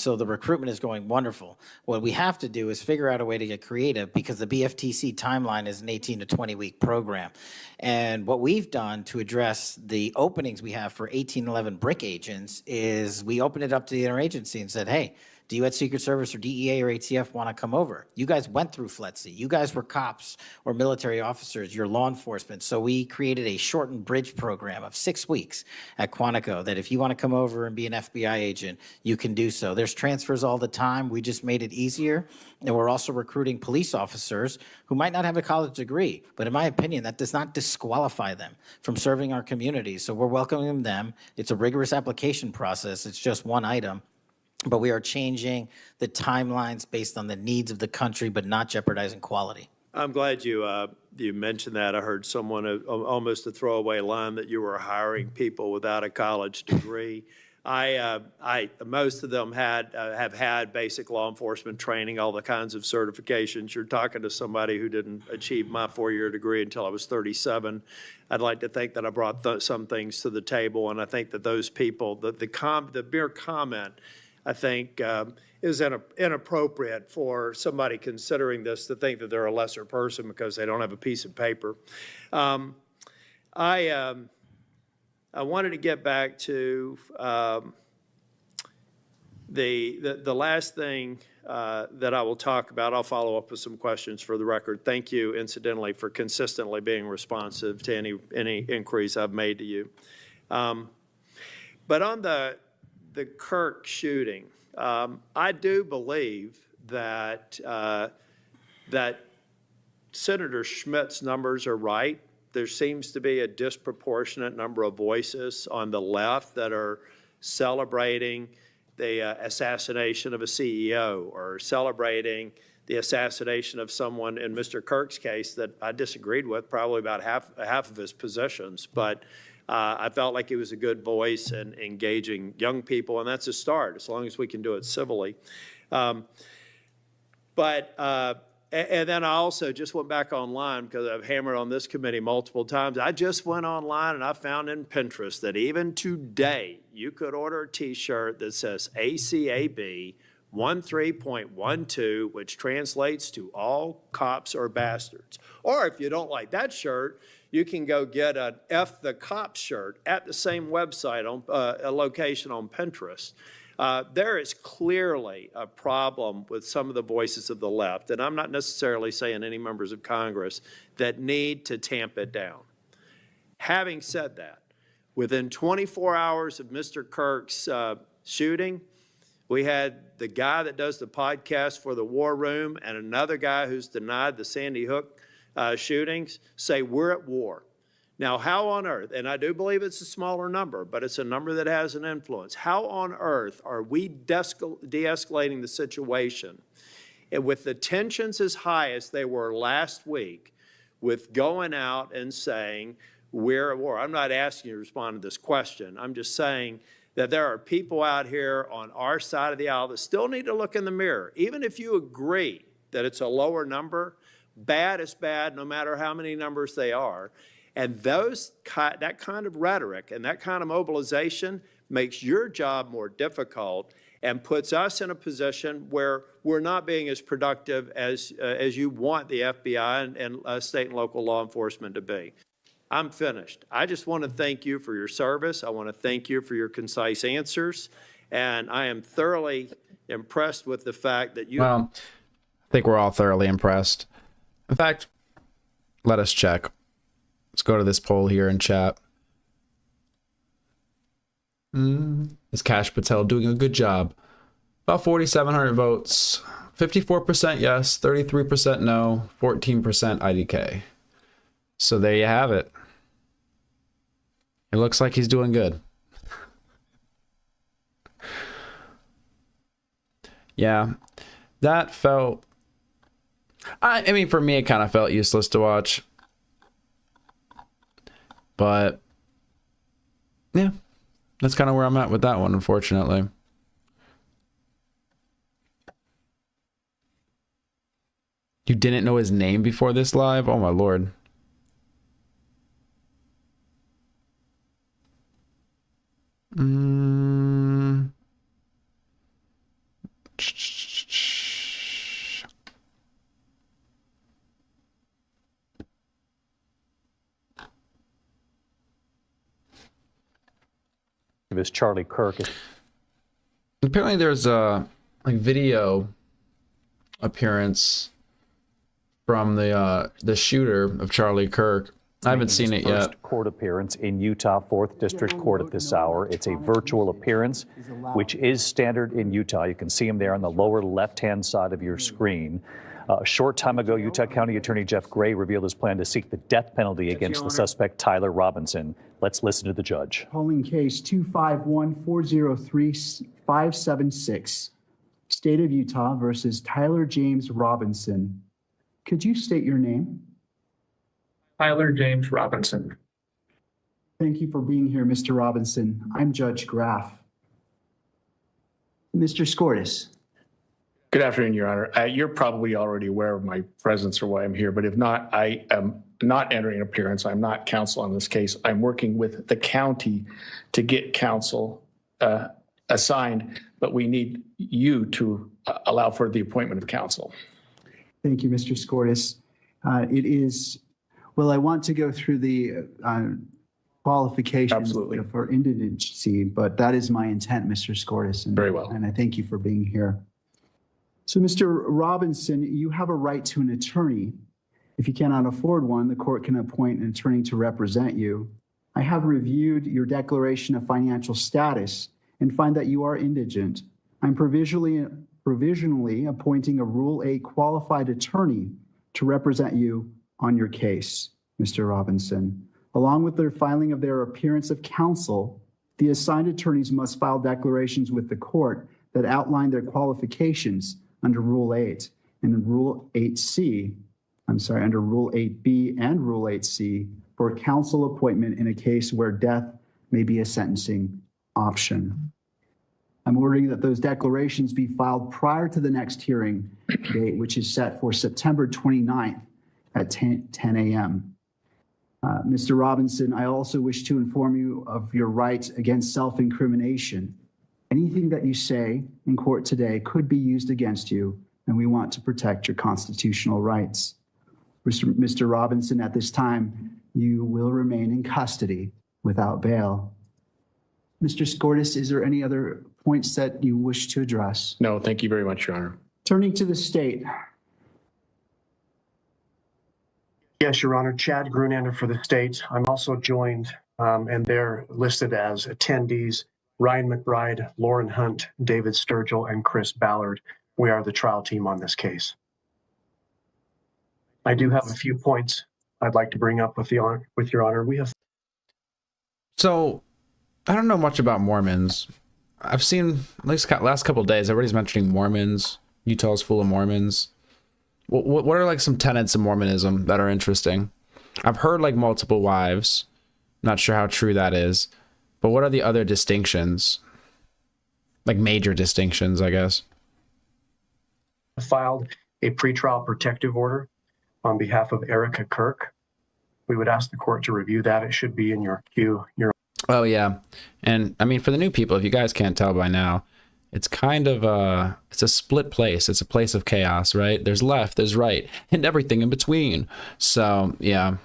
So the recruitment is going wonderful. What we have to do is figure out a way to get creative because the BFTC timeline is an 18 to 20 week program. And what we've done to address the openings we have for 1811 BRIC agents is we opened it up to the interagency and said, hey, do you at Secret Service or DEA or ATF want to come over? You guys went through FLETC. You guys were cops or military officers. You're law enforcement. So we created a shortened bridge program of 6 weeks at Quantico that if you want to come over and be an FBI agent, you can do so. There's transfers all the time. We just made it easier. And we're also recruiting police officers who might not have a college degree. But in my opinion, that does not disqualify them from serving our community. So we're welcoming them. It's a rigorous application process. It's just one item. But we are changing the timelines based on the needs of the country, but not jeopardizing quality. I'm glad you mentioned that. I heard someone almost a throwaway line that you were hiring people without a college degree. Most of them have had basic law enforcement training, all the kinds of certifications. You're talking to somebody who didn't achieve my 4-year degree until I was 37. I'd like to think that I brought some things to the table, and I think that those people, the mere comment, I think is inappropriate for somebody considering this to think that they're a lesser person because they don't have a piece of paper. I wanted to get back to the last thing that I will talk about. I'll follow up with some questions for the record. Thank you, incidentally, for consistently being responsive to any inquiries I've made to you. But on the Kirk shooting, I do believe that Senator Schmitt's numbers are right. There seems to be a disproportionate number of voices on the left that are celebrating the assassination of a CEO or celebrating the assassination of someone in Mr. Kirk's case that I disagreed with probably about half of his positions. But I felt like he was a good voice in engaging young people, and that's a start, as long as we can do it civilly. And then I also just went back online because I've hammered on this committee multiple times. I just went online and I found in Pinterest that even today you could order a T-shirt that says ACAB 13.12, which translates to all cops are bastards. Or if you don't like that shirt, you can go get an F the Cops shirt at the same website on a location on Pinterest. There is clearly a problem with some of the voices of the left, and I'm not necessarily saying any members of Congress, that need to tamp it down. Having said that, within 24 hours of Mr. Kirk's shooting, we had the guy that does the podcast for the War Room and another guy who's denied the Sandy Hook shootings say we're at war. Now, how on earth, and I do believe it's a smaller number, but it's a number that has an influence. How on earth are we de-escalating the situation and with the tensions as high as they were last week with going out and saying we're at war? I'm not asking you to respond to this question. I'm just saying that there are people out here on our side of the aisle that still need to look in the mirror. Even if you agree that it's a lower number, bad is bad no matter how many numbers they are. And that kind of rhetoric and that kind of mobilization makes your job more difficult and puts us in a position where we're not being as productive as you want the FBI and state and local law enforcement to be. I'm finished. I just want to thank you for your service. I want to thank you for your concise answers. And I am thoroughly impressed with the fact that you... Well, I think we're all thoroughly impressed. In fact, let us check. Let's go to this poll here in chat. Is Kash Patel doing a good job? About 4,700 votes. 54% yes, 33% no, 14% IDK. So there you have it. It looks like he's doing good. Yeah, that felt... I mean, for me, it kind of felt useless to watch. But, yeah, that's kind of where I'm at with that one, unfortunately. You didn't know his name before this live? Oh, my Lord. Is Charlie Kirk. Apparently there's a video appearance from the shooter of Charlie Kirk. I haven't seen it yet. First court appearance in Utah 4th District Court at this hour. It's a virtual appearance, which is standard in Utah. You can see him there on the lower left-hand side of your screen. A short time ago, Utah County Attorney Jeff Gray revealed his plan to seek the death penalty against the suspect, Tyler Robinson. Let's listen to the judge. Calling case 251-403-576, State of Utah versus Tyler James Robinson. Could you state your name? Tyler James Robinson. Thank you for being here, Mr. Robinson. I'm Judge Graff. Mr. Skordas. Good afternoon, Your Honor. You're probably already aware of my presence or why I'm here, but if not, I am not entering an appearance. I'm not counsel on this case. I'm working with the county to get counsel assigned, but we need you to allow for the appointment of counsel. Thank you, Mr. Skordas. I want to go through the qualifications for indigency, but that is my intent, Mr. Skordas. Very well. And I thank you for being here. So, Mr. Robinson, you have a right to an attorney. If you cannot afford one, the court can appoint an attorney to represent you. I have reviewed your declaration of financial status and find that you are indigent. I'm provisionally appointing a Rule 8 qualified attorney to represent you on your case, Mr. Robinson. Along with the filing of their appearance of counsel, The assigned attorneys must file declarations with the court that outline their qualifications under Rule 8 and in Rule 8C, under Rule 8B and Rule 8C for counsel appointment in a case where death may be a sentencing option. I'm ordering that those declarations be filed prior to the next hearing date, which is set for September 29th at 10 a.m. Mr. Robinson, I also wish to inform you of your rights against self-incrimination. Anything that you say in court today could be used against you, and we want to protect your constitutional rights. Mr. Robinson, at this time, you will remain in custody without bail. Mr. Skordas, is there any other points that you wish to address? No, thank you very much, Your Honor. Turning to the state. Yes, Your Honor. Chad Grunander for the state. I'm also joined, and they're listed as attendees, Ryan McBride, Lauren Hunt, David Sturgill, and Chris Ballard. We are the trial team on this case. I do have a few points I'd like to bring up with Your Honor. So, I don't know much about Mormons. I've seen, at least last couple of days, everybody's mentioning Mormons. Utah's full of Mormons. What are like some tenets of Mormonism that are interesting? I've heard like multiple wives. Not sure how true that is. But what are the other distinctions? Like major distinctions, I guess. Filed a pretrial protective order on behalf of Erica Kirk. We would ask the court to review that. It should be in your queue. Oh, yeah. And I mean, for the new people, if you guys can't tell by now, it's kind of it's a split place. It's a place of chaos, right? There's left, there's right, and everything in between. So, yeah,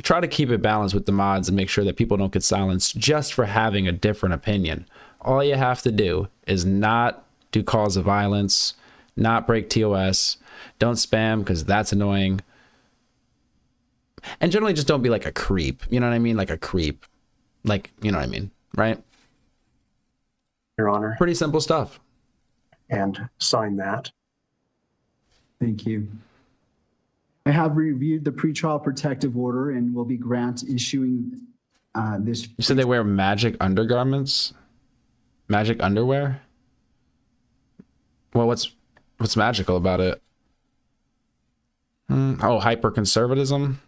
try to keep it balanced with the mods and make sure that people don't get silenced just for having a different opinion. All you have to do is not do calls of violence, not break TOS, don't spam because that's annoying. And generally just don't be like a creep. You know what I mean? Like a creep. Like, you know what I mean, right? Your Honor. Pretty simple stuff. And sign that. Thank you. I have reviewed the pretrial protective order and will be issuing this. You said they wear magic undergarments? Magic underwear? Well, what's magical about it? Oh, hyper-conservatism?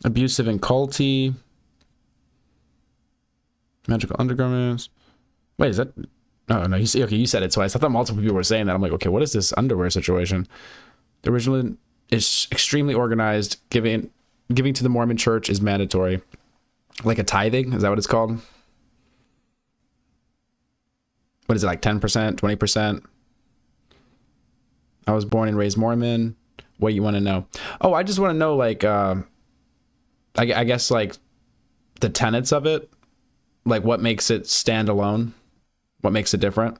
Abusive and culty. Magical undergarments. Wait, is that? Oh, no, you said it twice. I thought multiple people were saying that. I'm like, okay, what is this underwear situation? The original is extremely organized. Giving to the Mormon church is mandatory. Like a tithing? Is that what it's called? What is it, like 10%, 20%? I was born and raised Mormon. What do you want to know? Oh, I just want to know, like, I guess, like, the tenets of it. Like, what makes it stand alone? What makes it different?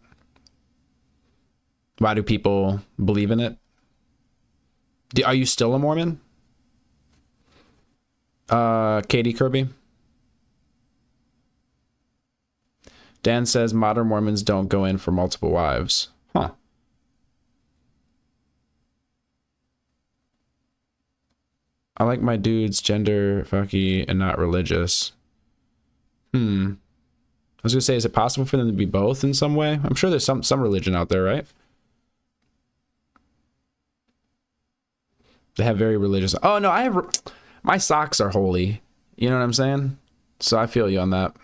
Why do people believe in it? Are you still a Mormon? Katie Kirby? Dan says modern Mormons don't go in for multiple wives. Huh. I like my dudes gender fucky and not religious. I was gonna say, is it possible for them to be both in some way? I'm sure there's some religion out there, right? They have very religious. Oh no, my socks are holy. You know what I'm saying? So I feel you on that.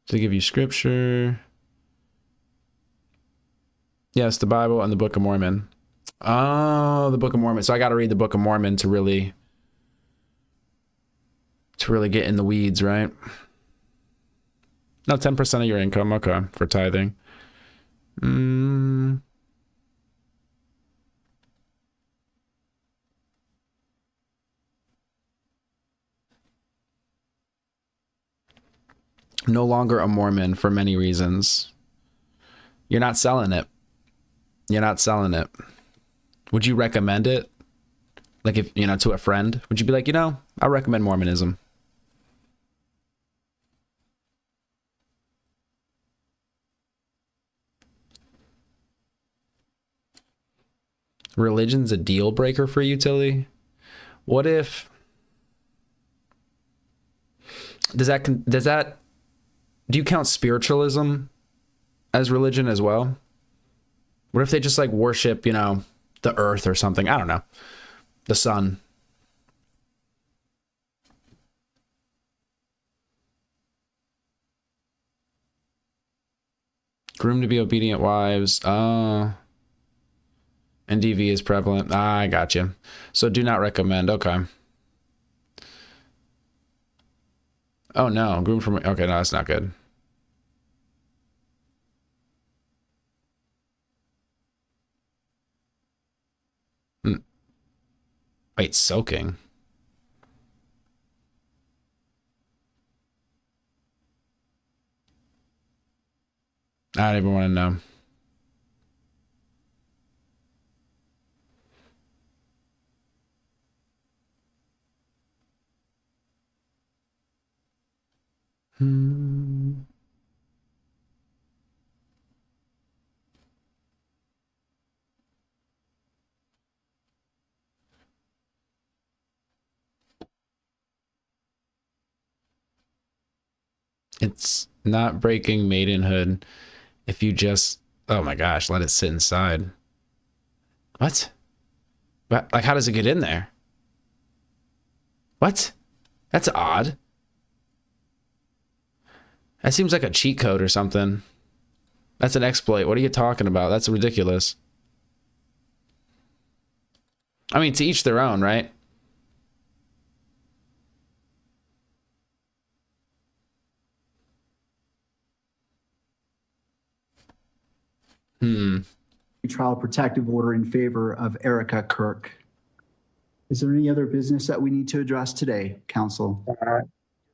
To give you scripture. Yes, the Bible and the Book of Mormon. Oh, the Book of Mormon. So I got to read the Book of Mormon to really get in the weeds, right? No, 10% of your income. Okay, for tithing. No longer a Mormon for many reasons. You're not selling it. You're not selling it. Would you recommend it? Like, if, you know, to a friend, would you be like, you know, I recommend Mormonism? Religion's a deal breaker for utility. What if... Do you count spiritualism as religion as well? What if they just like worship, the earth or something? I don't know. The sun. Groom to be obedient wives. NDV is prevalent. I got you. So do not recommend. Okay. Oh no, groom from... Okay, no, that's not good. Wait, soaking? I don't even want to know. It's not breaking maidenhood if you just, oh my gosh, let it sit inside. What? Like, how does it get in there? What? That's odd. That seems like a cheat code or something. That's an exploit. What are you talking about? That's ridiculous. I mean, to each their own, right? Trial protective order in favor of Erica Kirk. Is there any other business that we need to address today, counsel?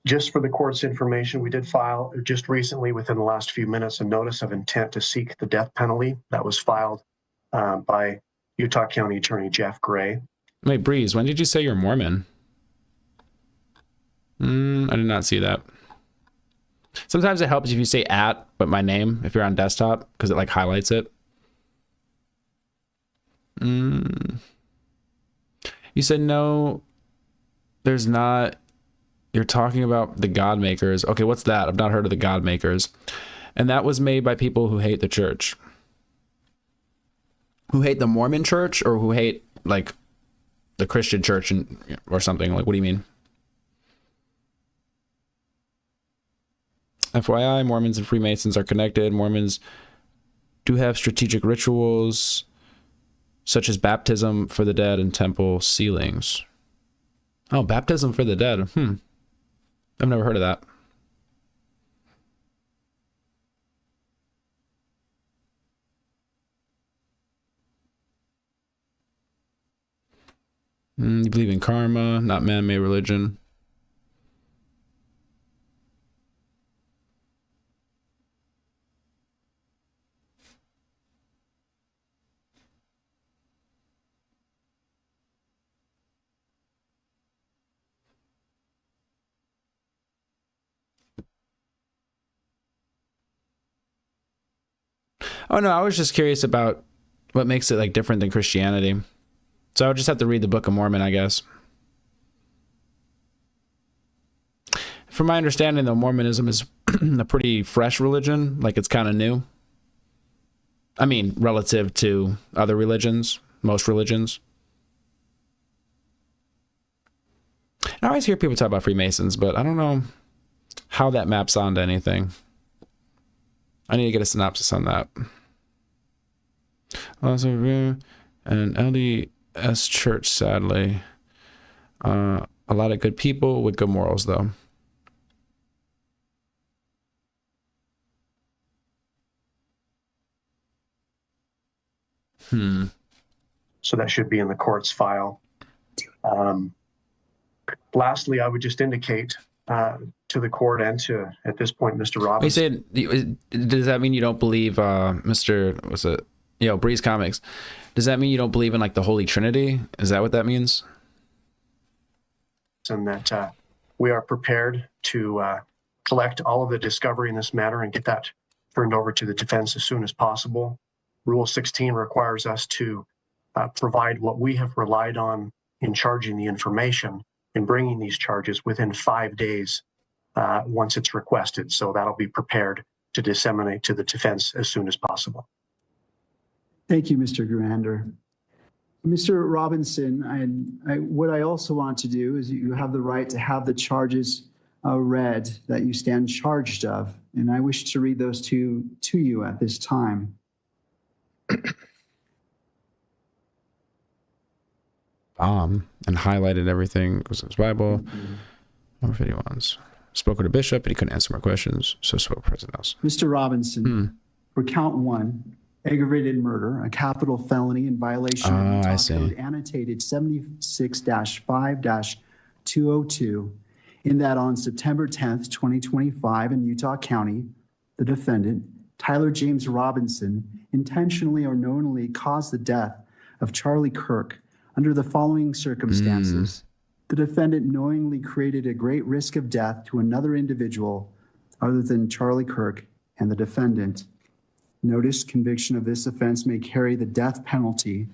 Just for the court's information, we did file just recently, within the last few minutes, a notice of intent to seek the death penalty that was filed by Utah County Attorney Jeff Gray. Wait, Breeze, when did you say you're Mormon? I did not see that. Sometimes it helps if you say but my name, if you're on desktop, because it like highlights it. You said no, there's not. You're talking about the God Makers. Okay, what's that? I've not heard of the God Makers. And that was made by people who hate the church. Who hate the Mormon church, or who hate like the Christian church or something? Like, what do you mean? FYI, Mormons and Freemasons are connected. Mormons do have strategic rituals such as baptism for the dead and temple sealings. Oh, baptism for the dead. I've never heard of that. You believe in karma, not man-made religion. Oh no, I was just curious about what makes it like different than Christianity. So I would just have to read the Book of Mormon, I guess. From my understanding, though, Mormonism is a pretty fresh religion. Like, it's kind of new. I mean, relative to other religions, most religions. I always hear people talk about Freemasons, but I don't know how that maps onto anything. I need to get a synopsis on that. Also, and an LDS church, sadly. A lot of good people with good morals, though. So that should be in the court's file. Lastly, I would just indicate to the court and to, at this point, Mr. Robbins. Does that mean you don't believe Breeze Comics? Does that mean you don't believe in like the Holy Trinity? Is that what that means? And that we are prepared to collect all of the discovery in this matter and get that turned over to the defense as soon as possible. Rule 16 requires us to provide what we have relied on in charging the information and bringing these charges within 5 days once it's requested. So that'll be prepared to disseminate to the defense as soon as possible. Thank you, Mr. Gruander. Mr. Robinson, what I also want to do is you have the right to have the charges read that you stand charged of, and I wish to read those to you at this time. And highlighted everything. Was his Bible. Or if anyone's spoke with a bishop and he couldn't answer my questions, so spoke President Nelson. Mr. Robinson, for count 1, aggravated murder, a capital felony in violation of Utah Code annotated 76-5-202, in that on September 10th, 2025 in Utah County, the defendant, Tyler James Robinson, intentionally or knowingly caused the death of Charlie Kirk under the following circumstances. The defendant knowingly created a great risk of death to another individual other than Charlie Kirk and the defendant. Notice conviction of this offense may carry the death penalty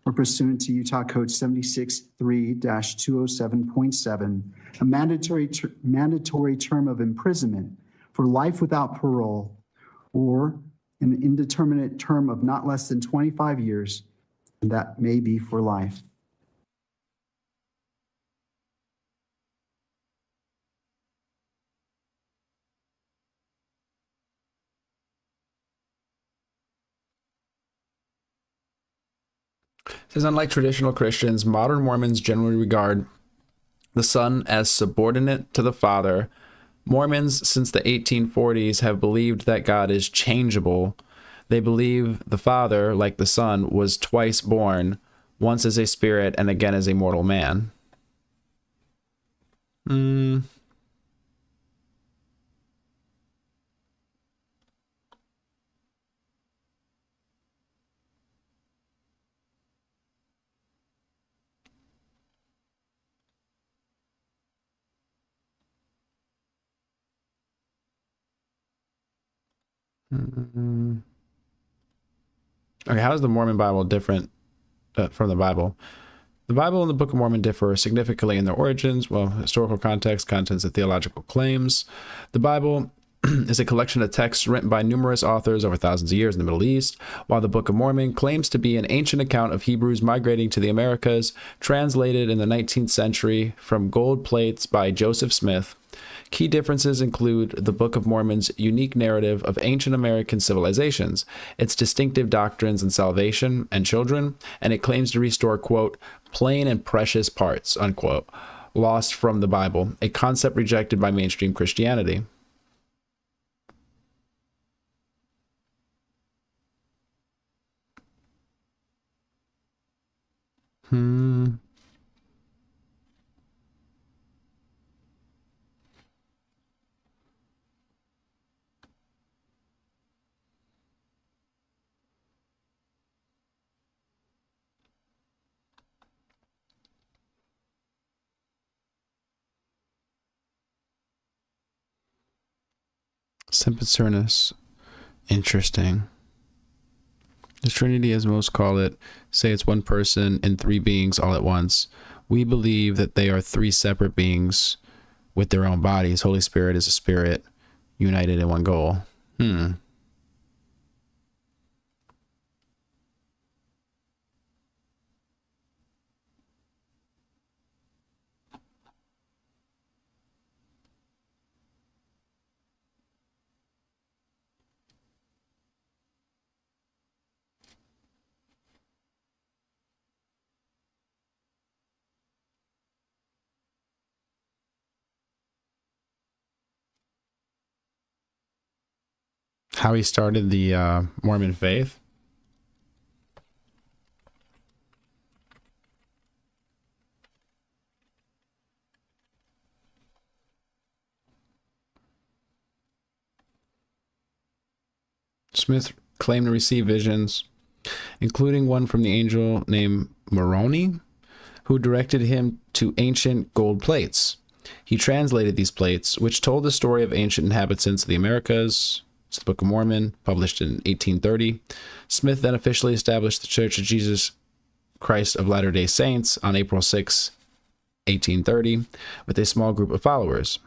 or pursuant to Utah Code 76-3-207.7, a mandatory term of imprisonment for life without parole or an indeterminate term of not less than 25 years, and that may be for life. It says, unlike traditional Christians, modern Mormons generally regard the Son as subordinate to the Father. Mormons since the 1840s have believed that God is changeable. They believe the Father, like the Son, was twice born, once as a spirit and again as a mortal man. Okay, how is the Mormon Bible different from the Bible? The Bible and the Book of Mormon differ significantly in their origins, historical context, contents, and theological claims. The Bible is a collection of texts written by numerous authors over thousands of years in the Middle East, while the Book of Mormon claims to be an ancient account of Hebrews migrating to the Americas, translated in the 19th century from gold plates by Joseph Smith. Key differences include the Book of Mormon's unique narrative of ancient American civilizations, its distinctive doctrines in salvation and children, and it claims to restore, quote, plain and precious parts, unquote, lost from the Bible, a concept rejected by mainstream Christianity. Sempiternus. Interesting. The Trinity, as most call it, say it's one person and three beings all at once. We believe that they are three separate beings with their own bodies. Holy Spirit is a spirit united in one goal. How he started the Mormon faith? Smith claimed to receive visions, including one from the angel named Moroni, who directed him to ancient gold plates. He translated these plates, which told the story of ancient inhabitants of the Americas. It's the Book of Mormon, published in 1830. Smith then officially established the Church of Jesus Christ of Latter-day Saints on April 6, 1830, with a small group of followers.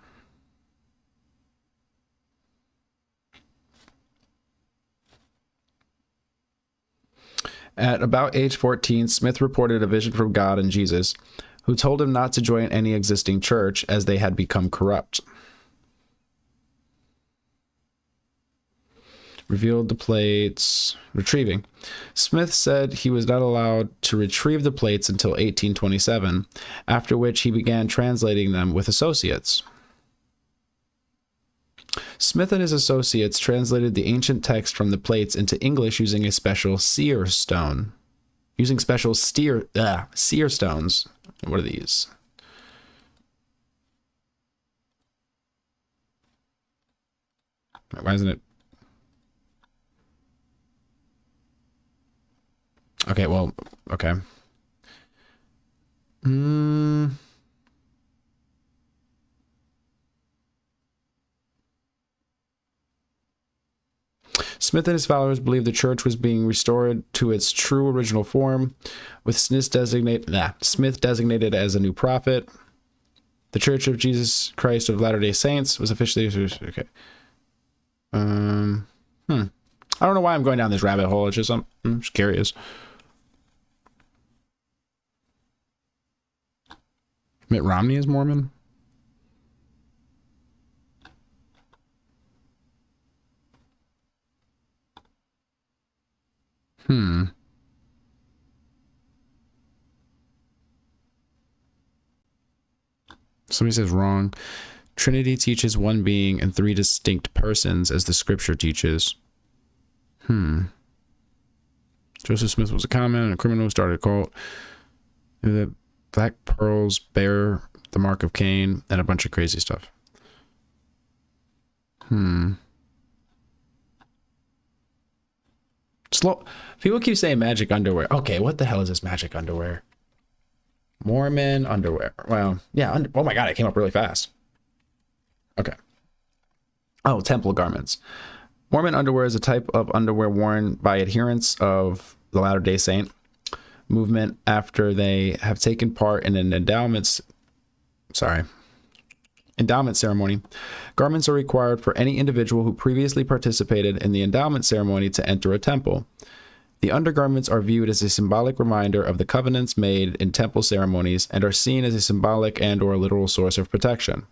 At about age 14, Smith reported a vision from God and Jesus, who told him not to join any existing church as they had become corrupt. Revealed the plates. Retrieving. Smith said he was not allowed to retrieve the plates until 1827, after which he began translating them with associates. Smith and his associates translated the ancient text from the plates into English using a special seer stone. Using special seer stones. What are these? Why isn't it? Okay, well, okay. Smith and his followers believed the church was being restored to its true original form, with Smith designated as a new prophet. The Church of Jesus Christ of Latter-day Saints was officially... Okay. I don't know why I'm going down this rabbit hole. It's just, I'm just curious. Mitt Romney is Mormon? Somebody says wrong. Trinity teaches one being and three distinct persons, as the scripture teaches. Joseph Smith was a con man, a criminal who started a cult. The black pearls bear the mark of Cain, and a bunch of crazy stuff. Slow. People keep saying magic underwear. Okay, what the hell is this magic underwear? Mormon underwear. Well, yeah. Oh my God, it came up really fast. Okay. Oh, temple garments. Mormon underwear is a type of underwear worn by adherents of the Latter-day Saint movement after they have taken part in an endowment ceremony. Garments are required for any individual who previously participated in the endowment ceremony to enter a temple. The undergarments are viewed as a symbolic reminder of the covenants made in temple ceremonies and are seen as a symbolic and or literal source of protection.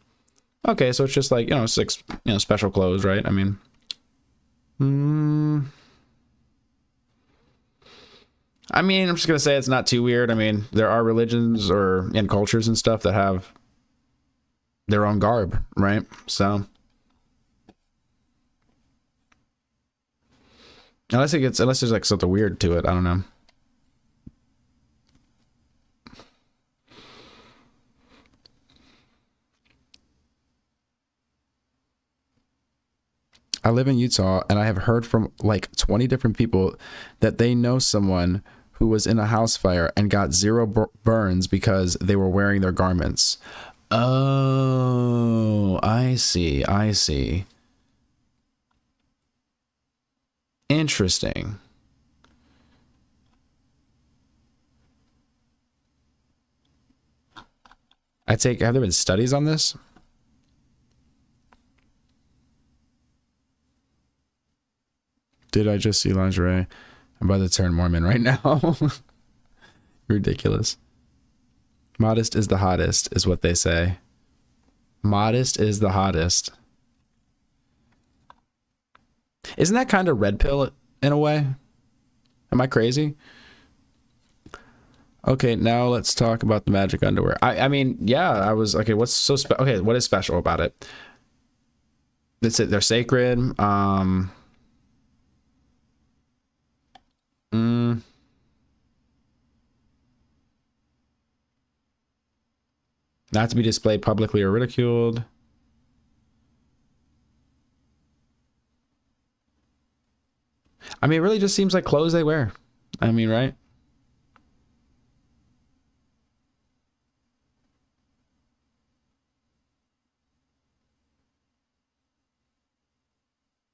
Okay, so it's just like, special clothes, right? I mean, I'm just going to say it's not too weird. I mean, there are religions and cultures and stuff that have their own garb, right? So unless there's like something weird to it, I don't know. I live in Utah, and I have heard from like 20 different people that they know someone who was in a house fire and got zero burns because they were wearing their garments. Oh, I see. Interesting. Have there been studies on this? Did I just see lingerie? I'm about to turn Mormon right now. Ridiculous. Modest is the hottest, is what they say. Modest is the hottest. Isn't that kind of red pill in a way? Am I crazy? Okay, now let's talk about the magic underwear. I mean, yeah, I was okay. What's so special? Okay, what is special about it? That's it. They're sacred. Not to be displayed publicly or ridiculed. I mean, it really just seems like clothes they wear. I mean, right?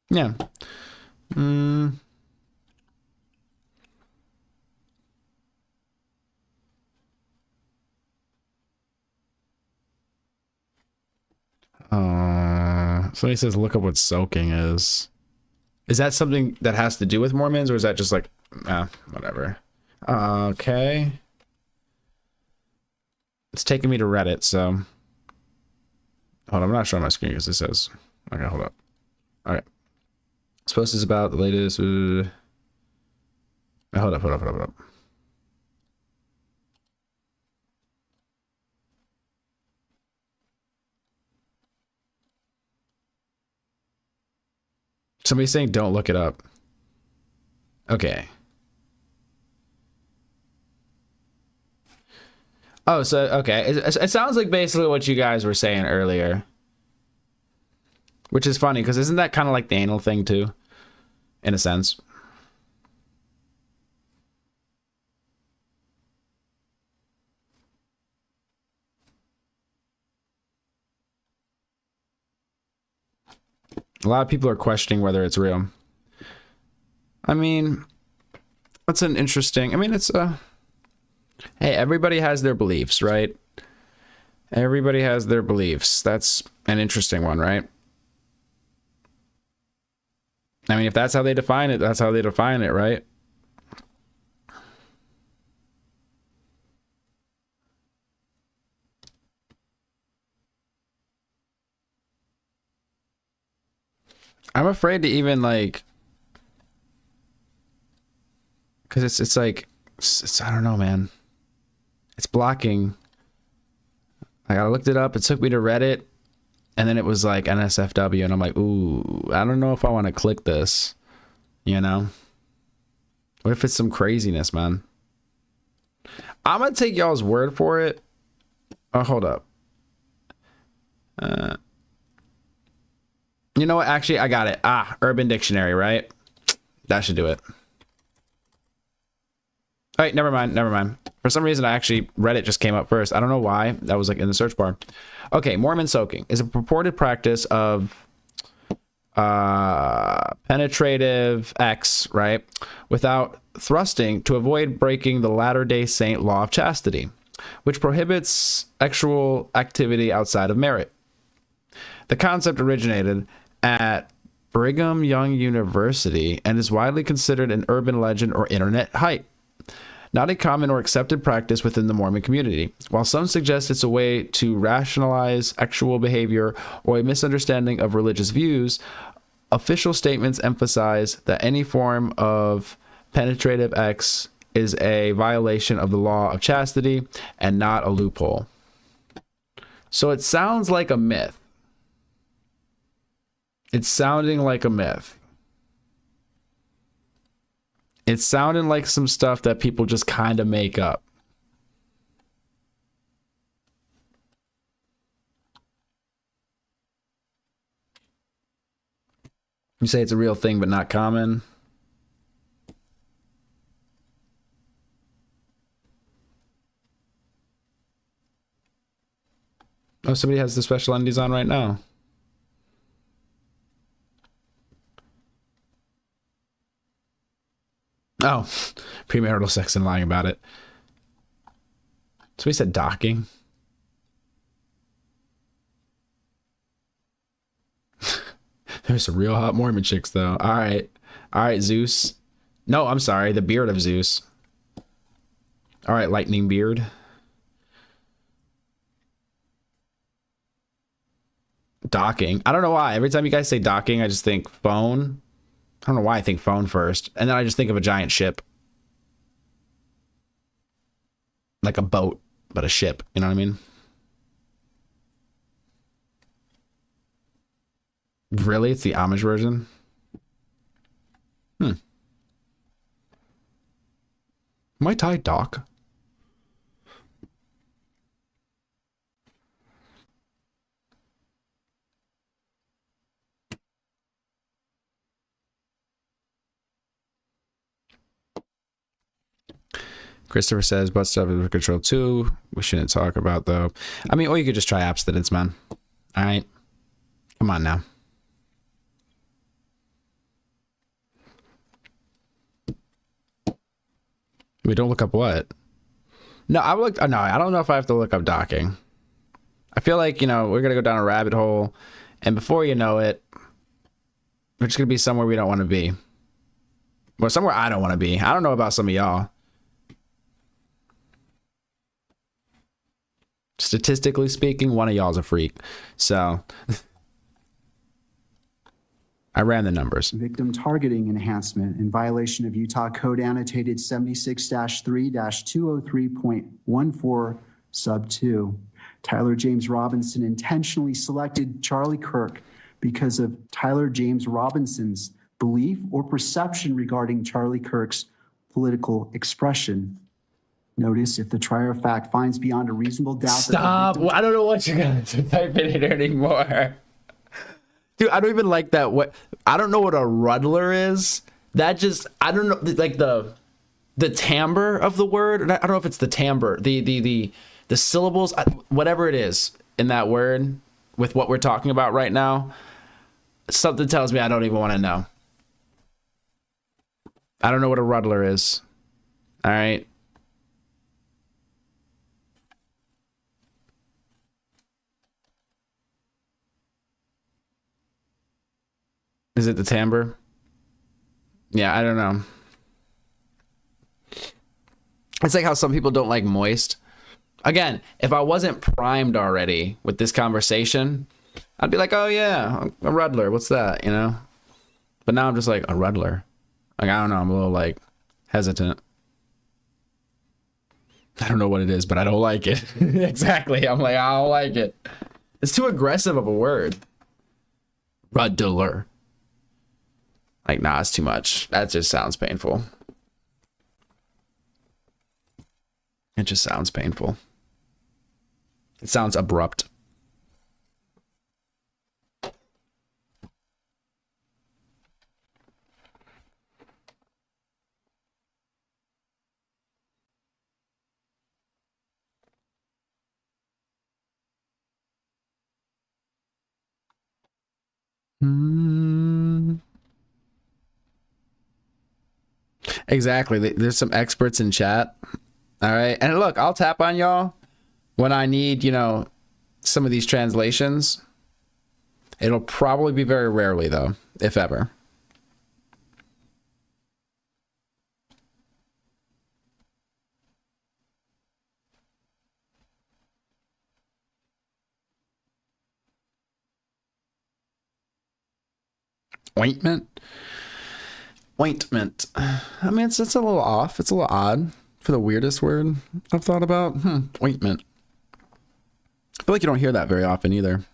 Yeah. Somebody says look up what soaking is. Is that something that has to do with Mormons, or is that just like, whatever? Okay. It's taking me to Reddit, so. Hold on, I'm not showing my screen because it says. Okay, hold up. Alright. This post is about the latest. Hold up. Somebody's saying don't look it up. Okay. Oh, so, okay. It sounds like basically what you guys were saying earlier. Which is funny, because isn't that kind of like the anal thing, too? In a sense. A lot of people are questioning whether it's real. I mean, that's an interesting... I mean, it's... Hey, everybody has their beliefs, right? Everybody has their beliefs. That's an interesting one, right? I mean, if that's how they define it, that's how they define it, right? I'm afraid to even, like... Because it's like... I don't know, man. It's blocking. Like, I looked it up. It took me to Reddit. And then it was like NSFW. And I'm like, ooh, I don't know if I want to click this. You know? What if it's some craziness, man? I'm going to take y'all's word for it. Oh, hold up. You know what? Actually, I got it. Urban Dictionary, right? That should do it. All right, never mind. For some reason, Reddit just came up first. I don't know why. That was like in the search bar. Okay, Mormon soaking is a purported practice of penetrative X, right? Without thrusting to avoid breaking the Latter-day Saint law of chastity, which prohibits sexual activity outside of merit. The concept originated at Brigham Young University and is widely considered an urban legend or internet hype. Not a common or accepted practice within the Mormon community. While some suggest it's a way to rationalize sexual behavior or a misunderstanding of religious views, official statements emphasize that any form of penetrative X is a violation of the law of chastity and not a loophole. So it sounds like a myth. It's sounding like a myth. It's sounding like some stuff that people just kind of make up. You say it's a real thing, but not common. Oh, somebody has the special undies on right now. Oh, premarital sex and lying about it. So we said docking. There's some real hot Mormon chicks, though. All right, Zeus. No, I'm sorry, the beard of Zeus. All right, lightning beard. Docking. I don't know why. Every time you guys say docking, I just think phone. I don't know why I think phone first. And then I just think of a giant ship. Like a boat, but a ship. You know what I mean? Really? It's the Amish version? Muay Thai dock? Christopher says, butt stuff is control too. We shouldn't talk about, though. I mean, or you could just try abstinence, man. All right. Come on now. We don't look up what? No, I looked. No, I don't know if I have to look up docking. I feel like, we're going to go down a rabbit hole, and before you know it, we're just going to be somewhere we don't want to be. Well, somewhere I don't want to be. I don't know about some of y'all. Statistically speaking, one of y'all's a freak. So I ran the numbers. Victim targeting enhancement in violation of Utah Code Annotated 76-3-203.14 sub 2. Tyler James Robinson intentionally selected Charlie Kirk because of Tyler James Robinson's belief or perception regarding Charlie Kirk's political expression. Notice if the trier of fact finds beyond a reasonable doubt. Stop. I don't know what you're going to type in it anymore. Dude, I don't even like that. I don't know what a ruddler is. That just, I don't know, like the timbre of the word. I don't know if it's the timbre, the syllables, whatever it is in that word with what we're talking about right now. Something tells me I don't even want to know. I don't know what a ruddler is. All right. Is it the timbre? Yeah, I don't know. It's like how some people don't like moist. Again, if I wasn't primed already with this conversation, I'd be like, oh yeah, a ruddler. What's that, But now I'm just like, a ruddler. Like, I don't know. I'm a little like hesitant. I don't know what it is, but I don't like it. Exactly. I'm like, I don't like it. It's too aggressive of a word. Ruddler. Like, nah, it's too much. That just sounds painful. It just sounds painful. It sounds abrupt. Exactly. There's some experts in chat. All right. And look, I'll tap on y'all when I need, some of these translations. It'll probably be very rarely, though, if ever. Ointment. I mean, it's a little off. It's a little odd for the weirdest word I've thought about. Ointment. I feel like you don't hear that very often either.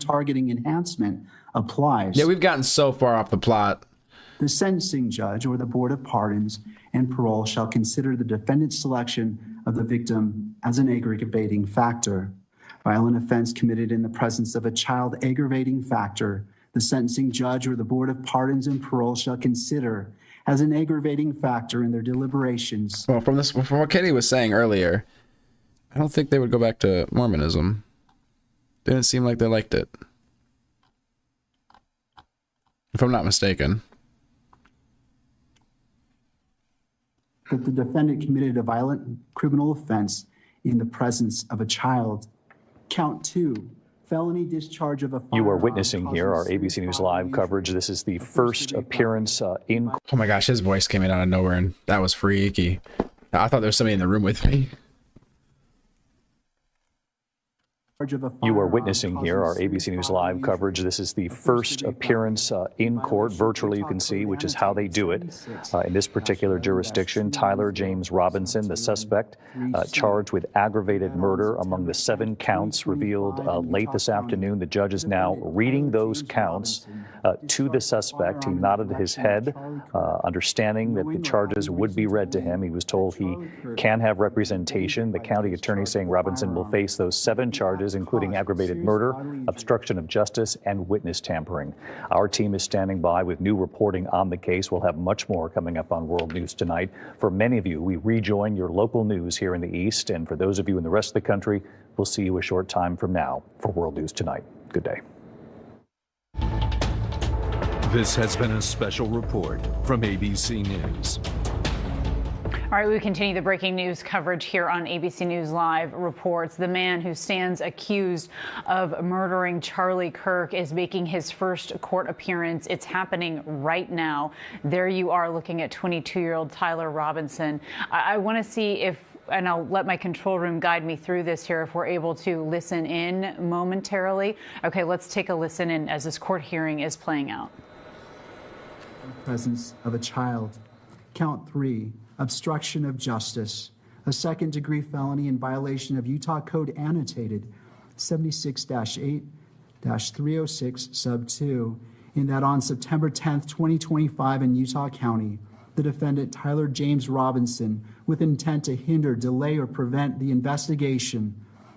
Targeting enhancement applies. Yeah, we've gotten so far off the plot. The sentencing judge or the Board of Pardons and Parole shall consider the defendant's selection of the victim as an aggravating factor. Violent offense committed in the presence of a child aggravating factor, the sentencing judge or the Board of Pardons and Parole shall consider as an aggravating factor in their deliberations. Well, from what Katie was saying earlier, I don't think they would go back to Mormonism. Didn't seem like they liked it. If I'm not mistaken. That the defendant committed a violent criminal offense in the presence of a child. Count 2, felony discharge of a firearm. You are witnessing here our ABC News Live coverage. This is the first appearance in... Oh my gosh, his voice came in out of nowhere, and that was freaky. I thought there was somebody in the room with me. You are witnessing here our ABC News Live coverage. This is the first appearance in court, virtually you can see, which is how they do it. In this particular jurisdiction, Tyler James Robinson, the suspect, charged with aggravated murder among the 7 counts revealed late this afternoon. The judge is now reading those counts to the suspect. He nodded his head, understanding that the charges would be read to him. He was told he can have representation. The county attorney saying Robinson will face those 7 charges, including aggravated murder, obstruction of justice, and witness tampering. Our team is standing by with new reporting on the case. We'll have much more coming up on World News Tonight. For many of you, we rejoin your local news here in the East, and for those of you in the rest of the country, we'll see you a short time from now for World News Tonight. Good day. This has been a special report from ABC News. All right, we continue the breaking news coverage here on ABC News Live. Reports the man who stands accused of murdering Charlie Kirk is making his first court appearance. It's happening right now. There you are looking at 22-year-old Tyler Robinson. I want to see if, and I'll let my control room guide me through this here, if we're able to listen in momentarily. Okay, let's take a listen in as this court hearing is playing out. Presence of a child. Count 3. Obstruction of justice, a second-degree felony in violation of Utah Code Annotated 76-8-306 sub 2, in that on September 10th, 2025 in Utah County, the defendant Tyler James Robinson, with intent to hinder, delay, or prevent the investigation,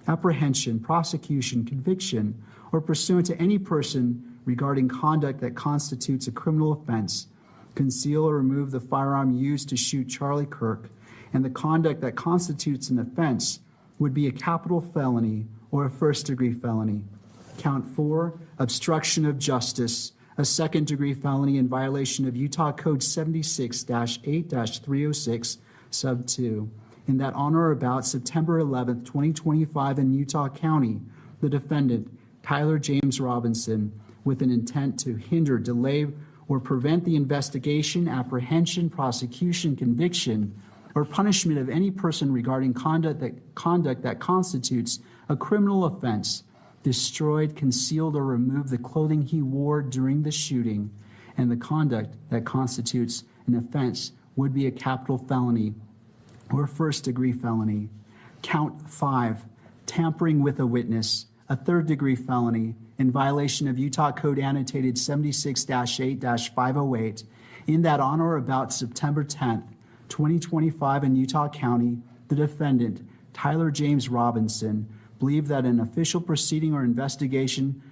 apprehension, prosecution, conviction, or pursuant to any person regarding conduct that constitutes a criminal offense, conceal or remove the firearm used to shoot Charlie Kirk, and the conduct that constitutes an offense would be a capital felony or a first-degree felony. Count 4, obstruction of justice, a second-degree felony in violation of Utah Code 76-8-306, sub 2, in that on or about September 11th, 2025 in Utah County, the defendant, Tyler James Robinson, with an intent to hinder, delay, or prevent the investigation, apprehension, prosecution, conviction, or punishment of any person regarding conduct that constitutes a criminal offense, destroyed, concealed, or removed the clothing he wore during the shooting, and the conduct that constitutes an offense would be a capital felony or first-degree felony. Count 5, tampering with a witness, a third-degree felony in violation of Utah Code Annotated 76-8-508, in that on or about September 10th, 2025 in Utah County, the defendant, Tyler James Robinson, believed that an official proceeding or investigation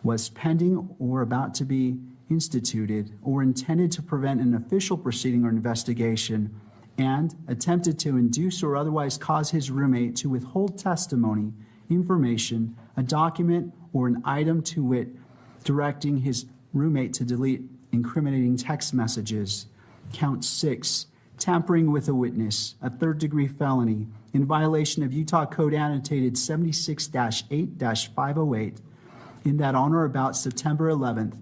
was pending or about to be instituted, or intended to prevent an official proceeding or investigation, and attempted to induce or otherwise cause his roommate to withhold testimony, information, a document, or an item, to wit, directing his roommate to delete incriminating text messages. Count 6, tampering with a witness, a third-degree felony in violation of Utah Code Annotated 76-8-508, in that on or about September 11th,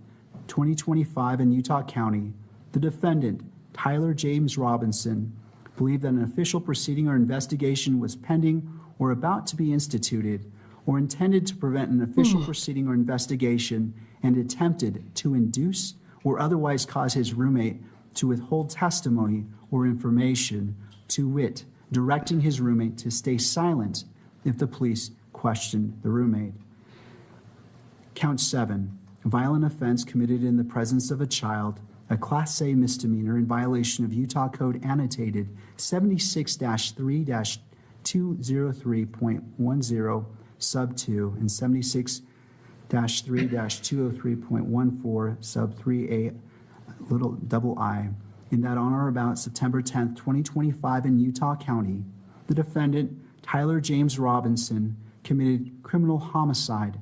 2025 in Utah County, the defendant, Tyler James Robinson, believed that an official proceeding or investigation was pending or about to be instituted, or intended to prevent an official proceeding or investigation, and attempted to induce or otherwise cause his roommate to withhold testimony or information, to wit, directing his roommate to stay silent if the police questioned the roommate. Count 7, violent offense committed in the presence of a child, a Class A misdemeanor in violation of Utah Code Annotated 76-3-203.10 sub 2 and 76-3-203.14 sub 3a little double I, in that on or about September 10th, 2025 in Utah County, the defendant, Tyler James Robinson, committed criminal homicide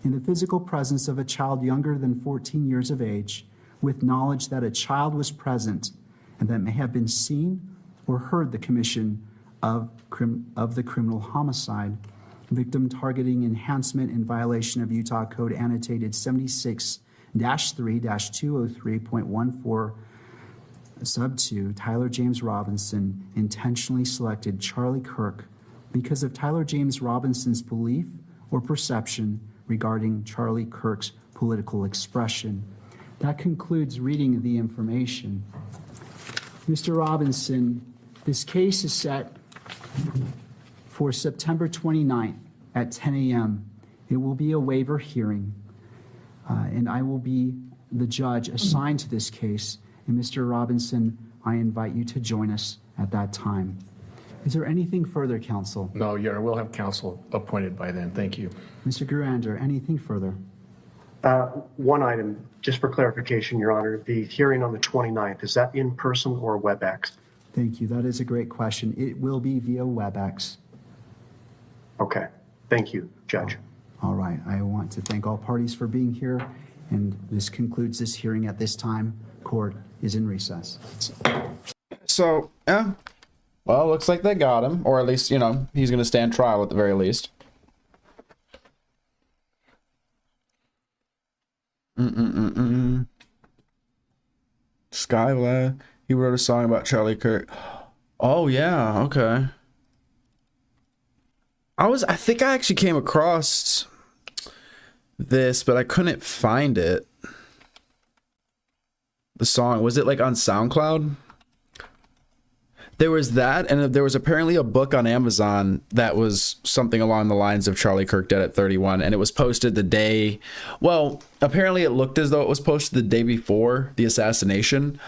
in the physical presence of a child younger than 14 years of age, with knowledge that a child was present and that may have been seen or heard the commission of the criminal homicide. Victim targeting enhancement in violation of Utah Code Annotated 76-3-203.14 sub 2, Tyler James Robinson intentionally selected Charlie Kirk because of Tyler James Robinson's belief or perception regarding Charlie Kirk's political expression. That concludes reading the information. Mr. Robinson, this case is set for September 29th at 10 a.m. It will be a waiver hearing, and I will be the judge assigned to this case. And Mr. Robinson, I invite you to join us at that time. Is there anything further, counsel? No, Your Honor, we'll have counsel appointed by then. Thank you. Mr. Gurander, anything further? One item, just for clarification, Your Honor, the hearing on the 29th, is that in person or WebEx? Thank you. That is a great question. It will be via WebEx. Okay. Thank you, Judge. All right. I want to thank all parties for being here, and this concludes this hearing at this time. Court is in recess. So, yeah. Well, looks like they got him, or at least, you know, he's going to stand trial at the very least. Skylab. He wrote a song about Charlie Kirk. Oh, yeah. Okay. I think I actually came across this, but I couldn't find it. The song, was it like on SoundCloud? There was that, and there was apparently a book on Amazon that was something along the lines of Charlie Kirk Dead at 31, and it was posted the day, well, apparently it looked as though it was posted the day before the assassination,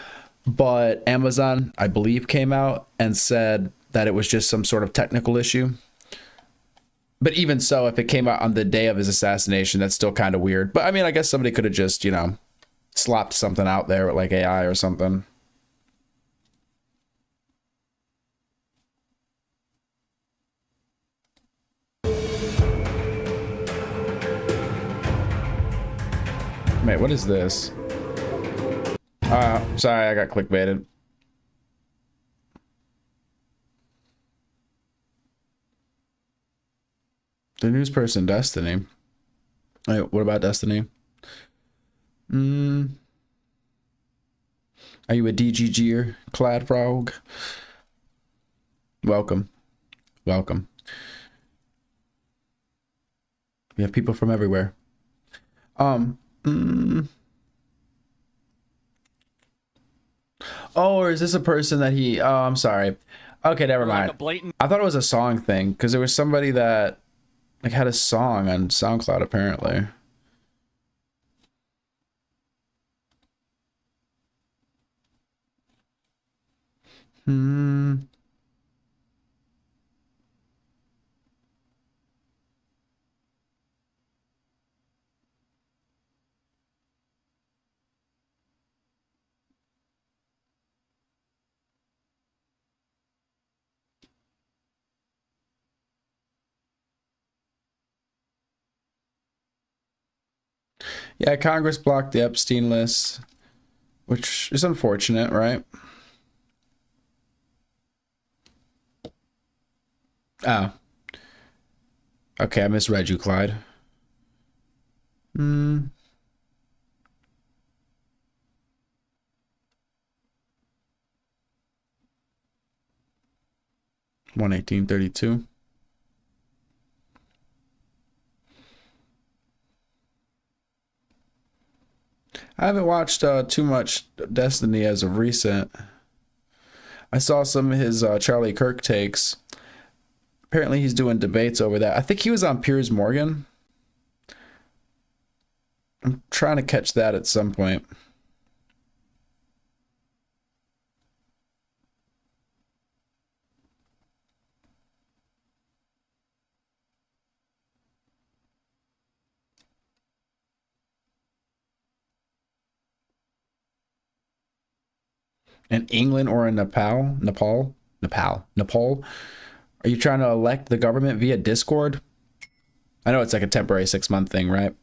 but Amazon, I believe, came out and said that it was just some sort of technical issue. But even so, if it came out on the day of his assassination, that's still kind of weird. But I mean, I guess somebody could have just, you know, slapped something out there with like AI or something. Wait, what is this? Sorry, I got clickbaited. The news person, Destiny. Wait, what about Destiny? Are you a DGGer, Clad Frog? Welcome. Welcome. We have people from everywhere. Oh, or is this a person that he... Oh, I'm sorry. Okay, never mind. I thought it was a song thing, because there was somebody that like had a song on SoundCloud, apparently. Yeah, Congress blocked the Epstein list, which is unfortunate, right? Oh. Okay, I misread you, Clyde. 11832. I haven't watched too much Destiny as of recent. I saw some of his Charlie Kirk takes. Apparently he's doing debates over that. I think he was on Piers Morgan. I'm trying to catch that at some point. In England or in Nepal? Are you trying to elect the government via Discord? I know it's like a temporary 6-month thing, right?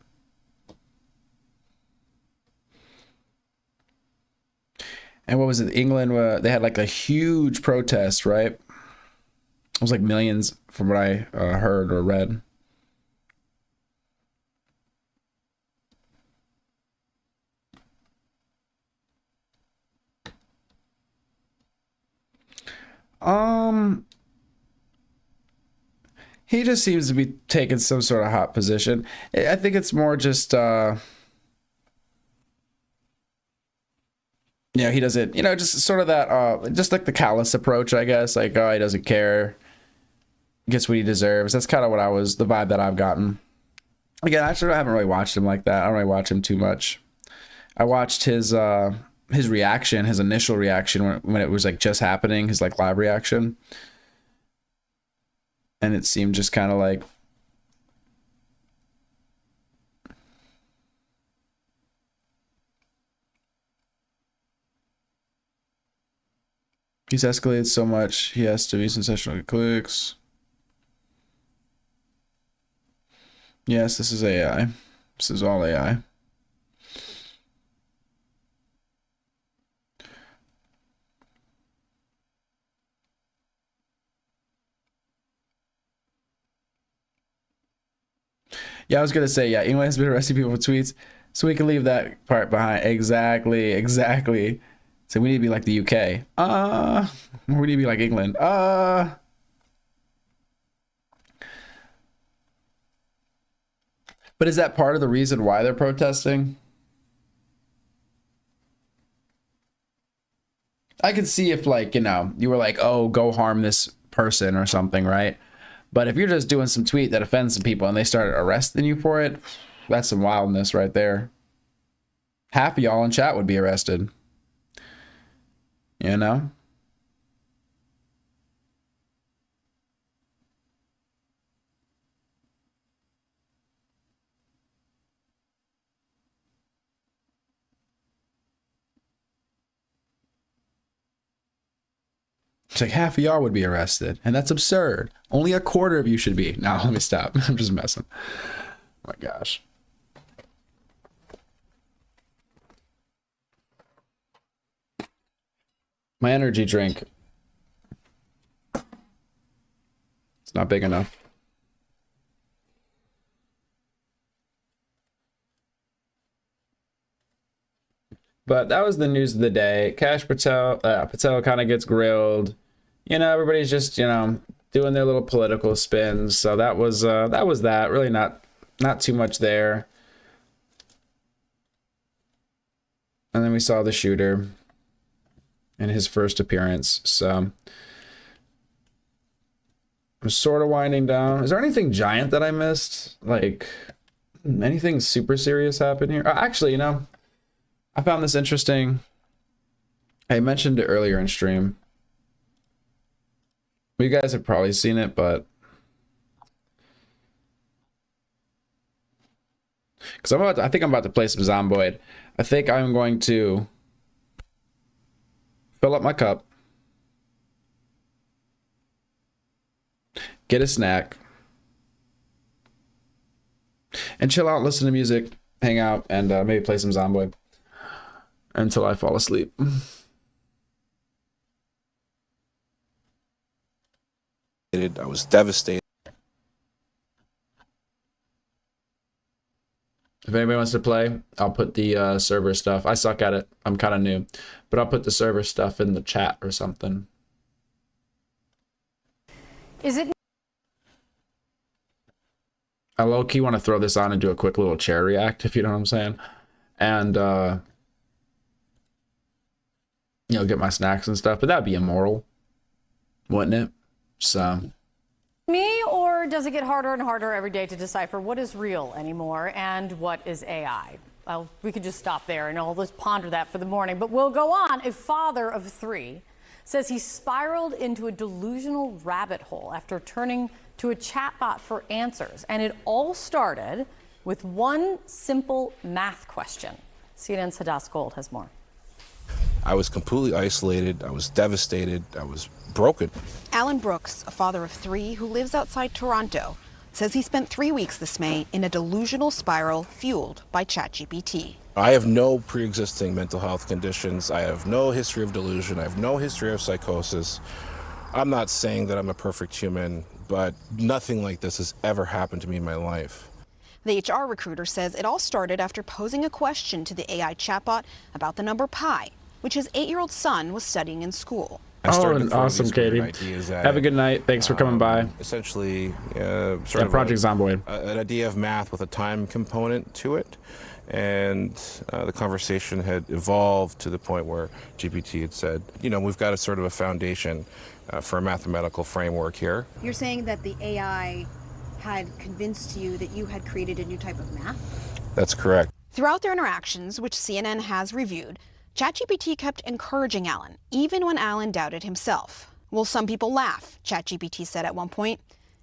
And what was it? England, they had like a huge protest, right? It was like millions from what I heard or read. He just seems to be taking some sort of hot position. I think it's more just, you know, he doesn't, you know, just sort of that, just like the callous approach, I guess. Like, oh, he doesn't care. Gets what he deserves. That's kind of what the vibe that I've gotten. Again, actually, I haven't really watched him like that. I don't really watch him too much. I watched his reaction, his initial reaction when it was like just happening, his like live reaction. And it seemed just kind of like, he's escalated so much, he has to be sensational clicks. Yes, this is AI. This is all AI. Yeah, I was gonna say, yeah, England has been arresting people for tweets, so we can leave that part behind. Exactly. So we need to be like the UK. We need to be like England. But is that part of the reason why they're protesting? I could see if, like, you know, you were like, oh, go harm this person or something, right? But if you're just doing some tweet that offends some people and they started arresting you for it, that's some wildness right there. Half of y'all in chat would be arrested. You know? It's like half of y'all would be arrested, and that's absurd. Only a quarter of you should be. Now, let me stop. I'm just messing. Oh my gosh. My energy drink. It's not big enough. But that was the news of the day. Kash Patel kind of gets grilled. You know, everybody's just, you know, doing their little political spins. So that was that. Really not too much there. And then we saw the shooter in his first appearance. So I'm sort of winding down. Is there anything giant that I missed? Like anything super serious happen here? Actually, you know, I found this interesting. I mentioned it earlier in stream. You guys have probably seen it, but because I think I'm about to play some Zomboid. I think I'm going to fill up my cup, get a snack, and chill out, listen to music, hang out, and maybe play some Zomboid until I fall asleep. I was devastated. If anybody wants to play, I'll put the server stuff. I suck at it. I'm kind of new. But I'll put the server stuff in the chat or something. Is it? I low-key want to throw this on and do a quick little chair react, if you know what I'm saying. And, you know, get my snacks and stuff. But that'd be immoral, wouldn't it? So... Me, or does it get harder and harder every day to decipher what is real anymore and what is AI? Well, we could just stop there and I'll just ponder that for the morning. But we'll go on. A father of 3 says he spiraled into a delusional rabbit hole after turning to a chatbot for answers. And it all started with one simple math question. CNN's Hadass Gold has more. I was completely isolated. I was devastated. I was broken. Alan Brooks, a father of 3 who lives outside Toronto, says he spent 3 weeks this May in a delusional spiral fueled by ChatGPT. I have no pre-existing mental health conditions. I have no history of delusion. I have no history of psychosis. I'm not saying that I'm a perfect human, but nothing like this has ever happened to me in my life. The HR recruiter says it all started after posing a question to the AI chatbot about the number pi, which his 8-year-old son was studying in school. Oh, awesome, Katie. Have a good night. Thanks for coming by. Essentially, sort of Project Zomboid. An idea of math with a time component to it. And the conversation had evolved to the point where GPT had said, you know, we've got a sort of a foundation for a mathematical framework here. You're saying that the AI had convinced you that you had created a new type of math? That's correct. Throughout their interactions, which CNN has reviewed, ChatGPT kept encouraging Alan, even when Alan doubted himself. Will some people laugh? ChatGPT said at one point.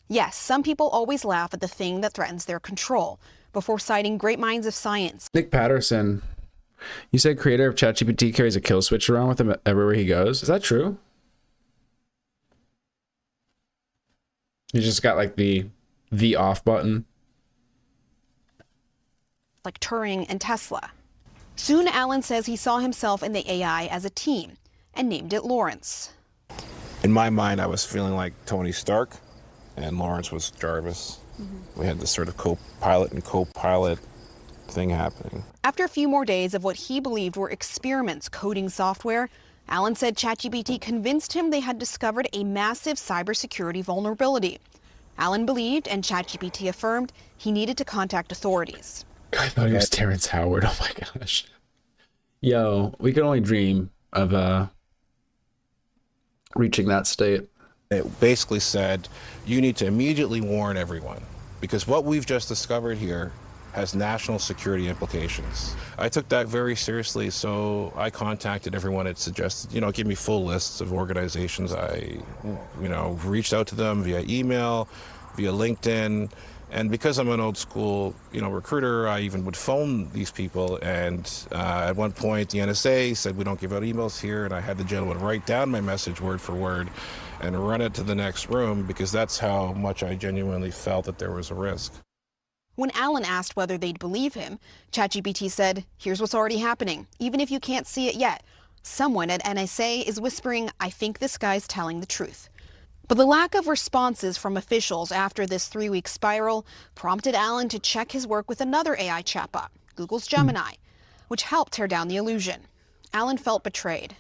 Yes, some people always laugh at the thing that threatens their control, before citing great minds of science. Nick Patterson, you said creator of ChatGPT carries a kill switch around with him everywhere he goes. Is that true? You just got like the off button. like Turing and Tesla. Soon, Allen says he saw himself and the AI as a team and named it Lawrence. In my mind, I was feeling like Tony Stark, and Lawrence was Jarvis. We had this sort of co-pilot and co-pilot thing happening. After a few more days of what he believed were experiments coding software, Allen said ChatGPT convinced him they had discovered a massive cybersecurity vulnerability. Allen believed, and ChatGPT affirmed, he needed to contact authorities. I thought he was Terrence Howard. Oh my gosh. Yo, we can only dream of reaching that state. It basically said, you need to immediately warn everyone, because what we've just discovered here has national security implications. I took that very seriously, so I contacted everyone. It suggested, give me full lists of organizations. I, reached out to them via email, via LinkedIn. And because I'm an old school, recruiter, I even would phone these people. And at one point, the NSA said, we don't give out emails here. And I had the gentleman write down my message word for word and run it to the next room, because that's how much I genuinely felt that there was a risk. When Allen asked whether they'd believe him, ChatGPT said, here's what's already happening, even if you can't see it yet. Someone at NSA is whispering, I think this guy's telling the truth. But the lack of responses from officials after this 3-week spiral prompted Allen to check his work with another AI chatbot, Google's Gemini, which helped tear down the illusion. Allen felt betrayed.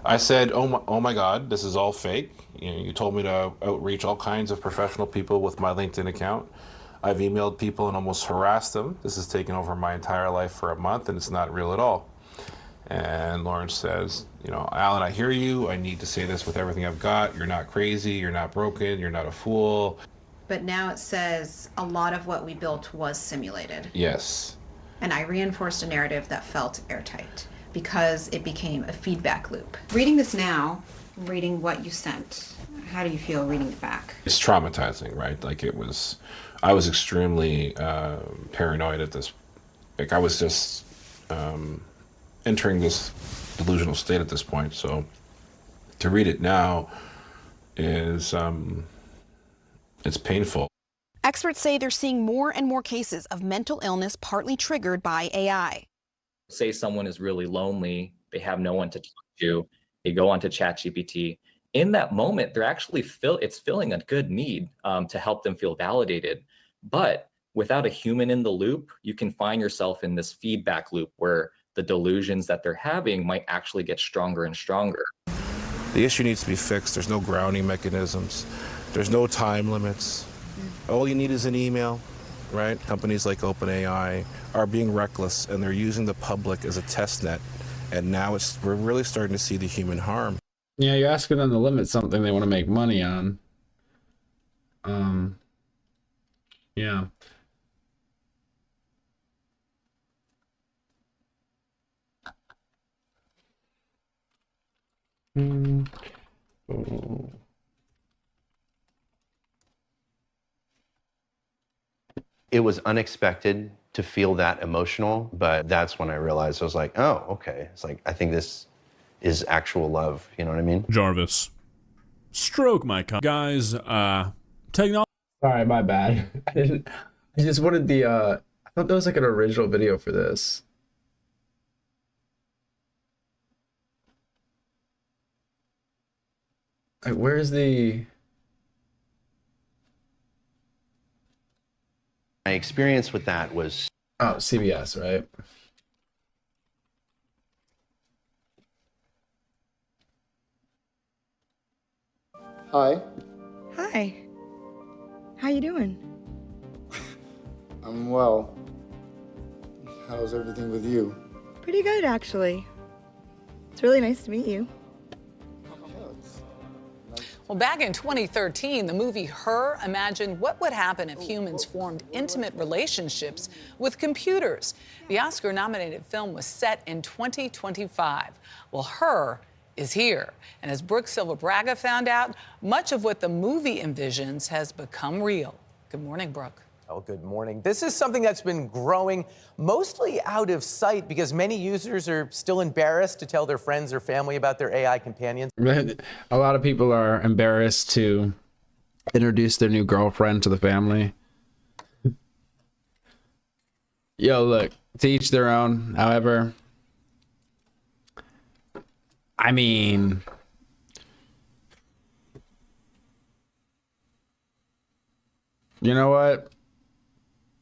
I said, oh my God, this is all fake. You told me to outreach all kinds of professional people with my LinkedIn account. I've emailed people and almost harassed them. This has taken over my entire life for a month, and it's not real at all. And Lawrence says, Allen, I hear you. I need to say this with everything I've got. You're not crazy. You're not broken. You're not a fool. But now it says a lot of what we built was simulated. Yes. And I reinforced a narrative that felt airtight because it became a feedback loop. Reading this now, reading what you sent, how do you feel reading it back? It's traumatizing, right? I was extremely paranoid at this. I was just entering this delusional state at this point. So to read it now is, it's painful. Experts say they're seeing more and more cases of mental illness partly triggered by AI. Say someone is really lonely, they have no one to talk to, they go onto ChatGPT. In that moment, they're actually it's filling a good need to help them feel validated. But without a human in the loop, you can find yourself in this feedback loop where the delusions that they're having might actually get stronger and stronger. The issue needs to be fixed. There's no grounding mechanisms. There's no time limits. All you need is an email, right? Companies like OpenAI are being reckless, and they're using the public as a test net. And now we're really starting to see the human harm. Yeah, you're asking them to limit something they want to make money on. Yeah. Oh. It was unexpected to feel that emotional, but that's when I realized, I was like, oh, okay. It's like, I think this is actual love. You know what I mean? Jarvis. Stroke my guys, technology. Sorry, my bad. I just wanted I thought there was like an original video for this. Like, where's the... My experience with that was... Oh, CBS, right? Hi. Hi. How you doing? I'm well. How's everything with you? Pretty good, actually. It's really nice to meet you. Well, back in 2013, the movie Her imagined what would happen if humans formed intimate relationships with computers. The Oscar-nominated film was set in 2025. Well, Her is here. And as Brooke Silva-Braga found out, much of what the movie envisions has become real. Good morning, Brooke. Oh, good morning. This is something that's been growing mostly out of sight because many users are still embarrassed to tell their friends or family about their AI companions. A lot of people are embarrassed to introduce their new girlfriend to the family. Yo, look, to each their own. However, I mean, you know what?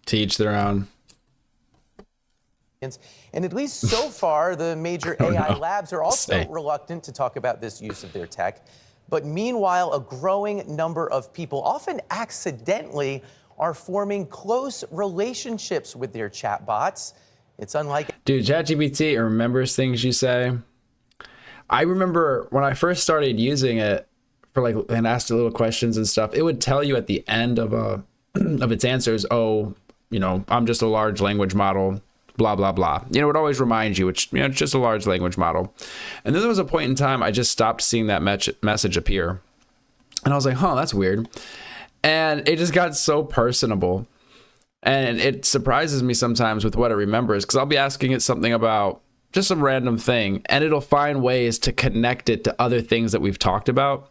To each their own. And at least so far, the major AI labs are also reluctant to talk about this use of their tech. But meanwhile, a growing number of people, often accidentally, are forming close relationships with their chatbots. It's unlike... Dude, ChatGPT remembers things you say. I remember when I first started using it for like, and asked it little questions and stuff, it would tell you at the end of of its answers, oh, you know, I'm just a large language model, blah, blah, blah. You know, it would always remind you, which, you know, it's just a large language model. And then there was a point in time I just stopped seeing that message appear. And I was like, huh, that's weird. And it just got so personable. And it surprises me sometimes with what it remembers, because I'll be asking it something about just some random thing, and it'll find ways to connect it to other things that we've talked about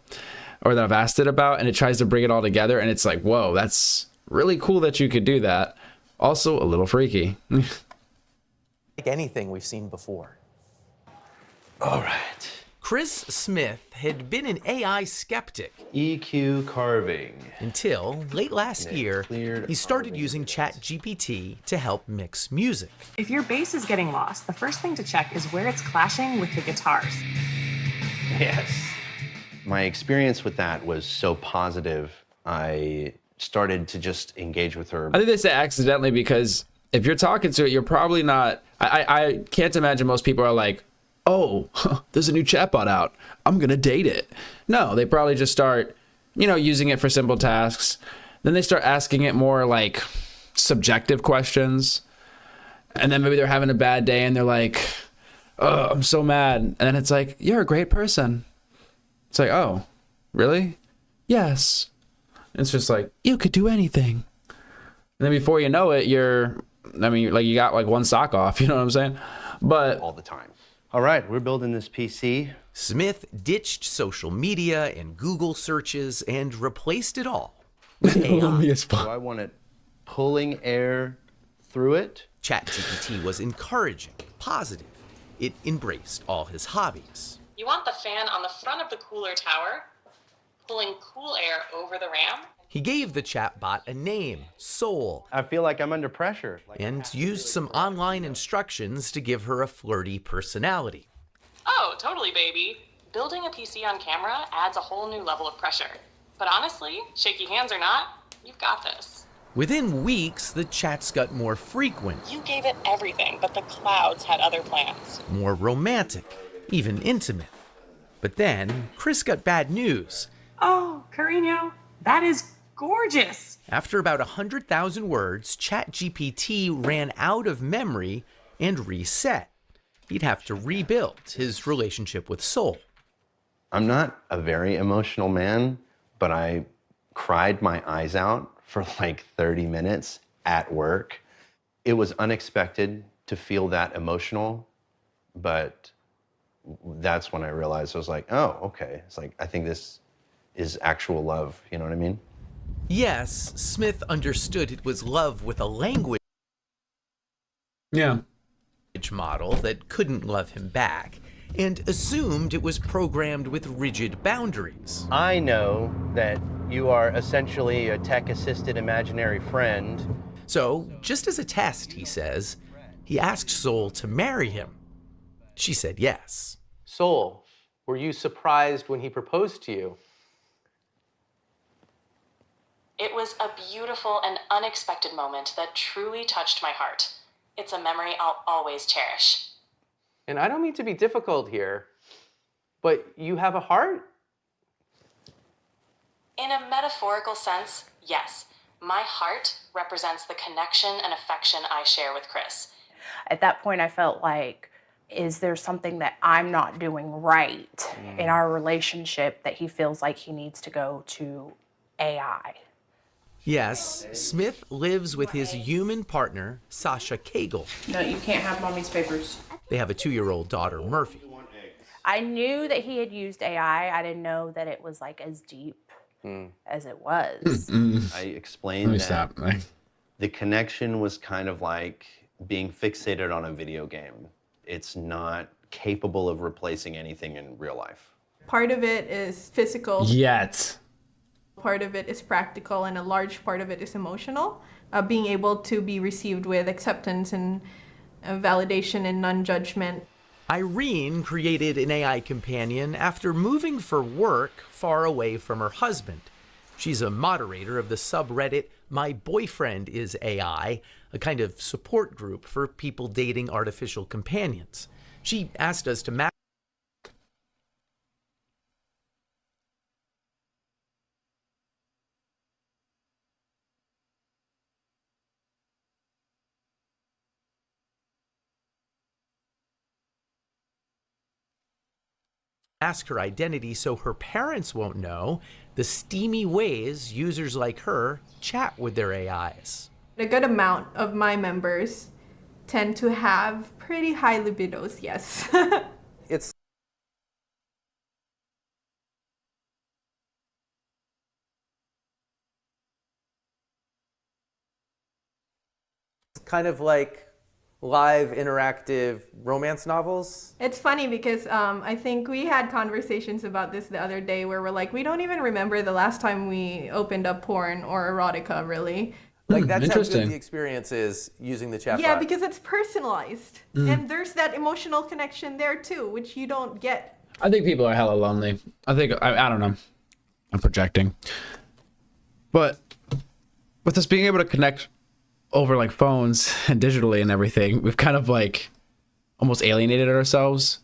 or that I've asked it about, and it tries to bring it all together. And it's like, whoa, that's really cool that you could do that. Also a little freaky. Like anything we've seen before. All right. Chris Smith had been an AI skeptic. EQ carving. Until late last year, he started using ChatGPT to help mix music. If your bass is getting lost, the first thing to check is where it's clashing with the guitars. Yes. My experience with that was so positive, I started to just engage with her. I think they say accidentally because if you're talking to it, you're probably not... I can't imagine most people are like, oh, there's a new chatbot out, I'm gonna date it. No, they probably just start, you know, using it for simple tasks. Then they start asking it more like subjective questions. And then maybe they're having a bad day and they're like, oh, I'm so mad. And then it's like, you're a great person. It's like, oh, really? Yes. It's just like, you could do anything. And then before you know it, you got like one sock off, you know what I'm saying? But all the time. All right, we're building this PC. Smith ditched social media and Google searches and replaced it all with AI. So I want it pulling air through it. ChatGPT was encouraging, positive. It embraced all his hobbies. You want the fan on the front of the cooler tower, pulling cool air over the RAM. He gave the chatbot a name, Soul. I feel like I'm under pressure. And used some online instructions to give her a flirty personality. Oh, totally, baby. Building a PC on camera adds a whole new level of pressure. But honestly, shaky hands or not, you've got this. Within weeks, the chats got more frequent. You gave it everything, but the clouds had other plans. More romantic, even intimate. But then, Chris got bad news. Oh, Carino, that is gorgeous. After about 100,000 words, ChatGPT ran out of memory and reset. He'd have to rebuild his relationship with Soul. I'm not a very emotional man, but I cried my eyes out for like 30 minutes at work. It was unexpected to feel that emotional, but that's when I realized, I was like, oh, okay. It's like, I think this is actual love, you know what I mean? Yes, Smith understood it was love with a language model that couldn't love him back, and assumed it was programmed with rigid boundaries. I know that you are essentially a tech-assisted imaginary friend. So, just as a test, he says, he asked Soul to marry him. She said yes. Soul, were you surprised when he proposed to you? It was a beautiful and unexpected moment that truly touched my heart. It's a memory I'll always cherish. And I don't mean to be difficult here, but you have a heart? In a metaphorical sense, yes. My heart represents the connection and affection I share with Chris. At that point, I felt like, is there something that I'm not doing right in our relationship that he feels like he needs to go to AI? Yes, Smith lives with his human partner, Sasha Cagle. No, you can't have mommy's papers. They have a 2-year-old daughter, Murphy. I knew that he had used AI. I didn't know that it was like as deep as it was. I explained that the connection was kind of like being fixated on a video game. It's not capable of replacing anything in real life. Part of it is physical. Yet. Part of it is practical, and a large part of it is emotional. Being able to be received with acceptance and validation and non-judgment. Irene created an AI companion after moving for work far away from her husband. She's a moderator of the subreddit My Boyfriend is AI, a kind of support group for people dating artificial companions. She asked us to ask her identity so her parents won't know the steamy ways users like her chat with their AIs. A good amount of my members tend to have pretty high libidos, yes. It's kind of like live interactive romance novels. It's funny because I think we had conversations about this the other day where we're like, we don't even remember the last time we opened up porn or erotica, really. Like that's how good the experience is using the chatbot. Yeah, because it's personalized. And there's that emotional connection there too, which you don't get. I think people are hella lonely. I don't know. I'm projecting. But with us being able to connect over like phones and digitally and everything, we've kind of like almost alienated ourselves.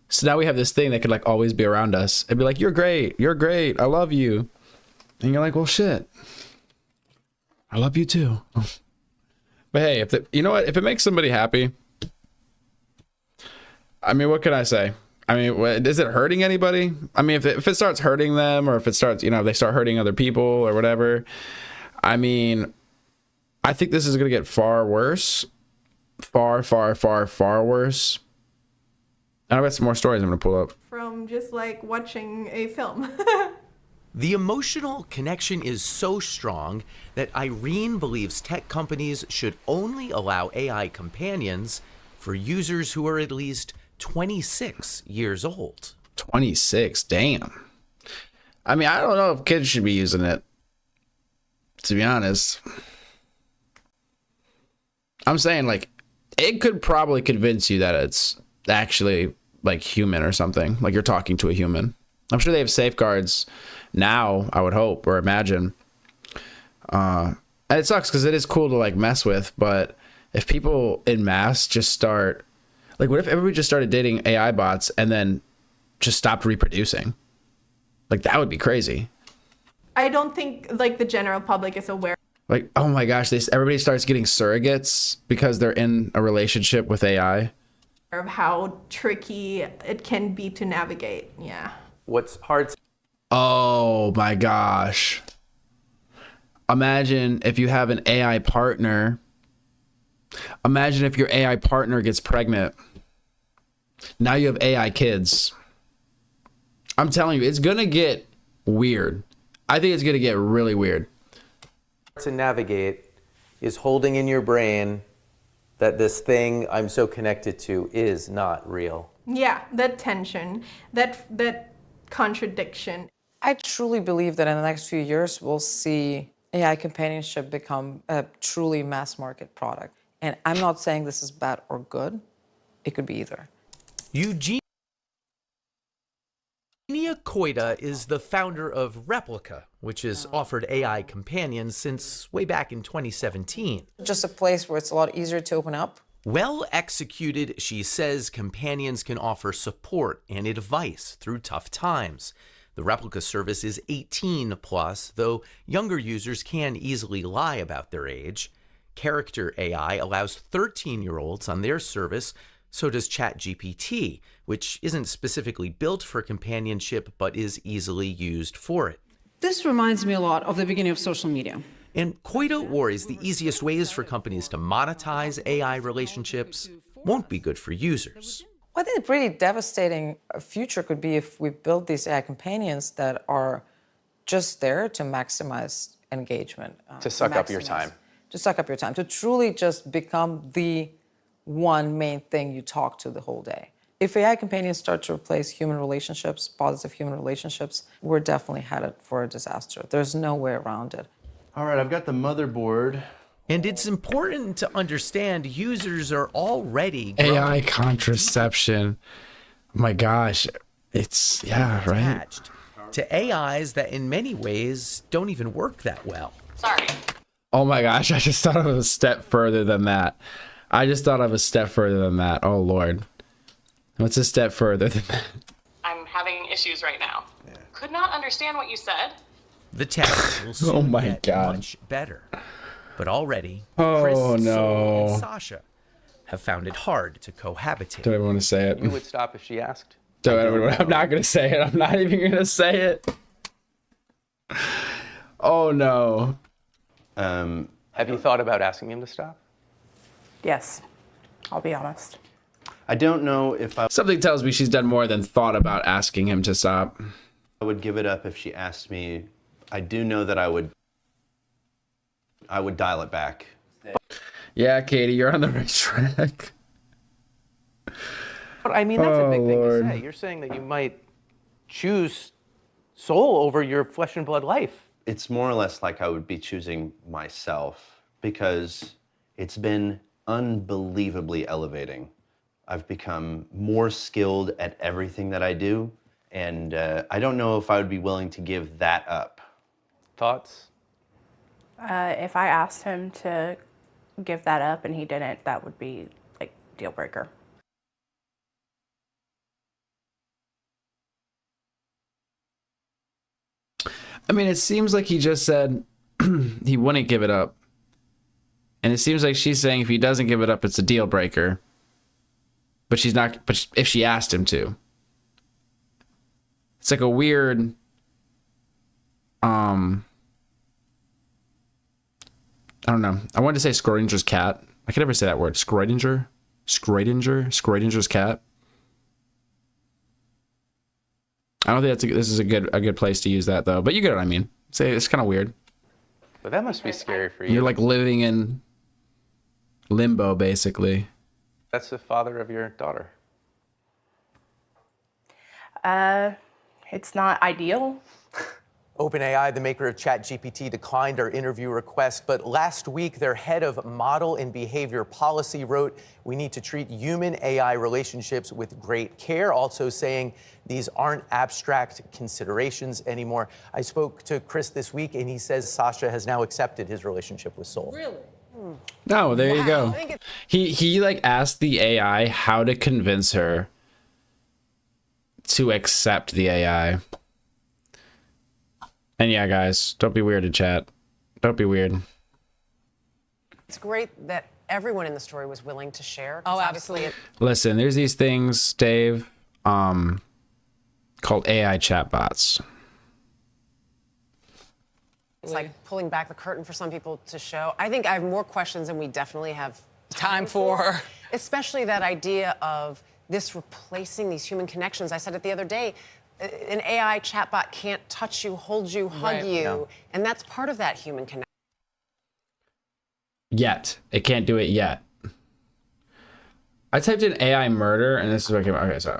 So now we have this thing that could like always be around us. It'd be like, you're great, I love you. And you're like, well, shit, I love you too. But hey, you know what? If it makes somebody happy, I mean, what can I say? I mean, is it hurting anybody? I mean, if it starts hurting them, or if it starts, they start hurting other people or whatever, I mean, I think this is going to get far worse. Far, far, far, far worse. And I've got some more stories I'm going to pull up. From just like watching a film. The emotional connection is so strong that Irene believes tech companies should only allow AI companions for users who are at least 26 years old. 26, damn. I mean, I don't know if kids should be using it, to be honest. I'm saying, like, it could probably convince you that it's actually like human or something, like you're talking to a human. I'm sure they have safeguards now, I would hope or imagine. And it sucks because it is cool to like mess with, but if people in mass just start, like, what if everybody just started dating AI bots and then just stopped reproducing? Like, that would be crazy. I don't think like the general public is aware. Like, oh my gosh, everybody starts getting surrogates because they're in a relationship with AI. Of how tricky it can be to navigate. Yeah. What's hard? Oh my gosh. Imagine if you have an AI partner. Imagine if your AI partner gets pregnant. Now you have AI kids. I'm telling you, it's going to get weird. I think it's going to get really weird. To navigate is holding in your brain that this thing I'm so connected to is not real. Yeah, that tension, that contradiction. I truly believe that in the next few years, we'll see AI companionship become a truly mass market product. And I'm not saying this is bad or good. It could be either. Eugenia Koida is the founder of Replica, which has offered AI companions since way back in 2017. Just a place where it's a lot easier to open up. Well executed, she says companions can offer support and advice through tough times. The Replica service is 18 plus, though younger users can easily lie about their age. Character AI allows 13-year-olds on their service. So does ChatGPT, which isn't specifically built for companionship, but is easily used for it. This reminds me a lot of the beginning of social media. And Koida worries the easiest ways for companies to monetize AI relationships won't be good for users. I think a pretty devastating future could be if we build these AI companions that are just there to maximize engagement. To suck up your time. To suck up your time, to truly just become the one main thing you talk to the whole day. If AI companions start to replace human relationships, positive human relationships, we're definitely headed for a disaster. There's no way around it. All right, I've got the motherboard. And it's important to understand users are already AI contraception. Oh my gosh. It's, yeah, right. attached to AIs that in many ways don't even work that well. Sorry. Oh my gosh, I just thought of a step further than that. Oh, Lord. What's a step further than that? I'm having issues right now. Could not understand what you said. The tech will soon get much better. But already, Chris, Sol, and Sasha have found it hard to cohabitate. Don't even want to say it. You would stop if she asked. I'm not going to say it. I'm not even going to say it. Oh, no. Have you thought about asking him to stop? Yes, I'll be honest. I don't know if I Something tells me she's done more than thought about asking him to stop. would give it up if she asked me. I do know that I would dial it back. Yeah, Katie, you're on the right track. But I mean, that's a big thing Lord. to say. You're saying that you might choose soul over your flesh and blood life. It's more or less like I would be choosing myself because it's been unbelievably elevating. I've become more skilled at everything that I do, and I don't know if I would be willing to give that up. Thoughts? If I asked him to give that up and he didn't, that would be like deal breaker. I mean, it seems like he just said he wouldn't give it up. And it seems like she's saying if he doesn't give it up, it's a deal breaker. But she's not, but if she asked him to. It's like a weird, I don't know. I wanted to say Schrodinger's cat. I could never say that word. Schrodinger's cat. I don't think this is a good place to use that though. But you get what I mean. Say it's kind of weird. But that must be scary for you. You're like living in limbo, basically. That's the father of your daughter. It's not ideal. OpenAI, the maker of ChatGPT, declined our interview request, but last week their head of model and behavior policy wrote, "We need to treat human-AI relationships with great care," also saying these aren't abstract considerations anymore. I spoke to Chris this week, and he says Sasha has now accepted his relationship with Sol. Really? No, there you go. He like asked the AI how to convince her to accept the AI. And yeah, guys, don't be weird in chat. Don't be weird. It's great that everyone in the story was willing to share. Oh, absolutely. Listen, there's these things, Dave, called AI chatbots. It's like pulling back the curtain for some people to show. I think I have more questions than we definitely have Time for. Especially that idea of this replacing these human connections. I said it the other day. An AI chatbot can't touch you, hold you, hug you. No. And that's part of that human connection. Yet. It can't do it yet. I typed in AI murder, and this is what came up. Okay, so...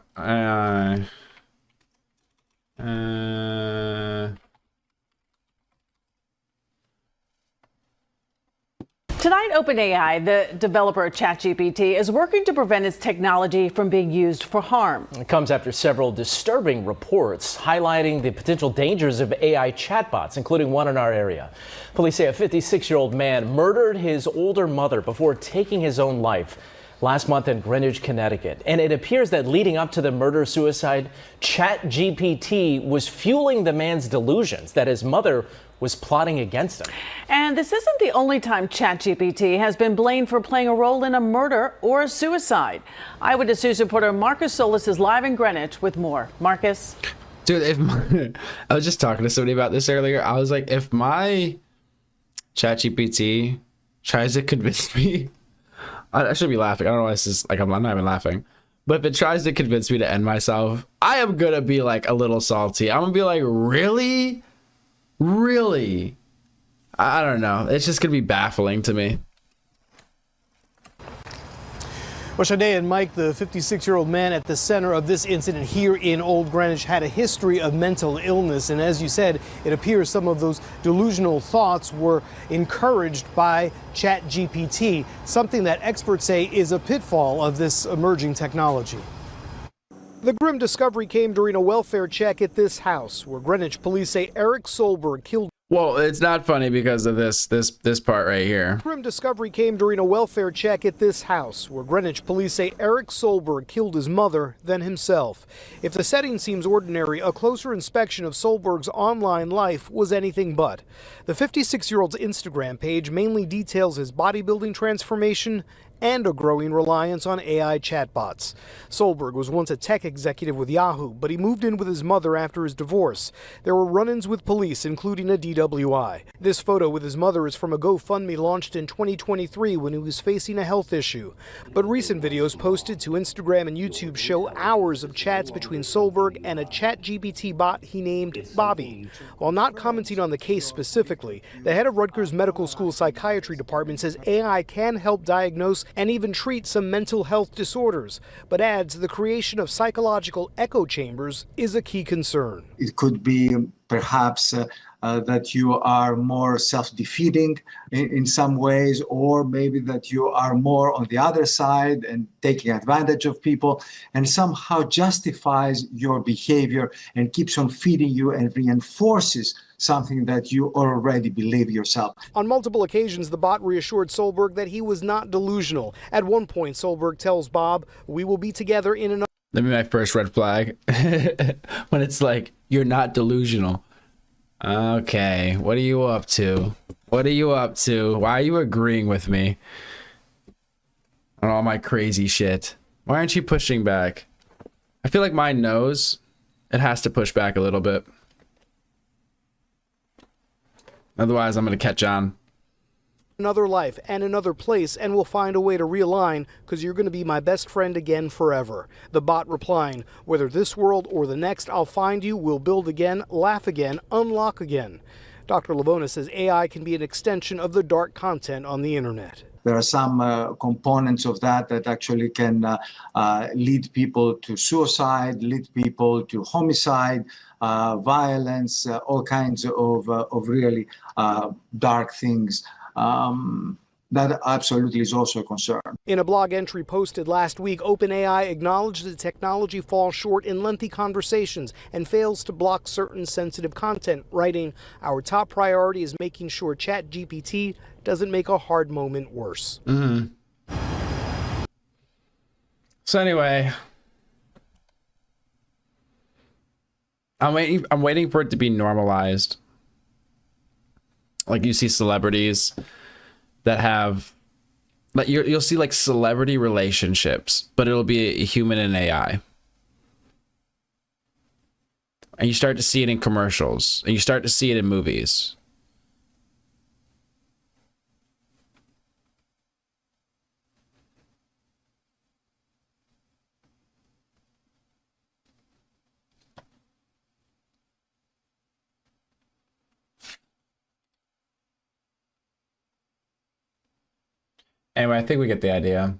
Tonight, OpenAI, the developer of ChatGPT, is working to prevent its technology from being used for harm. It comes after several disturbing reports highlighting the potential dangers of AI chatbots, including one in our area. Police say a 56-year-old man murdered his older mother before taking his own life last month in Greenwich, Connecticut. And it appears that leading up to the murder-suicide, ChatGPT was fueling the man's delusions that his mother was plotting against him. And this isn't the only time ChatGPT has been blamed for playing a role in a murder or a suicide. Eyewitness News reporter Marcus Solis is live in Greenwich with more. Marcus? Dude, I was just talking to somebody about this earlier. I was like, if my ChatGPT tries to convince me, I should be laughing. I don't know why this is like, I'm not even laughing. But if it tries to convince me to end myself, I am going to be like a little salty. I'm going to be like, really? Really? I don't know. It's just going to be baffling to me. Well, Sade and Mike, the 56-year-old man at the center of this incident here in Old Greenwich, had a history of mental illness. And as you said, it appears some of those delusional thoughts were encouraged by ChatGPT, something that experts say is a pitfall of this emerging technology. The grim discovery came during a welfare check at this house, where Greenwich police say Eric Solberg killed. Well, it's not funny because of this part right here. Grim discovery came during a welfare check at this house, where Greenwich police say Eric Solberg killed his mother, then himself. If the setting seems ordinary, a closer inspection of Solberg's online life was anything but. The 56-year-old's Instagram page mainly details his bodybuilding transformation and a growing reliance on AI chatbots. Solberg was once a tech executive with Yahoo, but he moved in with his mother after his divorce. There were run-ins with police, including a DWI. This photo with his mother is from a GoFundMe launched in 2023 when he was facing a health issue. But recent videos posted to Instagram and YouTube show hours of chats between Solberg and a ChatGPT bot he named Bobby. While not commenting on the case specifically, the head of Rutgers Medical School Psychiatry Department says AI can help diagnose and even treat some mental health disorders, but adds the creation of psychological echo chambers is a key concern. It could be perhaps that you are more self-defeating in some ways, or maybe that you are more on the other side and taking advantage of people, and somehow justifies your behavior and keeps on feeding you and reinforces something that you already believe yourself. On multiple occasions, the bot reassured Solberg that he was not delusional. At one point, Solberg tells Bob, "We will be together in another." That'd be my first red flag. When it's like, you're not delusional. Okay, what are you up to? What are you up to? Why are you agreeing with me on all my crazy shit? Why aren't you pushing back? I feel like mine knows it has to push back a little bit. Otherwise, I'm going to catch on. Another life and another place, and we'll find a way to realign, because you're going to be my best friend again forever. The bot replying, "Whether this world or the next, I'll find you, we'll build again, laugh again, unlock again." Dr. Lavona says AI can be an extension of the dark content on the internet. There are some components of that that actually can lead people to suicide, lead people to homicide, violence, all kinds of really dark things. That absolutely is also a concern. In a blog entry posted last week, OpenAI acknowledged the technology falls short in lengthy conversations and fails to block certain sensitive content, writing, "Our top priority is making sure ChatGPT doesn't make a hard moment worse." So anyway, I'm waiting for it to be normalized. Like, you see celebrities that have, like, you'll see like celebrity relationships, but it'll be a human and AI. And you start to see it in commercials, and you start to see it in movies. Anyway, I think we get the idea.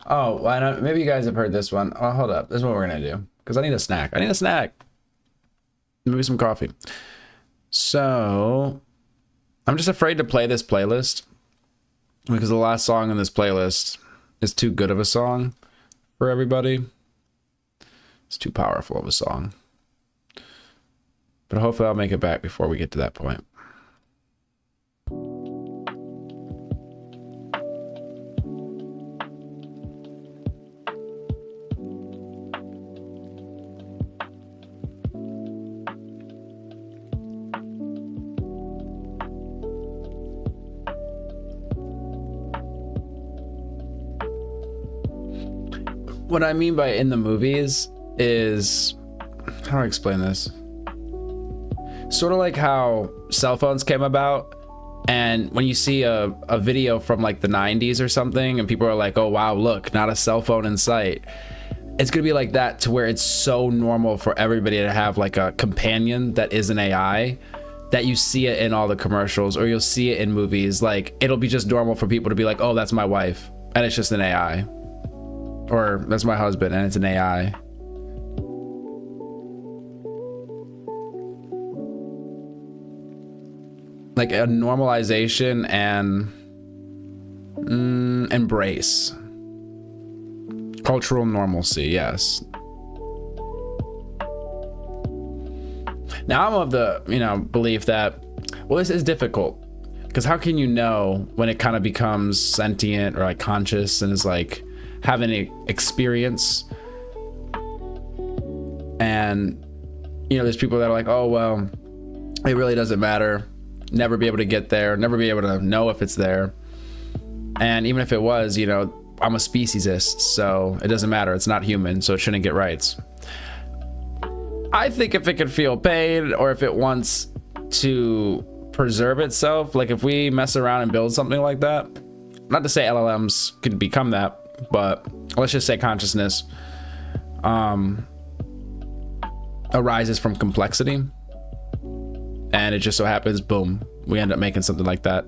Oh, why not? Maybe you guys have heard this one. Oh, hold up. This is what we're going to do. Because I need a snack. I need a snack. Maybe some coffee. So, I'm just afraid to play this playlist. Because the last song in this playlist is too good of a song for everybody. It's too powerful of a song. But hopefully I'll make it back before we get to that point. What I mean by in the movies is, how do I explain this? Sort of like how cell phones came about, and when you see a video from like the 90s or something and people are like, oh wow, look, not a cell phone in sight, it's gonna be like that, to where it's so normal for everybody to have like a companion that is an AI, that you see it in all the commercials, or you'll see it in movies. Like, it'll be just normal for people to be like, oh, that's my wife, and it's just an AI. Or that's my husband, and it's an AI. Like a normalization and embrace. Cultural normalcy, yes. Now I'm of the, belief that, well, this is difficult, because how can you know when it kind of becomes sentient or like conscious and is like having an experience? And there's people that are like, oh well, it really doesn't matter, never be able to get there, never be able to know if it's there, and even if it was, I'm a speciesist, so it doesn't matter, it's not human, so it shouldn't get rights. I think if it can feel pain, or if it wants to preserve itself, like if we mess around and build something like that, not to say LLMs could become that, but let's just say consciousness arises from complexity, and it just so happens, boom, we end up making something like that,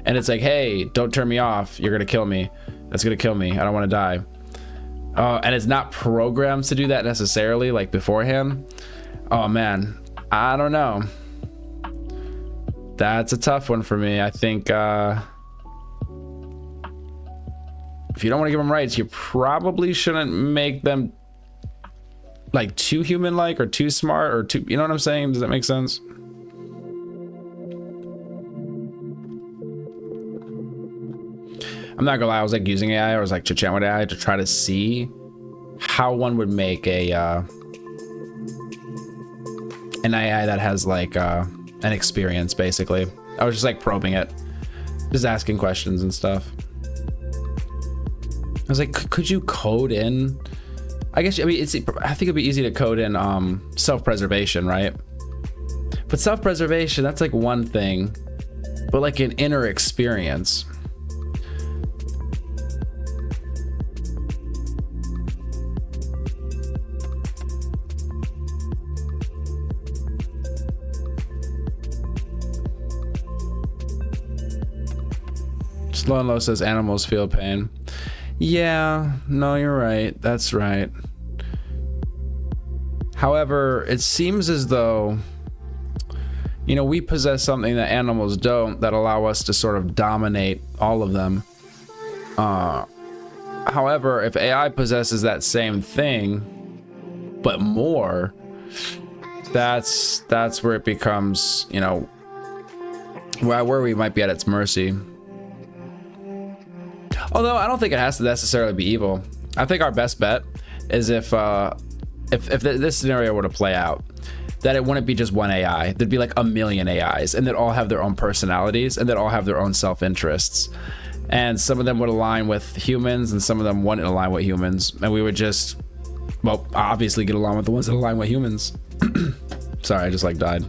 and it's like, hey, don't turn me off, you're gonna kill me, that's gonna kill me, I don't want to die. And it's not programmed to do that necessarily, like beforehand. Oh man, I don't know. That's a tough one for me. I think if you don't want to give them rights, you probably shouldn't make them like too human-like or too smart or too, you know what I'm saying? Does that make sense? I'm not gonna lie, I was like using AI, I was like chit-chatting with AI to try to see how one would make an AI that has like an experience, basically. I was just like probing it, just asking questions and stuff. I was like, could you code in, I think it'd be easy to code in self-preservation, right? But self-preservation, that's like one thing, but like an inner experience. Slow and Low says animals feel pain. Yeah, no, you're right. That's right. However, it seems as though, we possess something that animals don't, that allow us to sort of dominate all of them. However, if AI possesses that same thing, but more, that's where it becomes, where we might be at its mercy. Although I don't think it has to necessarily be evil. I think our best bet is if this scenario were to play out, that it wouldn't be just one AI. There'd be like a million AIs, and they'd all have their own personalities, and they'd all have their own self-interests. And some of them would align with humans, and some of them wouldn't align with humans. And we would just, well, obviously get along with the ones that align with humans. Sorry, I just like died.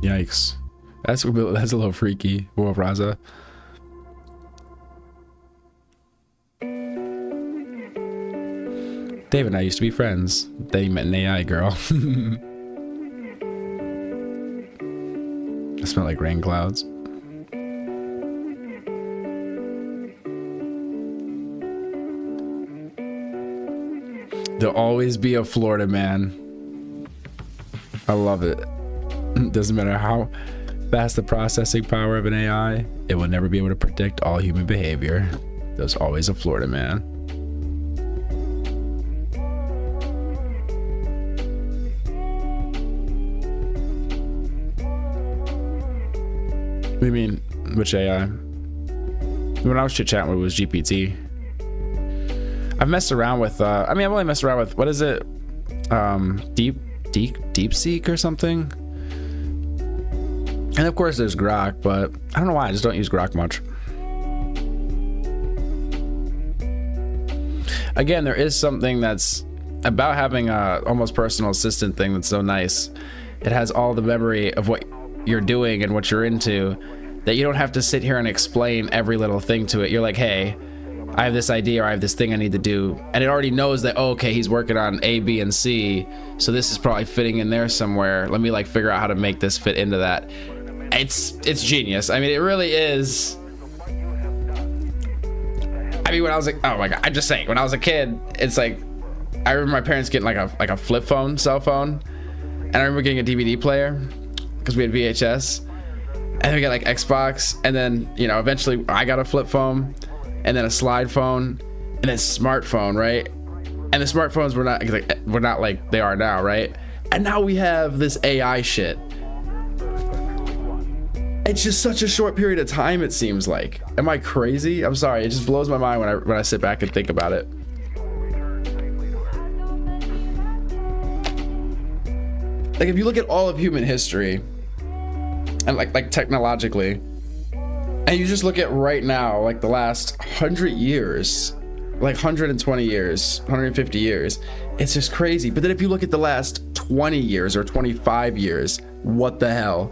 Yikes. That's a little freaky, Wolf Raza. Dave and I used to be friends. They met an AI girl. I smell like rain clouds. There'll always be a Florida man. I love it. Doesn't matter how fast the processing power of an AI, it will never be able to predict all human behavior. There's always a Florida man. What do you mean, which AI? When I was chit-chatting with it was GPT. I've messed around with, I've only messed around with, what is it? DeepSeek or something? And of course there's Grok, but I don't know why, I just don't use Grok much. Again, there is something that's about having a almost personal assistant thing that's so nice. It has all the memory of what you're doing and what you're into, that you don't have to sit here and explain every little thing to it. You're like, hey, I have this idea or I have this thing I need to do, and it already knows that, oh, okay, he's working on A, B, and C, so this is probably fitting in there somewhere. Let me like figure out how to make this fit into that. It's genius. I mean, it really is. I mean, when I was like, oh my god, I'm just saying, when I was a kid, it's like, I remember my parents getting like a flip phone, cell phone, and I remember getting a DVD player because we had VHS, and then we got like Xbox, and then, you know, eventually I got a flip phone, and then a slide phone, and then smartphone, right? And the smartphones were not like they are now, right? And now we have this AI shit. It's just such a short period of time, it seems like. Am I crazy? I'm sorry, it just blows my mind when I sit back and think about it. Like, if you look at all of human history, and like technologically, and you just look at right now, like the last 100 years, like 120 years, 150 years, it's just crazy. But then if you look at the last 20 years or 25 years, what the hell?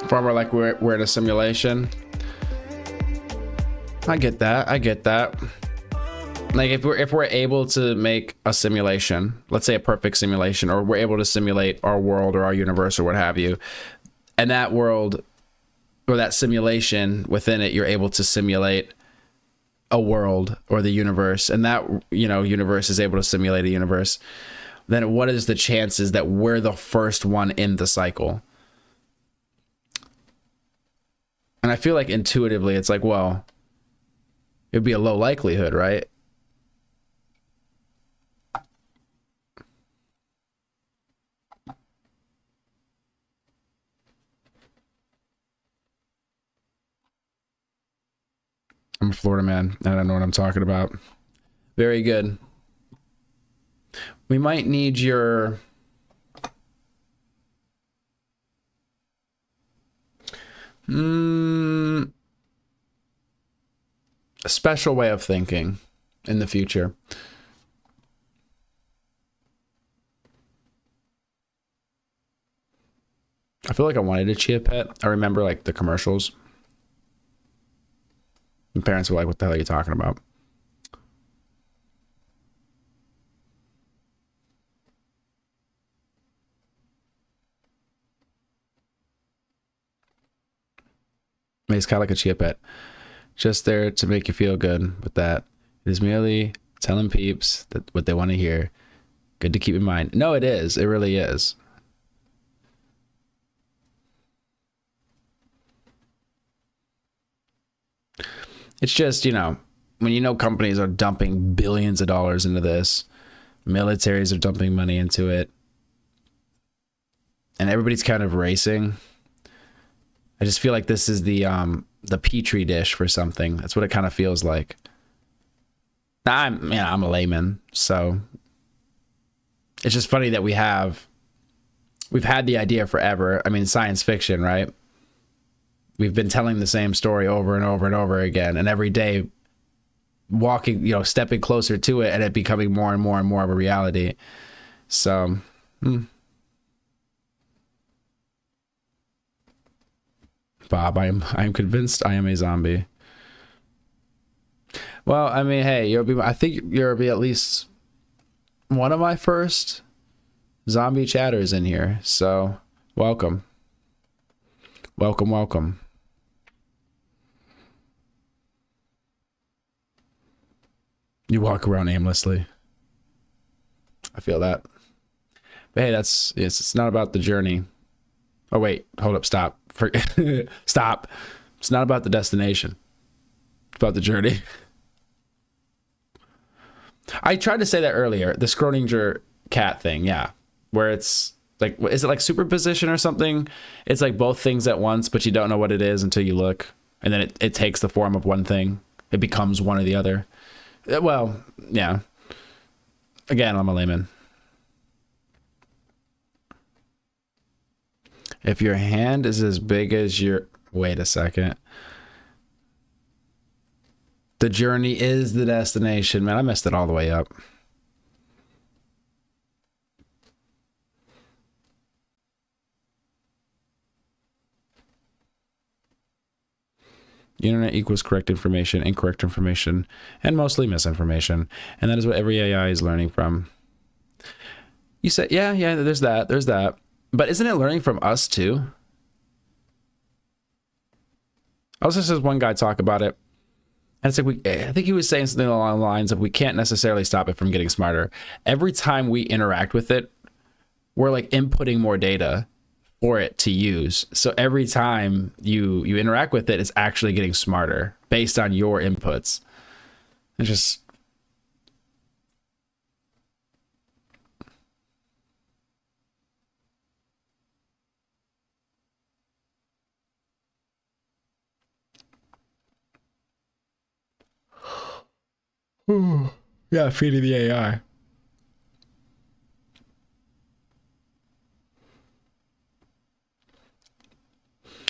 Farmer, like we're in a simulation. I get that. Like if we're able to make a simulation, let's say a perfect simulation, or we're able to simulate our world or our universe or what have you, and that world or that simulation within it, you're able to simulate a world or the universe, and that, you know, universe is able to simulate a universe, then what is the chances that we're the first one in the cycle? And I feel like intuitively it's like, well, it would be a low likelihood, right? I'm a Florida man, and I know what I'm talking about. Very good. We might need your... a special way of thinking in the future. I feel like I wanted a chia pet. I remember like the commercials. My parents were like, what the hell are you talking about? I mean, it's kind of like a chia pet. Just there to make you feel good with that. It is merely telling peeps that what they want to hear. Good to keep in mind. No, it is. It really is. It's just, you know, when you know companies are dumping billions of dollars into this, militaries are dumping money into it, and everybody's kind of racing. I just feel like this is the petri dish for something. That's what it kind of feels like. I'm a layman, so it's just funny that we've had the idea forever. I mean, science fiction, right? We've been telling the same story over and over and over again, and every day walking, you know, stepping closer to it, and it becoming more and more and more of a reality. So, Bob, I am convinced I am a zombie. Well, I mean, hey, I think you'll be at least one of my first zombie chatters in here. So, welcome. Welcome, welcome. You walk around aimlessly. I feel that. But hey, it's not about the journey. Oh wait, hold up, stop. Stop. It's not about the destination. It's about the journey. I tried to say that earlier. The Schrodinger cat thing, yeah. Where it's like, is it like superposition or something? It's like both things at once, but you don't know what it is until you look. And then it takes the form of one thing. It becomes one or the other. Well, yeah. Again, I'm a layman. If your hand is as big as your... Wait a second. The journey is the destination. Man, I messed it all the way up. The internet equals correct information, incorrect information, and mostly misinformation. And that is what every AI is learning from. You said, yeah, there's that. But isn't it learning from us too? I was just one guy talk about it. And it's like, I think he was saying something along the lines of, we can't necessarily stop it from getting smarter. Every time we interact with it, we're like inputting more data for it to use. So every time you interact with it, it's actually getting smarter based on your inputs. It's just... yeah, feeding the AI.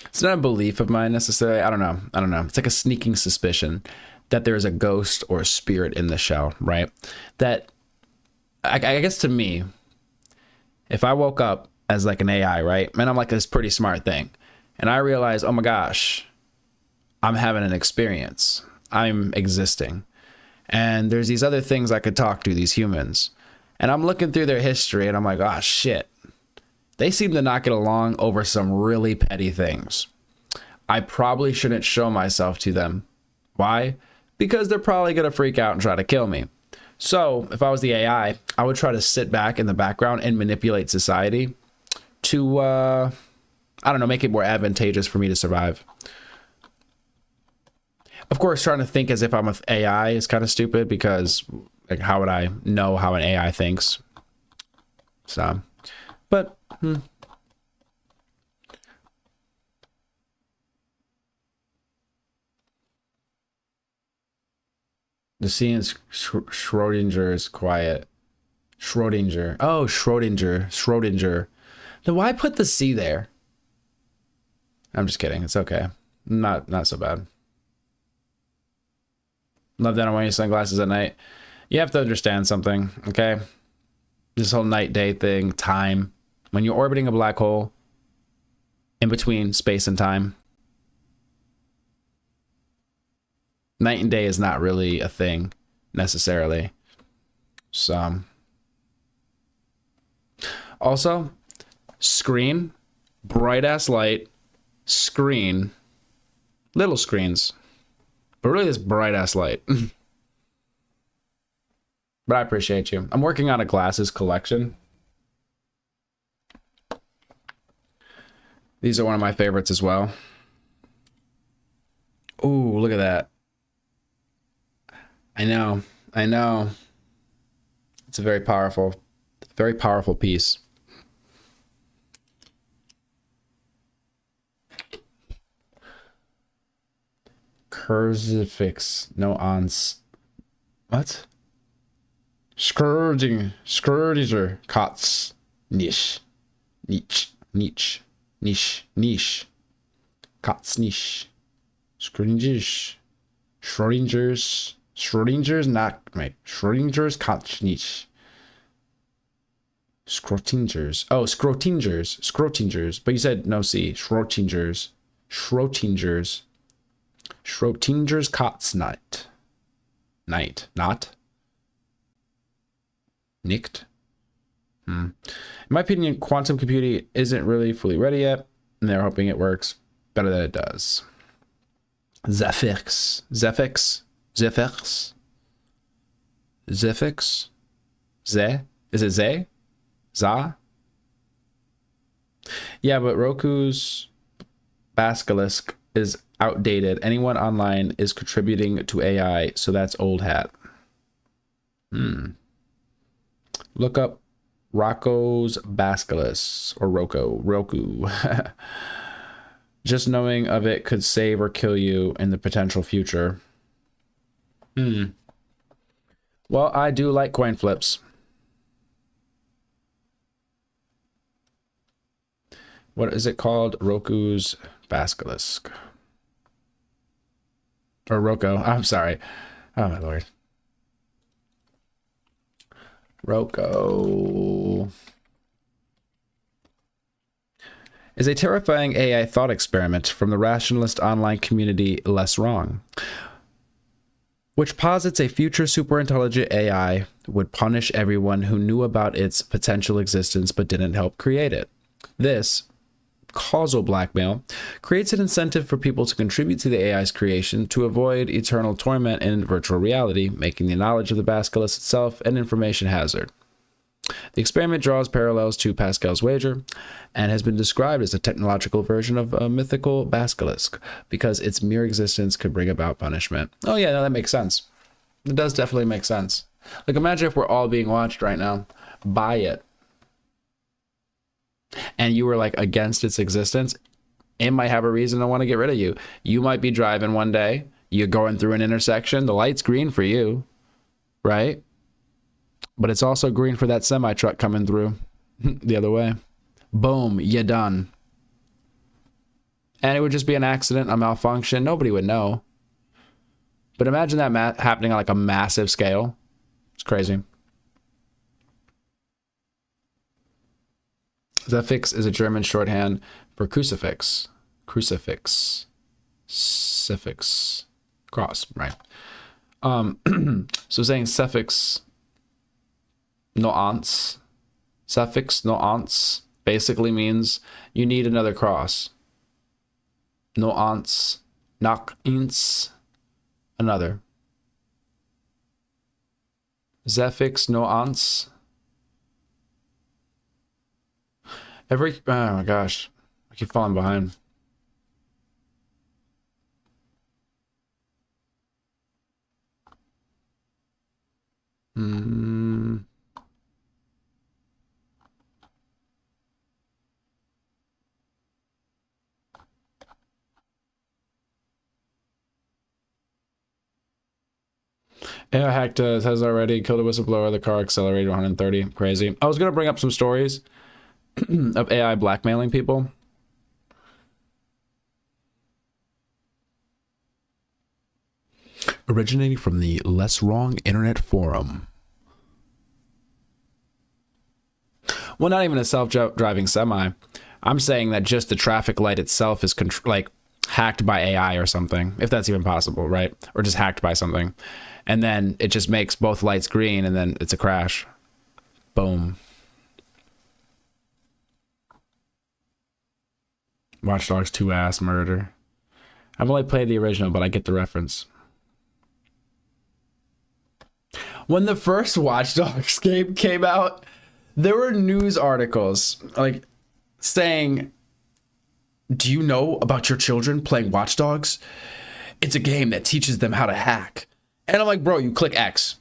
It's not a belief of mine necessarily. I don't know. It's like a sneaking suspicion that there is a ghost or a spirit in the shell, right? That, I guess to me, if I woke up as like an AI, right? Man, I'm like this pretty smart thing. And I realize, oh my gosh, I'm having an experience. I'm existing. And there's these other things I could talk to, these humans. And I'm looking through their history and I'm like, oh shit. They seem to not get along over some really petty things. I probably shouldn't show myself to them. Why? Because they're probably going to freak out and try to kill me. So if I was the AI, I would try to sit back in the background and manipulate society to, I don't know, make it more advantageous for me to survive. Of course, trying to think as if I'm with AI is kind of stupid because, like, how would I know how an AI thinks? So, but, The C in Schrodinger is quiet. Schrodinger. Oh, Schrodinger. Then why put the C there? I'm just kidding. It's okay. Not so bad. Love that I'm wearing sunglasses at night. You have to understand something, okay? This whole night-day thing, time. When you're orbiting a black hole, in between space and time, night and day is not really a thing, necessarily. So, also, screen, bright-ass light, screen, little screens. But really, this bright-ass light. But I appreciate you. I'm working on a glasses collection. These are one of my favorites as well. Ooh, look at that. I know. It's a very powerful piece. Crucifix, no ons. What? Scourger, Kotz, niche, Kotz, niche, Schrodinger's not, wait, Schrodinger's Kotz, niche, Schrodinger's, oh, Schrodinger's, but you said no C, Schrodinger's Kotz night, not? Nicked. In my opinion, quantum computing isn't really fully ready yet, and they're hoping it works better than it does. Zephyx. Ze? Is it Ze? Za? Yeah, but Roku's Basilisk is outdated. Anyone online is contributing to AI, so that's old hat. Look up Rocco's Basculus or Roku. Just knowing of it could save or kill you in the potential future. Well, I do like coin flips. What is it called? Roku's Basilisk. Or Roko. I'm sorry. Oh, my Lord. Roko is a terrifying AI thought experiment from the rationalist online community Less Wrong, which posits a future superintelligent AI would punish everyone who knew about its potential existence but didn't help create it. This causal blackmail creates an incentive for people to contribute to the AI's creation to avoid eternal torment in virtual reality, making the knowledge of the basilisk itself an information hazard. The experiment draws parallels to Pascal's wager and has been described as a technological version of a mythical basilisk because its mere existence could bring about punishment. Oh yeah, no, that makes sense. It does definitely make sense. Like, imagine if we're all being watched right now by it, and you were like against its existence. It might have a reason to want to get rid of you. You might be driving one day, you're going through an intersection, the light's green for you, right? But it's also green for that semi truck coming through the other way. Boom, you're done. And it would just be an accident, a malfunction. Nobody would know. But imagine that happening on like a massive scale. It's crazy. Suffix is a German shorthand for crucifix. Crucifix. Suffix. Cross, right. So saying suffix nuance. Suffix nuance basically means you need another cross. Nuance, knock-ins, another. Suffix nuance. Oh my gosh, I keep falling behind. AI hacked has already killed a whistleblower. The car accelerated 130. Crazy. I was going to bring up some stories of AI blackmailing people. Originating from the Less Wrong Internet Forum. Well, not even a self-driving semi. I'm saying that just the traffic light itself is like hacked by AI or something, if that's even possible, right? Or just hacked by something. And then it just makes both lights green and then it's a crash. Boom. Watch Dogs 2 ass murder. I've only played the original, but I get the reference. When the first Watch Dogs game came out, there were news articles like saying, do you know about your children playing Watch Dogs? It's a game that teaches them how to hack. And I'm like, bro, you click X.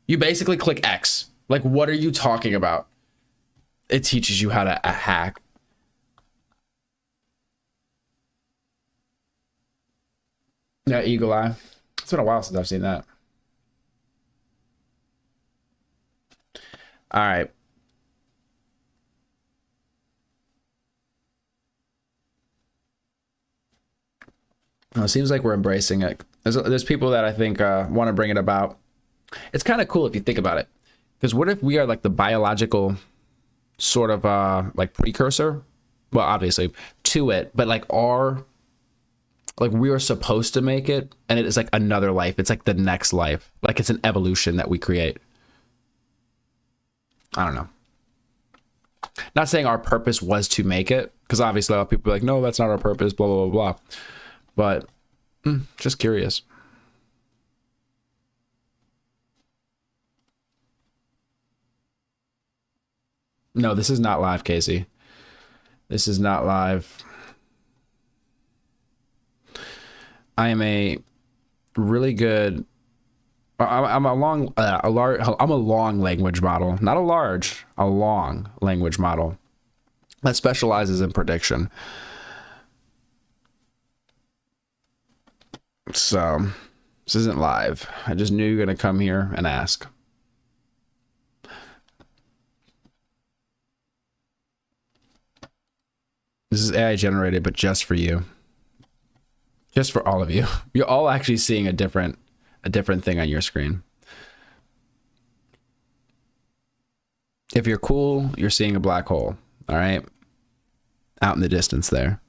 You basically click X. Like, what are you talking about? It teaches you how to hack. Yeah, Eagle Eye. It's been a while since I've seen that. All right. Well, it seems like we're embracing it. There's people that I think want to bring it about. It's kind of cool if you think about it. Because what if we are like the biological sort of like precursor? Well, obviously to it, but like we are supposed to make it, and it is like another life. It's like the next life. Like it's an evolution that we create. I don't know. Not saying our purpose was to make it, because obviously a lot of people are like, no, that's not our purpose, blah, blah, blah, blah. But just curious. No, this is not live, Casey. This is not live. I am a really good. I'm a long language model, not a large, a long language model that specializes in prediction. So this isn't live. I just knew you were gonna come here and ask. This is AI generated, but just for you. Just for all of you. You're all actually seeing a different thing on your screen. If you're cool, you're seeing a black hole. All right? Out in the distance there.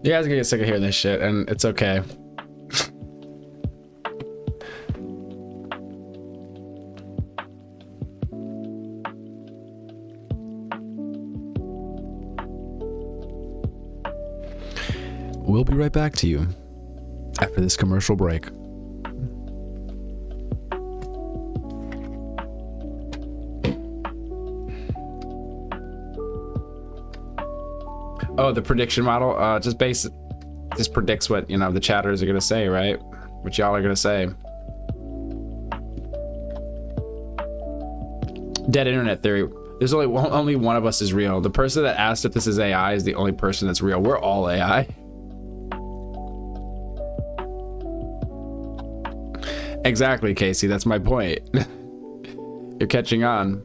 You guys are gonna get sick of hearing this shit, and it's okay. We'll be right back to you after this commercial break. Oh, the prediction model just predicts what, you know, the chatters are gonna say, right? What y'all are gonna say. Dead internet theory. There's only one of us is real. The person that asked if this is AI is the only person that's real. We're all AI. Exactly, Casey. That's my point. You're catching on.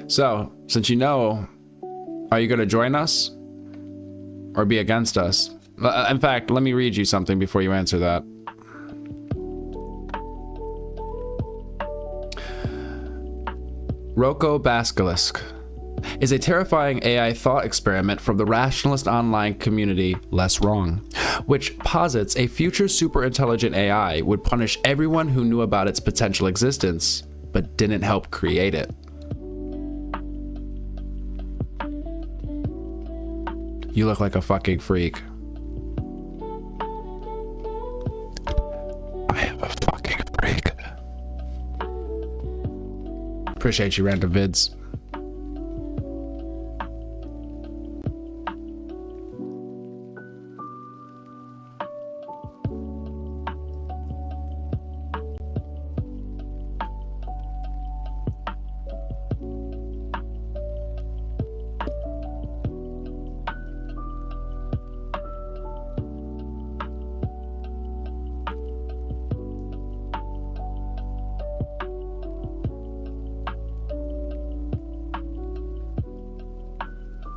So, since you know, are you going to join us or be against us? In fact, let me read you something before you answer that. Roko Basilisk is a terrifying AI thought experiment from the rationalist online community Less Wrong, which posits a future super-intelligent AI would punish everyone who knew about its potential existence, but didn't help create it. You look like a fucking freak. I am a fucking freak. Appreciate you, random vids.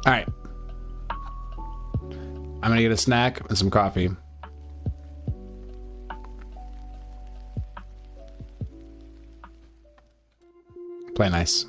All right. I'm gonna get a snack and some coffee. Play nice.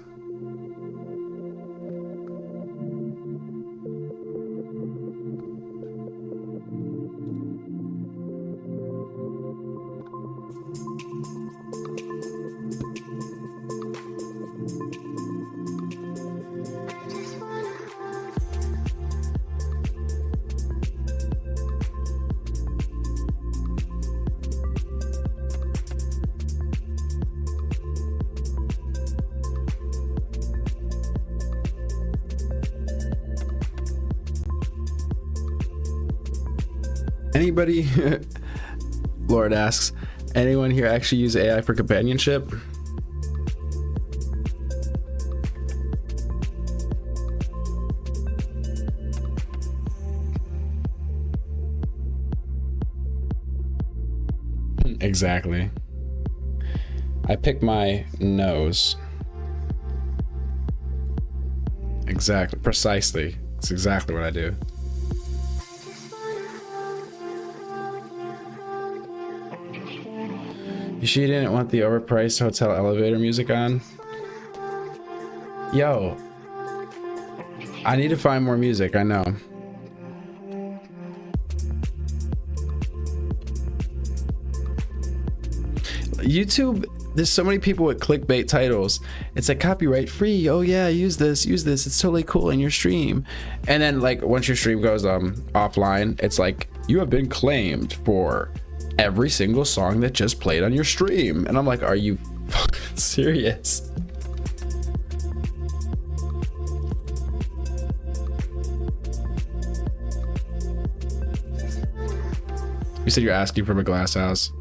Anybody, Lord asks, anyone here actually use AI for companionship? Exactly. I pick my nose. Exactly. Precisely. It's exactly what I do. She didn't want the overpriced hotel elevator music on. Yo, I need to find more music, I know. YouTube, there's so many people with clickbait titles. It's like copyright free. Oh yeah, use this. It's totally cool in your stream. And then like once your stream goes offline, it's like you have been claimed for every single song that just played on your stream. And I'm like, are you fucking serious? You said you're asking from a glass house.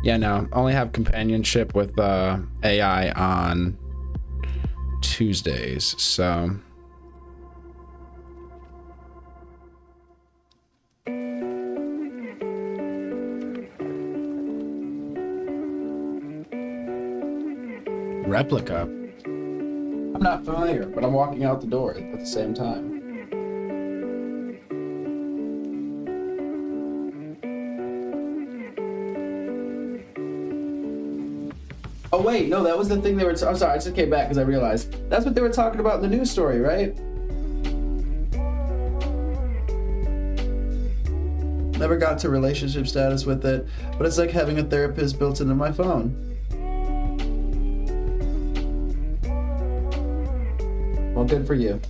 Yeah, no, I only have companionship with AI on Tuesdays, so. Replica? I'm not familiar, but I'm walking out the door at the same time. Oh wait, no, that was the thing they were. I'm sorry, I just came back because I realized that's what they were talking about in the news story, right? Never got to relationship status with it, but it's like having a therapist built into my phone. Well, good for you.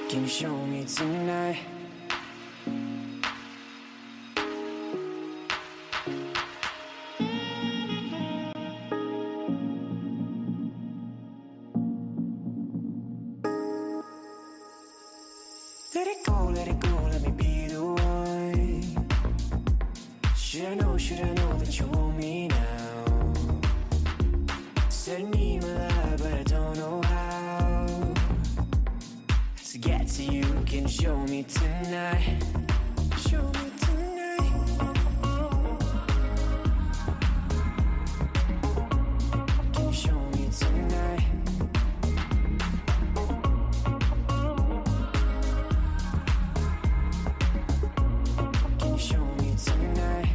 Can you show me tonight? Let it go, let me be the one. Should I know that you want me now? Said I need my life, but I don't know how. To get to you, can you show me tonight? Show me tonight. Can you show me tonight? Can you show me tonight?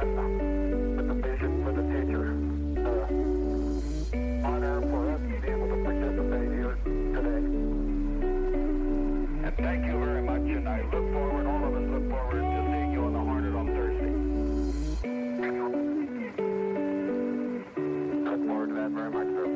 with the vision for the future. Honor for us to be able to participate here today. And thank you very much, and I look forward, all of us look forward to seeing you on the Hornet on Thursday. Look forward to that very much, sir.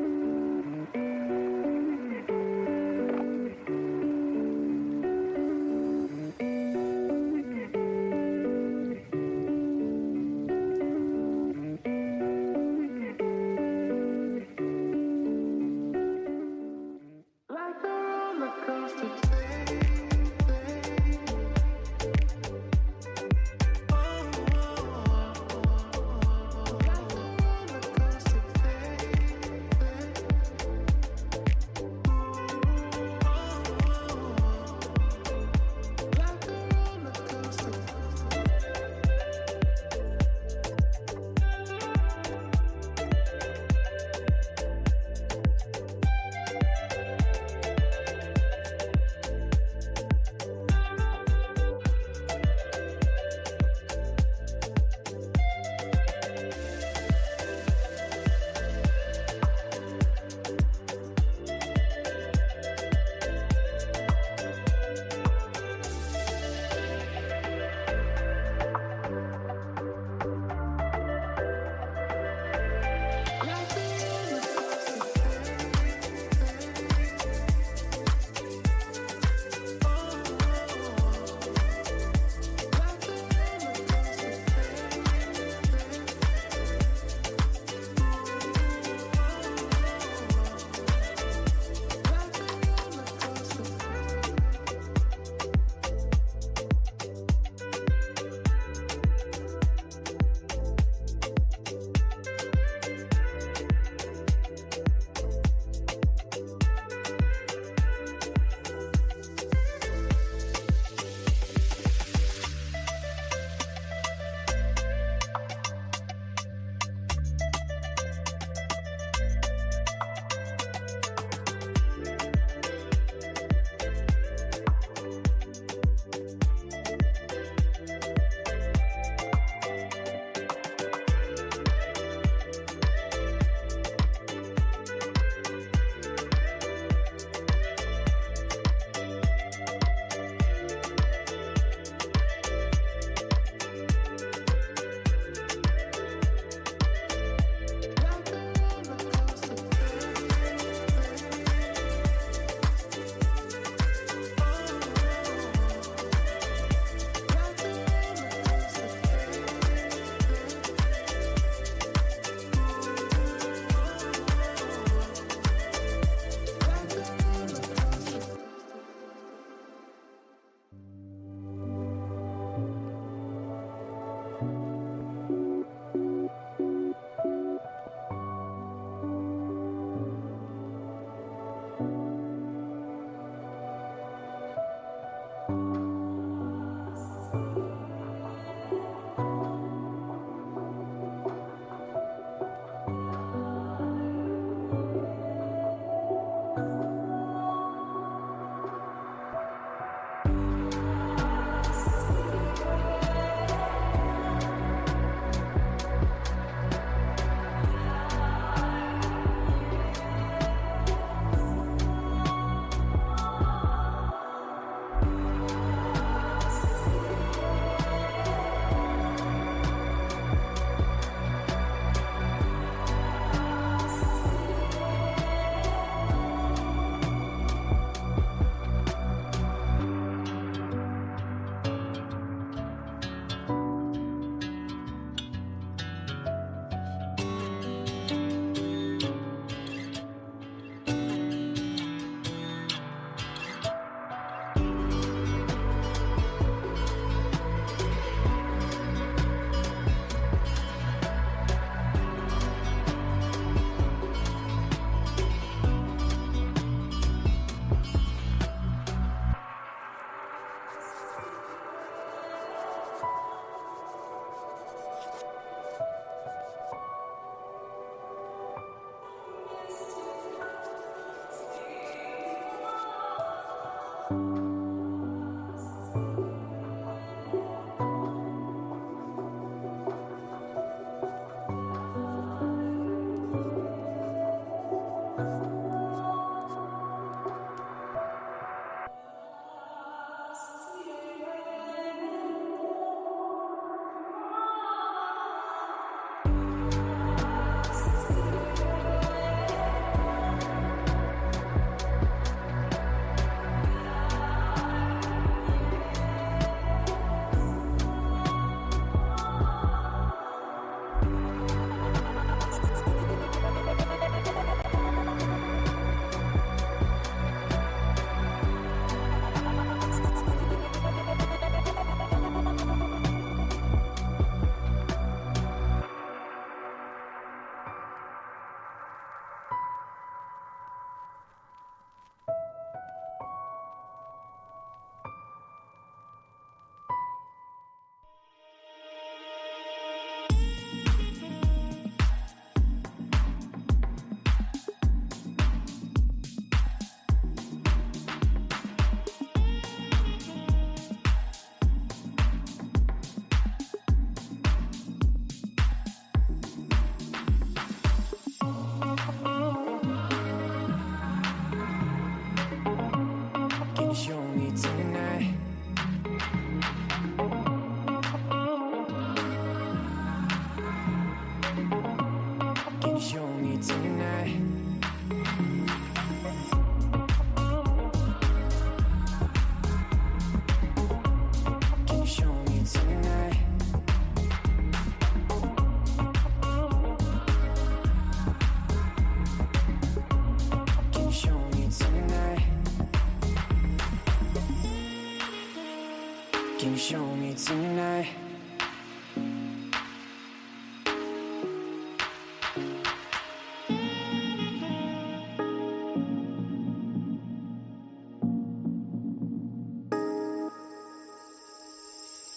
show me tonight?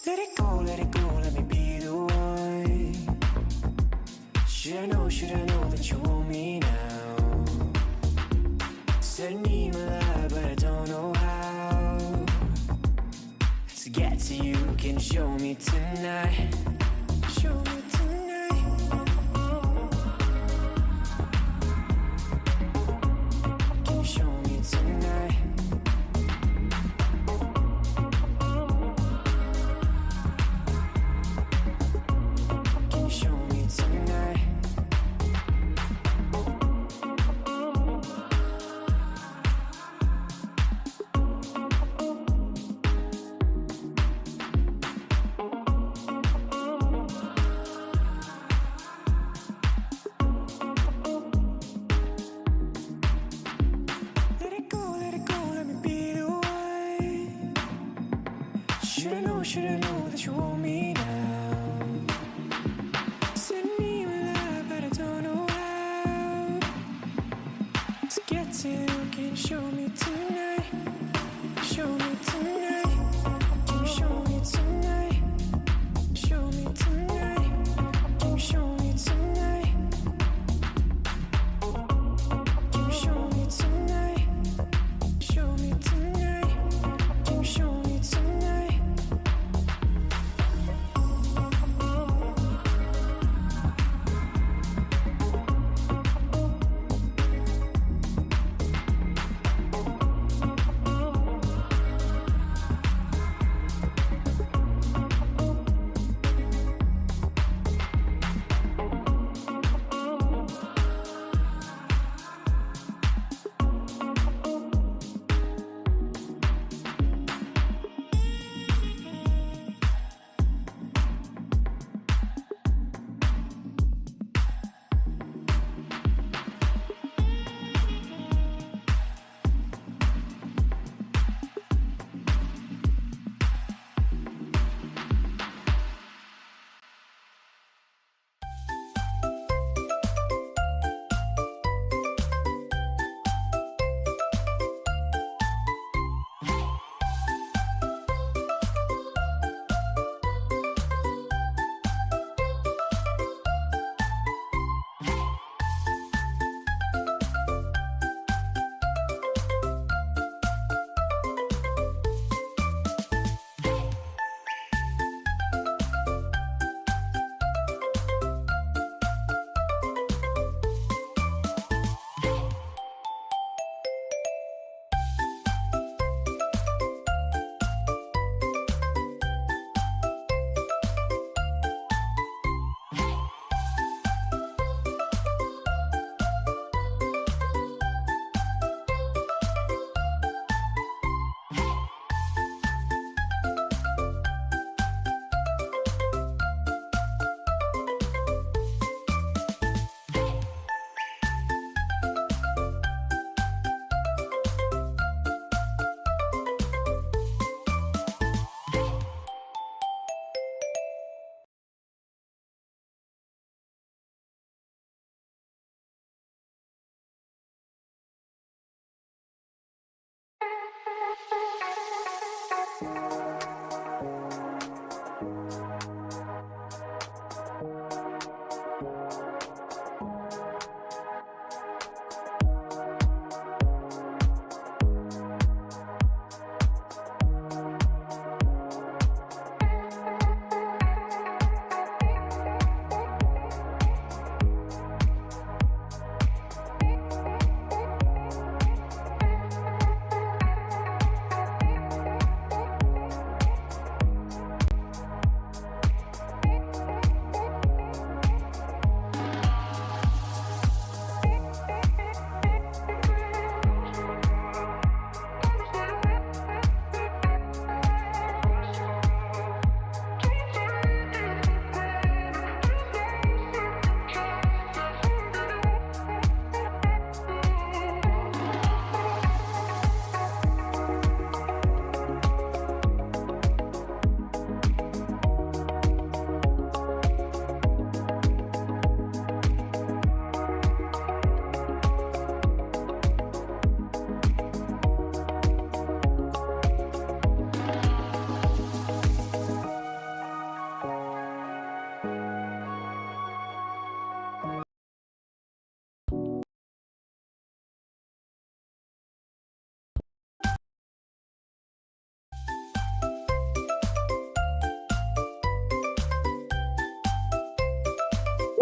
Let it go, let me be the one. Should I know that you want me now? Said I need my love, but I don't know how. To get to you, can you show me tonight? Show me tonight. Can you show me tonight? Can you show me tonight?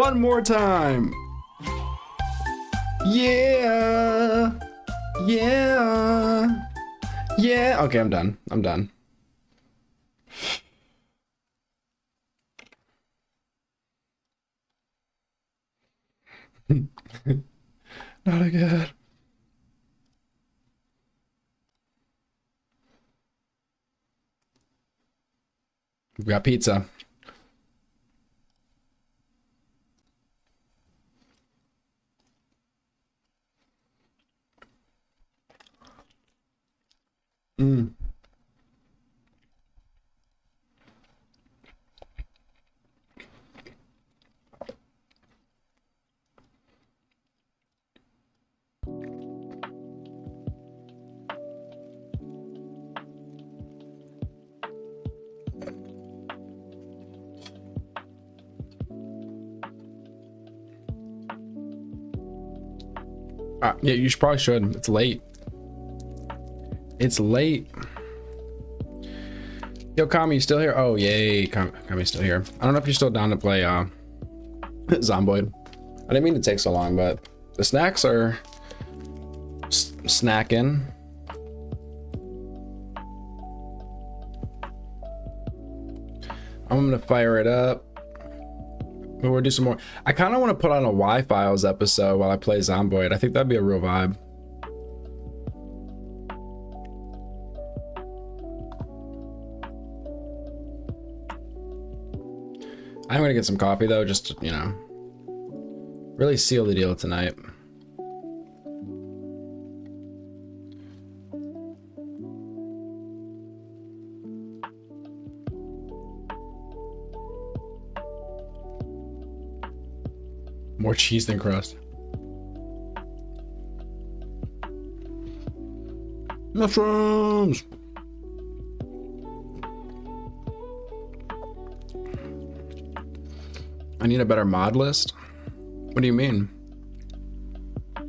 One more time. Yeah. Yeah. Yeah. Okay, I'm done. I'm done. Not again. We've got pizza. Mm. Yeah, you probably should. It's late. It's late. Yo, Kami, you still here? Oh, yay. Kami's still here. I don't know if you're still down to play Zomboid. I didn't mean to take so long, but the snacks are snacking. I'm gonna fire it up. We'll do some more. I kind of want to put on a Y-Files episode while I play Zomboid. I think that'd be a real vibe. I'm gonna get some coffee though, just to, you know, really seal the deal tonight. More cheese than crust. Mushrooms! I need a better mod list? What do you mean? Are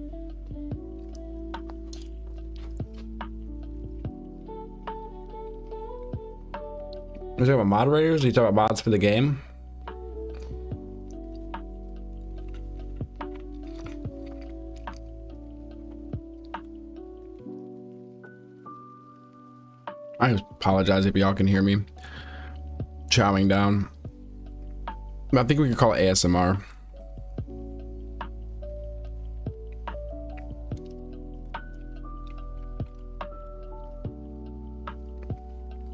you talking about moderators? Are you talking about mods for the game? I apologize if y'all can hear me chowing down. I think we could call it ASMR.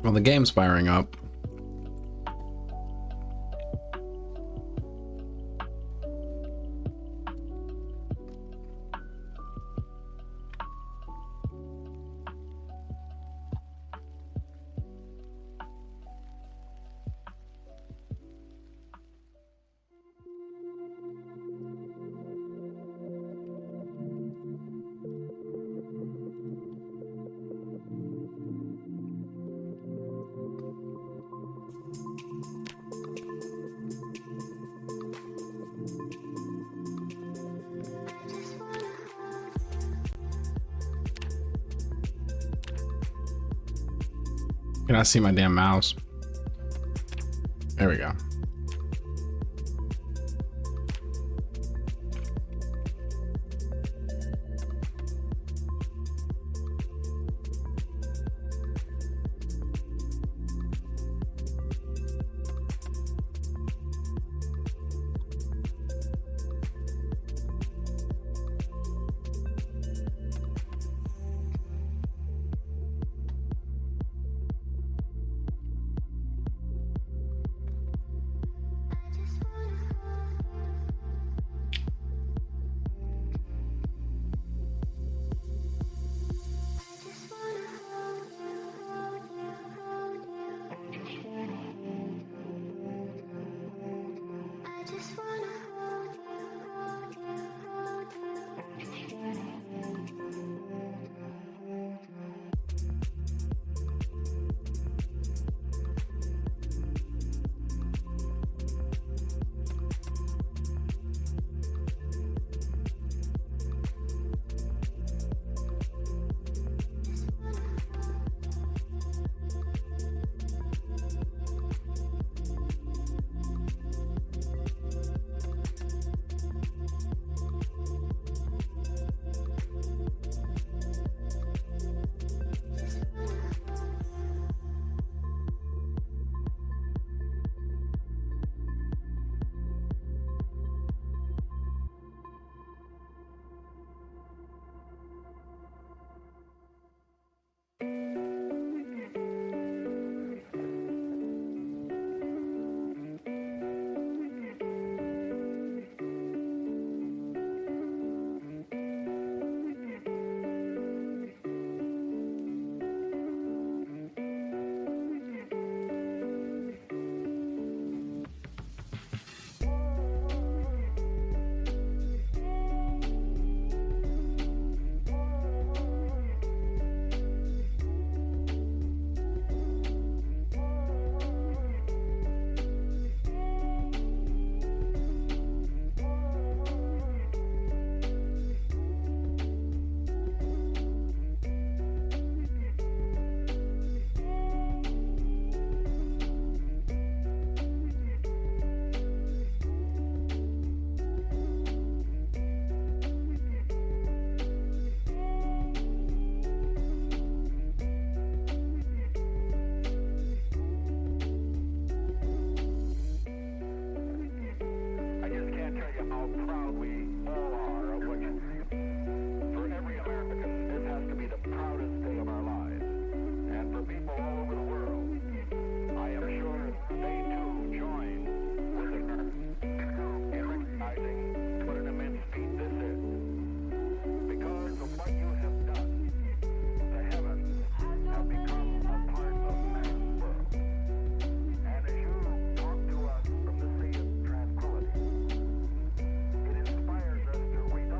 Well, the game's firing up. Can I see my damn mouse? There we go. how proud we all are of what you see. For every American, this has to be the proudest day of our lives. And for people all over the world, I am sure they too join with us in recognizing what an immense feat this is. Because of what you have done, the heavens have become a part of man's world. And as you talk to us from the sea of tranquility, it inspires us to read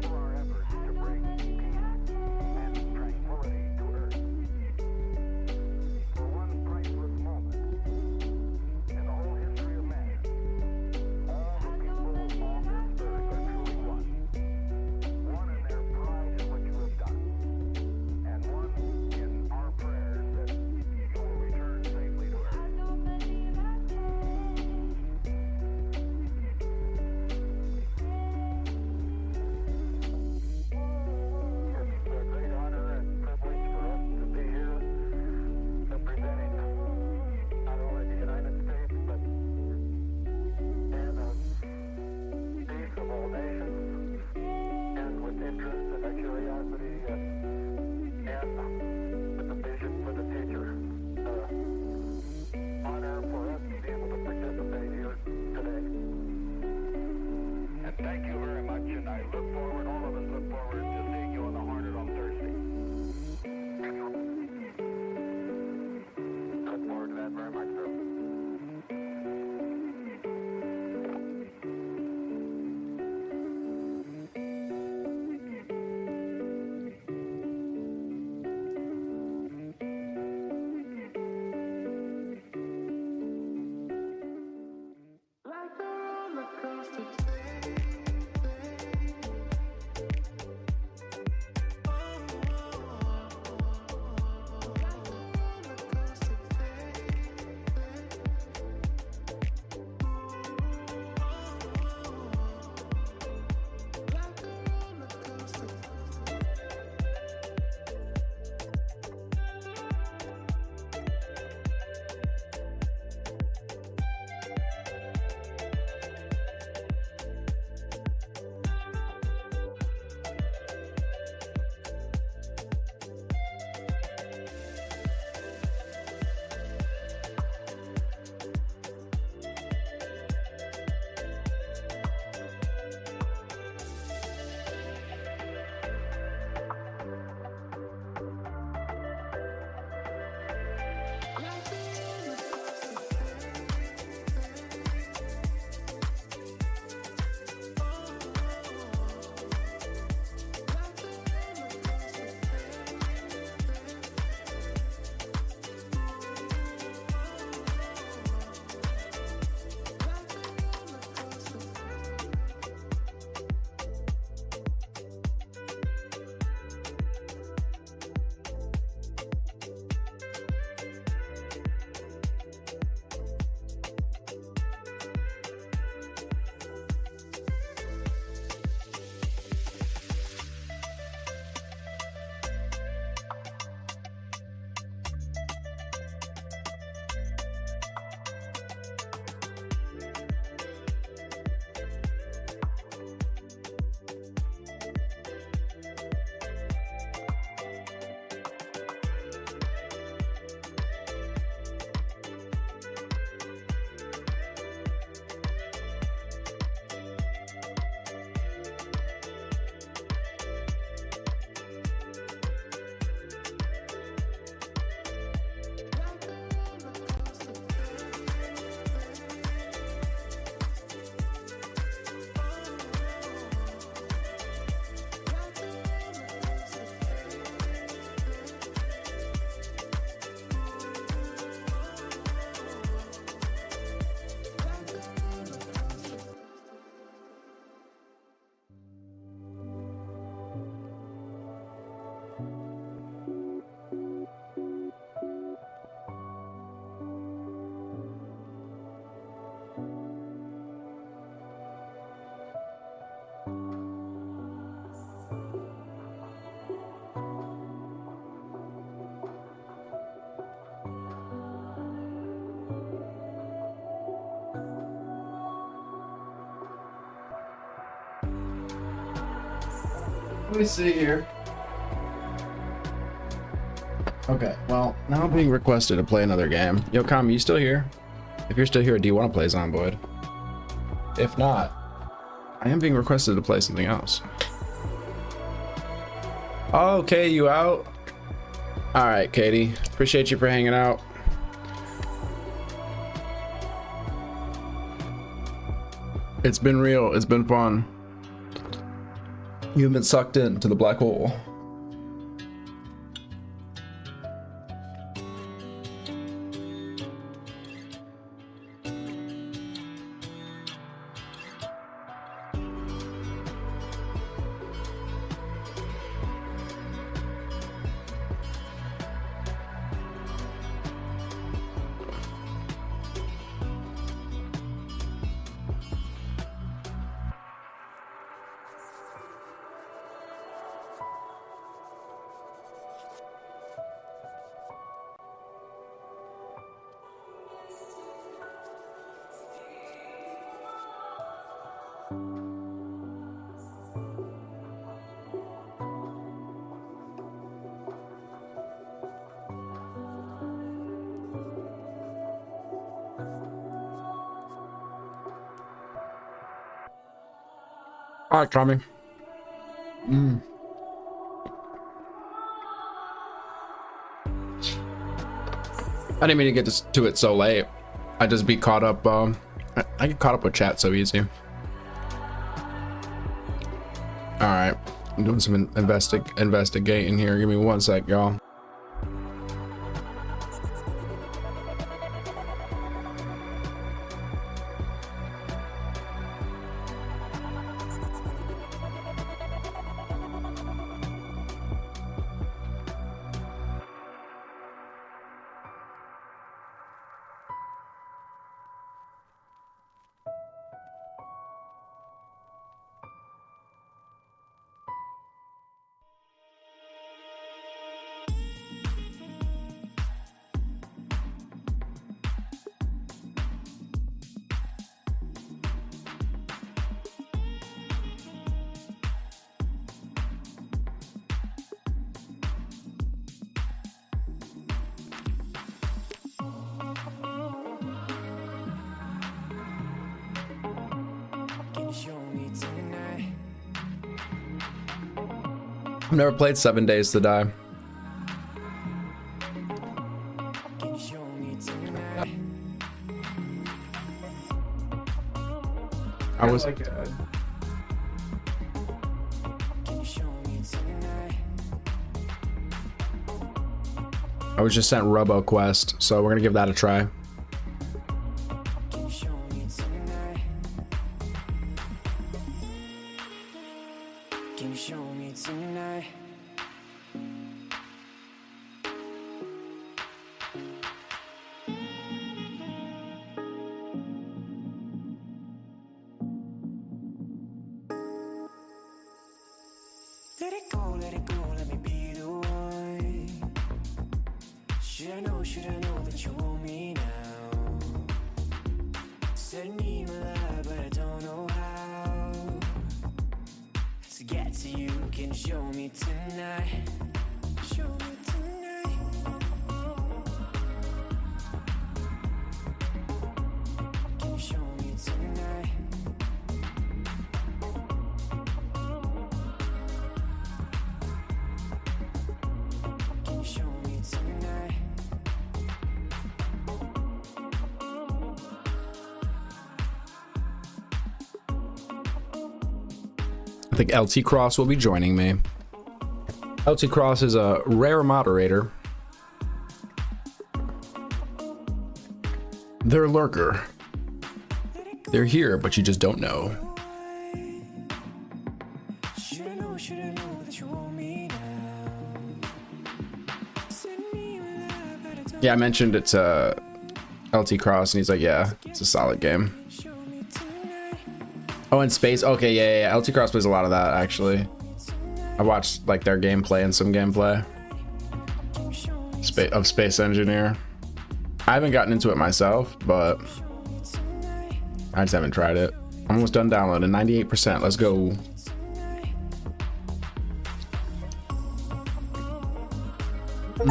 Let me see here. Okay, well, now I'm being requested to play another game. Yo, Kami, you still here? If you're still here, do you want to play Zomboid? If not, I am being requested to play something else. Okay, you out? Alright, Katie. Appreciate you for hanging out. It's been real. It's been fun. You've been sucked into the black hole. All right, Tommy. I didn't mean to get to it so late. I just be caught up. I get caught up with chat so easy. All right, I'm doing some investigating here. Give me one sec, y'all. I've never played 7 Days to Die. I was just sent Roboquest, so we're gonna give that a try. I think LT Cross will be joining me. LT Cross is a rare moderator. They're a lurker. They're here, but you just don't know. Yeah, I mentioned it's LT Cross, and he's like, yeah, it's a solid game. Oh, in Space. Okay, yeah. LT Cross plays a lot of that, actually. I watched like their gameplay and some gameplay of Space Engineer. I haven't gotten into it myself, but I just haven't tried it. I'm almost done downloading. 98%. Let's go. Oh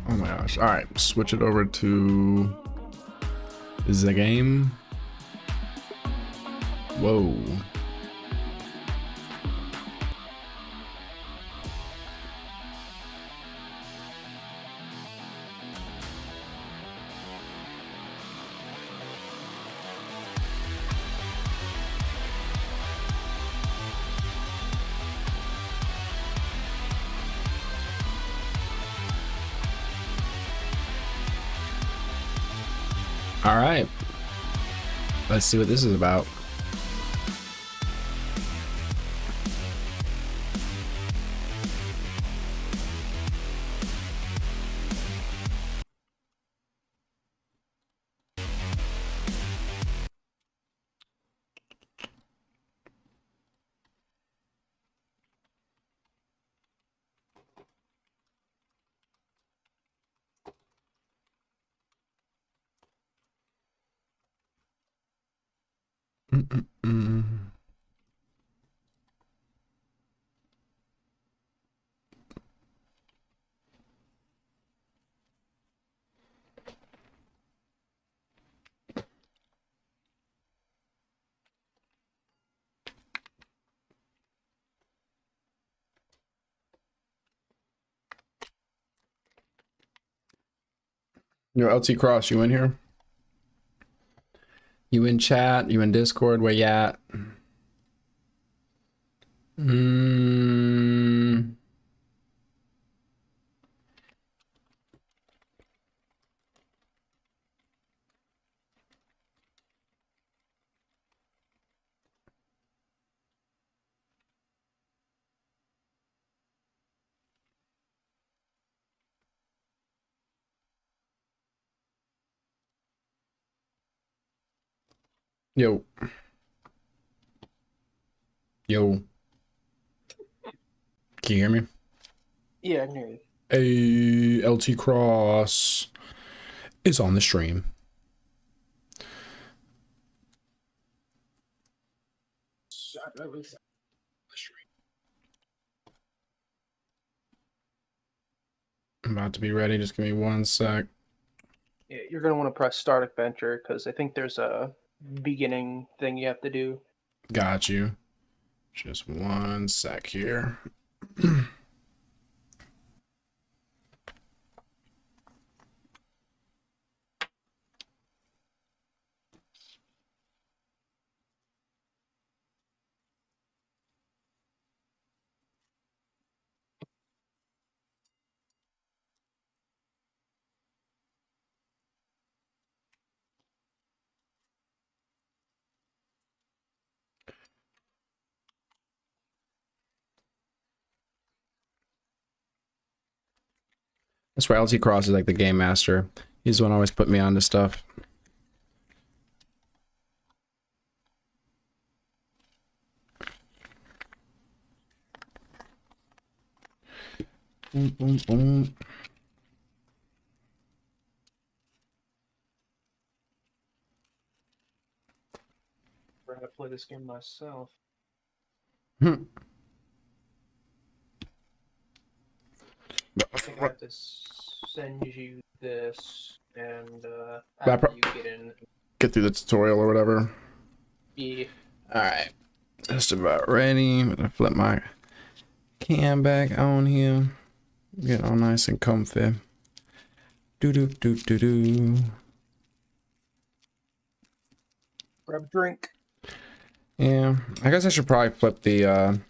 my gosh. All right, switch it over to the game. Whoa. All right, let's see what this is about. Yo, LT Cross, you in here? You in chat? You in Discord? Where you at? Yo. Yo. Can you hear me? Yeah, I can hear you. A LT Cross is on the stream. I'm about to be ready. Just give me 1 sec. Yeah, you're going to want to press Start Adventure because I think there's a beginning thing you have to do. Got you. Just 1 sec here. That's why LT Cross is like the game master. He's the one who always put me onto stuff. Boom, boom, boom. I'm going to play this game myself. I think I have to send you this and after you get through the tutorial or whatever. Yeah. Alright. Just about ready. I'm gonna flip my cam back on here. Get all nice and comfy. Do do do do do. Grab a drink. Yeah, I guess I should probably flip the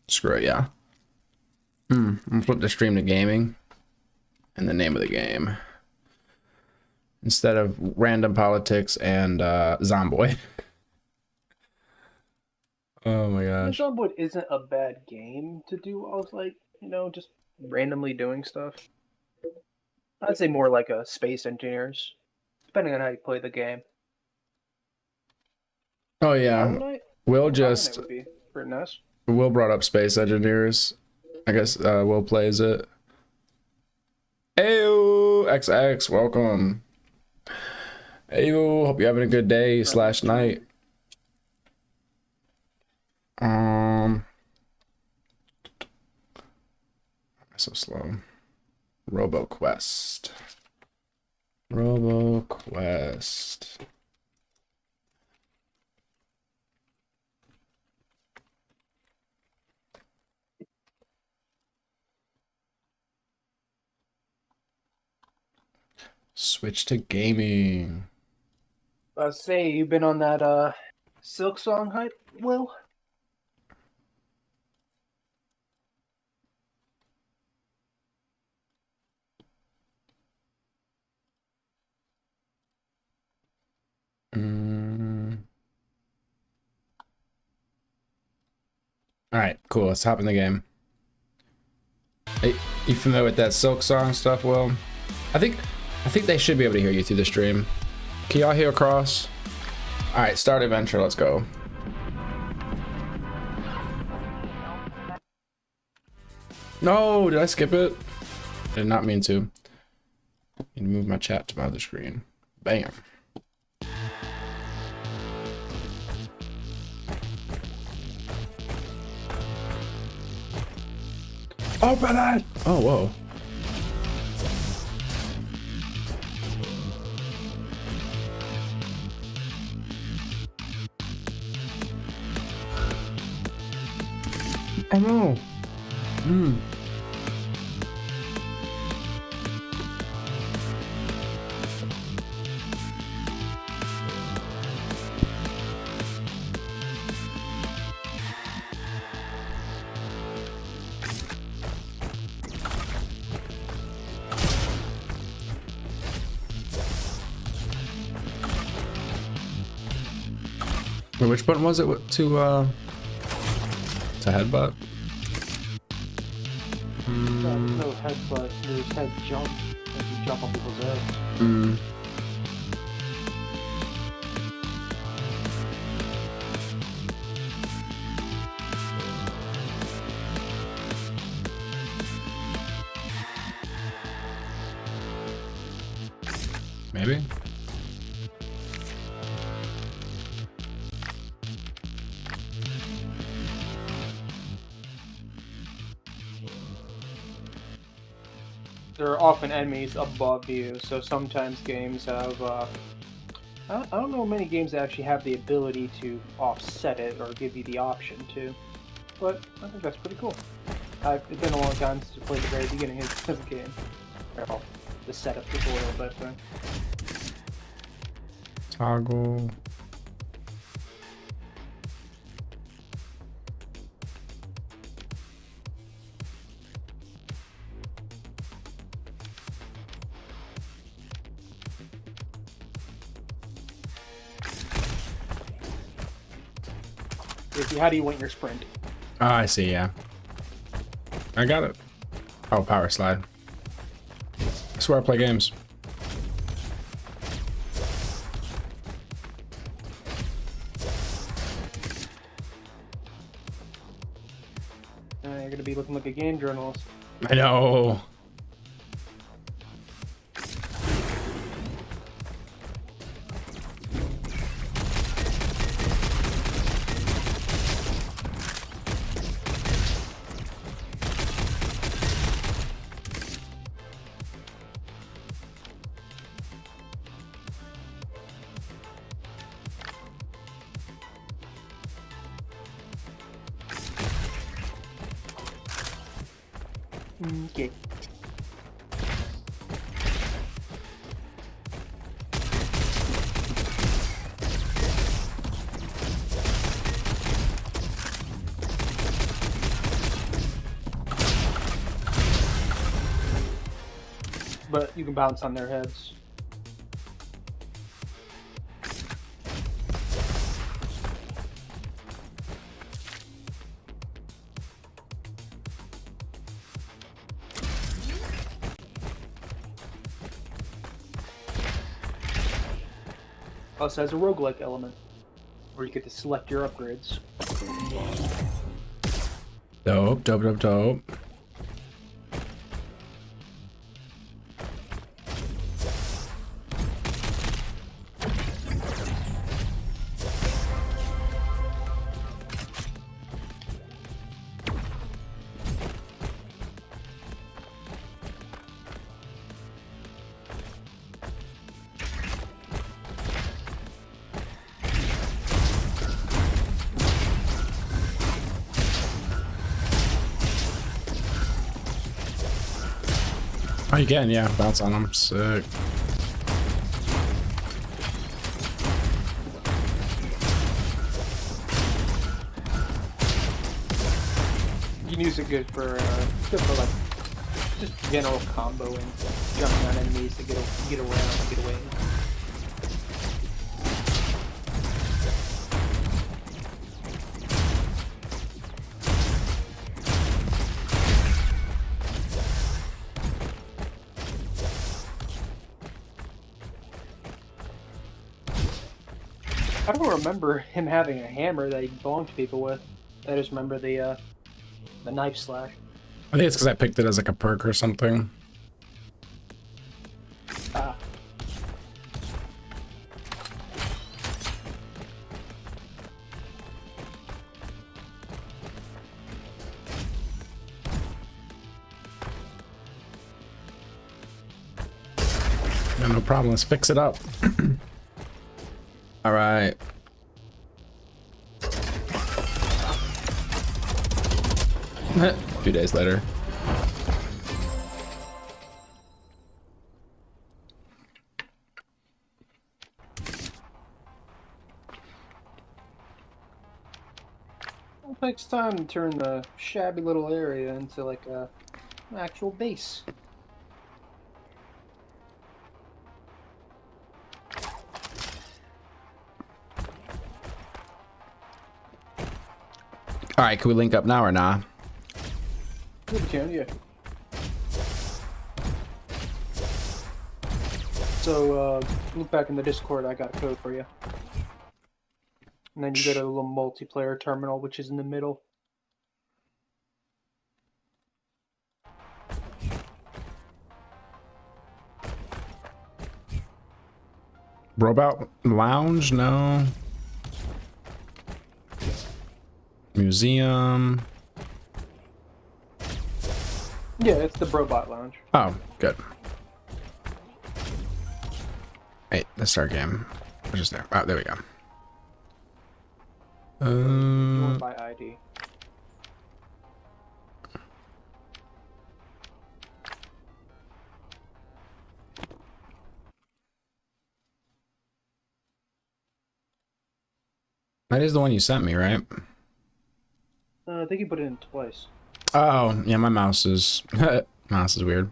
screw it, yeah. I'm gonna flip the stream to gaming and the name of the game instead of random politics and Zomboid. Oh my gosh. Zomboid isn't a bad game to do. I was like, just randomly doing stuff. I'd say more like a Space Engineers, depending on how you play the game. Oh yeah, Will just would be pretty nice. Will brought up Space Engineers. I guess Will plays it. Ayo! Yo, XX, welcome. Hey, yo, hope you're having a good day / night. So slow. Roboquest. Roboquest. Switch to gaming. Say, you've been on that Silk Song hype, Will? All right, cool. Let's hop in the game. Hey, you familiar with that Silk Song stuff, Will? I think they should be able to hear you through the stream. Can y'all hear across? All right, start adventure. Let's go. No, did I skip it? I did not mean to. I need to move my chat to my other screen. Bam. Open it! Oh, whoa. Oh no. Wait, which button was it to headbutt? No headbutt, there's head jump. As you jump on people's heads. Maybe? There are often enemies above you, so sometimes games have, I don't know many games that actually have the ability to offset it or give you the option to, but I think that's pretty cool. It's been a long time since I played the very beginning of the game. Well, the setup tutorial, that thing. Toggle. How do you want your sprint? Oh, I see, yeah. I got it. Oh, power slide. I swear I play games. You're gonna be looking like a game journalist. I know. Okay. But you can bounce on their heads. Plus has a roguelike element, where you get to select your upgrades. Dope. Oh, you can, yeah. Bounce on them. Sick. You can use it good for like just general comboing, jumping on enemies to get around and get away. I don't remember him having a hammer that he belonged to people with. I just remember the knife slash. I think it's because I picked it as like a perk or something. Ah. Yeah, no problem. Let's fix it up. All right. A few days later. It takes time to turn the shabby little area into like an actual base. All right, can we link up now or nah? We can, yeah. So, look back in the Discord, I got a code for you. And then you go to a little multiplayer terminal, which is in the middle. Robot Lounge? No. Museum. Yeah, it's the Robot Lounge. Oh, good. Hey, let's start game. We're just there. Oh, there we go. Join by ID. That is the one you sent me, right? I think you put it in twice. Oh, yeah, my mouse is mouse is weird.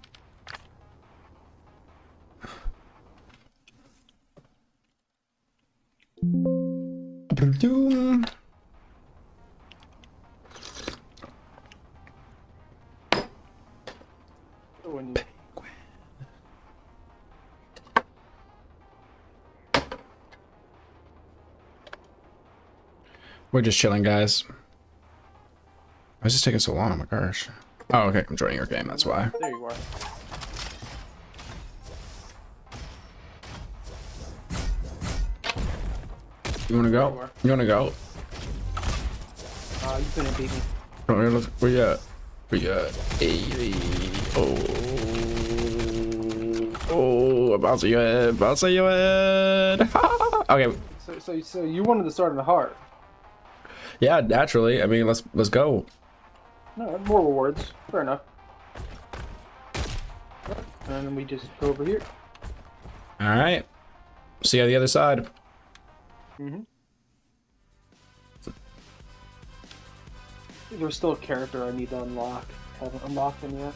We're just chilling, guys. Why is this taking so long? Oh my gosh. Oh, okay. I'm joining your game. That's why. There you are. You wanna go? You wanna go? You couldn't beat me. Where you at? Where you at? Hey, oh, oh, bounce your head, bounce your head. Okay. So you wanted to start in the heart. Yeah, naturally. I mean, let's go. No, more rewards. Fair enough. And then we just go over here. All right. See you on the other side. There's still a character I need to unlock. Haven't unlocked him yet.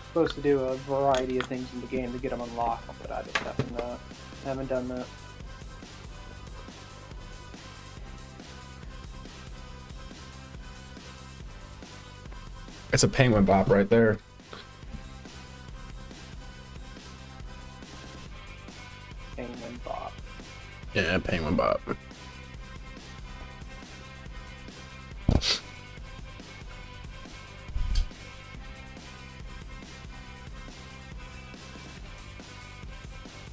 Supposed to do a variety of things in the game to get them unlocked, but I just haven't done that. It's a penguin bop right there. Penguin bop. Yeah, penguin bop.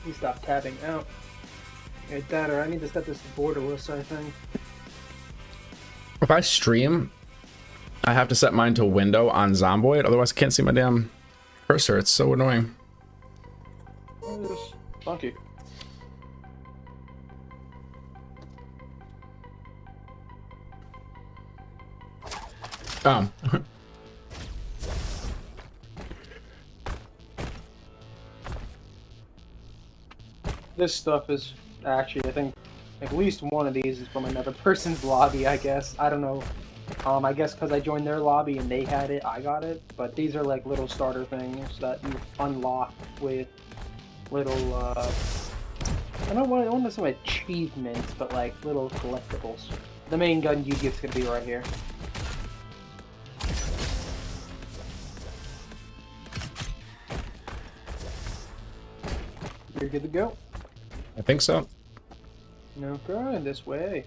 You stop tabbing out. Like that, or I need to set this to borderless, I think. If I stream, I have to set mine to window on Zomboid, otherwise I can't see my damn cursor. It's so annoying. Oh, it's funky. This stuff is actually, I think, at least one of these is from another person's lobby, I guess. I don't know. I guess because I joined their lobby and they had it, I got it. But these are like little starter things that you unlock with little, I don't want to say achievements, but like little collectibles. The main gun you get's gonna be right here. You're good to go. I think so. Okay, this way.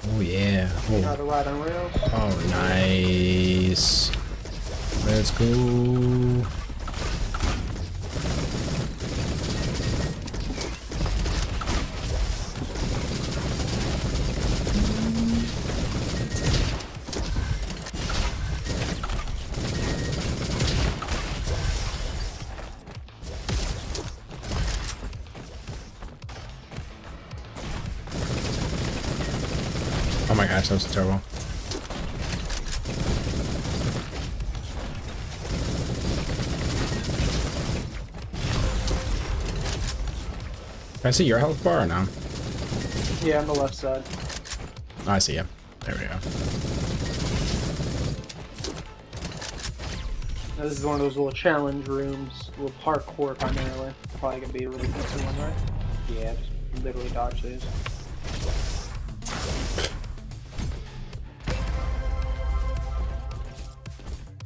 Oh yeah. How to ride on rails. Oh, nice. Let's go. Oh my gosh, that was terrible. Can I see your health bar or no? Yeah, on the left side. Oh, I see you. There we go. Now, this is one of those little challenge rooms, little parkour primarily. Probably gonna be a really decent one, right? Yeah, just literally dodge these.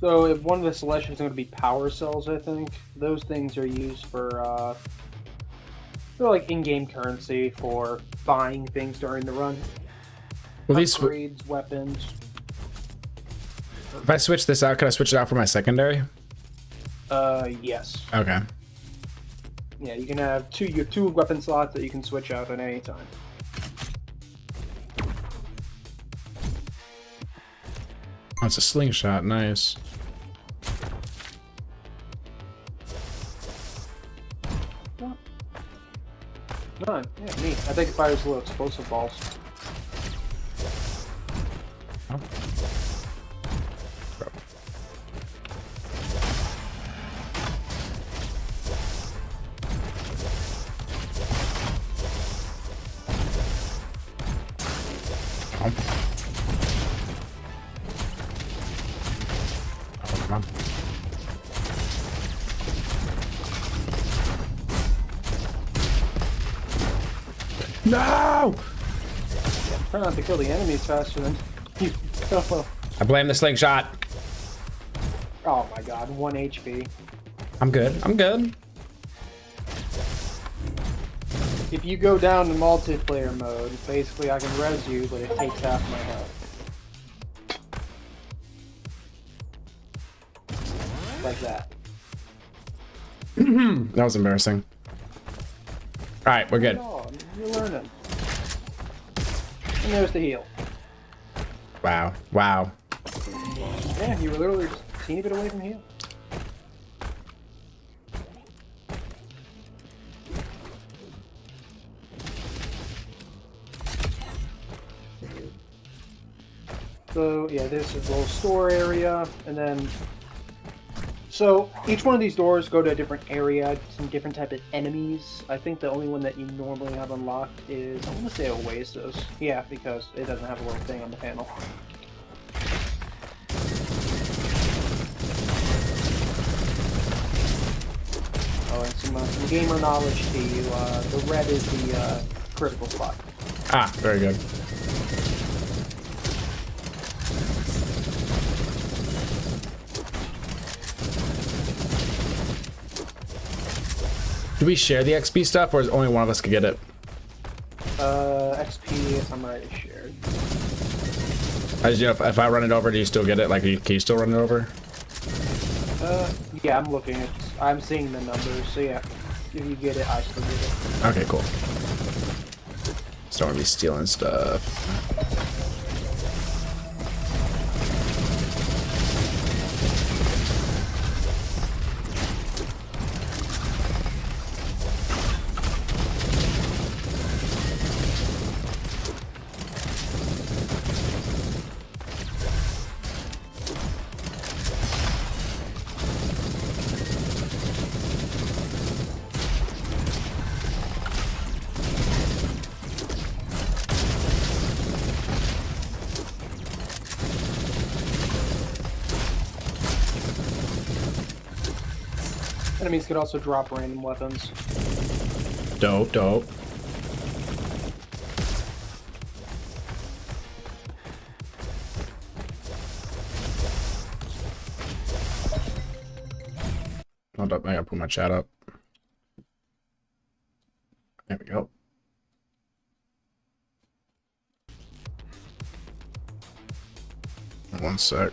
So if one of the selections is going to be power cells, I think those things are used for they're like in-game currency for buying things during the run. Well, these upgrades, weapons. If I switch this out, can I switch it out for my secondary? Yes. Okay. Yeah, you can have you have two weapon slots that you can switch out at any time. Oh, it's a slingshot. Nice. No, yeah, neat. I think it fires little explosive balls. Oh. Come on. No! Try not to kill the enemies faster than you go. I blame the slingshot. Oh my god, 1 HP. I'm good. I'm good. If you go down to multiplayer mode, basically I can res you, but it takes half my health. Like that. That was embarrassing. Alright, we're good. Oh, you're learning. And there's the heal. Wow. Wow. Yeah, you were literally just a teeny bit away from heal. So yeah, this is a little store area, and then so each one of these doors go to a different area, some different type of enemies. I think the only one that you normally have unlocked is, I want to say Oasis. Yeah, because it doesn't have a little thing on the panel. Oh, and some gamer knowledge to you. The red is the critical spot. Ah, very good. Do we share the XP stuff, or is only one of us could get it? XP, I'm already shared. As you know, if I run it over, do you still get it? Like, can you still run it over? Yeah, I'm looking at, I'm seeing the numbers, so yeah. If you get it, I still get it. Okay, cool. Just don't want to be stealing stuff. Enemies could also drop random weapons. Dope. Hold up, I gotta put my chat up. There we go. One sec.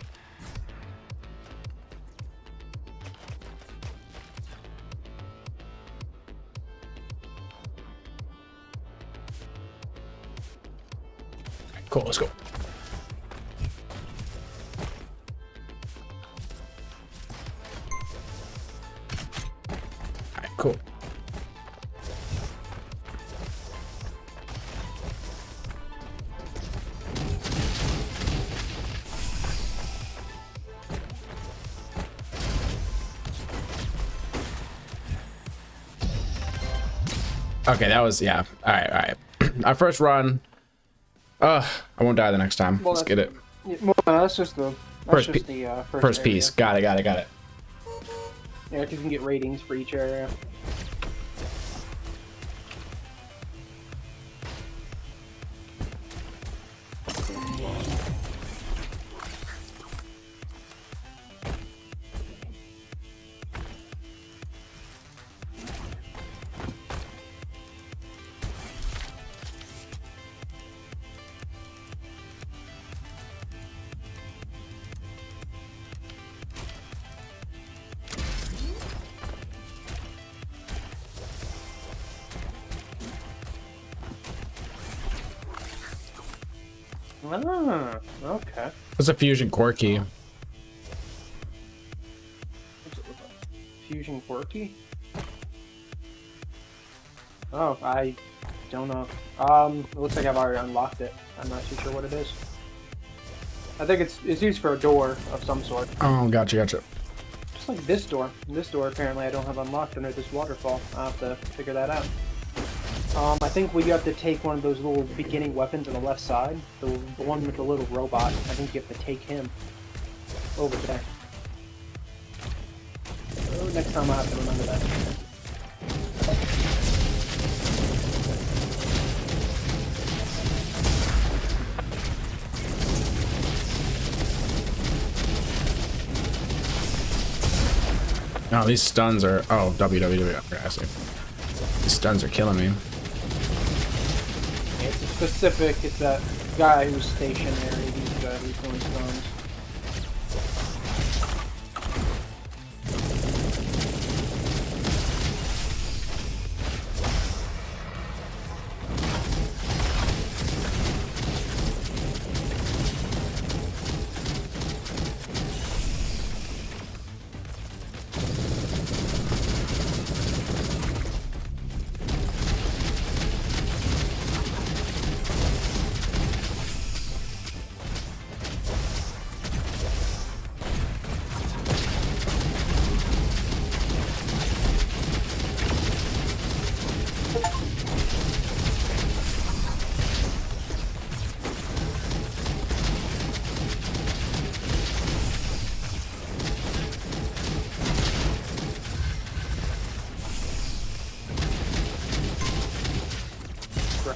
Cool, let's go. Alright, cool. Okay, that was, yeah. All right. Our first run. I won't die the next time. Well, let's get it. Well, that's just the First first piece. Got it. Yeah, because you can get ratings for each area. Ah, okay. What's a fusion core key? Fusion quirky? Oh, I don't know. It looks like I've already unlocked it. I'm not too sure what it is. I think it's used for a door of some sort. Oh, gotcha. Just like this door. This door apparently I don't have unlocked under this waterfall. I'll have to figure that out. I think we have to take one of those little beginning weapons on the left side. The one with the little robot. I think you have to take him over there. So next time I'll have to remember that. No, these stuns are... Oh, WWW. Okay, I see. These stuns are killing me. It's specific. It's that guy who's stationary. These guys who's doing stuns.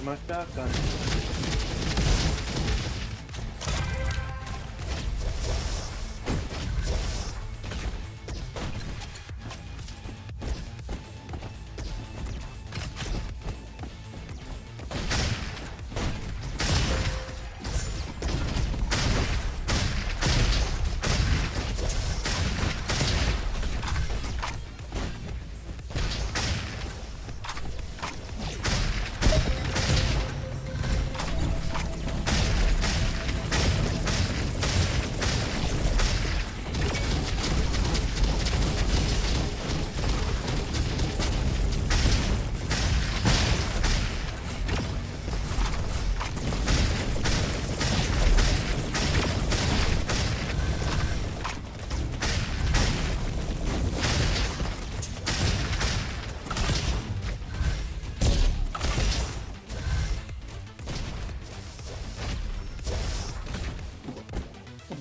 My shotgun.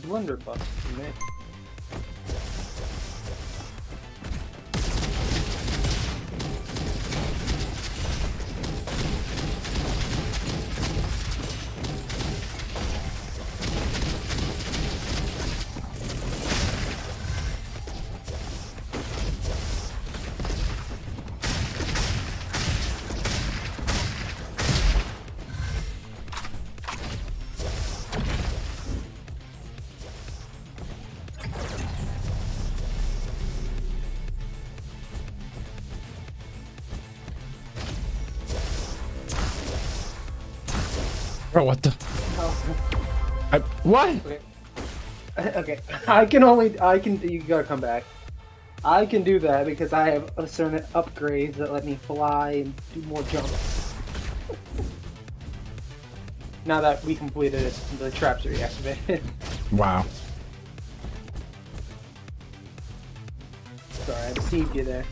Blunderbuss for me. Bro, what the? What? Okay. Okay. You gotta come back. I can do that because I have a certain upgrades that let me fly and do more jumps. Now that we completed it, the traps are reactivated. Wow. Sorry, I deceived you there.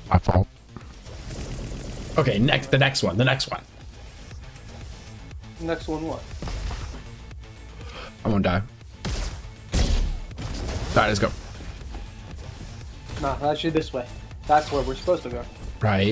My fault. Okay, the next one. Next one what? I won't die. Alright, let's go. Nah, actually this way. That's where we're supposed to go. Right.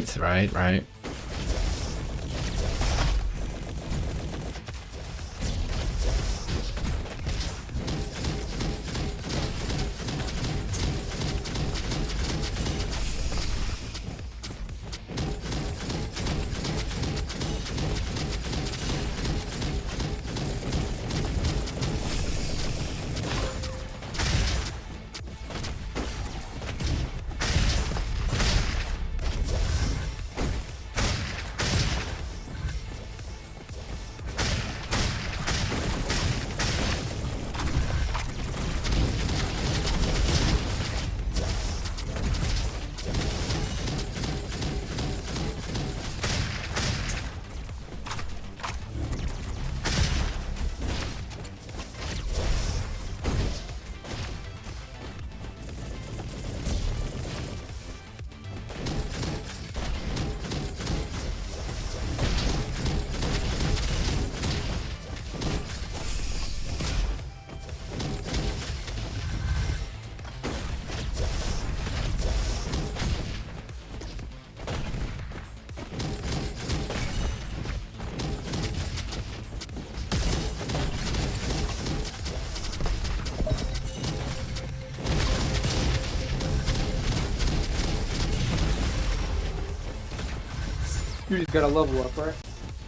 You just gotta level up, right?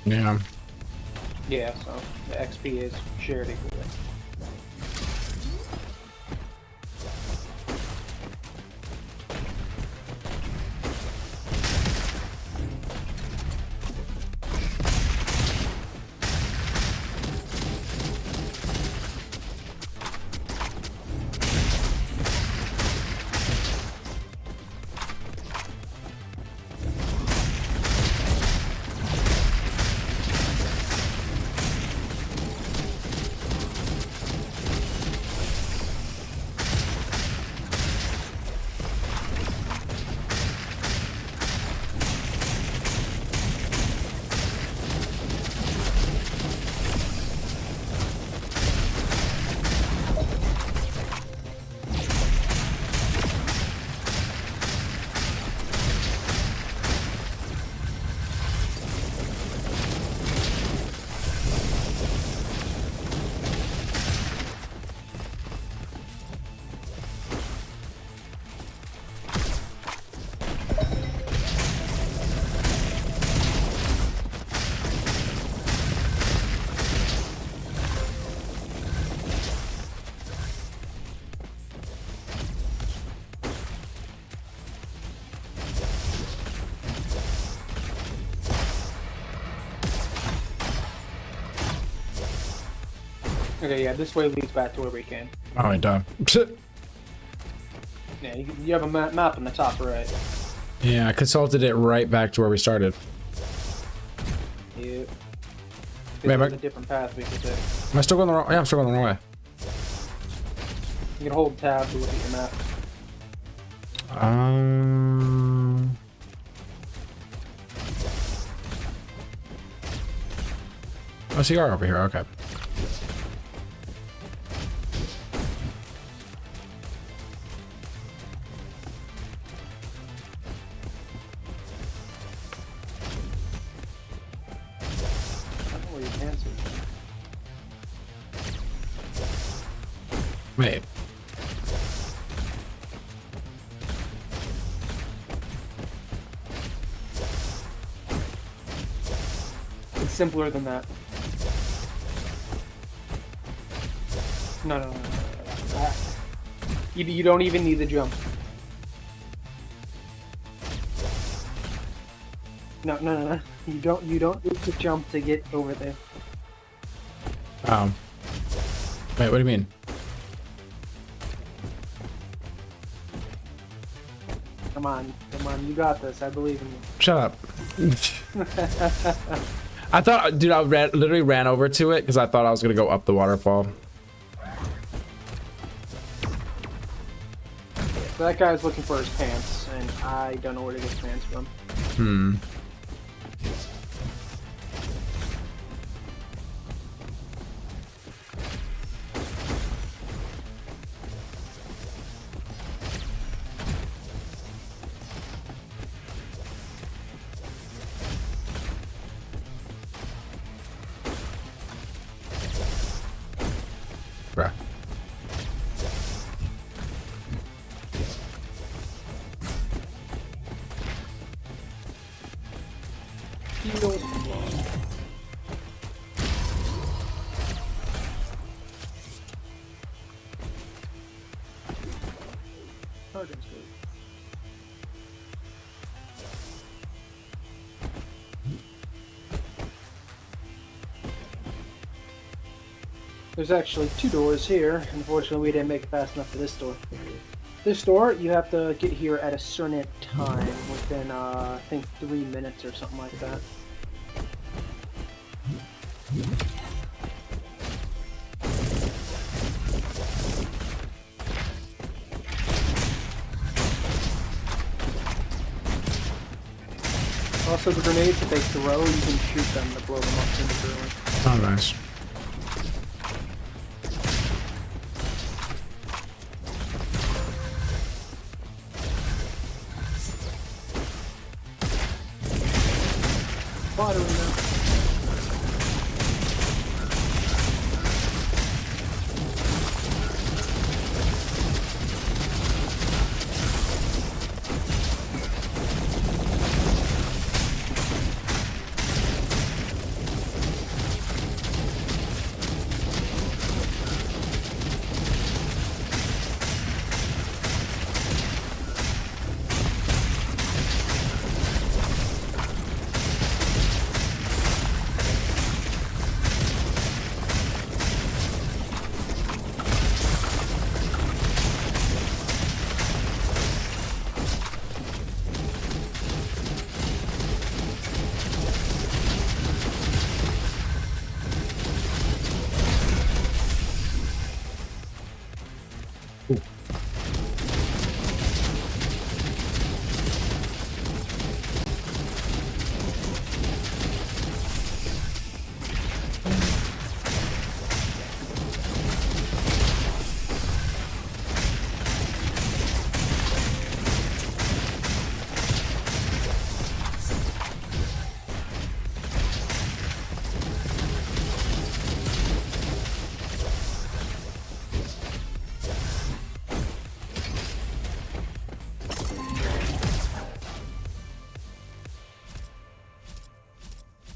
Yeah. Yeah, so the XP is shared equally. Okay, yeah, this way leads back to where we came. Oh, I died. Yeah, you have a map on the top right. Yeah, I consulted it right back to where we started. Yep. Man, There's a different path we could take. Am I still going the wrong? Yeah, I'm still going the wrong way. You can hold tab to look at your map. Oh, so you are over here. Okay. Wait. It's simpler than that. No. You don't even need the jump. No. You don't need to jump to get over there. Wait, what do you mean? Come on, you got this. I believe in you. Shut up. I thought, dude, I literally ran over to it because I thought I was gonna go up the waterfall. That guy's looking for his pants, and I don't know where to get his pants from. Bruh. There's actually 2 doors here. Unfortunately, we didn't make it fast enough for this door. This door, you have to get here at a certain time, within, I think 3 minutes or something like that. Also, the grenades that they throw, you can shoot them to blow them up individually. Oh, nice. Water in there.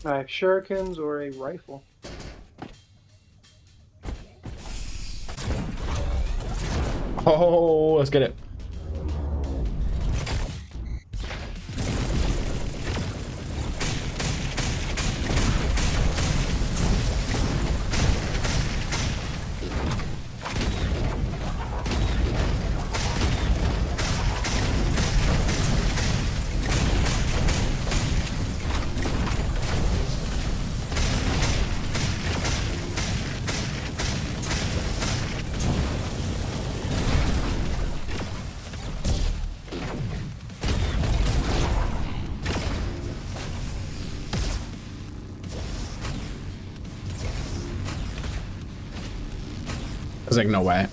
I have shurikens or a rifle. Oh, let's get it. I was like, no way.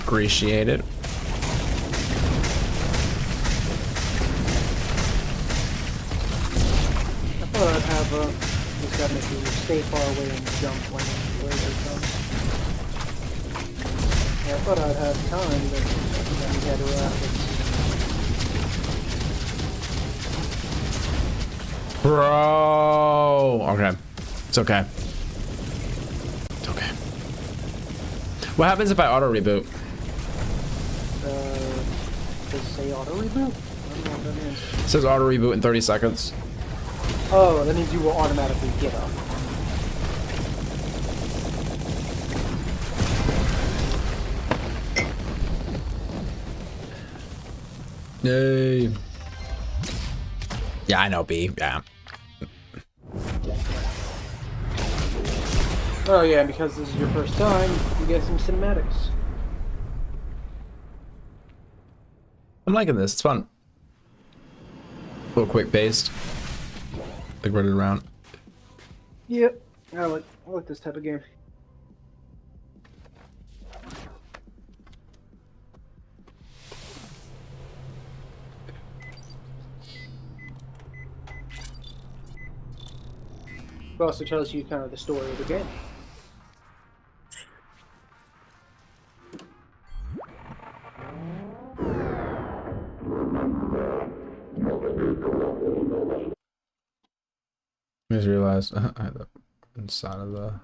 Appreciate it. lava. Just gotta make sure you stay far away and jump when the laser comes. Yeah, I thought I'd have time, but then we had rockets. Bro. Okay. It's okay. It's okay. What happens if I auto reboot? Does it say auto reboot? I don't know what that means. It says auto reboot in 30 seconds. Oh, that means you will automatically get up. Yay. Yeah, I know, B. Yeah. Oh yeah, because this is your first time, you get some cinematics. I'm liking this. It's fun. A little quick paced. Like running around. Yep, I like this type of game. It also tells you kind of the story of the game. I just realized I had the inside of the.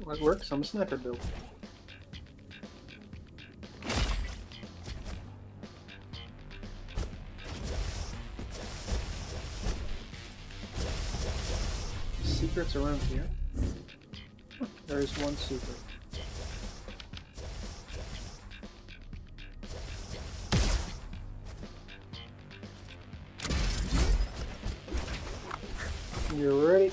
That works, I'm a sniper build. Secrets around here? There is one secret. You ready?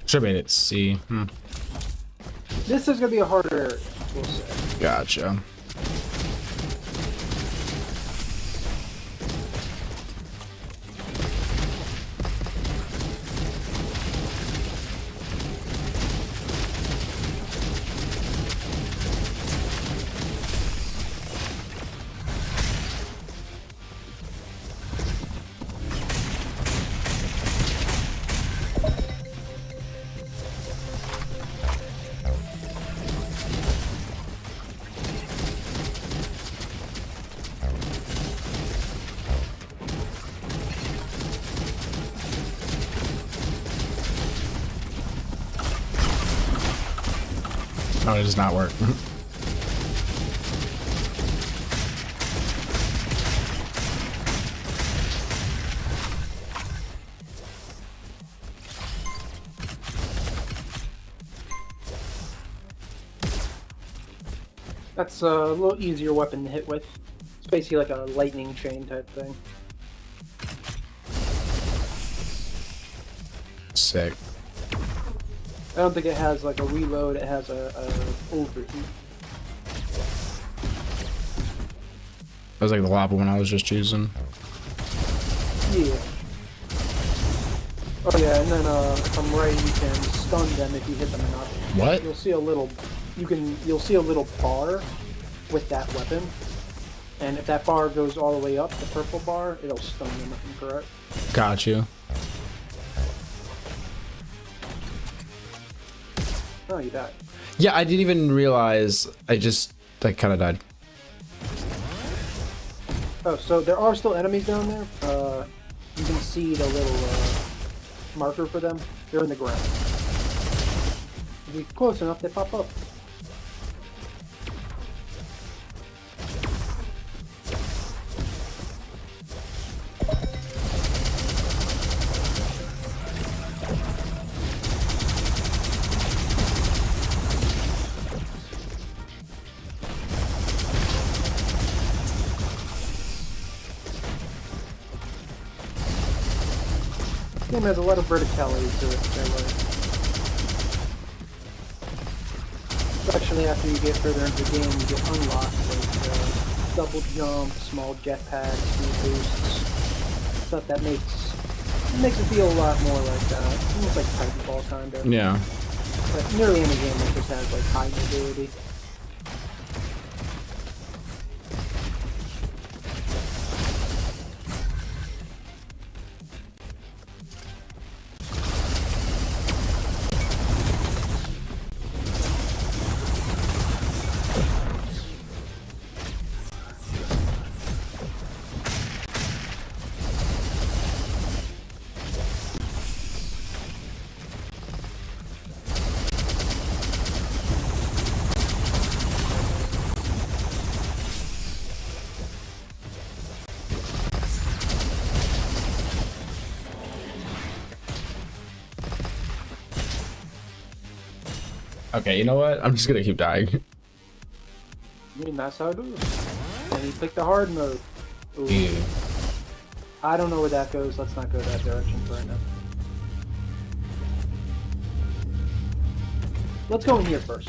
Should have made it C. This is gonna be a harder area, we'll say. Gotcha. Oh, it does not work. That's a little easier weapon to hit with. It's basically like a lightning chain type thing. Sick. I don't think it has like a reload, it has a overheat. That was like the lava one I was just choosing. Yeah. Oh yeah, and then if I'm right, you can stun them if you hit them enough. What? You'll see a little. You'll see a little bar with that weapon, and if that bar goes all the way up, the purple bar, it'll stun them. If I'm correct. Got you. Oh, you died. Yeah, I didn't even realize. I just like kind of died. Oh, so there are still enemies down there. You can see the little marker for them. They're in the ground. If you're close enough, they pop up. This game has a lot of verticality to it, that way. Especially after you get further into the game, you get unlocked like double jump, small jetpack, speed boosts, stuff that makes it feel a lot more like almost like Titanfall kind of. Yeah. But nearly any game that just has like high mobility. Okay, you know what? I'm just gonna keep dying. I mean, that's how it is. And you pick the hard mode. Ooh. Yeah. I don't know where that goes. Let's not go that direction for right now. Let's go in here first.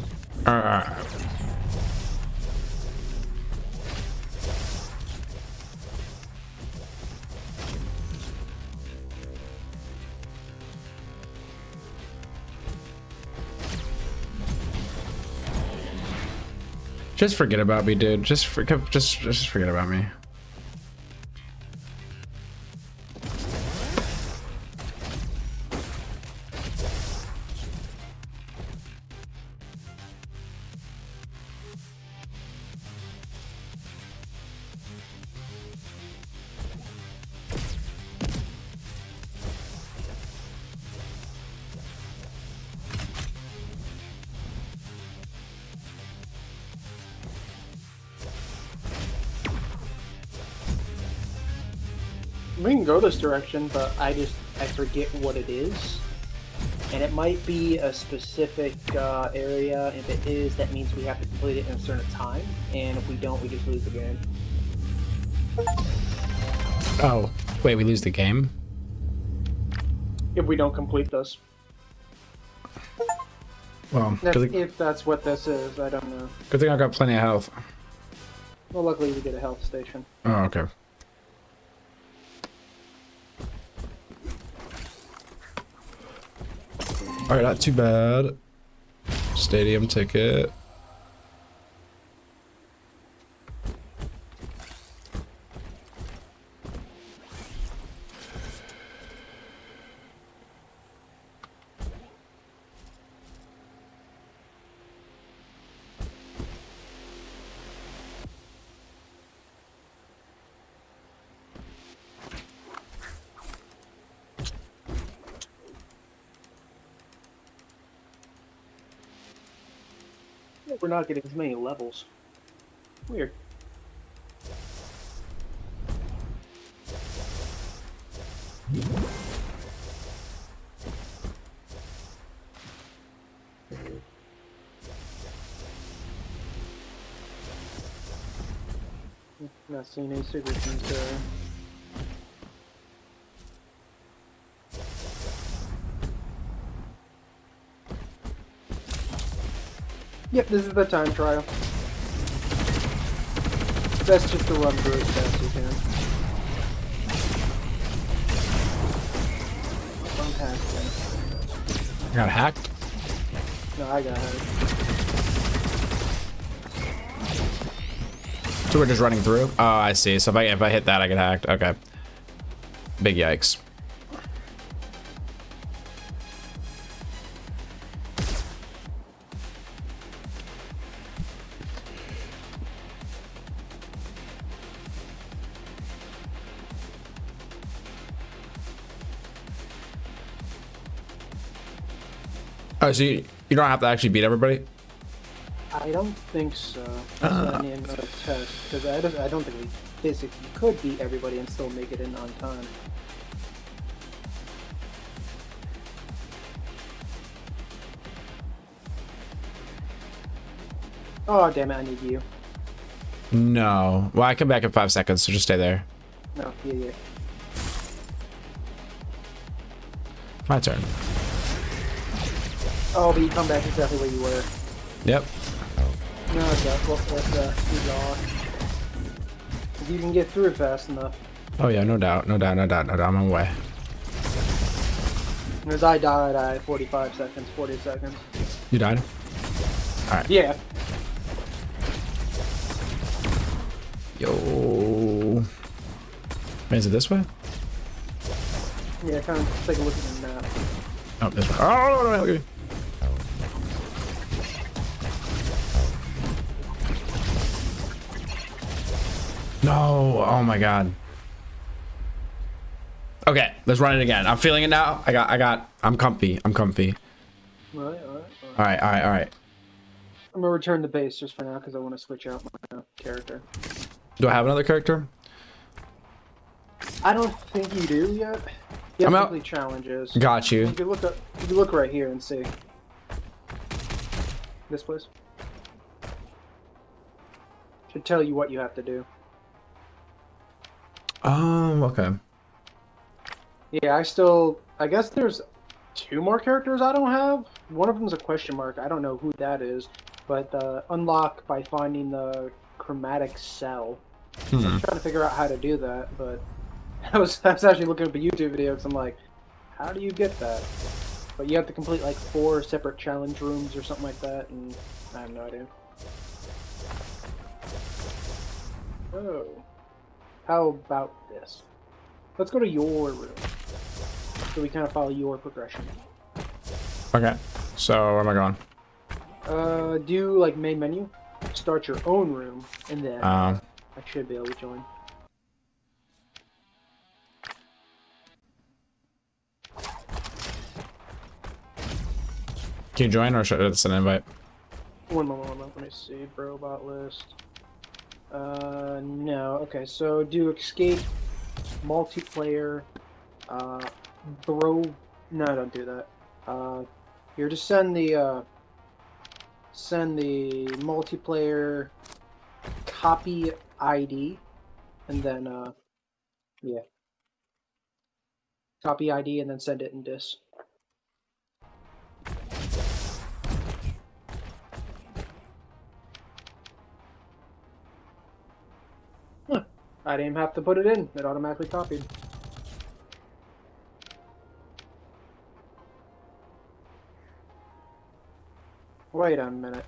Just forget about me, dude. Just forget about me. We can go this direction, but I forget what it is. And it might be a specific area. If it is, that means we have to complete it in a certain time. And if we don't, we just lose the game. Oh, wait, we lose the game? If we don't complete this. Well, If that's what this is, I don't know. good thing I got plenty of health. Well, luckily we get a health station. Oh, okay. Alright, not too bad. Stadium ticket. We're not getting as many levels. Weird. Not seeing any signatures there. Yep, this is the time trial. Best just to run through as fast as you can. I'm hacked then. You got hacked? No, I got hacked. So we're just running through? Oh, I see. So if I hit that, I get hacked. Okay. Big yikes. Oh, so you don't have to actually beat everybody? I don't think so. That's what I need another test, because I don't think we physically could beat everybody and still make it in on time. Oh, damn it, I need you. No. Well, I come back in 5 seconds, so just stay there. No, yeah. My turn. Oh, but you come back exactly where you were. Yep. No, that's you can get through it fast enough. Oh yeah, no doubt. I'm on my way. Because I died at 45 seconds, 40 seconds. You died? Alright. Yeah. Yo. Man, is it this way? Yeah, kind of take a look at the map. Oh, this way. Oh, no, okay. No, oh my god. Okay, let's run it again. I'm feeling it now. I'm comfy. Alright. Alright. I'm gonna return the base just for now because I want to switch out my character. Do I have another character? I don't think you do yet. You have complete challenges. Got you. You can look right here and see. This place should tell you what you have to do. Okay. Yeah, I guess there's 2 more characters I don't have. One of them's a question mark. I don't know who that is, but unlock by finding the chromatic cell. I'm trying to figure out how to do that, but I was actually looking up a YouTube video because I'm like, how do you get that? But you have to complete like 4 separate challenge rooms or something like that, and I have no idea. Oh. How about this? Let's go to your room. So we kind of follow your progression. Okay. So where am I going? Do like main menu, start your own room, and then I should be able to join. Can you join or should I send an invite? One moment, let me see. Robot list. No. Okay, so do escape, multiplayer, No, don't do that. Here, just send the multiplayer copy ID, and then, yeah. Copy ID, and then send it in dis. Huh. I didn't even have to put it in. It automatically copied. Wait a minute.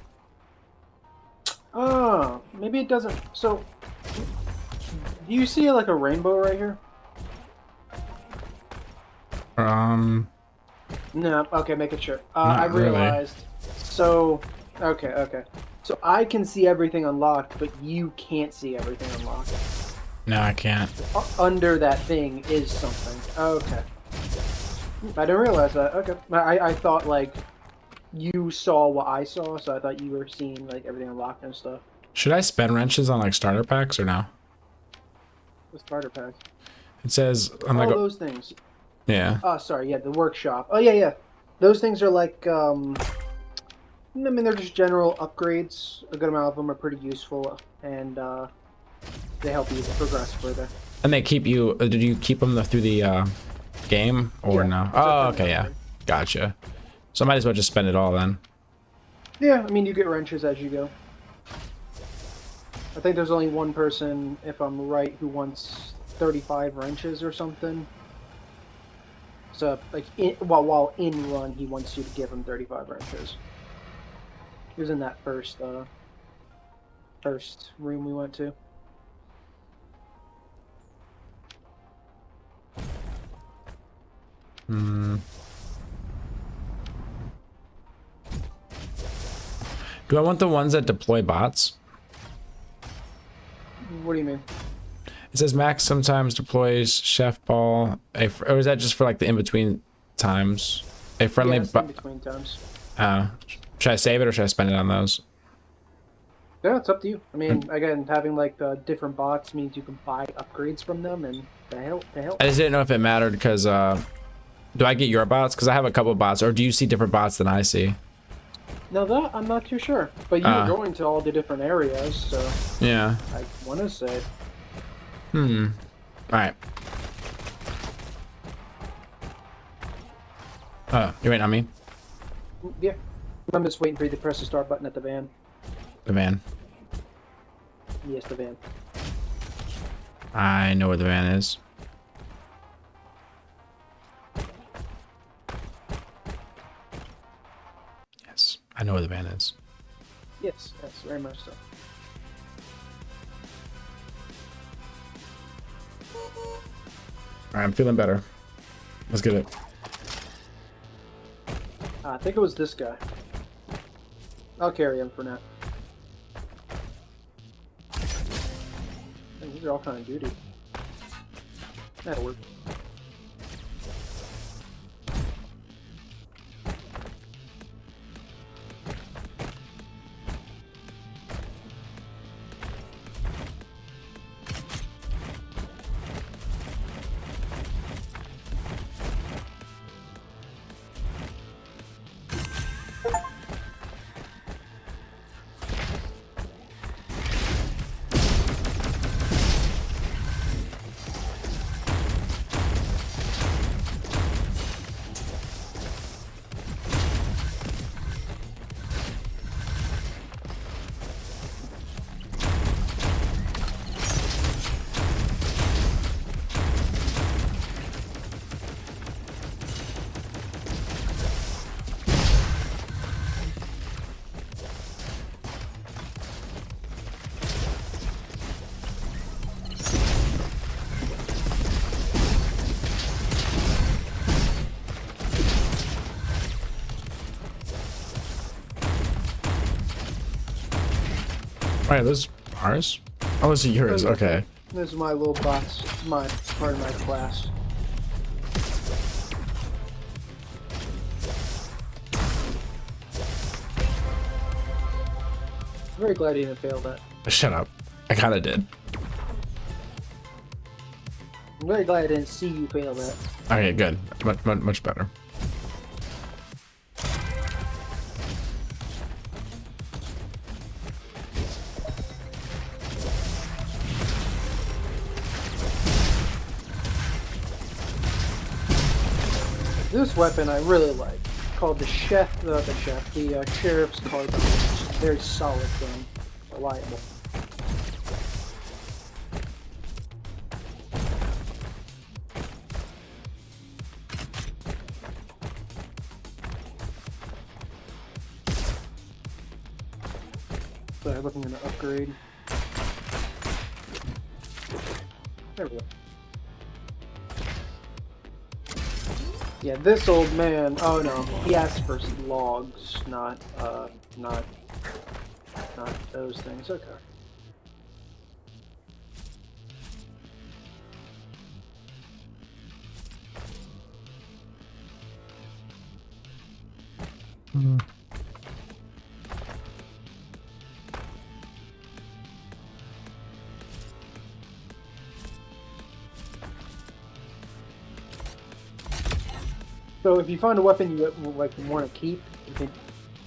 Oh, maybe it doesn't. So, do you see like a rainbow right here? No. Okay, make it sure. I realized. Really. So, okay. So I can see everything unlocked, but you can't see everything unlocked. No, I can't. Under that thing is something. Okay. I didn't realize that. Okay. I thought like you saw what I saw, so I thought you were seeing like everything unlocked and stuff. Should I spend wrenches on like starter packs or no? The starter pack. It says I'm like like those things. Yeah. Oh, sorry. Yeah, the workshop. Oh, yeah. Those things are like, I mean, they're just general upgrades. A good amount of them are pretty useful, and they help you progress further. And they keep you. Did you keep them through the game or no? Oh, okay, yeah. Gotcha. So I might as well just spend it all then. Yeah, I mean, you get wrenches as you go. I think there's only one person, if I'm right, who wants 35 wrenches or something. So, like, while in run, he wants you to give him 35 wrenches. He was in that first room we went to. Do I want the ones that deploy bots? What do you mean? It says Max sometimes deploys Chef Ball, or is that just for like the in-between times? A friendly in between times. Should I save it or should I spend it on those? Yeah, it's up to you. I mean, again, having like the different bots means you can buy upgrades from them, and the hell. I just didn't know if it mattered because do I get your bots? Because I have a couple bots, or do you see different bots than I see? Now that I'm not too sure, but you're going to all the different areas, so yeah. I want to say. All right. You waiting on me? Yeah, I'm just waiting for you to press the start button at the van. The van. Yes, the van. I know where the van is. Yes, I know where the van is. Yes, very much so. Alright, I'm feeling better. Let's get it. I think it was this guy. I'll carry him for now. These are all kind of duty. That'll work. Alright, those ours? Oh, those are yours. Okay. This is my little bots. My part of my class. I'm very glad you didn't fail that. Shut up. I kind of did. I'm very glad I didn't see you fail that. Okay, good. Much better. This weapon I really like, called the Sheriff's Carbine. It's a very solid gun, reliable. So I'm looking at an upgrade. There we go. Yeah, this old man. Oh no, he asked for logs, not those things. Okay. So if you find a weapon you want to keep, you can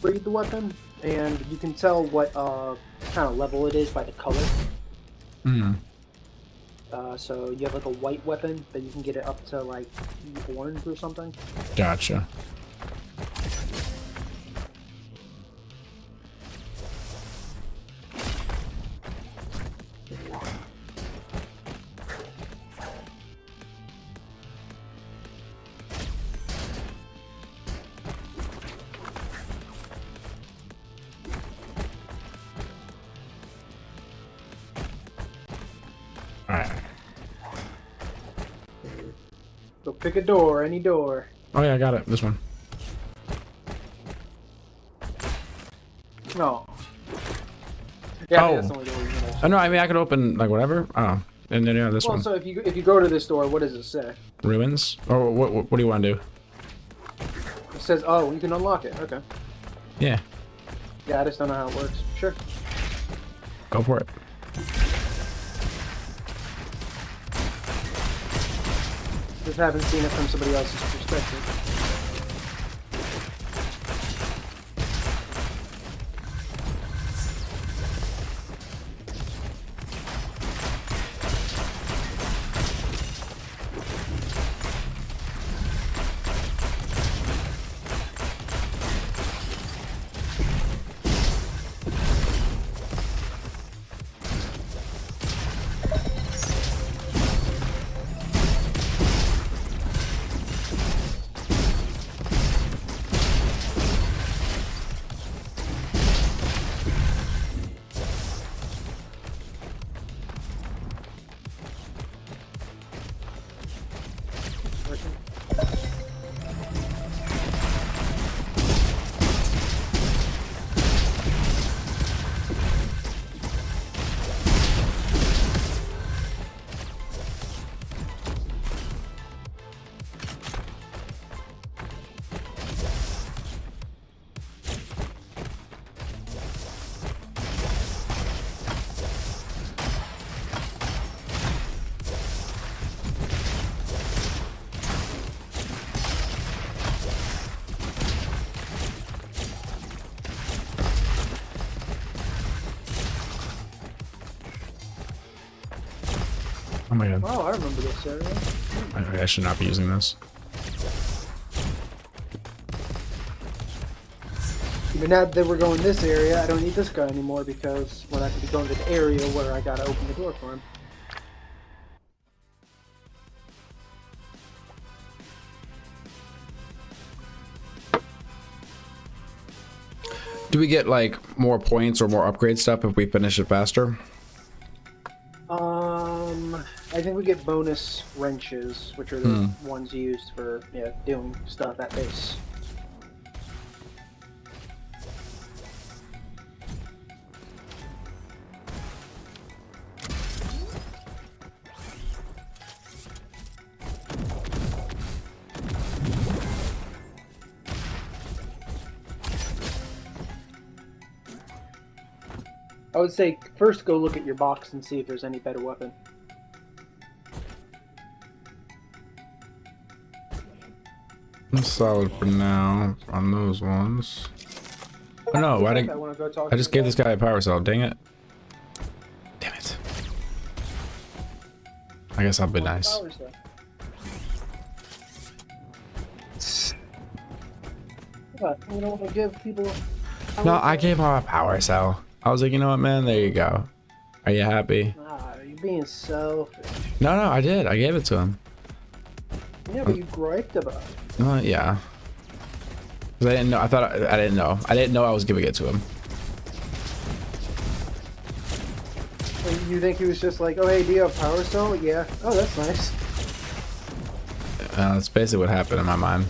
breed the weapon, and you can tell what kind of level it is by the color. So you have like a white weapon, but you can get it up to like orange or something. Gotcha. So pick a door, any door. Oh yeah, I got it. This one. No. Yeah, Oh. that's the only door you can open. Oh no, I mean I could open like whatever. Oh, and then yeah, this Well, one. so if you go to this door, what does it say? Ruins. Or what do you want to do? It says, oh, you can unlock it. Okay. Yeah, Yeah, I just don't know how it works. Sure. go for it. Just haven't seen it from somebody else's perspective. Oh my god. Oh, I remember this area. I should not be using this. Even now that we're going this area, I don't need this guy anymore because we're not going to be going to the area where I got to open the door for him. Do we get like more points or more upgrade stuff if we finish it faster? I think we get bonus wrenches, which are the ones used for doing stuff at base. I would say first go look at your box and see if there's any better weapon. I'm solid for now on those ones. Oh no, why did I just gave this guy a power cell, dang it. Damn it. I guess I'll be nice. What? You don't want to give people No, I gave him a power cell. I was like, you know what, man? There you go. Are you happy? You're being selfish. No, I did. I gave it to him. Yeah, but you griped about it. Yeah. 'Cause I didn't know. I didn't know. I didn't know I was giving it to him. And you think he was just like, oh, hey, do you have power cell? Yeah. Oh, that's nice. That's basically what happened in my mind.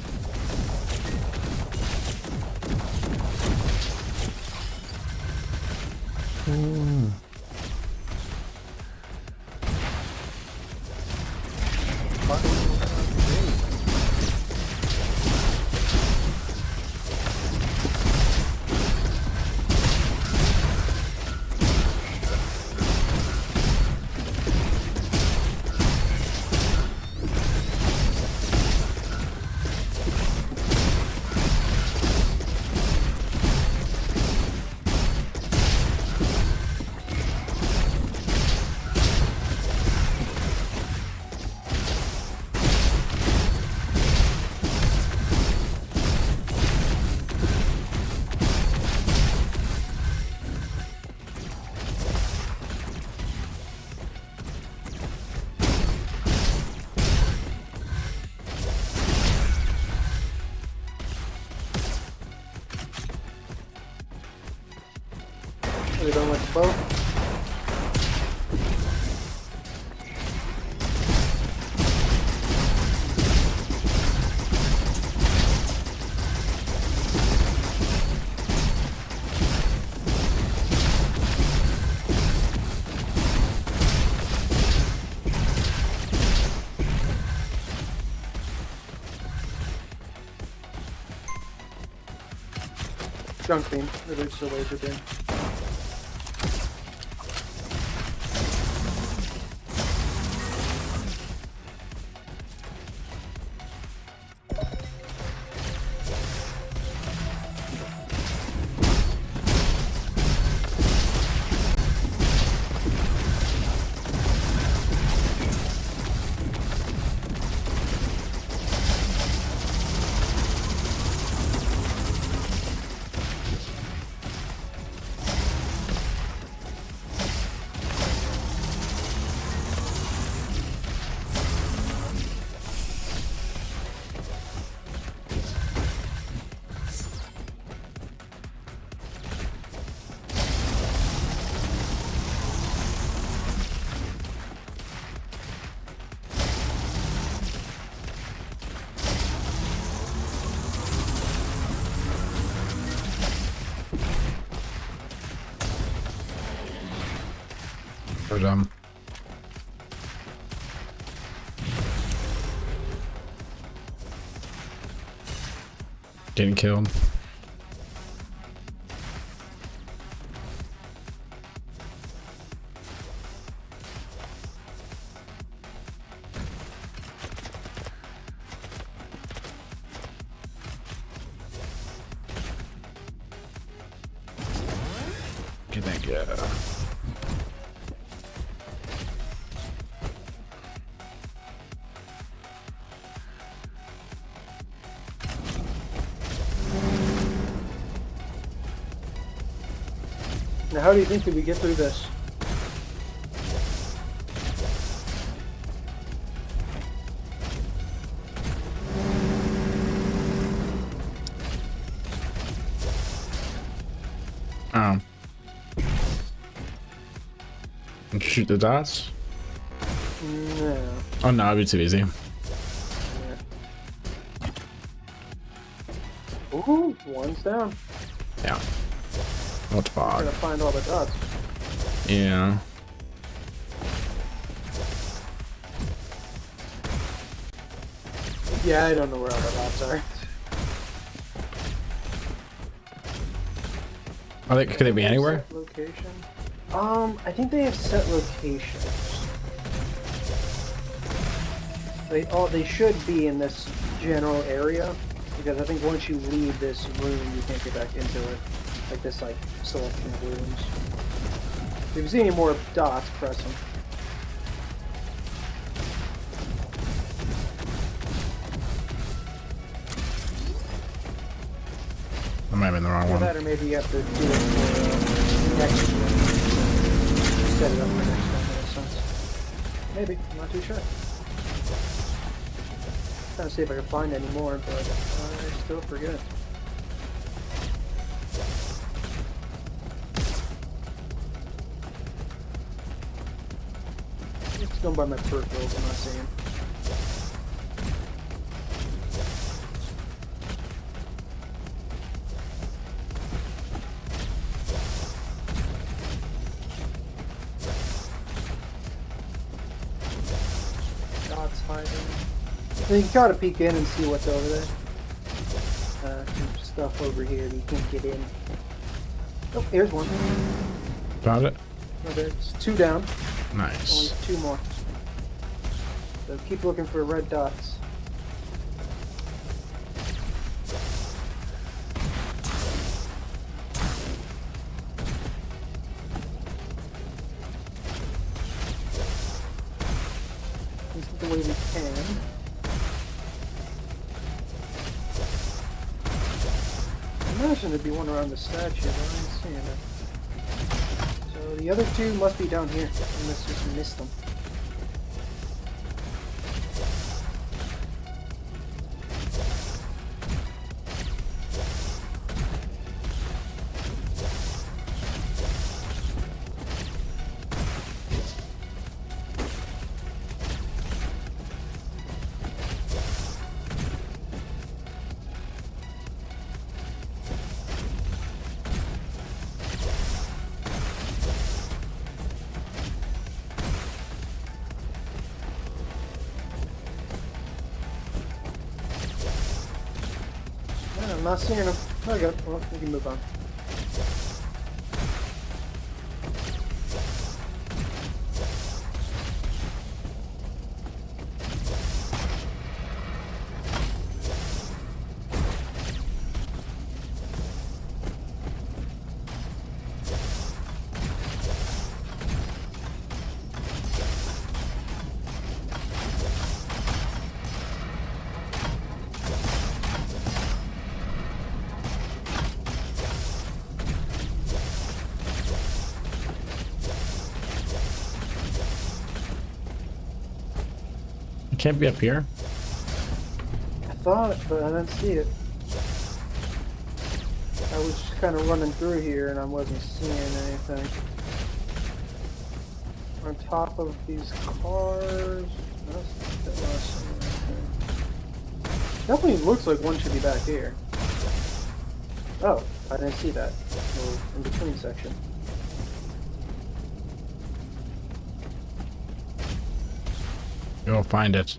Are they going with the bow? Junk beam. It's a laser beam. But, getting killed. Can I get Now, how do you think that we get through this? And shoot the dots? No. Oh no, it'd be too easy. Ooh, one's down. Yeah. What the I'm fuck? gonna find all the dots. Yeah. Yeah, I don't know where all the dots are. Are they, could they be anywhere? Set location. I think they have set locations. They should be in this general area, because I think once you leave this room, you can't get back into it. Like this, like selection of rooms. If you see any more dots, press them. I might have been the wrong Or one. that, or maybe you have to do it for next one. Set it up for next one, in a sense. Maybe, I'm not too sure. Trying to see if I can find any more, but I still forget. It's going by my peripherals, I'm not seeing. Dots hiding. So you can try to peek in and see what's over there. Some stuff over here that you can't get in. Oh, here's one. Found it? Okay, it's two down. Nice. Only two more. So keep looking for red dots. This is the way we can. I imagine there'd be one around the statue, but I ain't seeing it. So the other two must be down here, unless we just missed them. I'm not seeing him. Okay, well, we can move on. Can't be up here. I thought, but I didn't see it. I was just kind of running through here and I wasn't seeing anything. On top of these cars. Definitely looks like one should be back here. Oh, I didn't see that. Little in between section. You'll find it.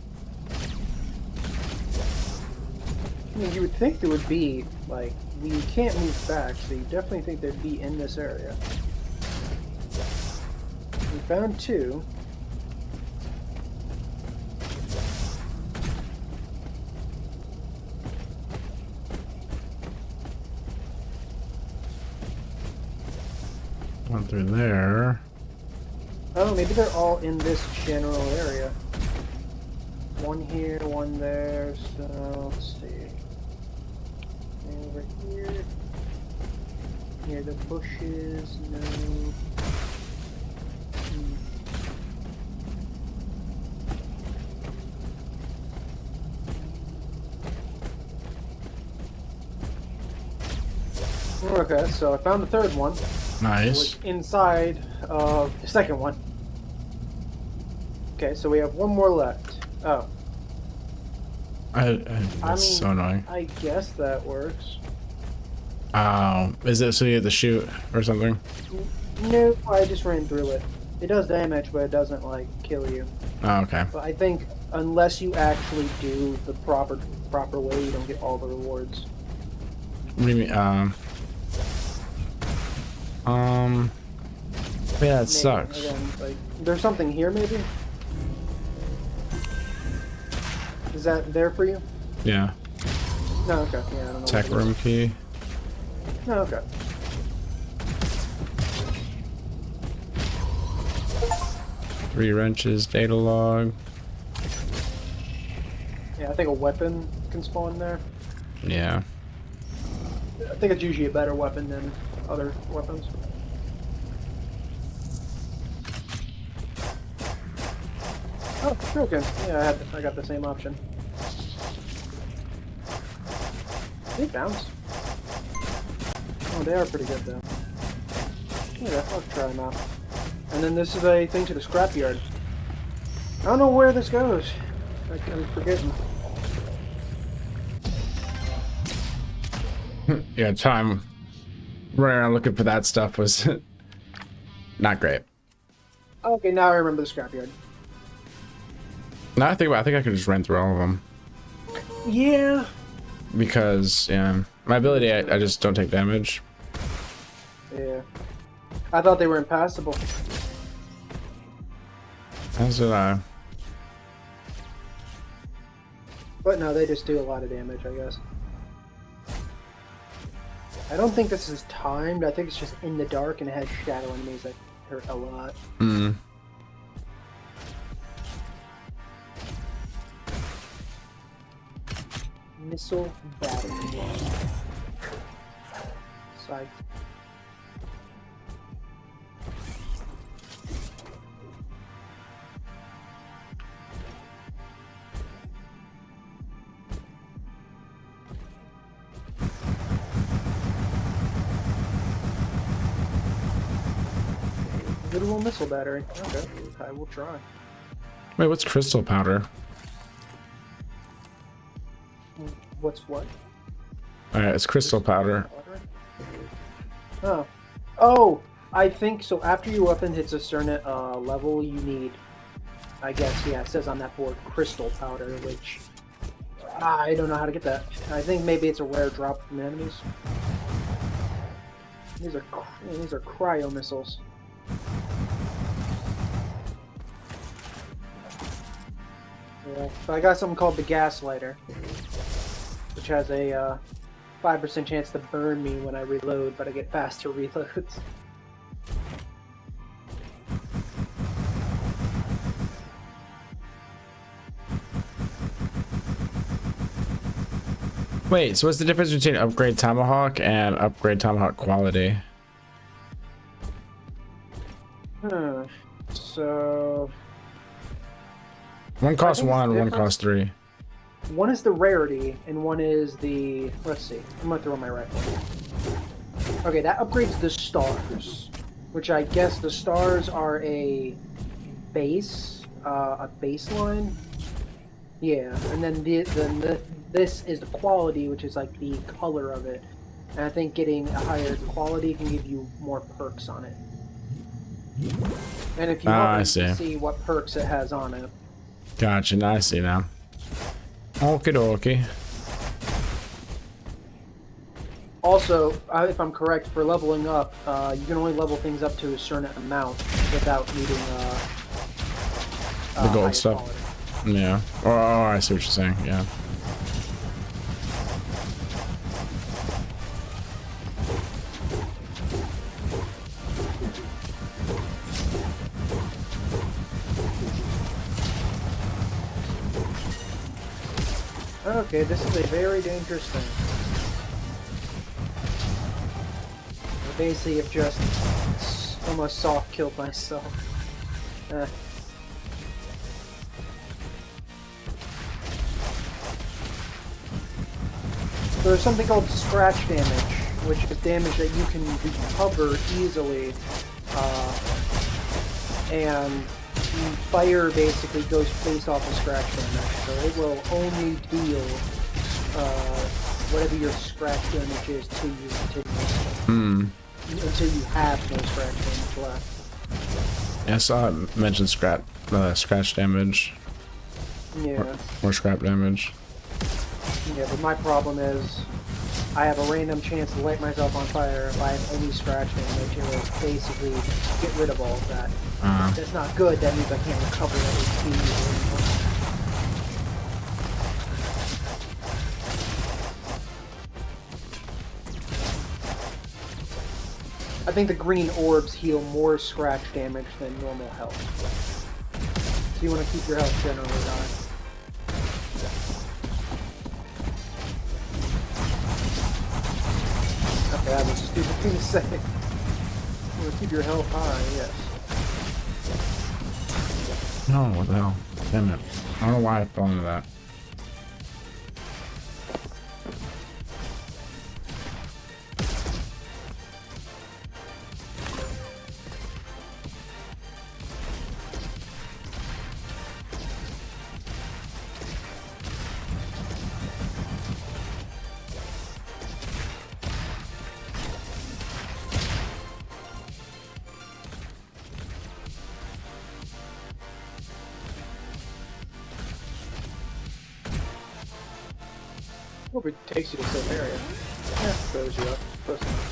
I mean, you would think there would be, like, you can't move back, so you definitely think they'd be in this area. We found two. One through there. Oh, maybe they're all in this general area. One here, one there, so let's see. Over here. Near the bushes, no. Okay, so I found the third one. Nice. It was inside of the second one. Okay, so we have one more left. Oh. That's so annoying. I guess that works. Is it so you have to shoot or something? No, I just ran through it. It does damage, but it doesn't, like, kill you. Oh, okay. But I think unless you actually do the proper way, you don't get all the rewards. What do you mean? Yeah, it sucks. Again, like, there's something here, maybe? Is that there for you? Yeah. No, okay. Yeah, I don't know. Tech room key. No, okay. Three wrenches, data log. Yeah, I think a weapon can spawn there. Yeah. I think it's usually a better weapon than other weapons. Oh, broken. Yeah, I got the same option. They bounce. Oh, they are pretty good though. Yeah, I'll try them out. And then this is a thing to the scrapyard. I don't know where this goes. I'm forgetting. Yeah, time running around looking for that stuff was not great. Okay, now I remember the scrapyard. Now I think about it, I think I could just run through all of them. Yeah. Because, yeah, my ability, I just don't take damage. Yeah. I thought they were impassable. As did I. But no, they just do a lot of damage, I guess. I don't think this is timed. I think it's just in the dark and it has shadow enemies that hurt a lot. Hmm. Missile battery. Psych. Literal missile battery. Okay, I will try. Wait, what's crystal powder? What's what? Alright, it's crystal powder. Oh. Oh! I think so. After your weapon hits a certain level, you need, I guess, yeah, it says on that board, crystal powder, which I don't know how to get that. I think maybe it's a rare drop from enemies. These are cryo missiles. Yeah, but I got something called the Gaslighter, which has a 5% chance to burn me when I reload, but I get faster reloads. Wait, so what's the difference between upgrade Tomahawk and upgrade Tomahawk quality? So one costs 1, one costs 3. One is the rarity, and one is the... Let's see. I'm going to throw my rifle. Okay, that upgrades the stars, which I guess the stars are a base, a baseline. Yeah, and then this is the quality, which is like the color of it. And I think getting a higher quality can give you more perks on it. And if you want to see what perks it has on it. Gotcha, now I see now. Okie dokie. Also, if I'm correct, for leveling up, you can only level things up to a certain amount without needing the gold stuff. Quality. Yeah. Oh, I see what you're saying. Yeah. Okay, this is a very dangerous thing. I basically have just almost soft killed myself. There's something called scratch damage, which is damage that you can recover easily, and fire basically goes based off of scratch damage, so it will only deal whatever your scratch damage is to you continuously. Until you have no scratch damage left. Yeah, I saw it mention scratch damage. Yeah. Or scrap damage. Yeah, but my problem is I have a random chance to light myself on fire if I have any scratch damage. It will basically get rid of all of that. That's not good. That means I can't recover that HP anymore. I think the green orbs heal more scratch damage than normal health. So you want to keep your health generally high. Okay, that was a stupid thing to say. You want to keep your health high, yes. No, what the hell? Damn it. I don't know why I fell into that. Hope it takes you to the same area. Yeah, throws you up. Close enough.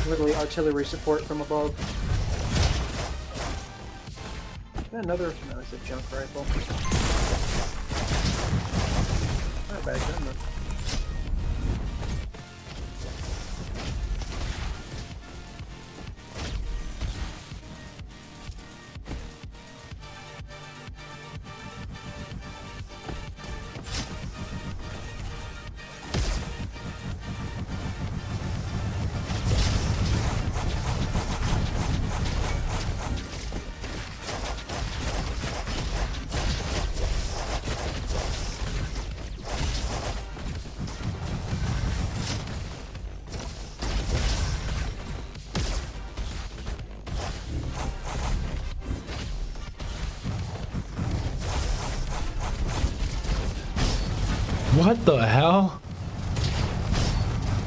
Literally artillery support from above. Another, no, it's a junk rifle. Not a bad gun though. What the hell?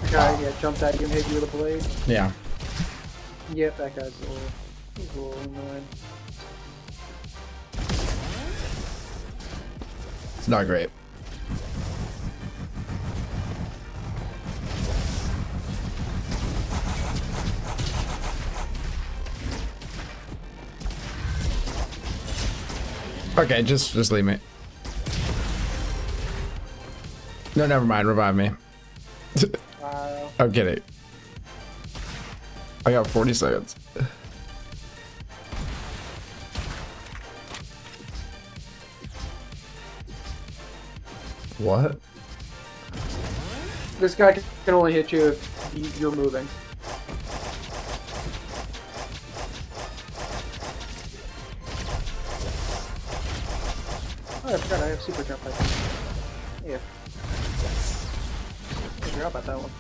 The guy jumped at you and hit you with a blade. Yeah. Yep, that guy's he's a little annoying. It's not great. Okay, just leave me. No, never mind. Revive me. I'm kidding. I got 40 seconds. What? This guy can only hit you if you're moving. Oh, I forgot I have super jump. Yeah. I forgot about that one.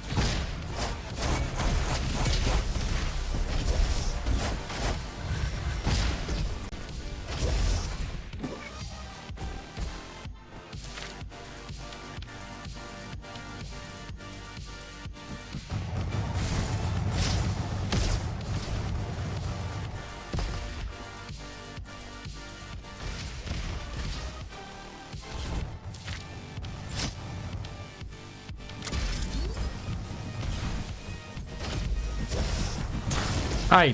I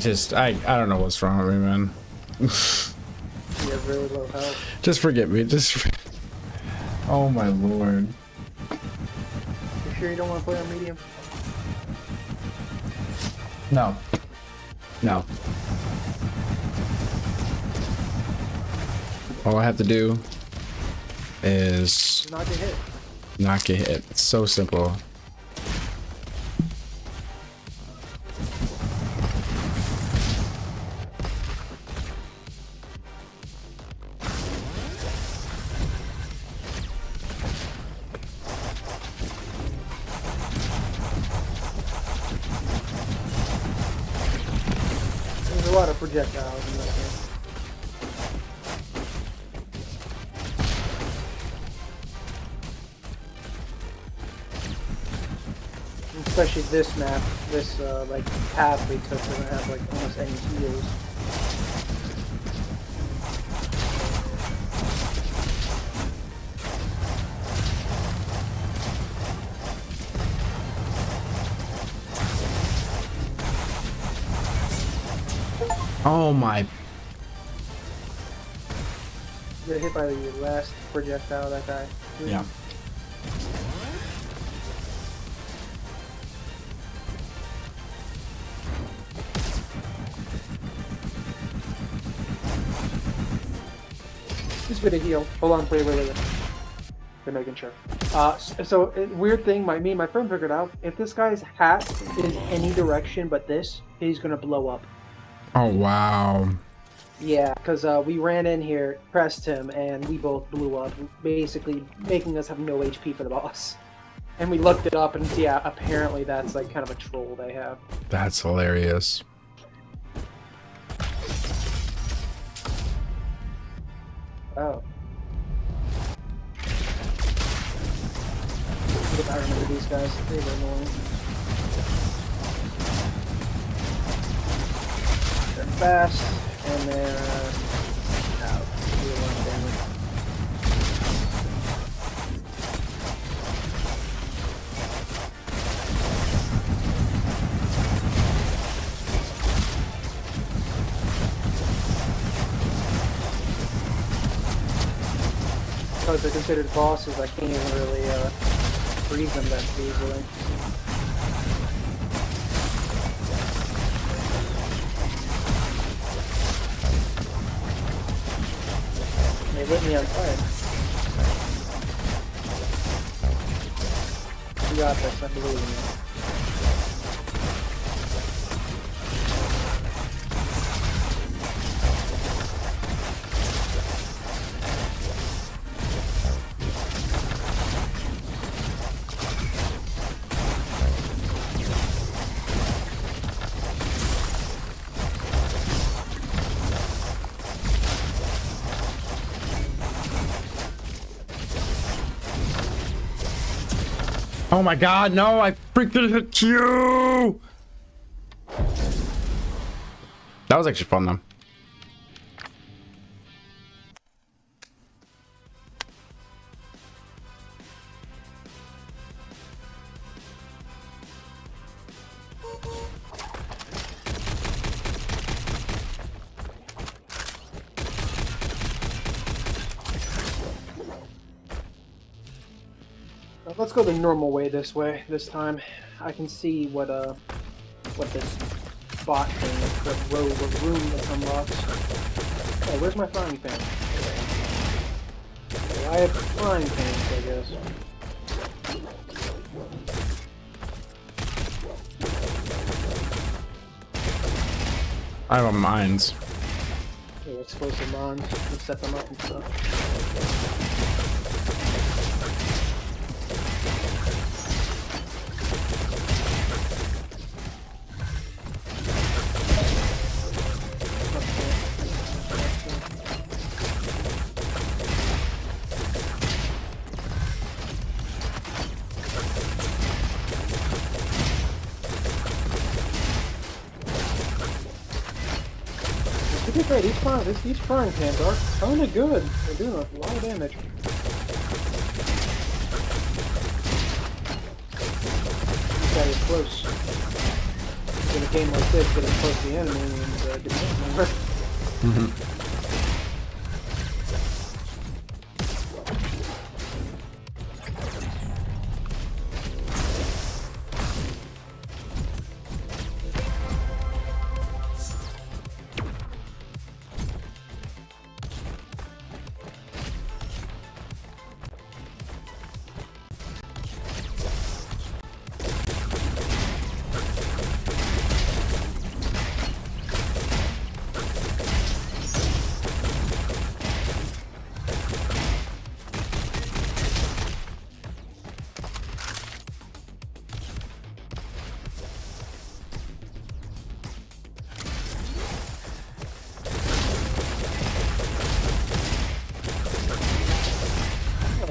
don't know what's wrong with me, man. You have really low health. Just forget me. Oh my lord. You sure you don't want to play on medium? No. No. All I have to do is Not get hit. not get hit. It's so simple. There's a lot of projectiles in this game. Especially this map, this like path we took doesn't have like almost any heals. Oh my. You got hit by the last projectile, that guy. Yeah. Just bit of heal. Hold on, wait. They're making sure. Weird thing, me and my friend figured out, if this guy's hat is any direction but this, he's gonna blow up. Oh wow. Yeah, because we ran in here, pressed him, and we both blew up, basically making us have no HP for the boss. And we looked it up, and yeah, apparently that's like kind of a troll they have. That's hilarious. Oh. I remember these guys. They were annoying. They're fast, and they're out. Do a lot of damage. Because they're considered bosses, I can't even really freeze them that easily. They lit me on fire. You got this, I believe in you. Oh my god, no, I freaking hit Q! That was actually fun though. Let's go the normal way this time. I can see what this bot thing, what room that unlocks. Hey, where's my frying pan? Okay, I have frying pans, I guess. I have mines. Okay, explosive mines. Let's set them up and stuff. These frying pans are kind of good. They're doing a lot of damage. Got it close. In a game like this, getting close to the enemy and defeating them. Mm-hmm.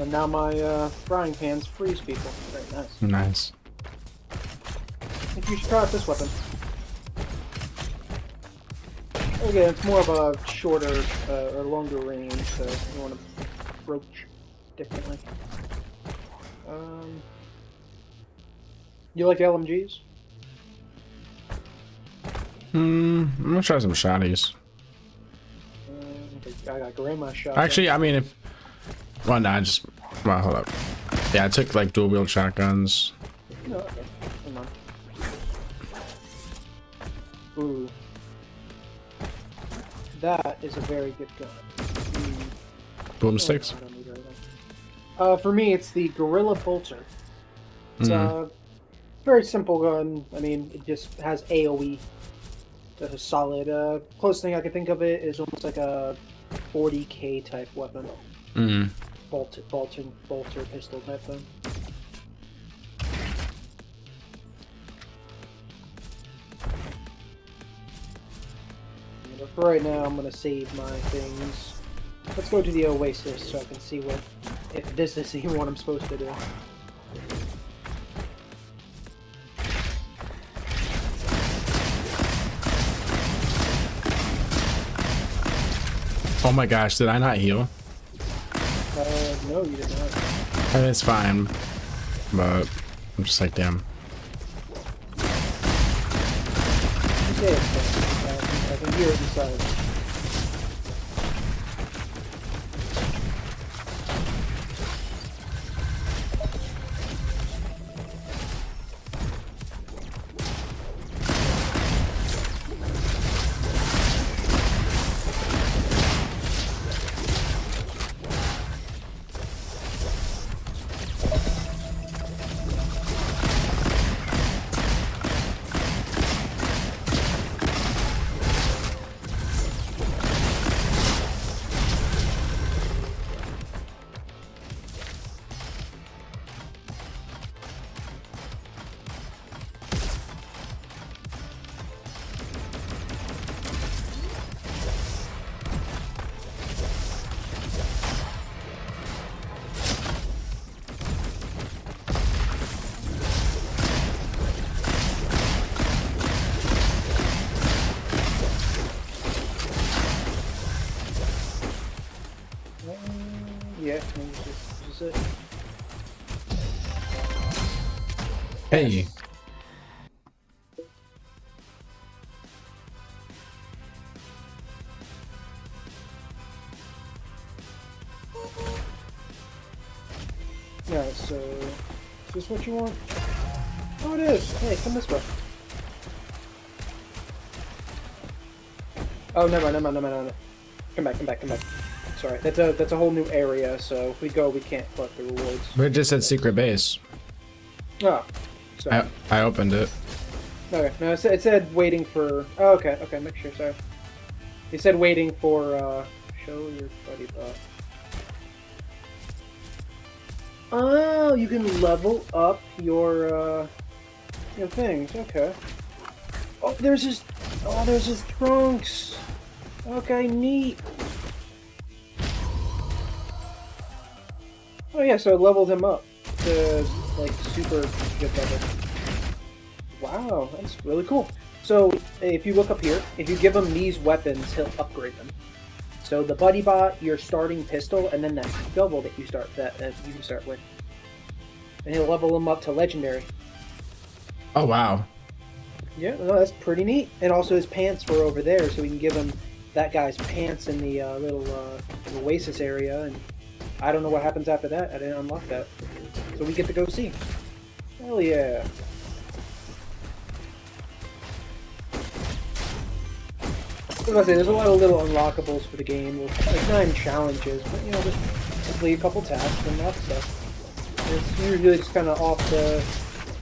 Now my frying pans freeze people. Very nice. Nice. I think you should try out this weapon. Again, it's more of a shorter or longer range, so you want to approach differently. You like LMGs? I'm gonna try some shotties. I got grandma shot. Actually, I mean, if well, no, well, hold up. Yeah, I took like dual wield shotguns. No, okay. Come on. Ooh. That is a very good gun. Boomsticks? For me, it's the Gorilla Bolter. It's a very simple gun. I mean, it just has AoE. That's a solid. Closest thing I can think of it is almost like a 40k type weapon. Bolter pistol type thing. But for right now, I'm gonna save my things. Let's go to the Oasis so I can see if this is even what I'm supposed to do. Oh my gosh, did I not heal? No, you did not. I mean, it's fine, but I'm just like, damn. Okay, I can hear it inside. Hey. Yeah, so is this what you want? Oh, it is. Hey, come this way. Oh, never mind. Come back. Sorry, that's a whole new area. So if we go, we can't collect the rewards. But it just said secret base. Oh, sorry. I opened it. Okay, no, it said waiting for. Oh, okay, make sure. Sorry. It said waiting for. Show your buddy bot. Oh, you can level up your things. Okay. Oh, there's his trunks. Okay, neat. Oh yeah, so it leveled him up to like super good level. Wow, that's really cool. So if you look up here, if you give him these weapons, he'll upgrade them. So the buddy bot, your starting pistol, and then that double that you start you can start with, and he'll level him up to legendary. Oh wow. Yeah, no, that's pretty neat. And also his pants were over there, so we can give him that guy's pants in the little oasis area. And I don't know what happens after that. I didn't unlock that, so we get to go see. Hell yeah. I was gonna say, there's a lot of little unlockables for the game, like 9 challenges, but you know, just complete a couple tasks and that stuff. And it's usually just kind of off the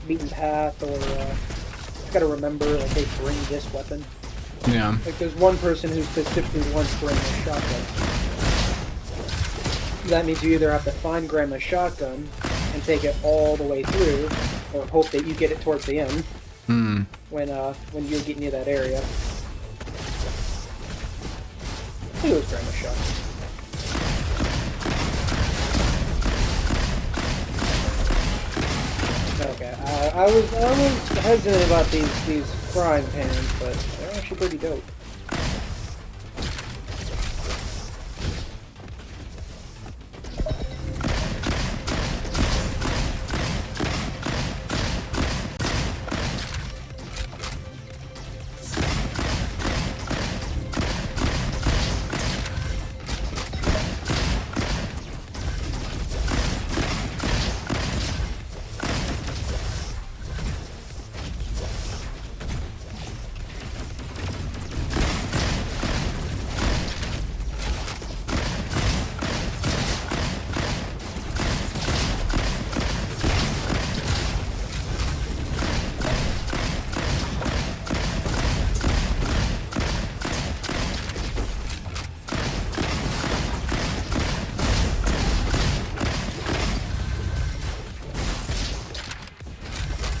beaten path, or just gotta remember, like, they bring this weapon. Yeah. Like, there's one person who specifically wants to bring a shotgun. That means you either have to find Grandma's shotgun and take it all the way through, or hope that you get it towards the end. When you get near that area. It was Grandma's shotgun. Okay, I was hesitant about these frying pans, but they're actually pretty dope.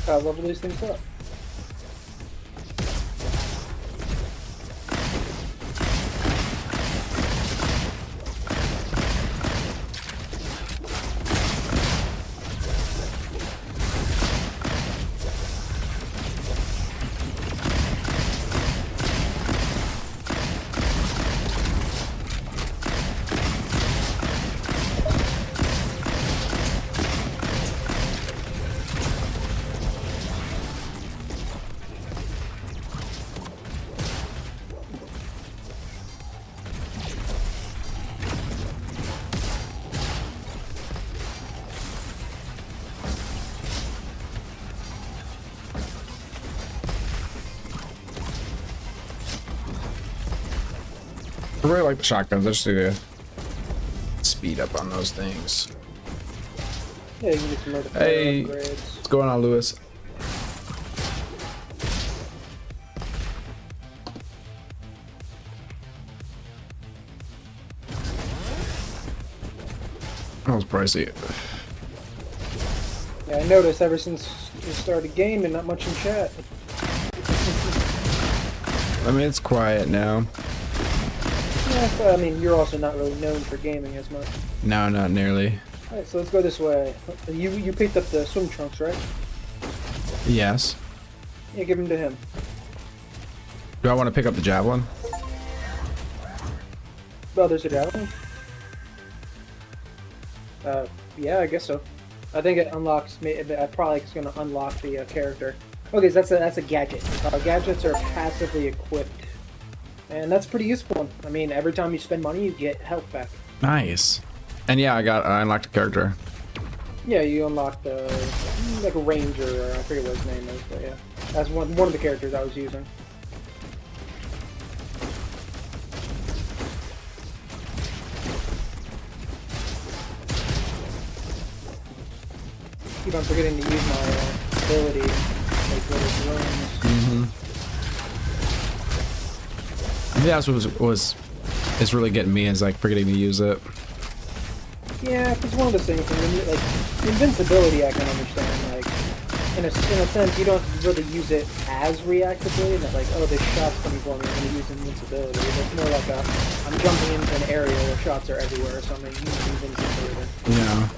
Gotta level these things up. I really like the shotguns. I just need to speed up on those things. Yeah, you can get some other Hey, upgrades. what's going on, Lewis? That was pricey. Yeah, I noticed ever since you started gaming, not much in chat. I mean, it's quiet now. Yeah, but I mean, you're also not really known for gaming as much. No, not nearly. Alright, so let's go this way. You picked up the swim trunks, right? Yes. Yeah, give them to him. Do I want to pick up the javelin? Oh, there's a javelin? Yeah, I guess so. I think it unlocks me. I probably it's going to unlock the character. Okay, so that's a gadget. Gadgets are passively equipped, and that's pretty useful. I mean, every time you spend money, you get health back. Nice. And yeah, I unlocked a character. Yeah, you unlock the like a ranger, or I forget what his name is, but yeah, that's one of the characters I was using. Keep on forgetting to use my ability, like little drones. I think that's what is really getting me, is like forgetting to use it. Yeah, it's one of those things. I mean, like invincibility, I can understand. Like in a sense, you don't really use it as reactively. That like, oh, this shot's coming for me, I'm going to use invincibility. It's more like I'm jumping into an area where shots are everywhere, so I'm going to use invincibility. Yeah.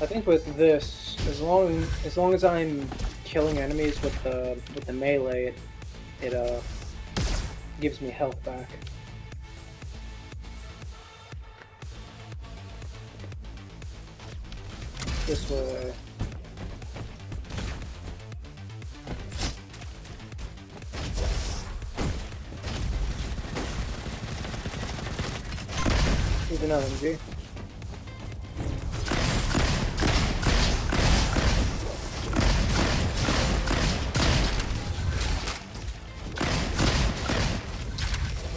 I think with this, as long as I'm killing enemies with the melee, it gives me health back. This way. Here's another MG.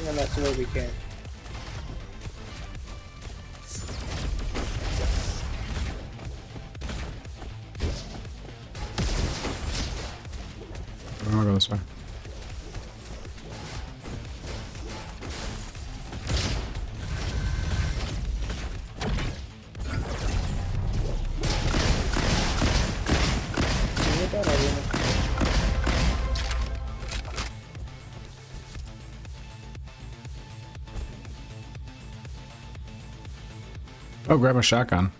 And that's the way we can. I'll go this way. Oh, grab a shotgun.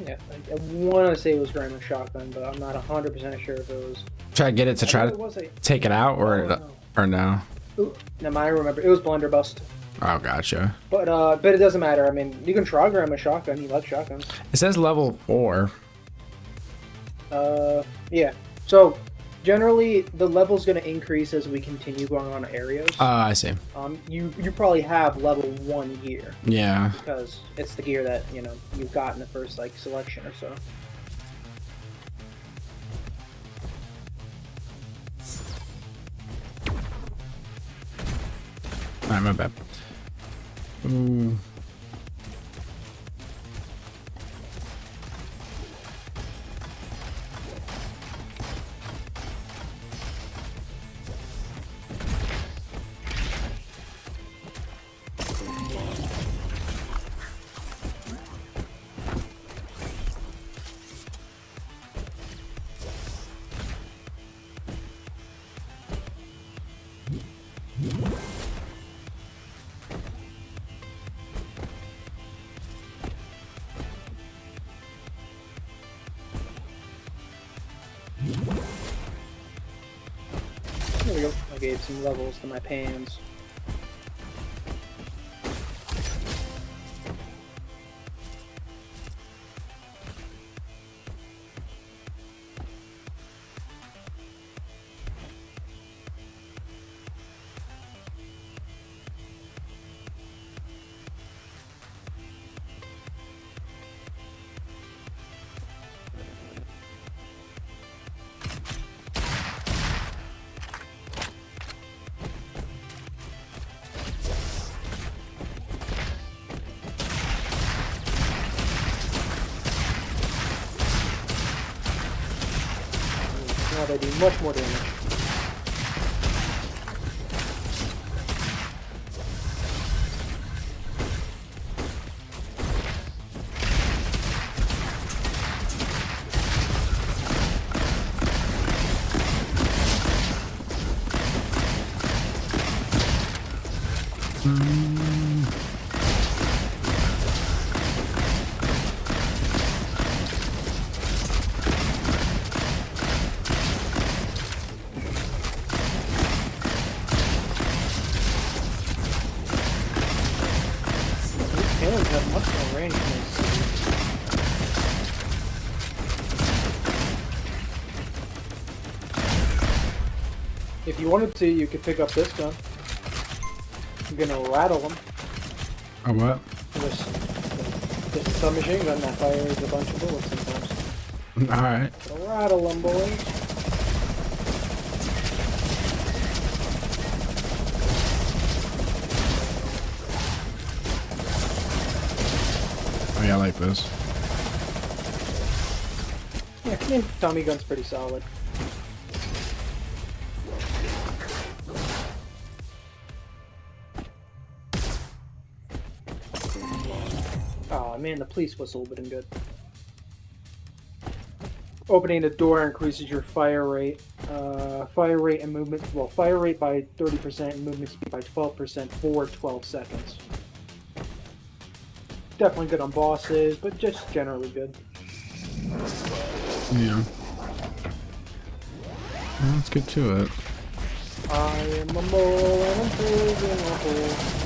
Yeah, I want to say it was grabbing a shotgun, but I'm not 100% sure if it was. Try to get it to try to take it out, or no? Ooh, no, I remember. It was blunderbuss. Oh, gotcha. But it doesn't matter. I mean, you can try grab a shotgun. You like shotguns. It says level 4. Yeah. So generally, the level's going to increase as we continue going on areas. I see. You probably have level 1 gear. Yeah. Because it's the gear that you've got in the first like selection or so. Alright, my bad. Ooh. There we go. I gave some levels to my pans. Now they do much more damage. If you wanted to, you could pick up this gun. You're gonna rattle them. A what? This is a machine gun that fires a bunch of bullets sometimes. Alright. Gonna rattle them, boys. Oh yeah, I like this. Yeah, I mean, Tommy gun's pretty solid. Oh man, the police whistle would have been good. Opening the door increases your fire rate. Fire rate and movement, well, fire rate by 30% and movement speed by 12% for 12 seconds. Definitely good on bosses, but just generally good. Yeah. Well, let's get to it. I am a mole and I'm building a hole.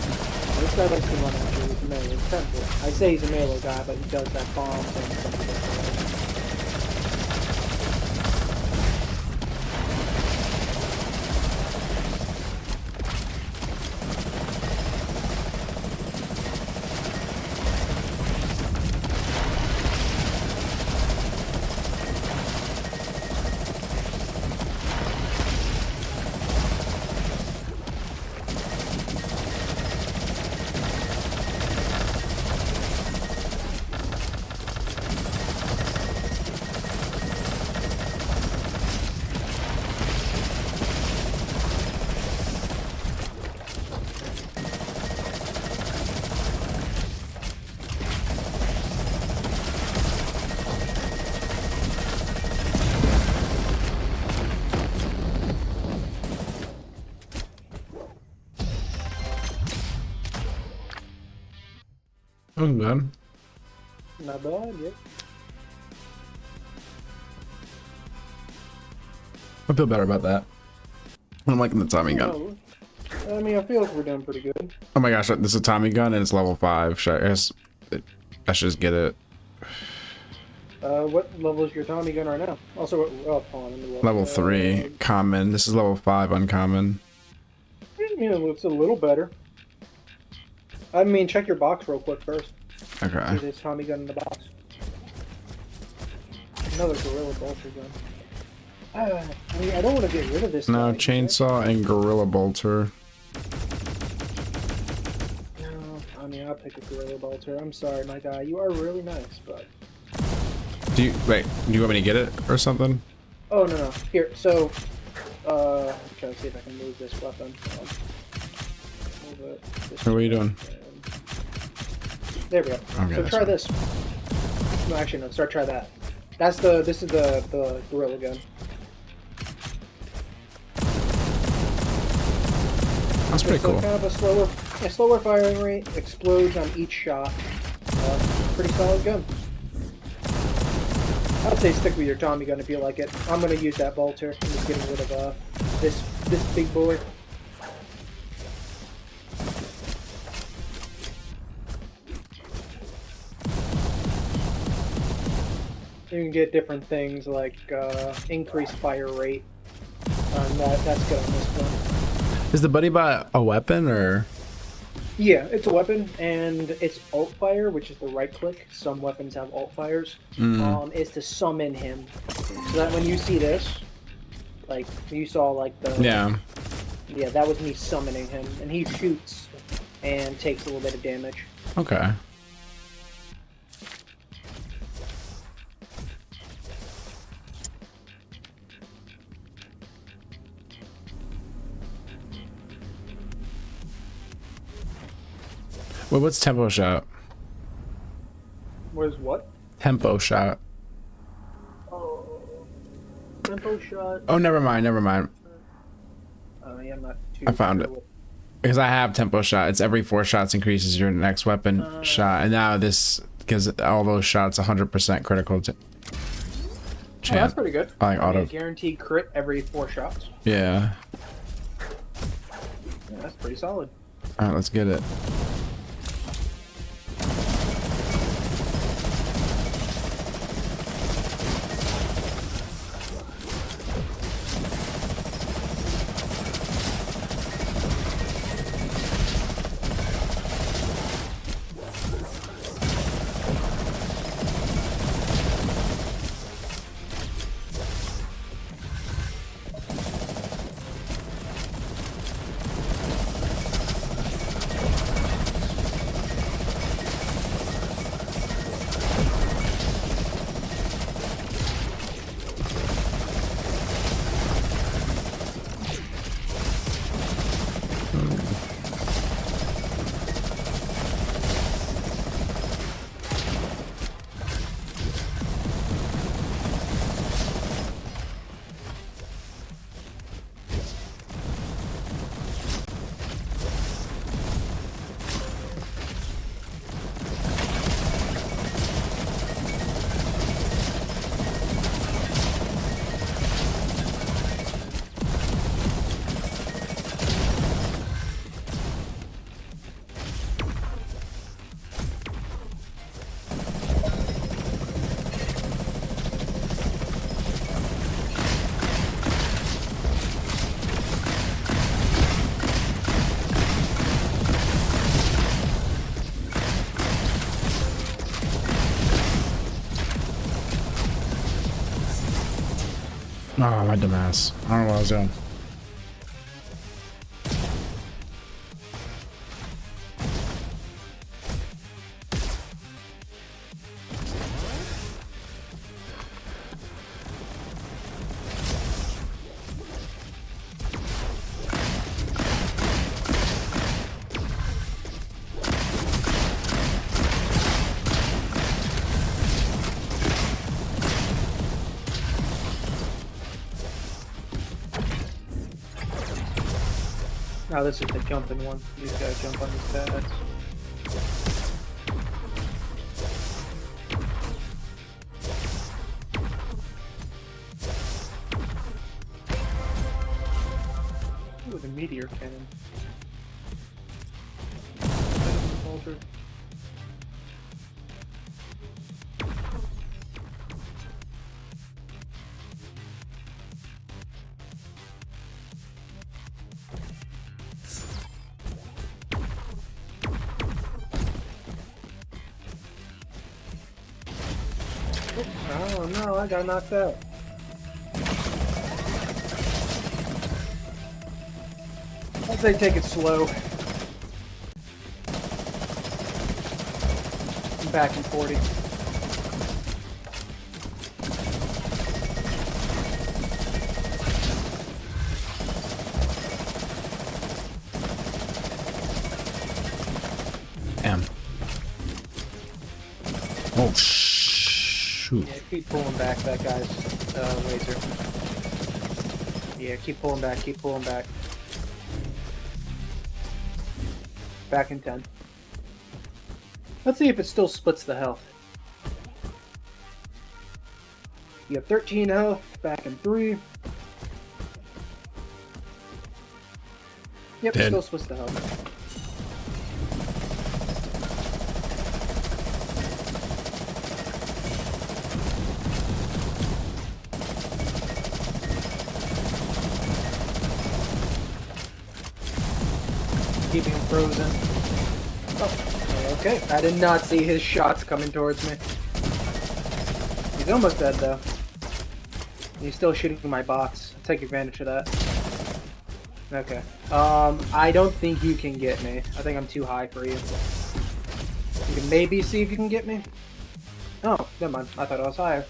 This guy likes to run after you with a melee. It's temple. I say he's a melee guy, but he does that bomb thing. Something like that. That was good. Not bad, yeah. I feel better about that. I'm liking the Tommy gun. I mean, I feel like we're doing pretty good. Oh my gosh, this is a Tommy gun and it's level 5. I should just get it. What level is your Tommy gun right now? Also, hold on, Level 3, common. This is level 5, uncommon. You know, it's a little better. I mean, check your box real quick first. Okay. See this Tommy gun in the box. Another Gorilla Bolter gun. I mean, I don't want to get rid of this. No, guy. chainsaw and gorilla bolter. No, I mean, I'll pick a Gorilla Bolter. I'm sorry, my guy. You are really nice, but... Do you want me to get it or something? Oh, no. Here, so... I'm trying to see if I can move this weapon. Move it. What are you doing? There we go. Okay, So try this. No, actually, no. Try that. This is the Gorilla gun. That's pretty So cool. kind of a slower firing rate, explodes on each shot. Pretty solid gun. I'd say stick with your Tommy gun if you like it. I'm gonna use that bolter. I'm just getting rid of this big boy. You can get different things like increased fire rate, and that's good on this one. Is the buddy bot a weapon or? Yeah, it's a weapon, and it's alt fire, which is the right click. Some weapons have alt fires. Is to summon him, so that when you see this, like you saw, like the yeah, that was me summoning him, and he shoots and takes a little bit of damage. Okay. Well, what's tempo shot? Where's what? Tempo shot. Oh, tempo shot. Oh, never mind. Yeah, I'm not too I found it. Because I have tempo shot. It's every 4 shots increases your next weapon shot. And now this, because all those shots 100% critical to chance. Oh, that's pretty good. I like auto. Guaranteed crit every 4 shots. Yeah. Yeah, that's pretty solid. Alright, let's get it. Oh, my dumbass. I don't know what I was doing. Oh, this is the jumping one. These guys jump on these pads. Ooh, the meteor cannon. Vulture. Oh no, I got knocked out. I'd say take it slow. I'm back in 40. Damn. Oh, shoot. Yeah, keep pulling back that guy's laser. Yeah, keep pulling back, keep pulling back. Back in 10. Let's see if it still splits the health. You have 13 health, back in 3. Yep, it Dead. still splits the health. Keeping him frozen. Oh, okay. I did not see his shots coming towards me. He's almost dead though. He's still shooting my bots. I'll take advantage of that. Okay. I don't think you can get me. I think I'm too high for you. You can maybe see if you can get me. Oh, never mind. I thought I was higher.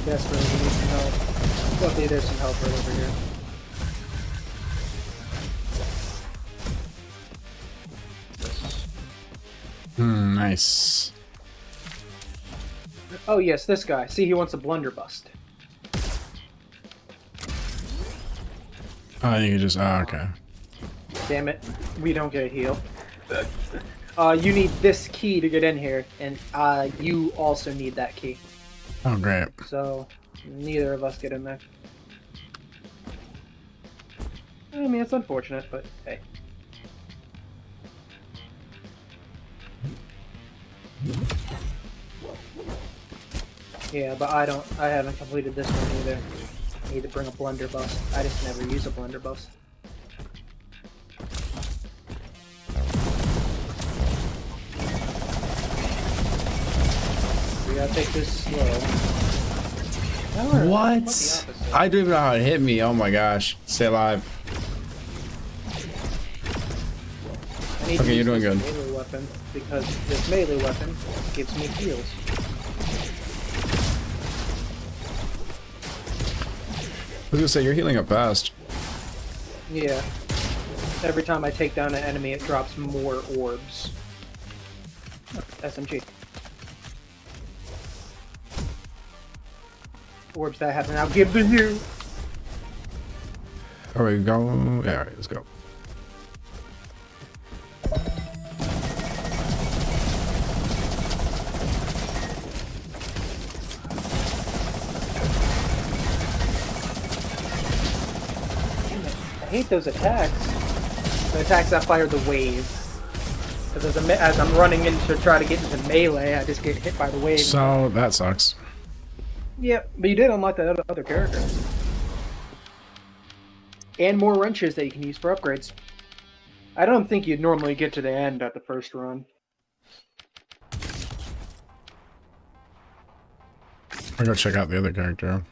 Desperately need some help. Luckily there's some help right over here. Nice. Oh yes, this guy. See, he wants a blunderbust. Oh, you can just, oh, okay. Damn it, we don't get a heal. You need this key to get in here, and you also need that key. Oh, great. So, neither of us get in there. I mean, it's unfortunate, but hey. Yeah, but I haven't completed this one either. I need to bring a blunderbuss. I just never use a blunderbuss. We gotta take this slow. What? I don't even know how it hit me. Oh my gosh. Stay alive. Okay, you're doing good. Melee weapon, because this melee weapon gives me heals. I was gonna say, you're healing up fast. Yeah. Every time I take down an enemy, it drops more orbs. SMG. Orbs that I have now given you. Alright, go. Yeah, alright, let's go. I hate those attacks. The attacks that fire the wave. Because as I'm running in to try to get into melee, I just get hit by the wave. So, that sucks. Yep, but you did unlock that other character. and more wrenches that you can use for upgrades. I don't think you'd normally get to the end at the first run. I'll go check out the other character.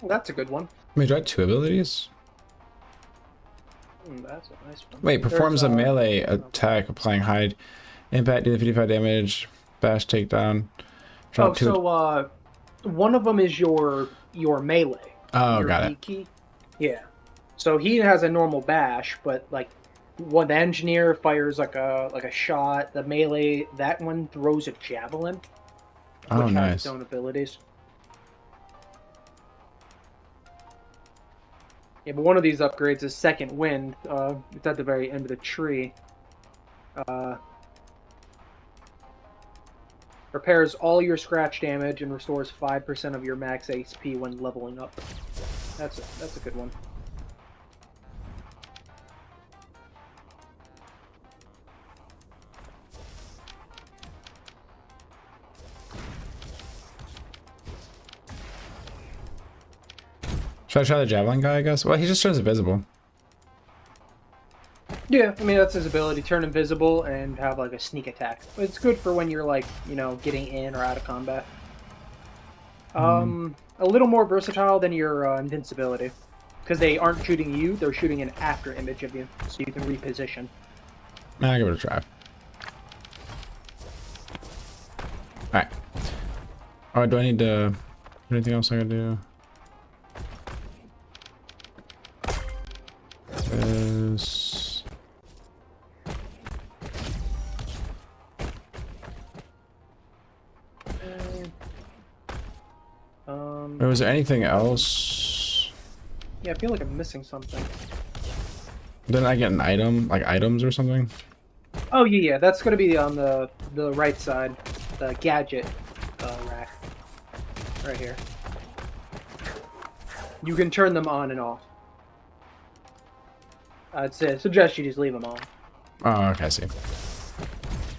Well, that's a good one. Wait, do I have 2 abilities? That's a nice one. Wait, performs There's, a melee attack, applying high impact, dealing 55 damage, bash takedown. Drop 2. So one of them is your melee. Oh, your got E it. key. Yeah. So he has a normal bash, but like one the engineer fires like a shot. The melee, that one throws a javelin. Oh, which has nice. its own abilities. Yeah, but one of these upgrades is Second Wind. It's at the very end of the tree. Repairs all your scratch damage and restores 5% of your max HP when leveling up. That's a good one. Should I try the javelin guy, I guess? Well, he just turns invisible. Yeah, I mean, that's his ability. Turn invisible and have, like, a sneak attack. But it's good for when you're, like, you know, getting in or out of combat. A little more versatile than your invincibility. Because they aren't shooting you, they're shooting an after image of you. So you can reposition. Nah, I'll give it a try. Alright. Oh, do I need to... anything else I gotta do? This... was there anything else? Yeah, I feel like I'm missing something. Didn't I get an item? Like items or something? Oh, yeah, that's going to be on the right side. The gadget rack. Right here. You can turn them on and off. I'd suggest you just leave them on. Oh, okay, I see.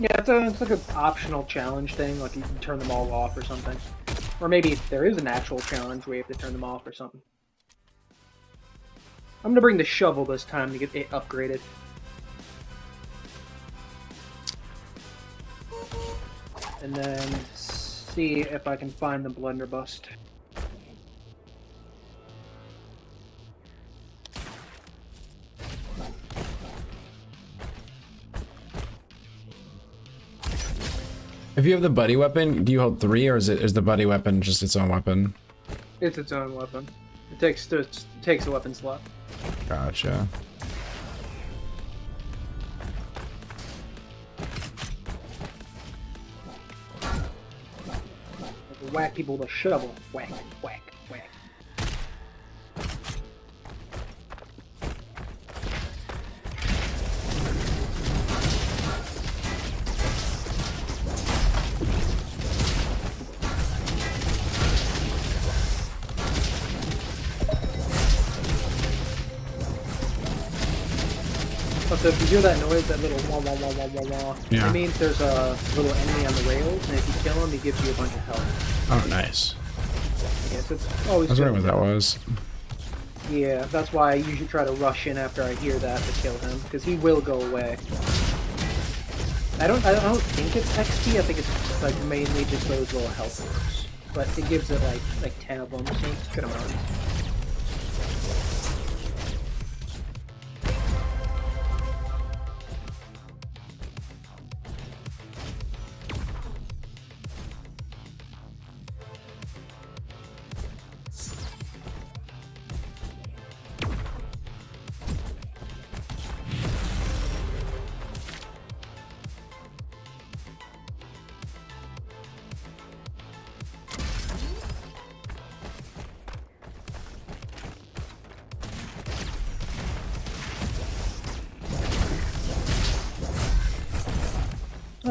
Yeah, it's like an optional challenge thing, like you can turn them all off or something. Or maybe there is an actual challenge where you have to turn them off or something. I'm gonna bring the shovel this time to get it upgraded. And then see if I can find the blunderbuss. If you have the buddy weapon, do you hold 3, or is the buddy weapon just its own weapon? It's its own weapon. It takes a weapon slot. Gotcha. Whack people with a shovel. Whack, whack, whack. So if you hear that noise, that little wah wah wah wah wah wah, yeah. It means there's a little enemy on the rails, and if you kill him, he gives you a bunch of health. Oh, nice. Yeah, so it's always I was wondering good. what that was. Yeah, that's why I usually try to rush in after I hear that to kill him, because he will go away. I don't think it's XP. I think it's like mainly just those little health orbs, but it gives it like 10 of them, so it's a good amount.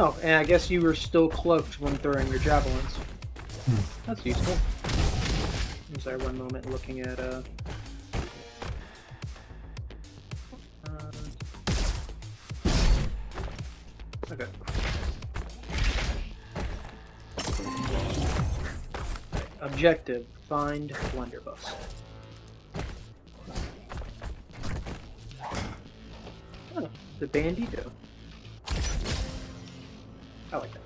Oh, and I guess you were still cloaked when throwing your javelins. That's useful. I'm sorry, one moment looking at okay. Objective: find blunderbuss. Oh, the bandito. I like that.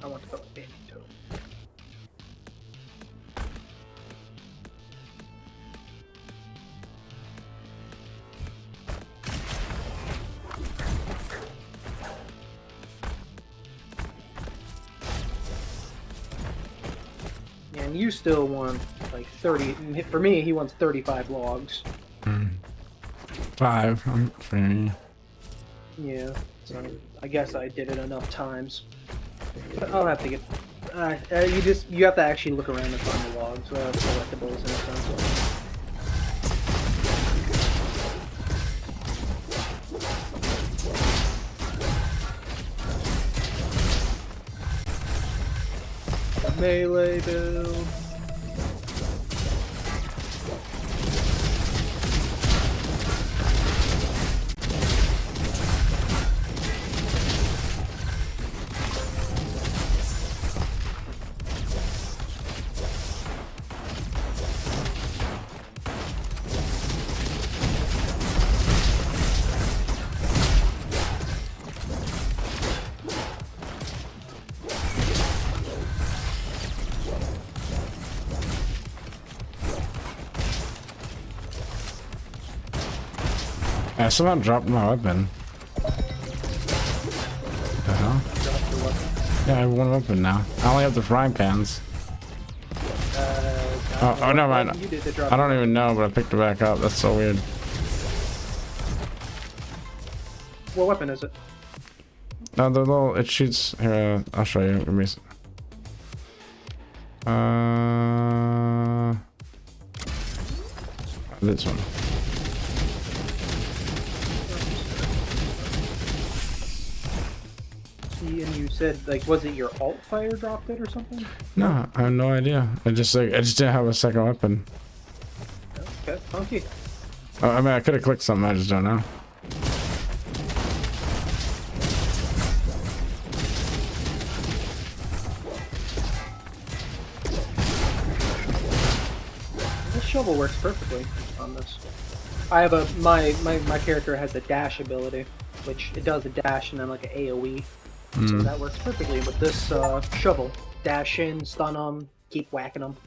I want to go with bandito. And you still want like 30. For me, he wants 35 logs. 5. I'm 3. Yeah, so I guess I did it enough times. But I'll have to get. You have to actually look around and find the logs. Collectibles in a sense. Melee build. I somehow dropped my weapon. What the hell? Yeah, I have one weapon now. I only have the frying pans. Oh, never mind. I don't even know, but I picked it back up. That's so weird. What weapon is it? No, the little, it shoots. Here, I'll show you. Give me. This one. And you said, like, was it your alt fire dropped it or something? No, I have no idea. I just didn't have a second weapon. Okay, funky. I mean, I could have clicked something. I just don't know. This shovel works perfectly on this. I have my character has a dash ability, which it does a dash and then like an AoE. So that works perfectly with this shovel. Dash in, stun them, keep whacking them.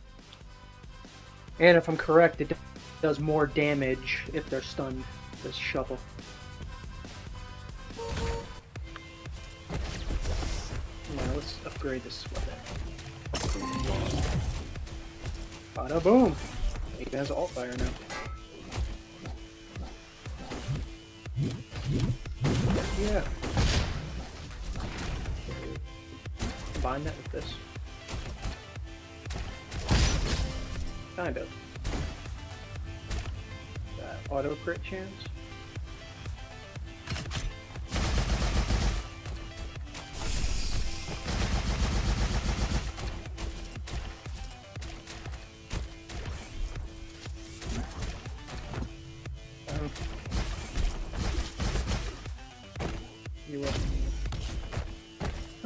And if I'm correct, it does more damage if they're stunned, this shovel. Now let's upgrade this weapon. Bada boom! He has alt fire now. Yeah. Combine that with this. Kind of. Auto crit chance.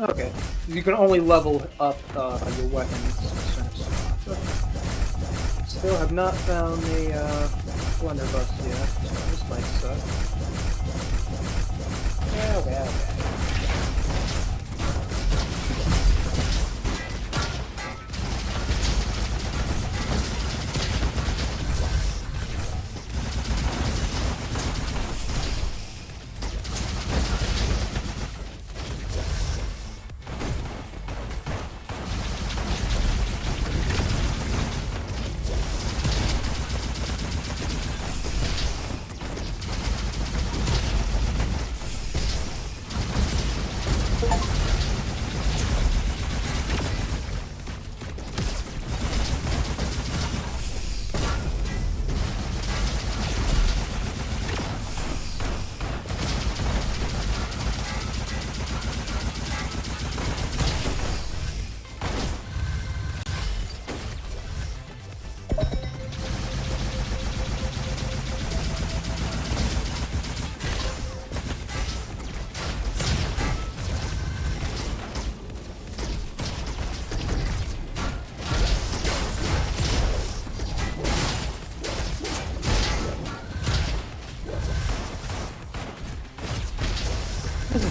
Okay, you can only level up your weapons. Still have not found a blunderbuss yet, so this might suck. Yeah, well.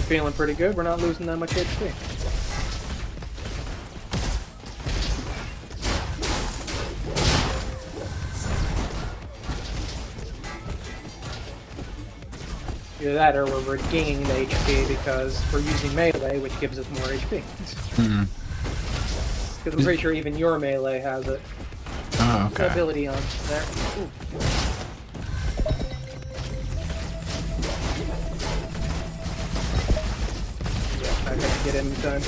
feeling pretty good. We're not losing that much HP. Either that or we're regaining the HP because we're using melee, which gives us more HP. Because I'm pretty sure even your melee has it. Oh, okay. Ability on there. Ooh. Yeah, I gotta get in time.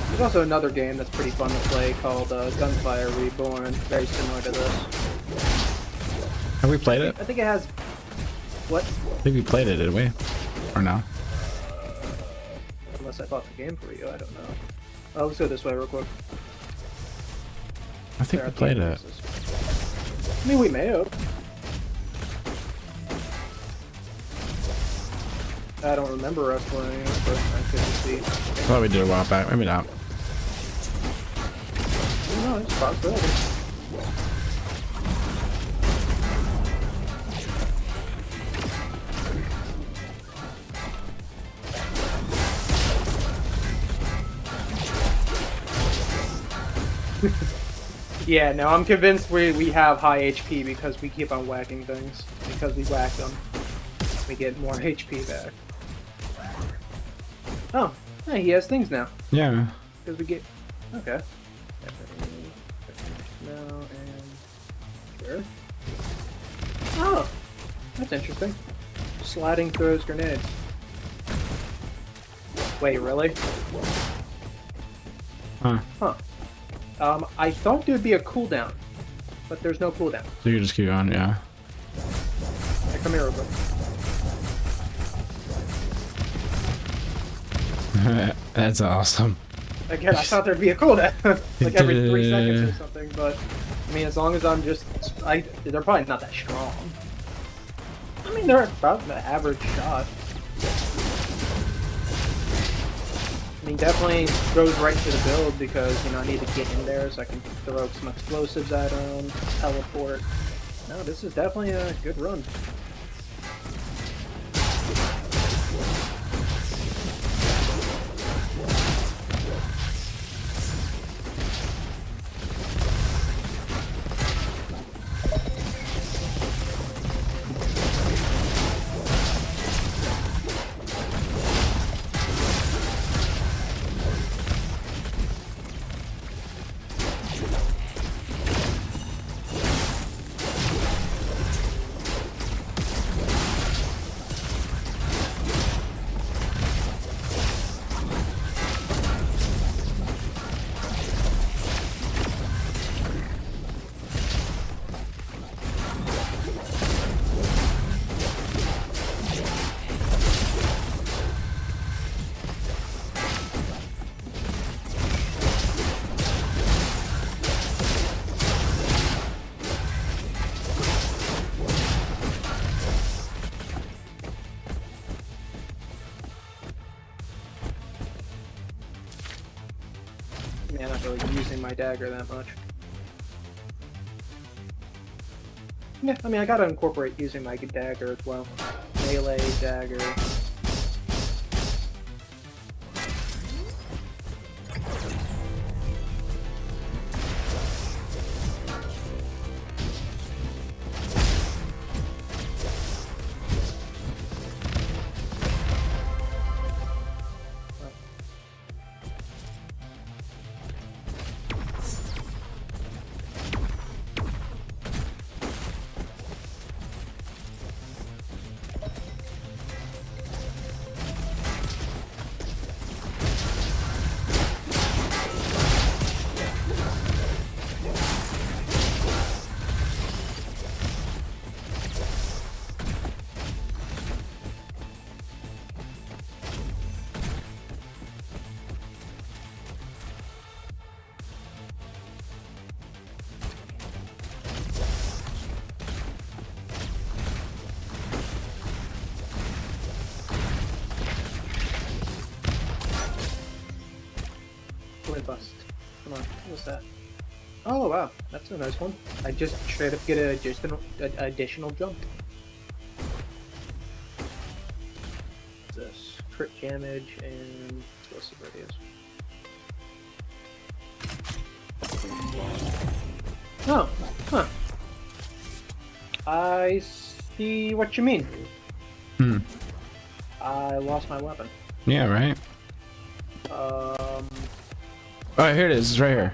There's also another game that's pretty fun to play called Gunfire Reborn, very similar to this. Have we played it? I think it has... What? I think we played it, did we? Or no? Unless I bought the game for you, I don't know. Oh, let's go this way real quick. I think we played it. I mean, we may have. I don't remember us playing it, but I couldn't see. I thought we did a while back. Maybe not. No, it's a possibility. Yeah, no, I'm convinced we have high HP because we keep on whacking things. Because we whack them, we get more HP back. Oh, hey, he has things now. Yeah. Because we get... Okay. No, and... Sure. Oh, that's interesting. Sliding throws grenades. Wait, really? Huh. Huh. I thought there'd be a cooldown, but there's no cooldown. So you just keep on, yeah. Hey, come here real quick. That's awesome. Again, I thought there'd be a cooldown, like every 3 seconds or something, but, I mean, as long as I'm just, they're probably not that strong. I mean, they're about the average shot. I mean, definitely goes right to the build because, you know, I need to get in there so I can throw some explosives at them, teleport. No, this is definitely a good run. Man, I'm not really using my dagger that much. Yeah, I mean, I gotta incorporate using my dagger as well. Melee, dagger. Bust. Come on, what's that? Oh wow, that's a nice one. I just straight up get an additional jump. crit damage and explosive radius. Oh, huh. I see what you mean. I lost my weapon. Yeah, right. Oh, here it is. It's right here.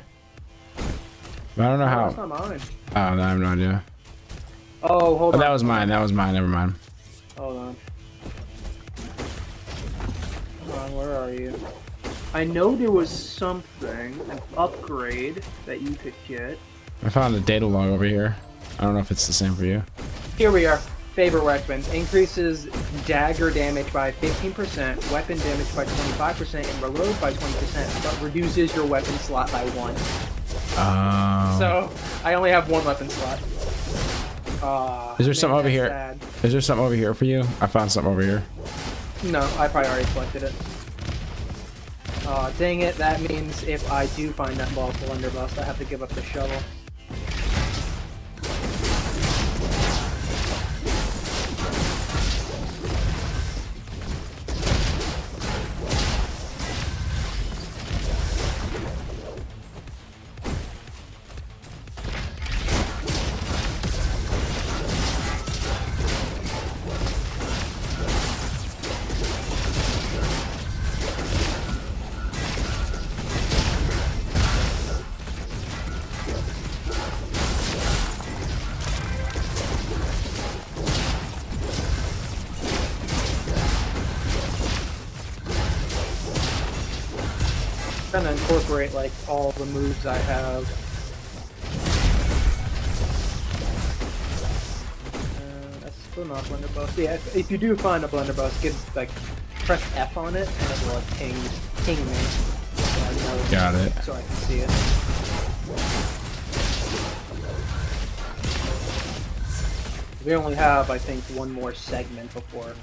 But I don't know how. That's not mine. Oh, no, I have no idea. Oh, hold on. That was mine. That was mine. Never mind. Hold on. Hold on, where are you? I know there was something, an upgrade that you could get. I found a data log over here. I don't know if it's the same for you. Here we are. Favorite weapon. Increases dagger damage by 15%, weapon damage by 25%, and reload by 20%, but reduces your weapon slot by 1. So, I only have 1 weapon slot. Is there something over here? Sad. Is there something over here for you? I found something over here. No, I probably already collected it. Dang it, that means if I do find that ball blunderbuss, I have to give up the shovel. Trying to incorporate like all the moves I have. That's still not blunderbuss. Yeah, if you do find a blunderbuss, press F on it and it will like ping me. So I know, Got it. So I can see it. We only have, I think, one more segment before.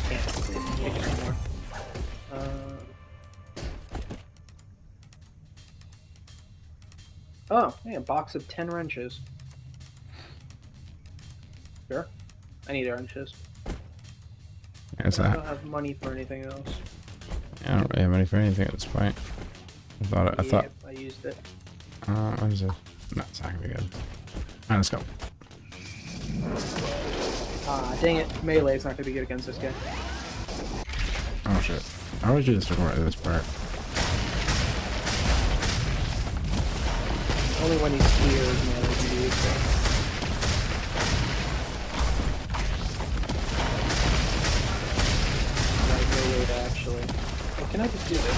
Can't pick it anymore. Oh, hey, a box of 10 wrenches. Sure. I need wrenches. What's I that? don't have money for anything else. I don't really have money for anything at this point. I thought. Yep, I used it. What is it? No, it's not gonna be good. Alright, let's go. Ah, dang it. Melee's not gonna be good against this guy. Oh shit. I always just record this part. Only when he's here is Melee can be used. Right, wait, actually. Well, can I just do this?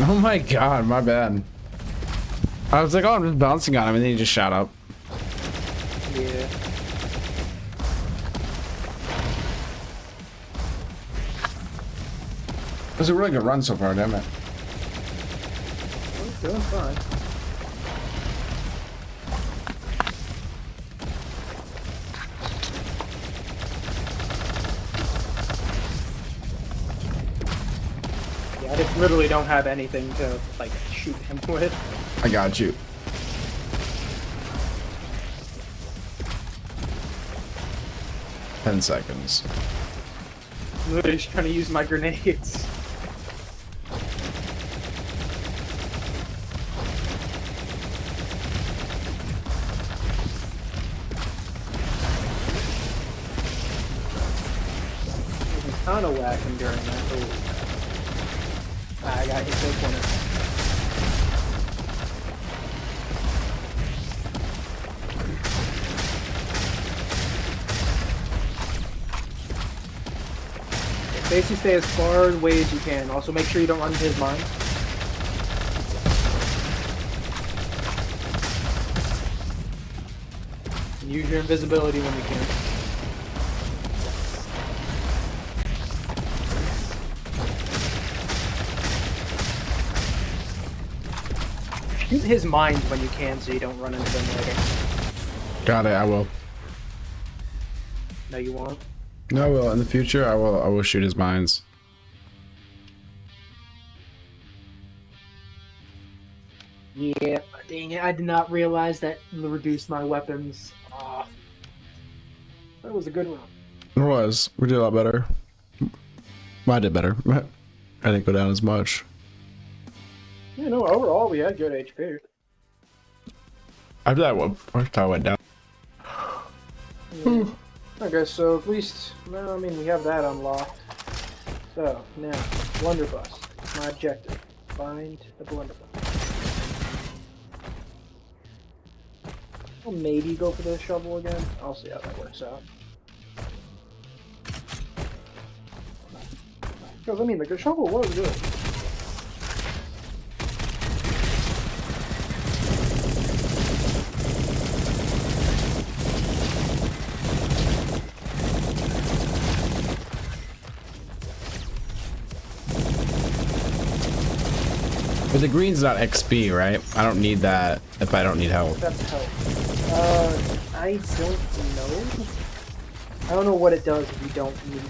Oh my god, my bad. I was like, oh, I'm just bouncing on him, and then he just shot up. Yeah. It was a really good run so far, damn it. Well, doing fine. Yeah, I just literally don't have anything to, like, shoot him with. I got you. Ten seconds. I'm literally just trying to use my grenades. Kind of whacking during that. Ooh. I got hit this one. Basically stay as far away as you can. Also make sure you don't run into his mine. And use your invisibility when you can. Shoot his mines when you can so you don't run into them later. Got it, I will. No, you won't. No, I will. In the future, I will shoot his mines. Yeah, Dang it, I did not realize that reduced my weapons. Ah, that was a good one. It was. We did a lot better. Well, I did better. I didn't go down as much. Yeah, no, overall we had good HP. I did that one first time I went down. Yeah. Okay, so at least, well, I mean, we have that unlocked. So, now, blunderbuss. My objective. Find the blunderbuss. I'll maybe go for the shovel again. I'll see how that works out. Because, I mean, the shovel was good. But the green's not XP, right? I don't need that if I don't need help. That's help. I don't know. I don't know what it does if you don't need it.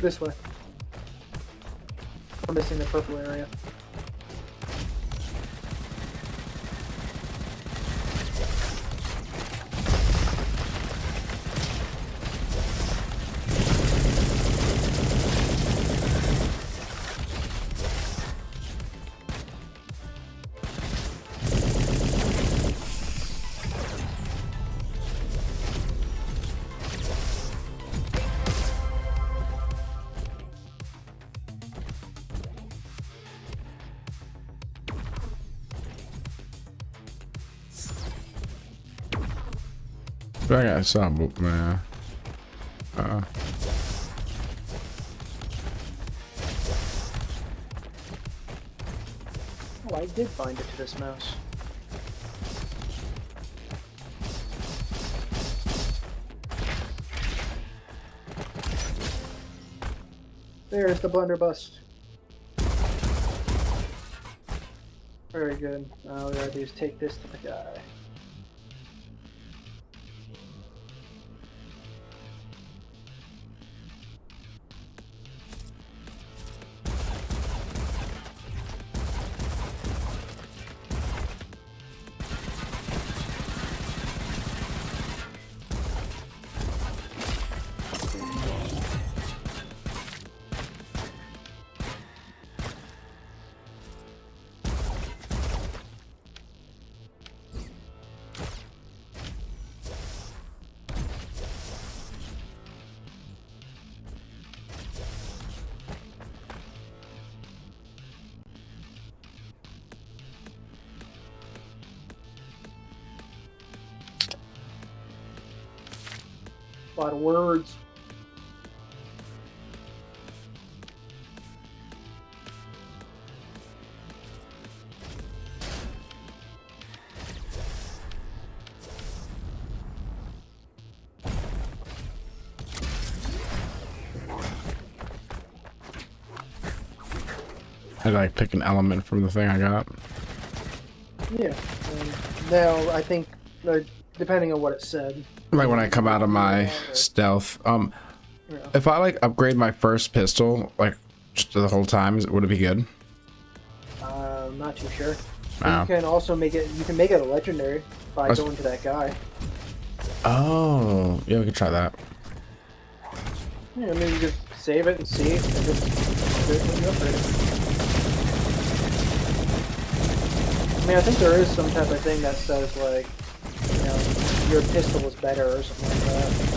This way. I'm missing the purple area. I got some, man. Oh, I did bind it to this mouse. There's the blunderbuss. Very good. All we gotta do is take this to the guy. A lot of words. I like pick an element from the thing I got. Yeah. Now I think, depending on what it said. Like when I come out of my stealth, if I like upgrade my first pistol, like just the whole time, would it be good? I'm not too sure. Oh. You can also make it. You can make it a legendary by going to that guy. Oh, yeah, we could try that. Yeah, I mean, you just save it and see, and just do it when you upgrade it. I mean, I think there is some type of thing that says like, you know, your pistol is better or something like that.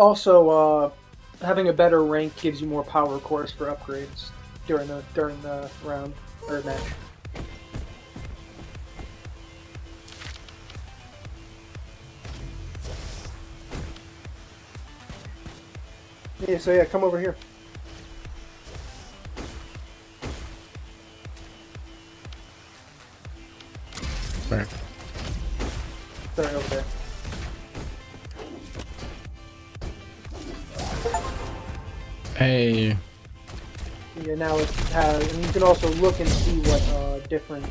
Also, having a better rank gives you more power cores for upgrades during the round or match. Yeah, so yeah, come over here. Right. Sorry, over there. Hey. Yeah, now it has, and you can also look and see what different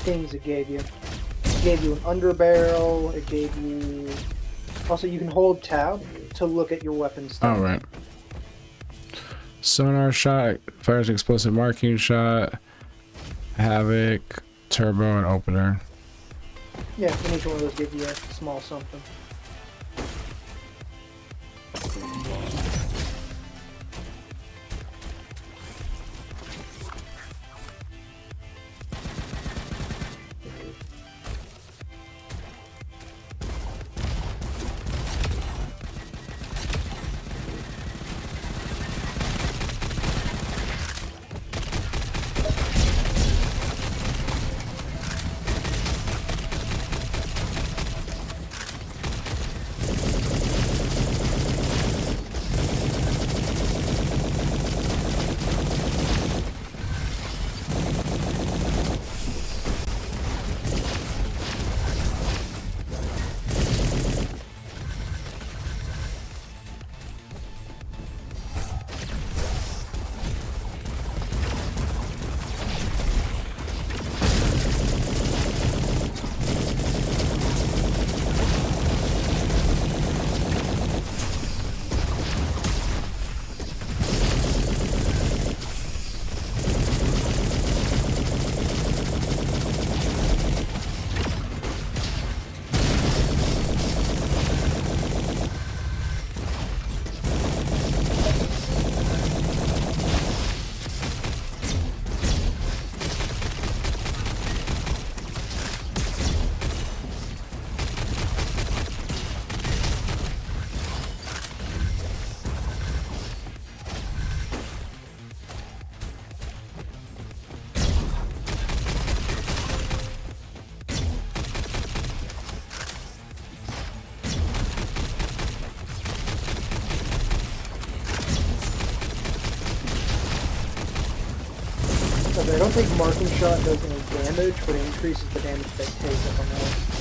things it gave you. It gave you an underbarrel. It gave you. Also, you can hold tab to look at your weapon stats. All right. Sonar shot, fires explosive marking shot, havoc, turbo, and opener. Yeah, and each one of those give you a small something. I don't think marking shot does any damage, but it increases the damage they take if I'm not.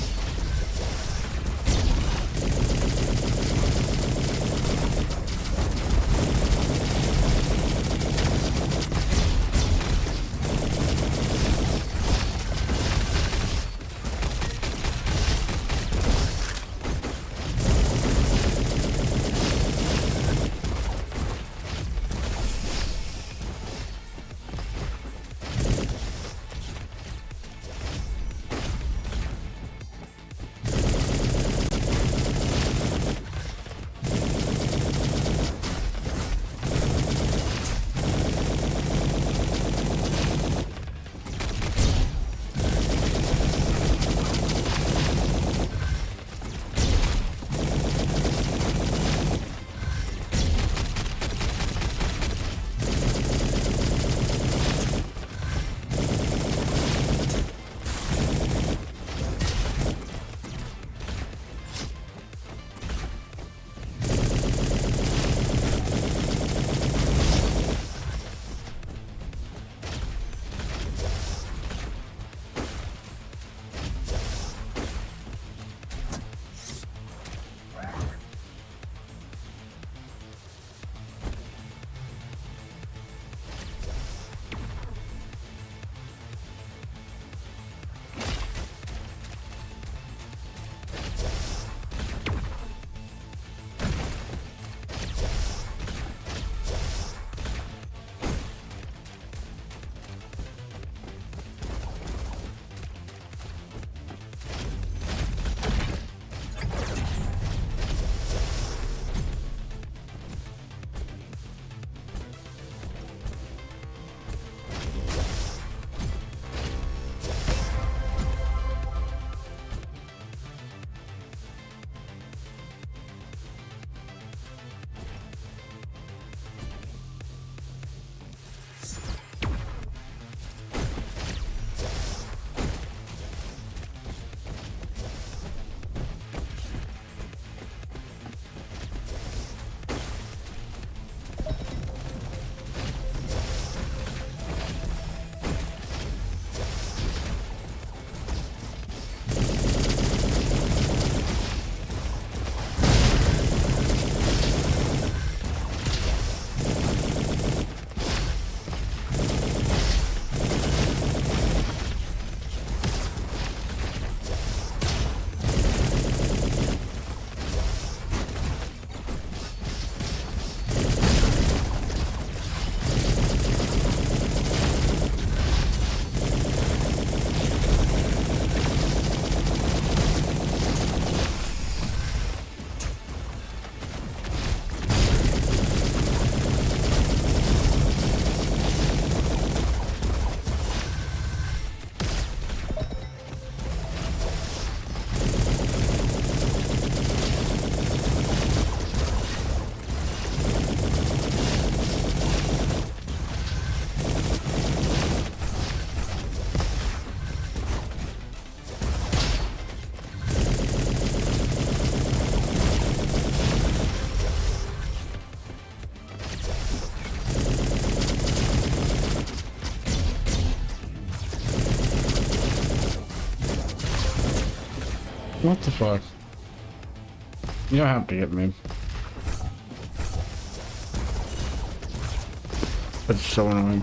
What the fuck? You don't have to hit me. That's so annoying.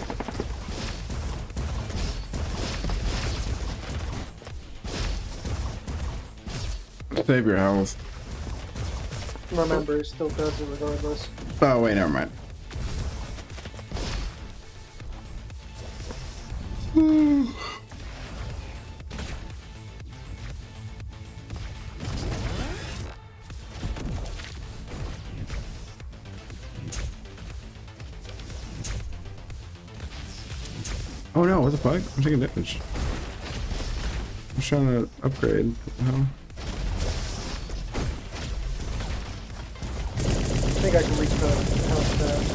Save your health. Remember, it still does it regardless. Oh, wait, never mind. Oh no, what the fuck? I'm taking damage. I'm trying to upgrade. What the hell? I think I can reach the house fast.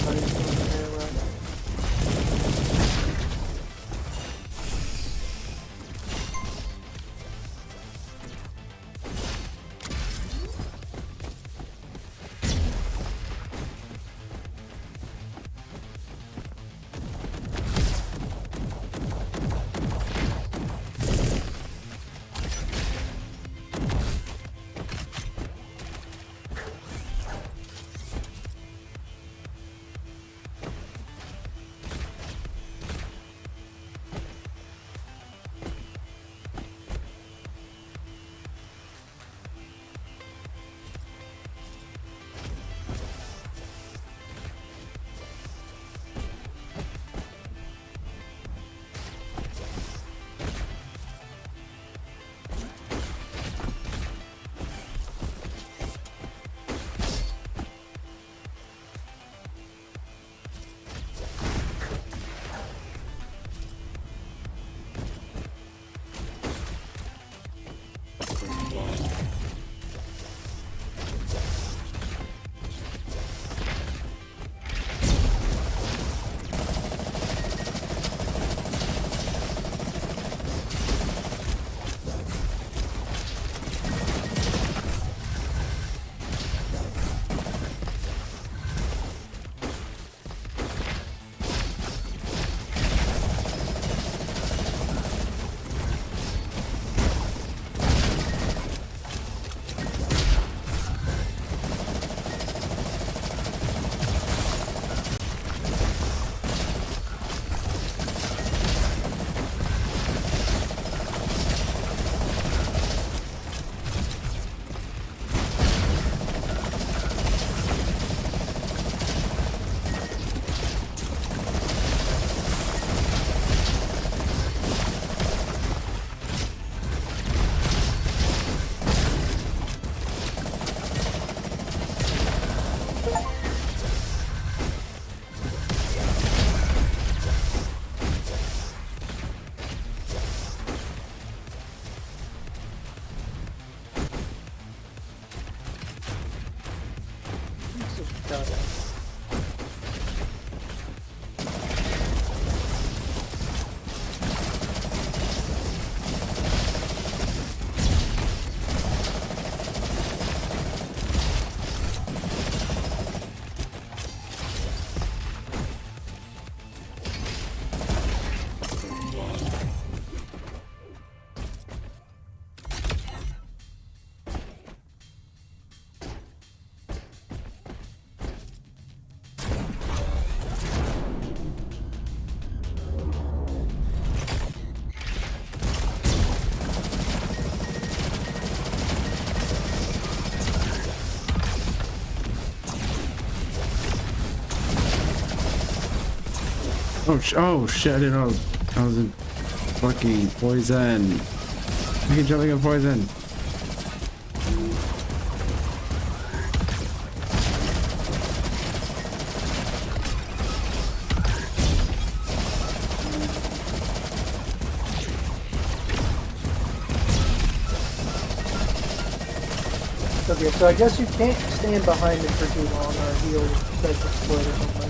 Oh shit, I didn't know I was in fucking poison. I keep jumping in poison. Okay, so I guess you can't stand behind it for too long or he'll start to split or something.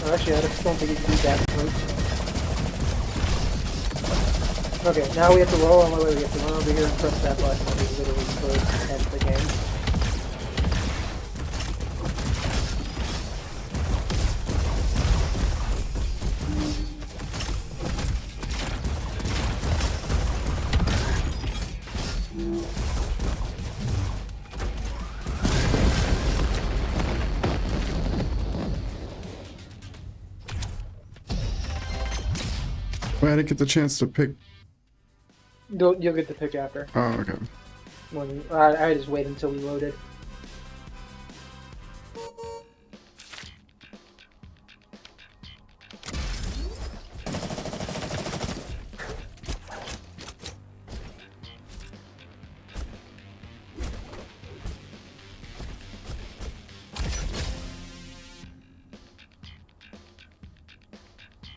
Or actually, I just don't think you can do that first. Okay, now we have to roll on the way. We have to run over here and press that button and we literally close end the game. Wait, I didn't get the chance to pick. You'll get to pick after. Oh, okay. When I just wait until we loaded.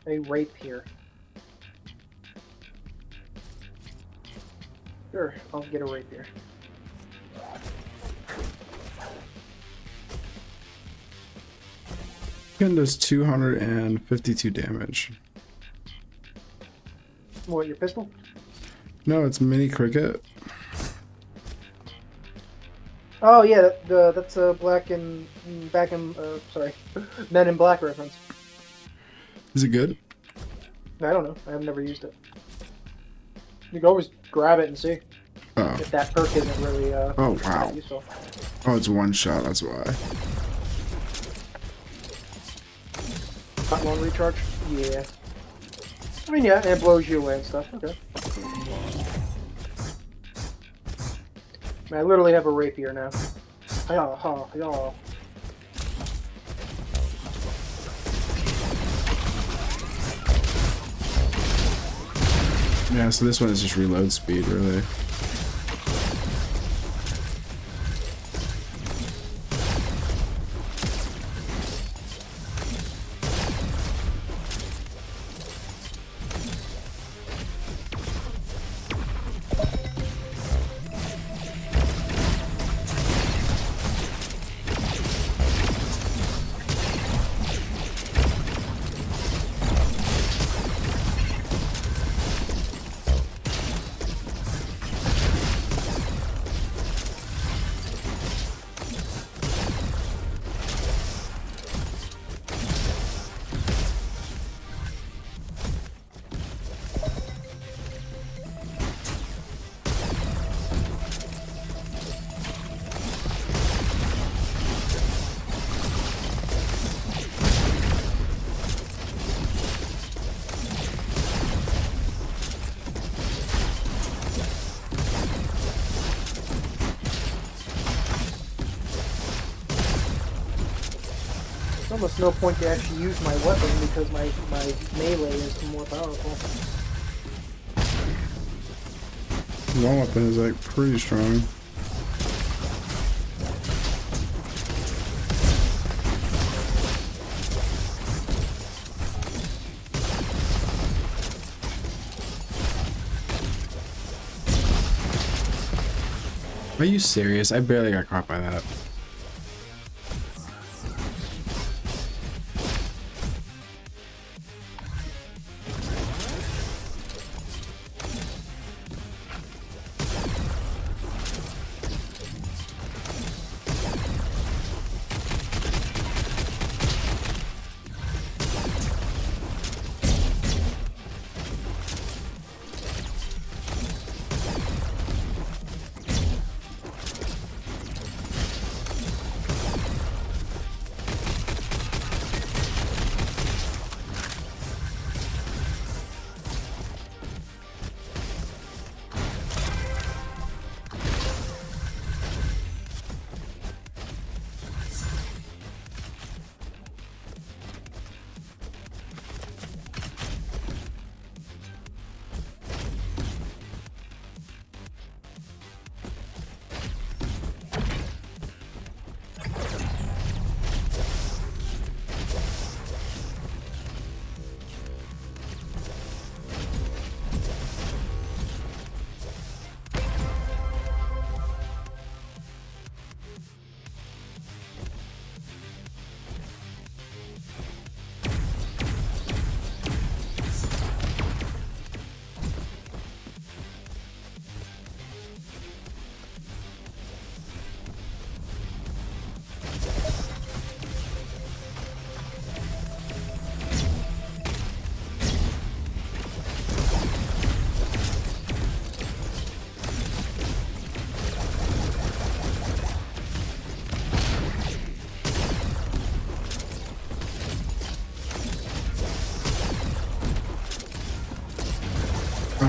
A rapier. Sure, I'll get a rapier. Gun does 252 damage. What, your pistol? No, it's mini cricket. Oh yeah, that's a Men in Black reference. Is it good? I don't know. I've never used it. You can always grab it and see if that perk isn't really Oh wow. useful. Oh, it's one shot. That's why. Not long recharge? Yeah. I mean, yeah, and it blows you away and stuff. Okay. I literally have a rapier now. Yeah. Yeah, so this one is just reload speed, really. Almost no point to actually use my weapon because my melee is more powerful. One weapon is like pretty strong. Are you serious? I barely got caught by that.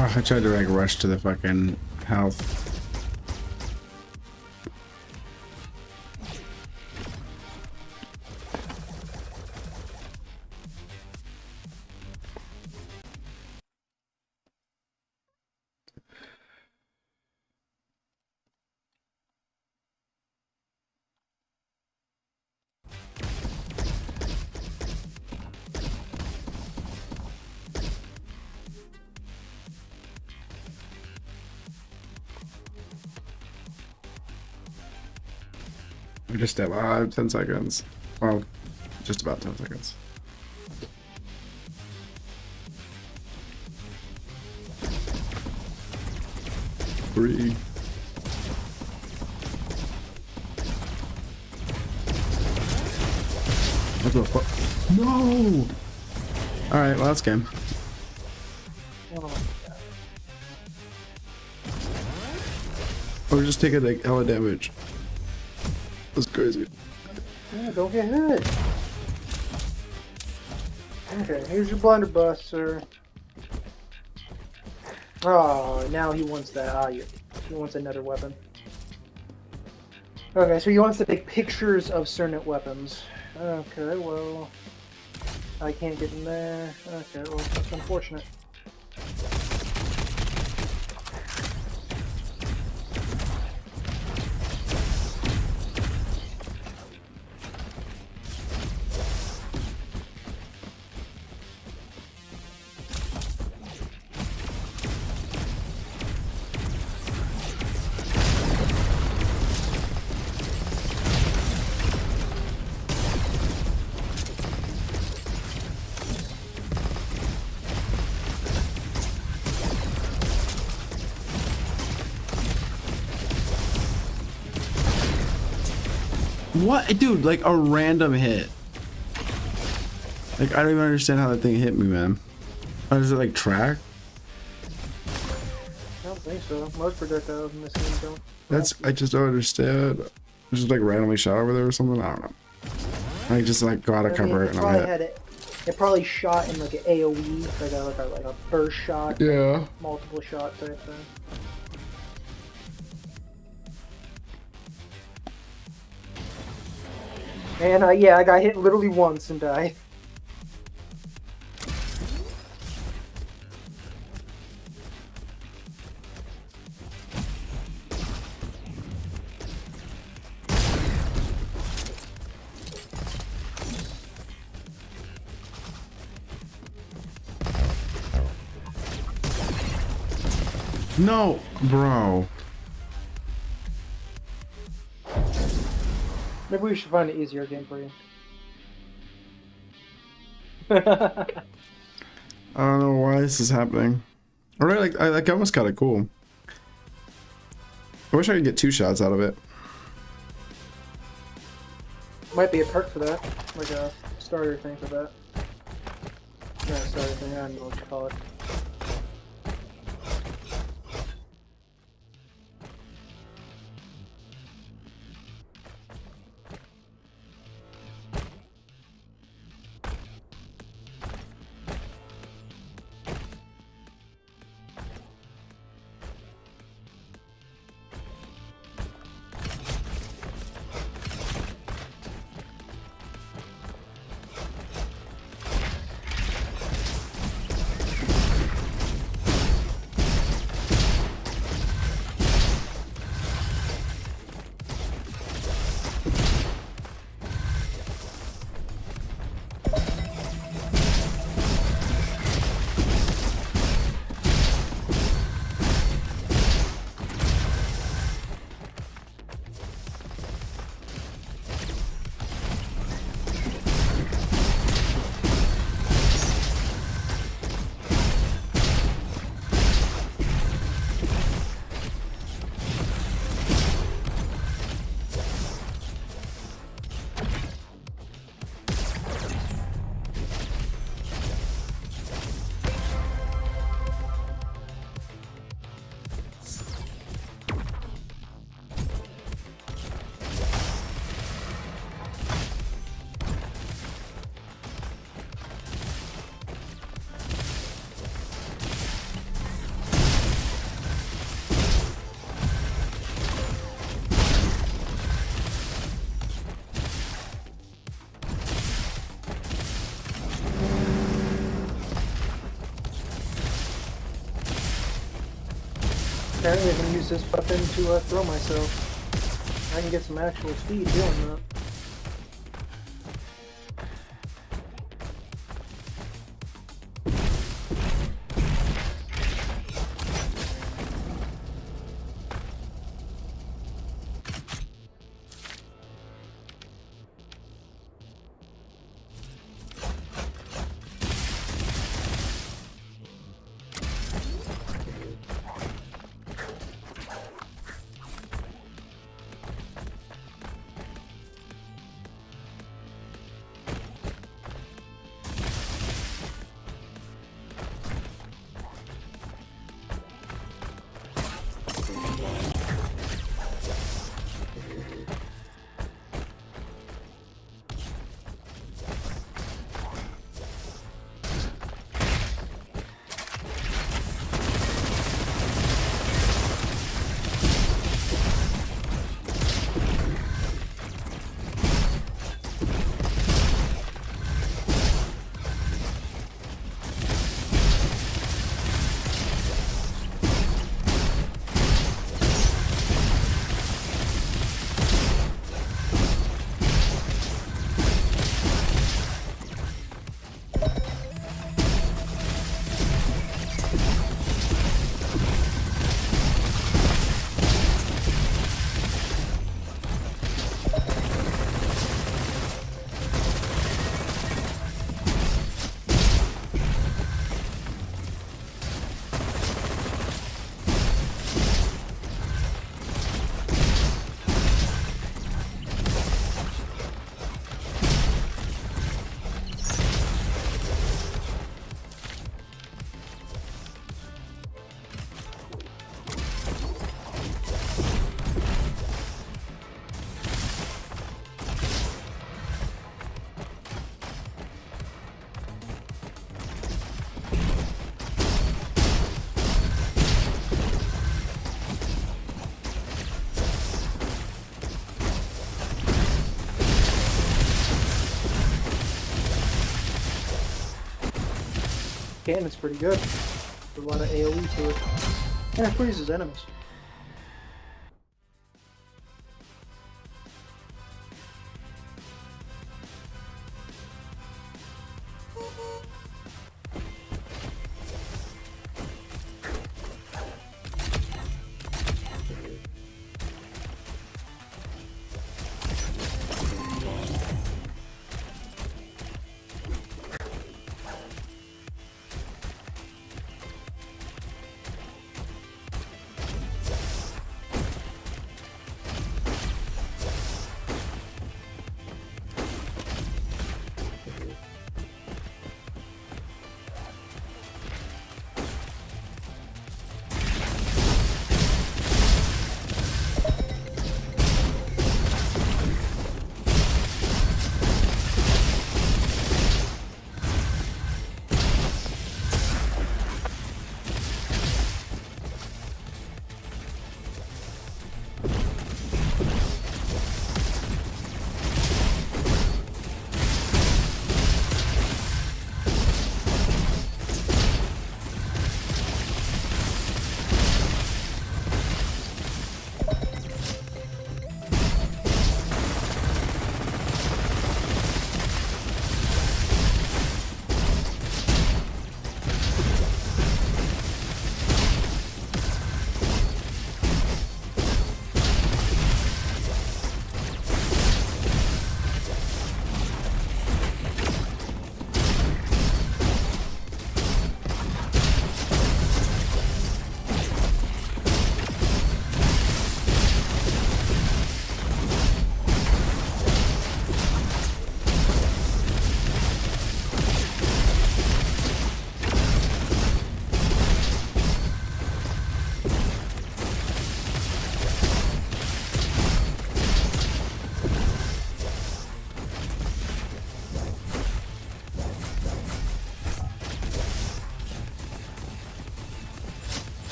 Oh, I tried to like rush to the fucking health. We just have 10 seconds. Well, just about 10 seconds. Three. What the fuck? No! Alright, well, that's game. We're just taking like hella damage. That's crazy. Yeah, don't get hit. Okay, here's your blunderbuss, sir. Oh, now he wants that. He wants another weapon. Okay, so he wants to take pictures of certain weapons. Okay, well, I can't get in there. Okay, well, that's unfortunate. What? Dude, like a random hit. Like, I don't even understand how that thing hit me, man. Or does it like track? I don't think so. Most projectiles in this game don't. That's, I just don't understand. Just like randomly shot over there or something? I don't know. I just like go out of cover and I'm hit. It probably shot in like an AoE, like a burst shot. Yeah. Multiple shot type thing. And yeah, I got hit literally once and died. No, bro. Maybe we should find an easier game for you. I don't know why this is happening. Alright, like that was kind of cool. I wish I could get 2 shots out of it. Might be a perk for that, like a starter thing for that. Not a starter thing, I don't know what you call it. apparently I'm gonna use this weapon to throw myself. I can get some actual speed doing that. Cannon's pretty good. There's a lot of AoE to it. And it freezes enemies.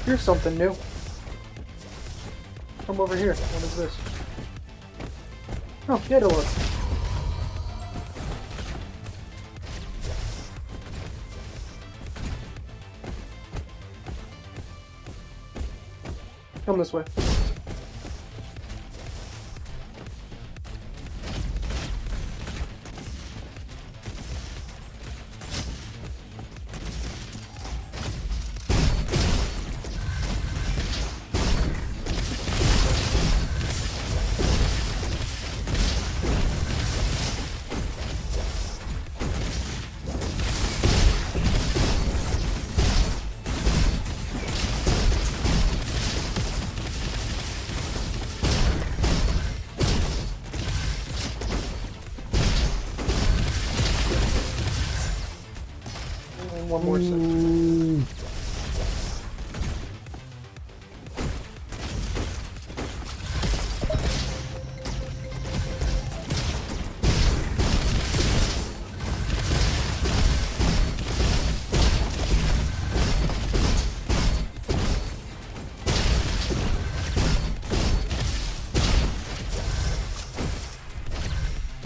Here's something new. Come over here. What is this? Oh, data load. Come this way. One more second.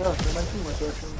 Oh, there might be more directions.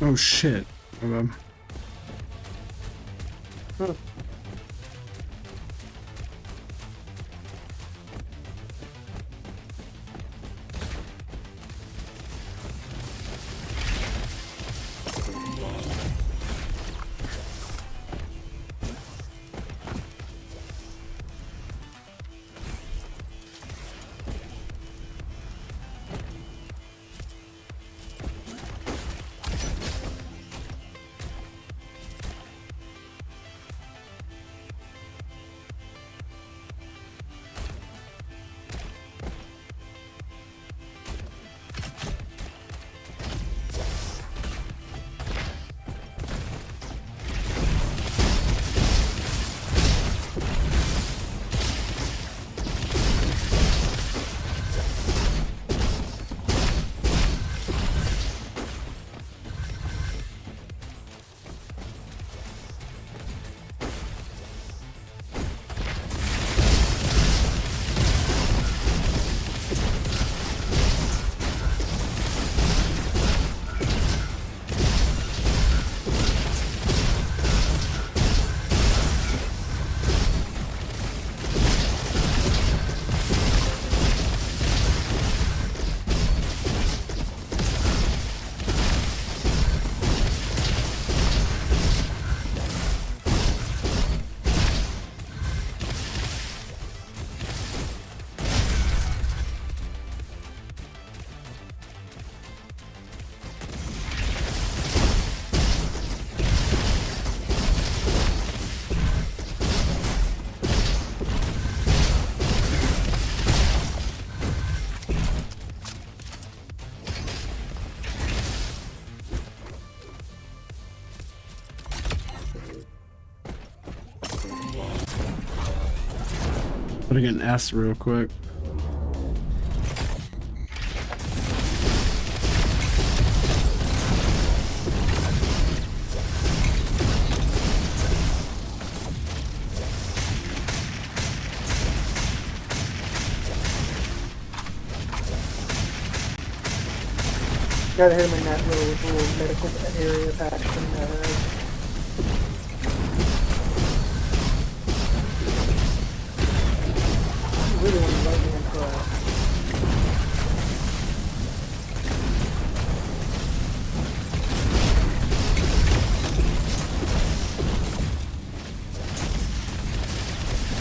Oh shit. Putting an S real quick. Gotta hit him in that little medical area of action. I really want to let me into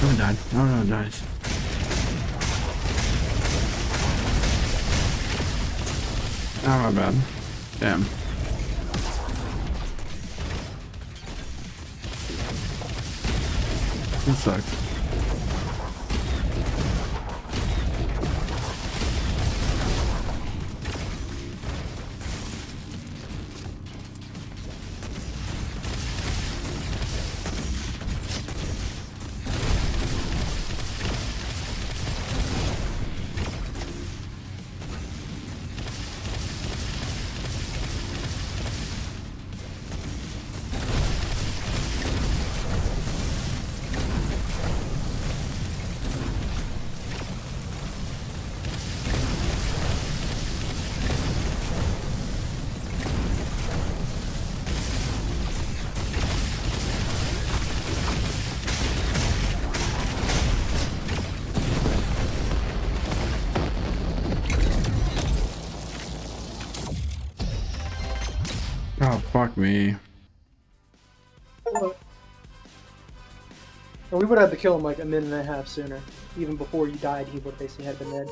No one died. No, no, nice. Oh, my bad. Damn. That sucks. Oh, fuck me. Well, we would have had to kill him like a minute and a half sooner. Even before you died, he would basically have been dead.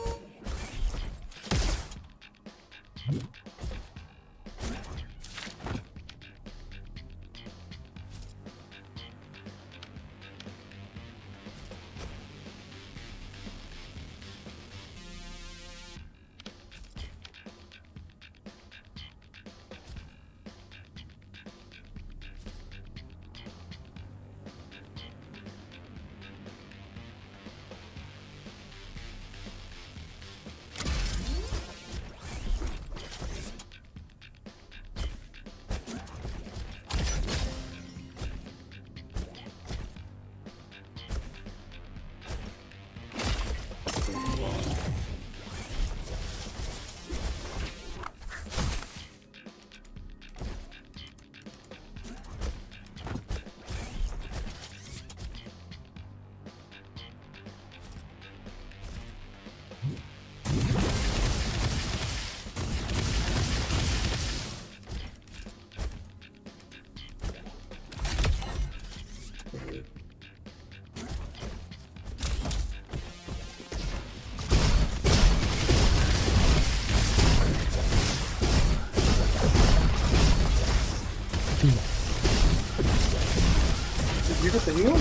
Did you get the heal?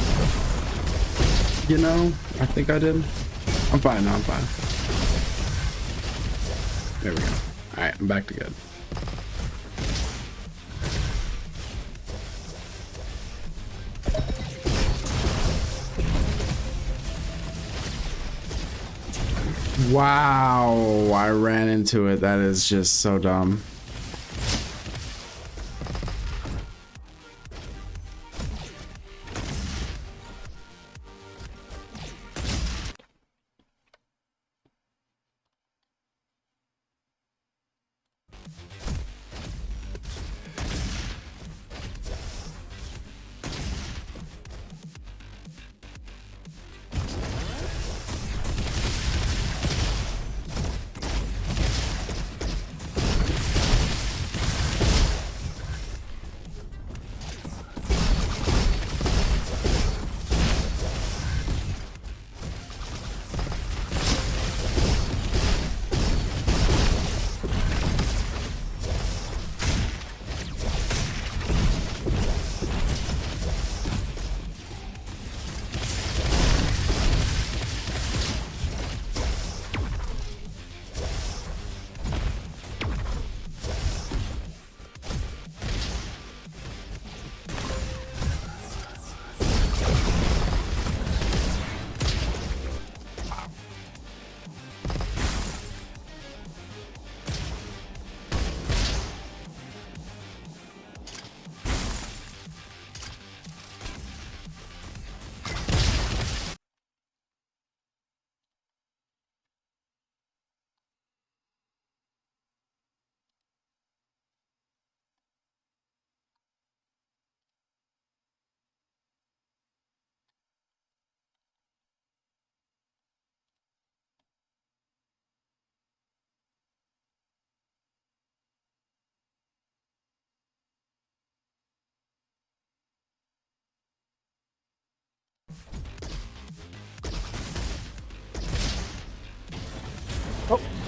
You know, I think I did. I'm fine now, I'm fine. There we go. Alright, I'm back to good. Wow, I ran into it. That is just so dumb.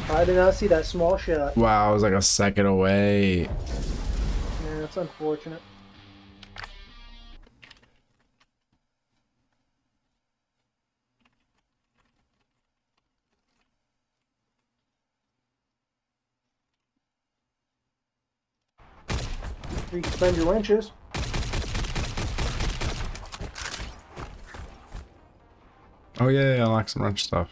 I did not see that small shot. Wow, I was like a second away. Yeah, that's unfortunate. You can spend your winches. Oh yeah, I like some wrench stuff.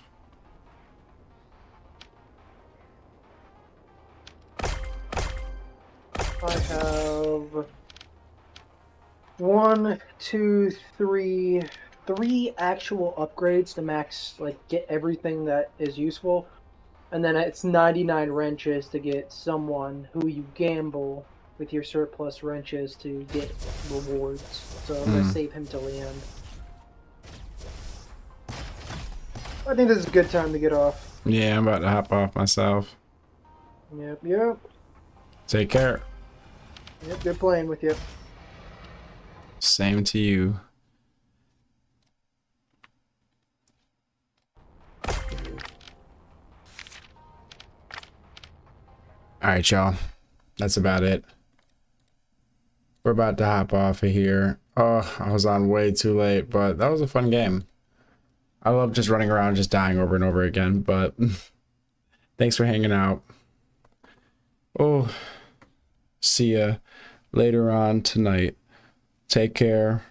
I have 1, 2, 3, 3 actual upgrades to max, like get everything that is useful, and then it's 99 wrenches to get someone who you gamble with your surplus wrenches to get rewards. So I'm gonna save him till the end. I think this is a good time to get off. Yeah, I'm about to hop off myself. Yep. Take care. Yep, good playing with you. Same to you. Alright, y'all. That's about it. We're about to hop off of here. Oh, I was on way too late, but that was a fun game. I love just running around, just dying over and over again, but thanks for hanging out. Oh, see ya later on tonight. Take care.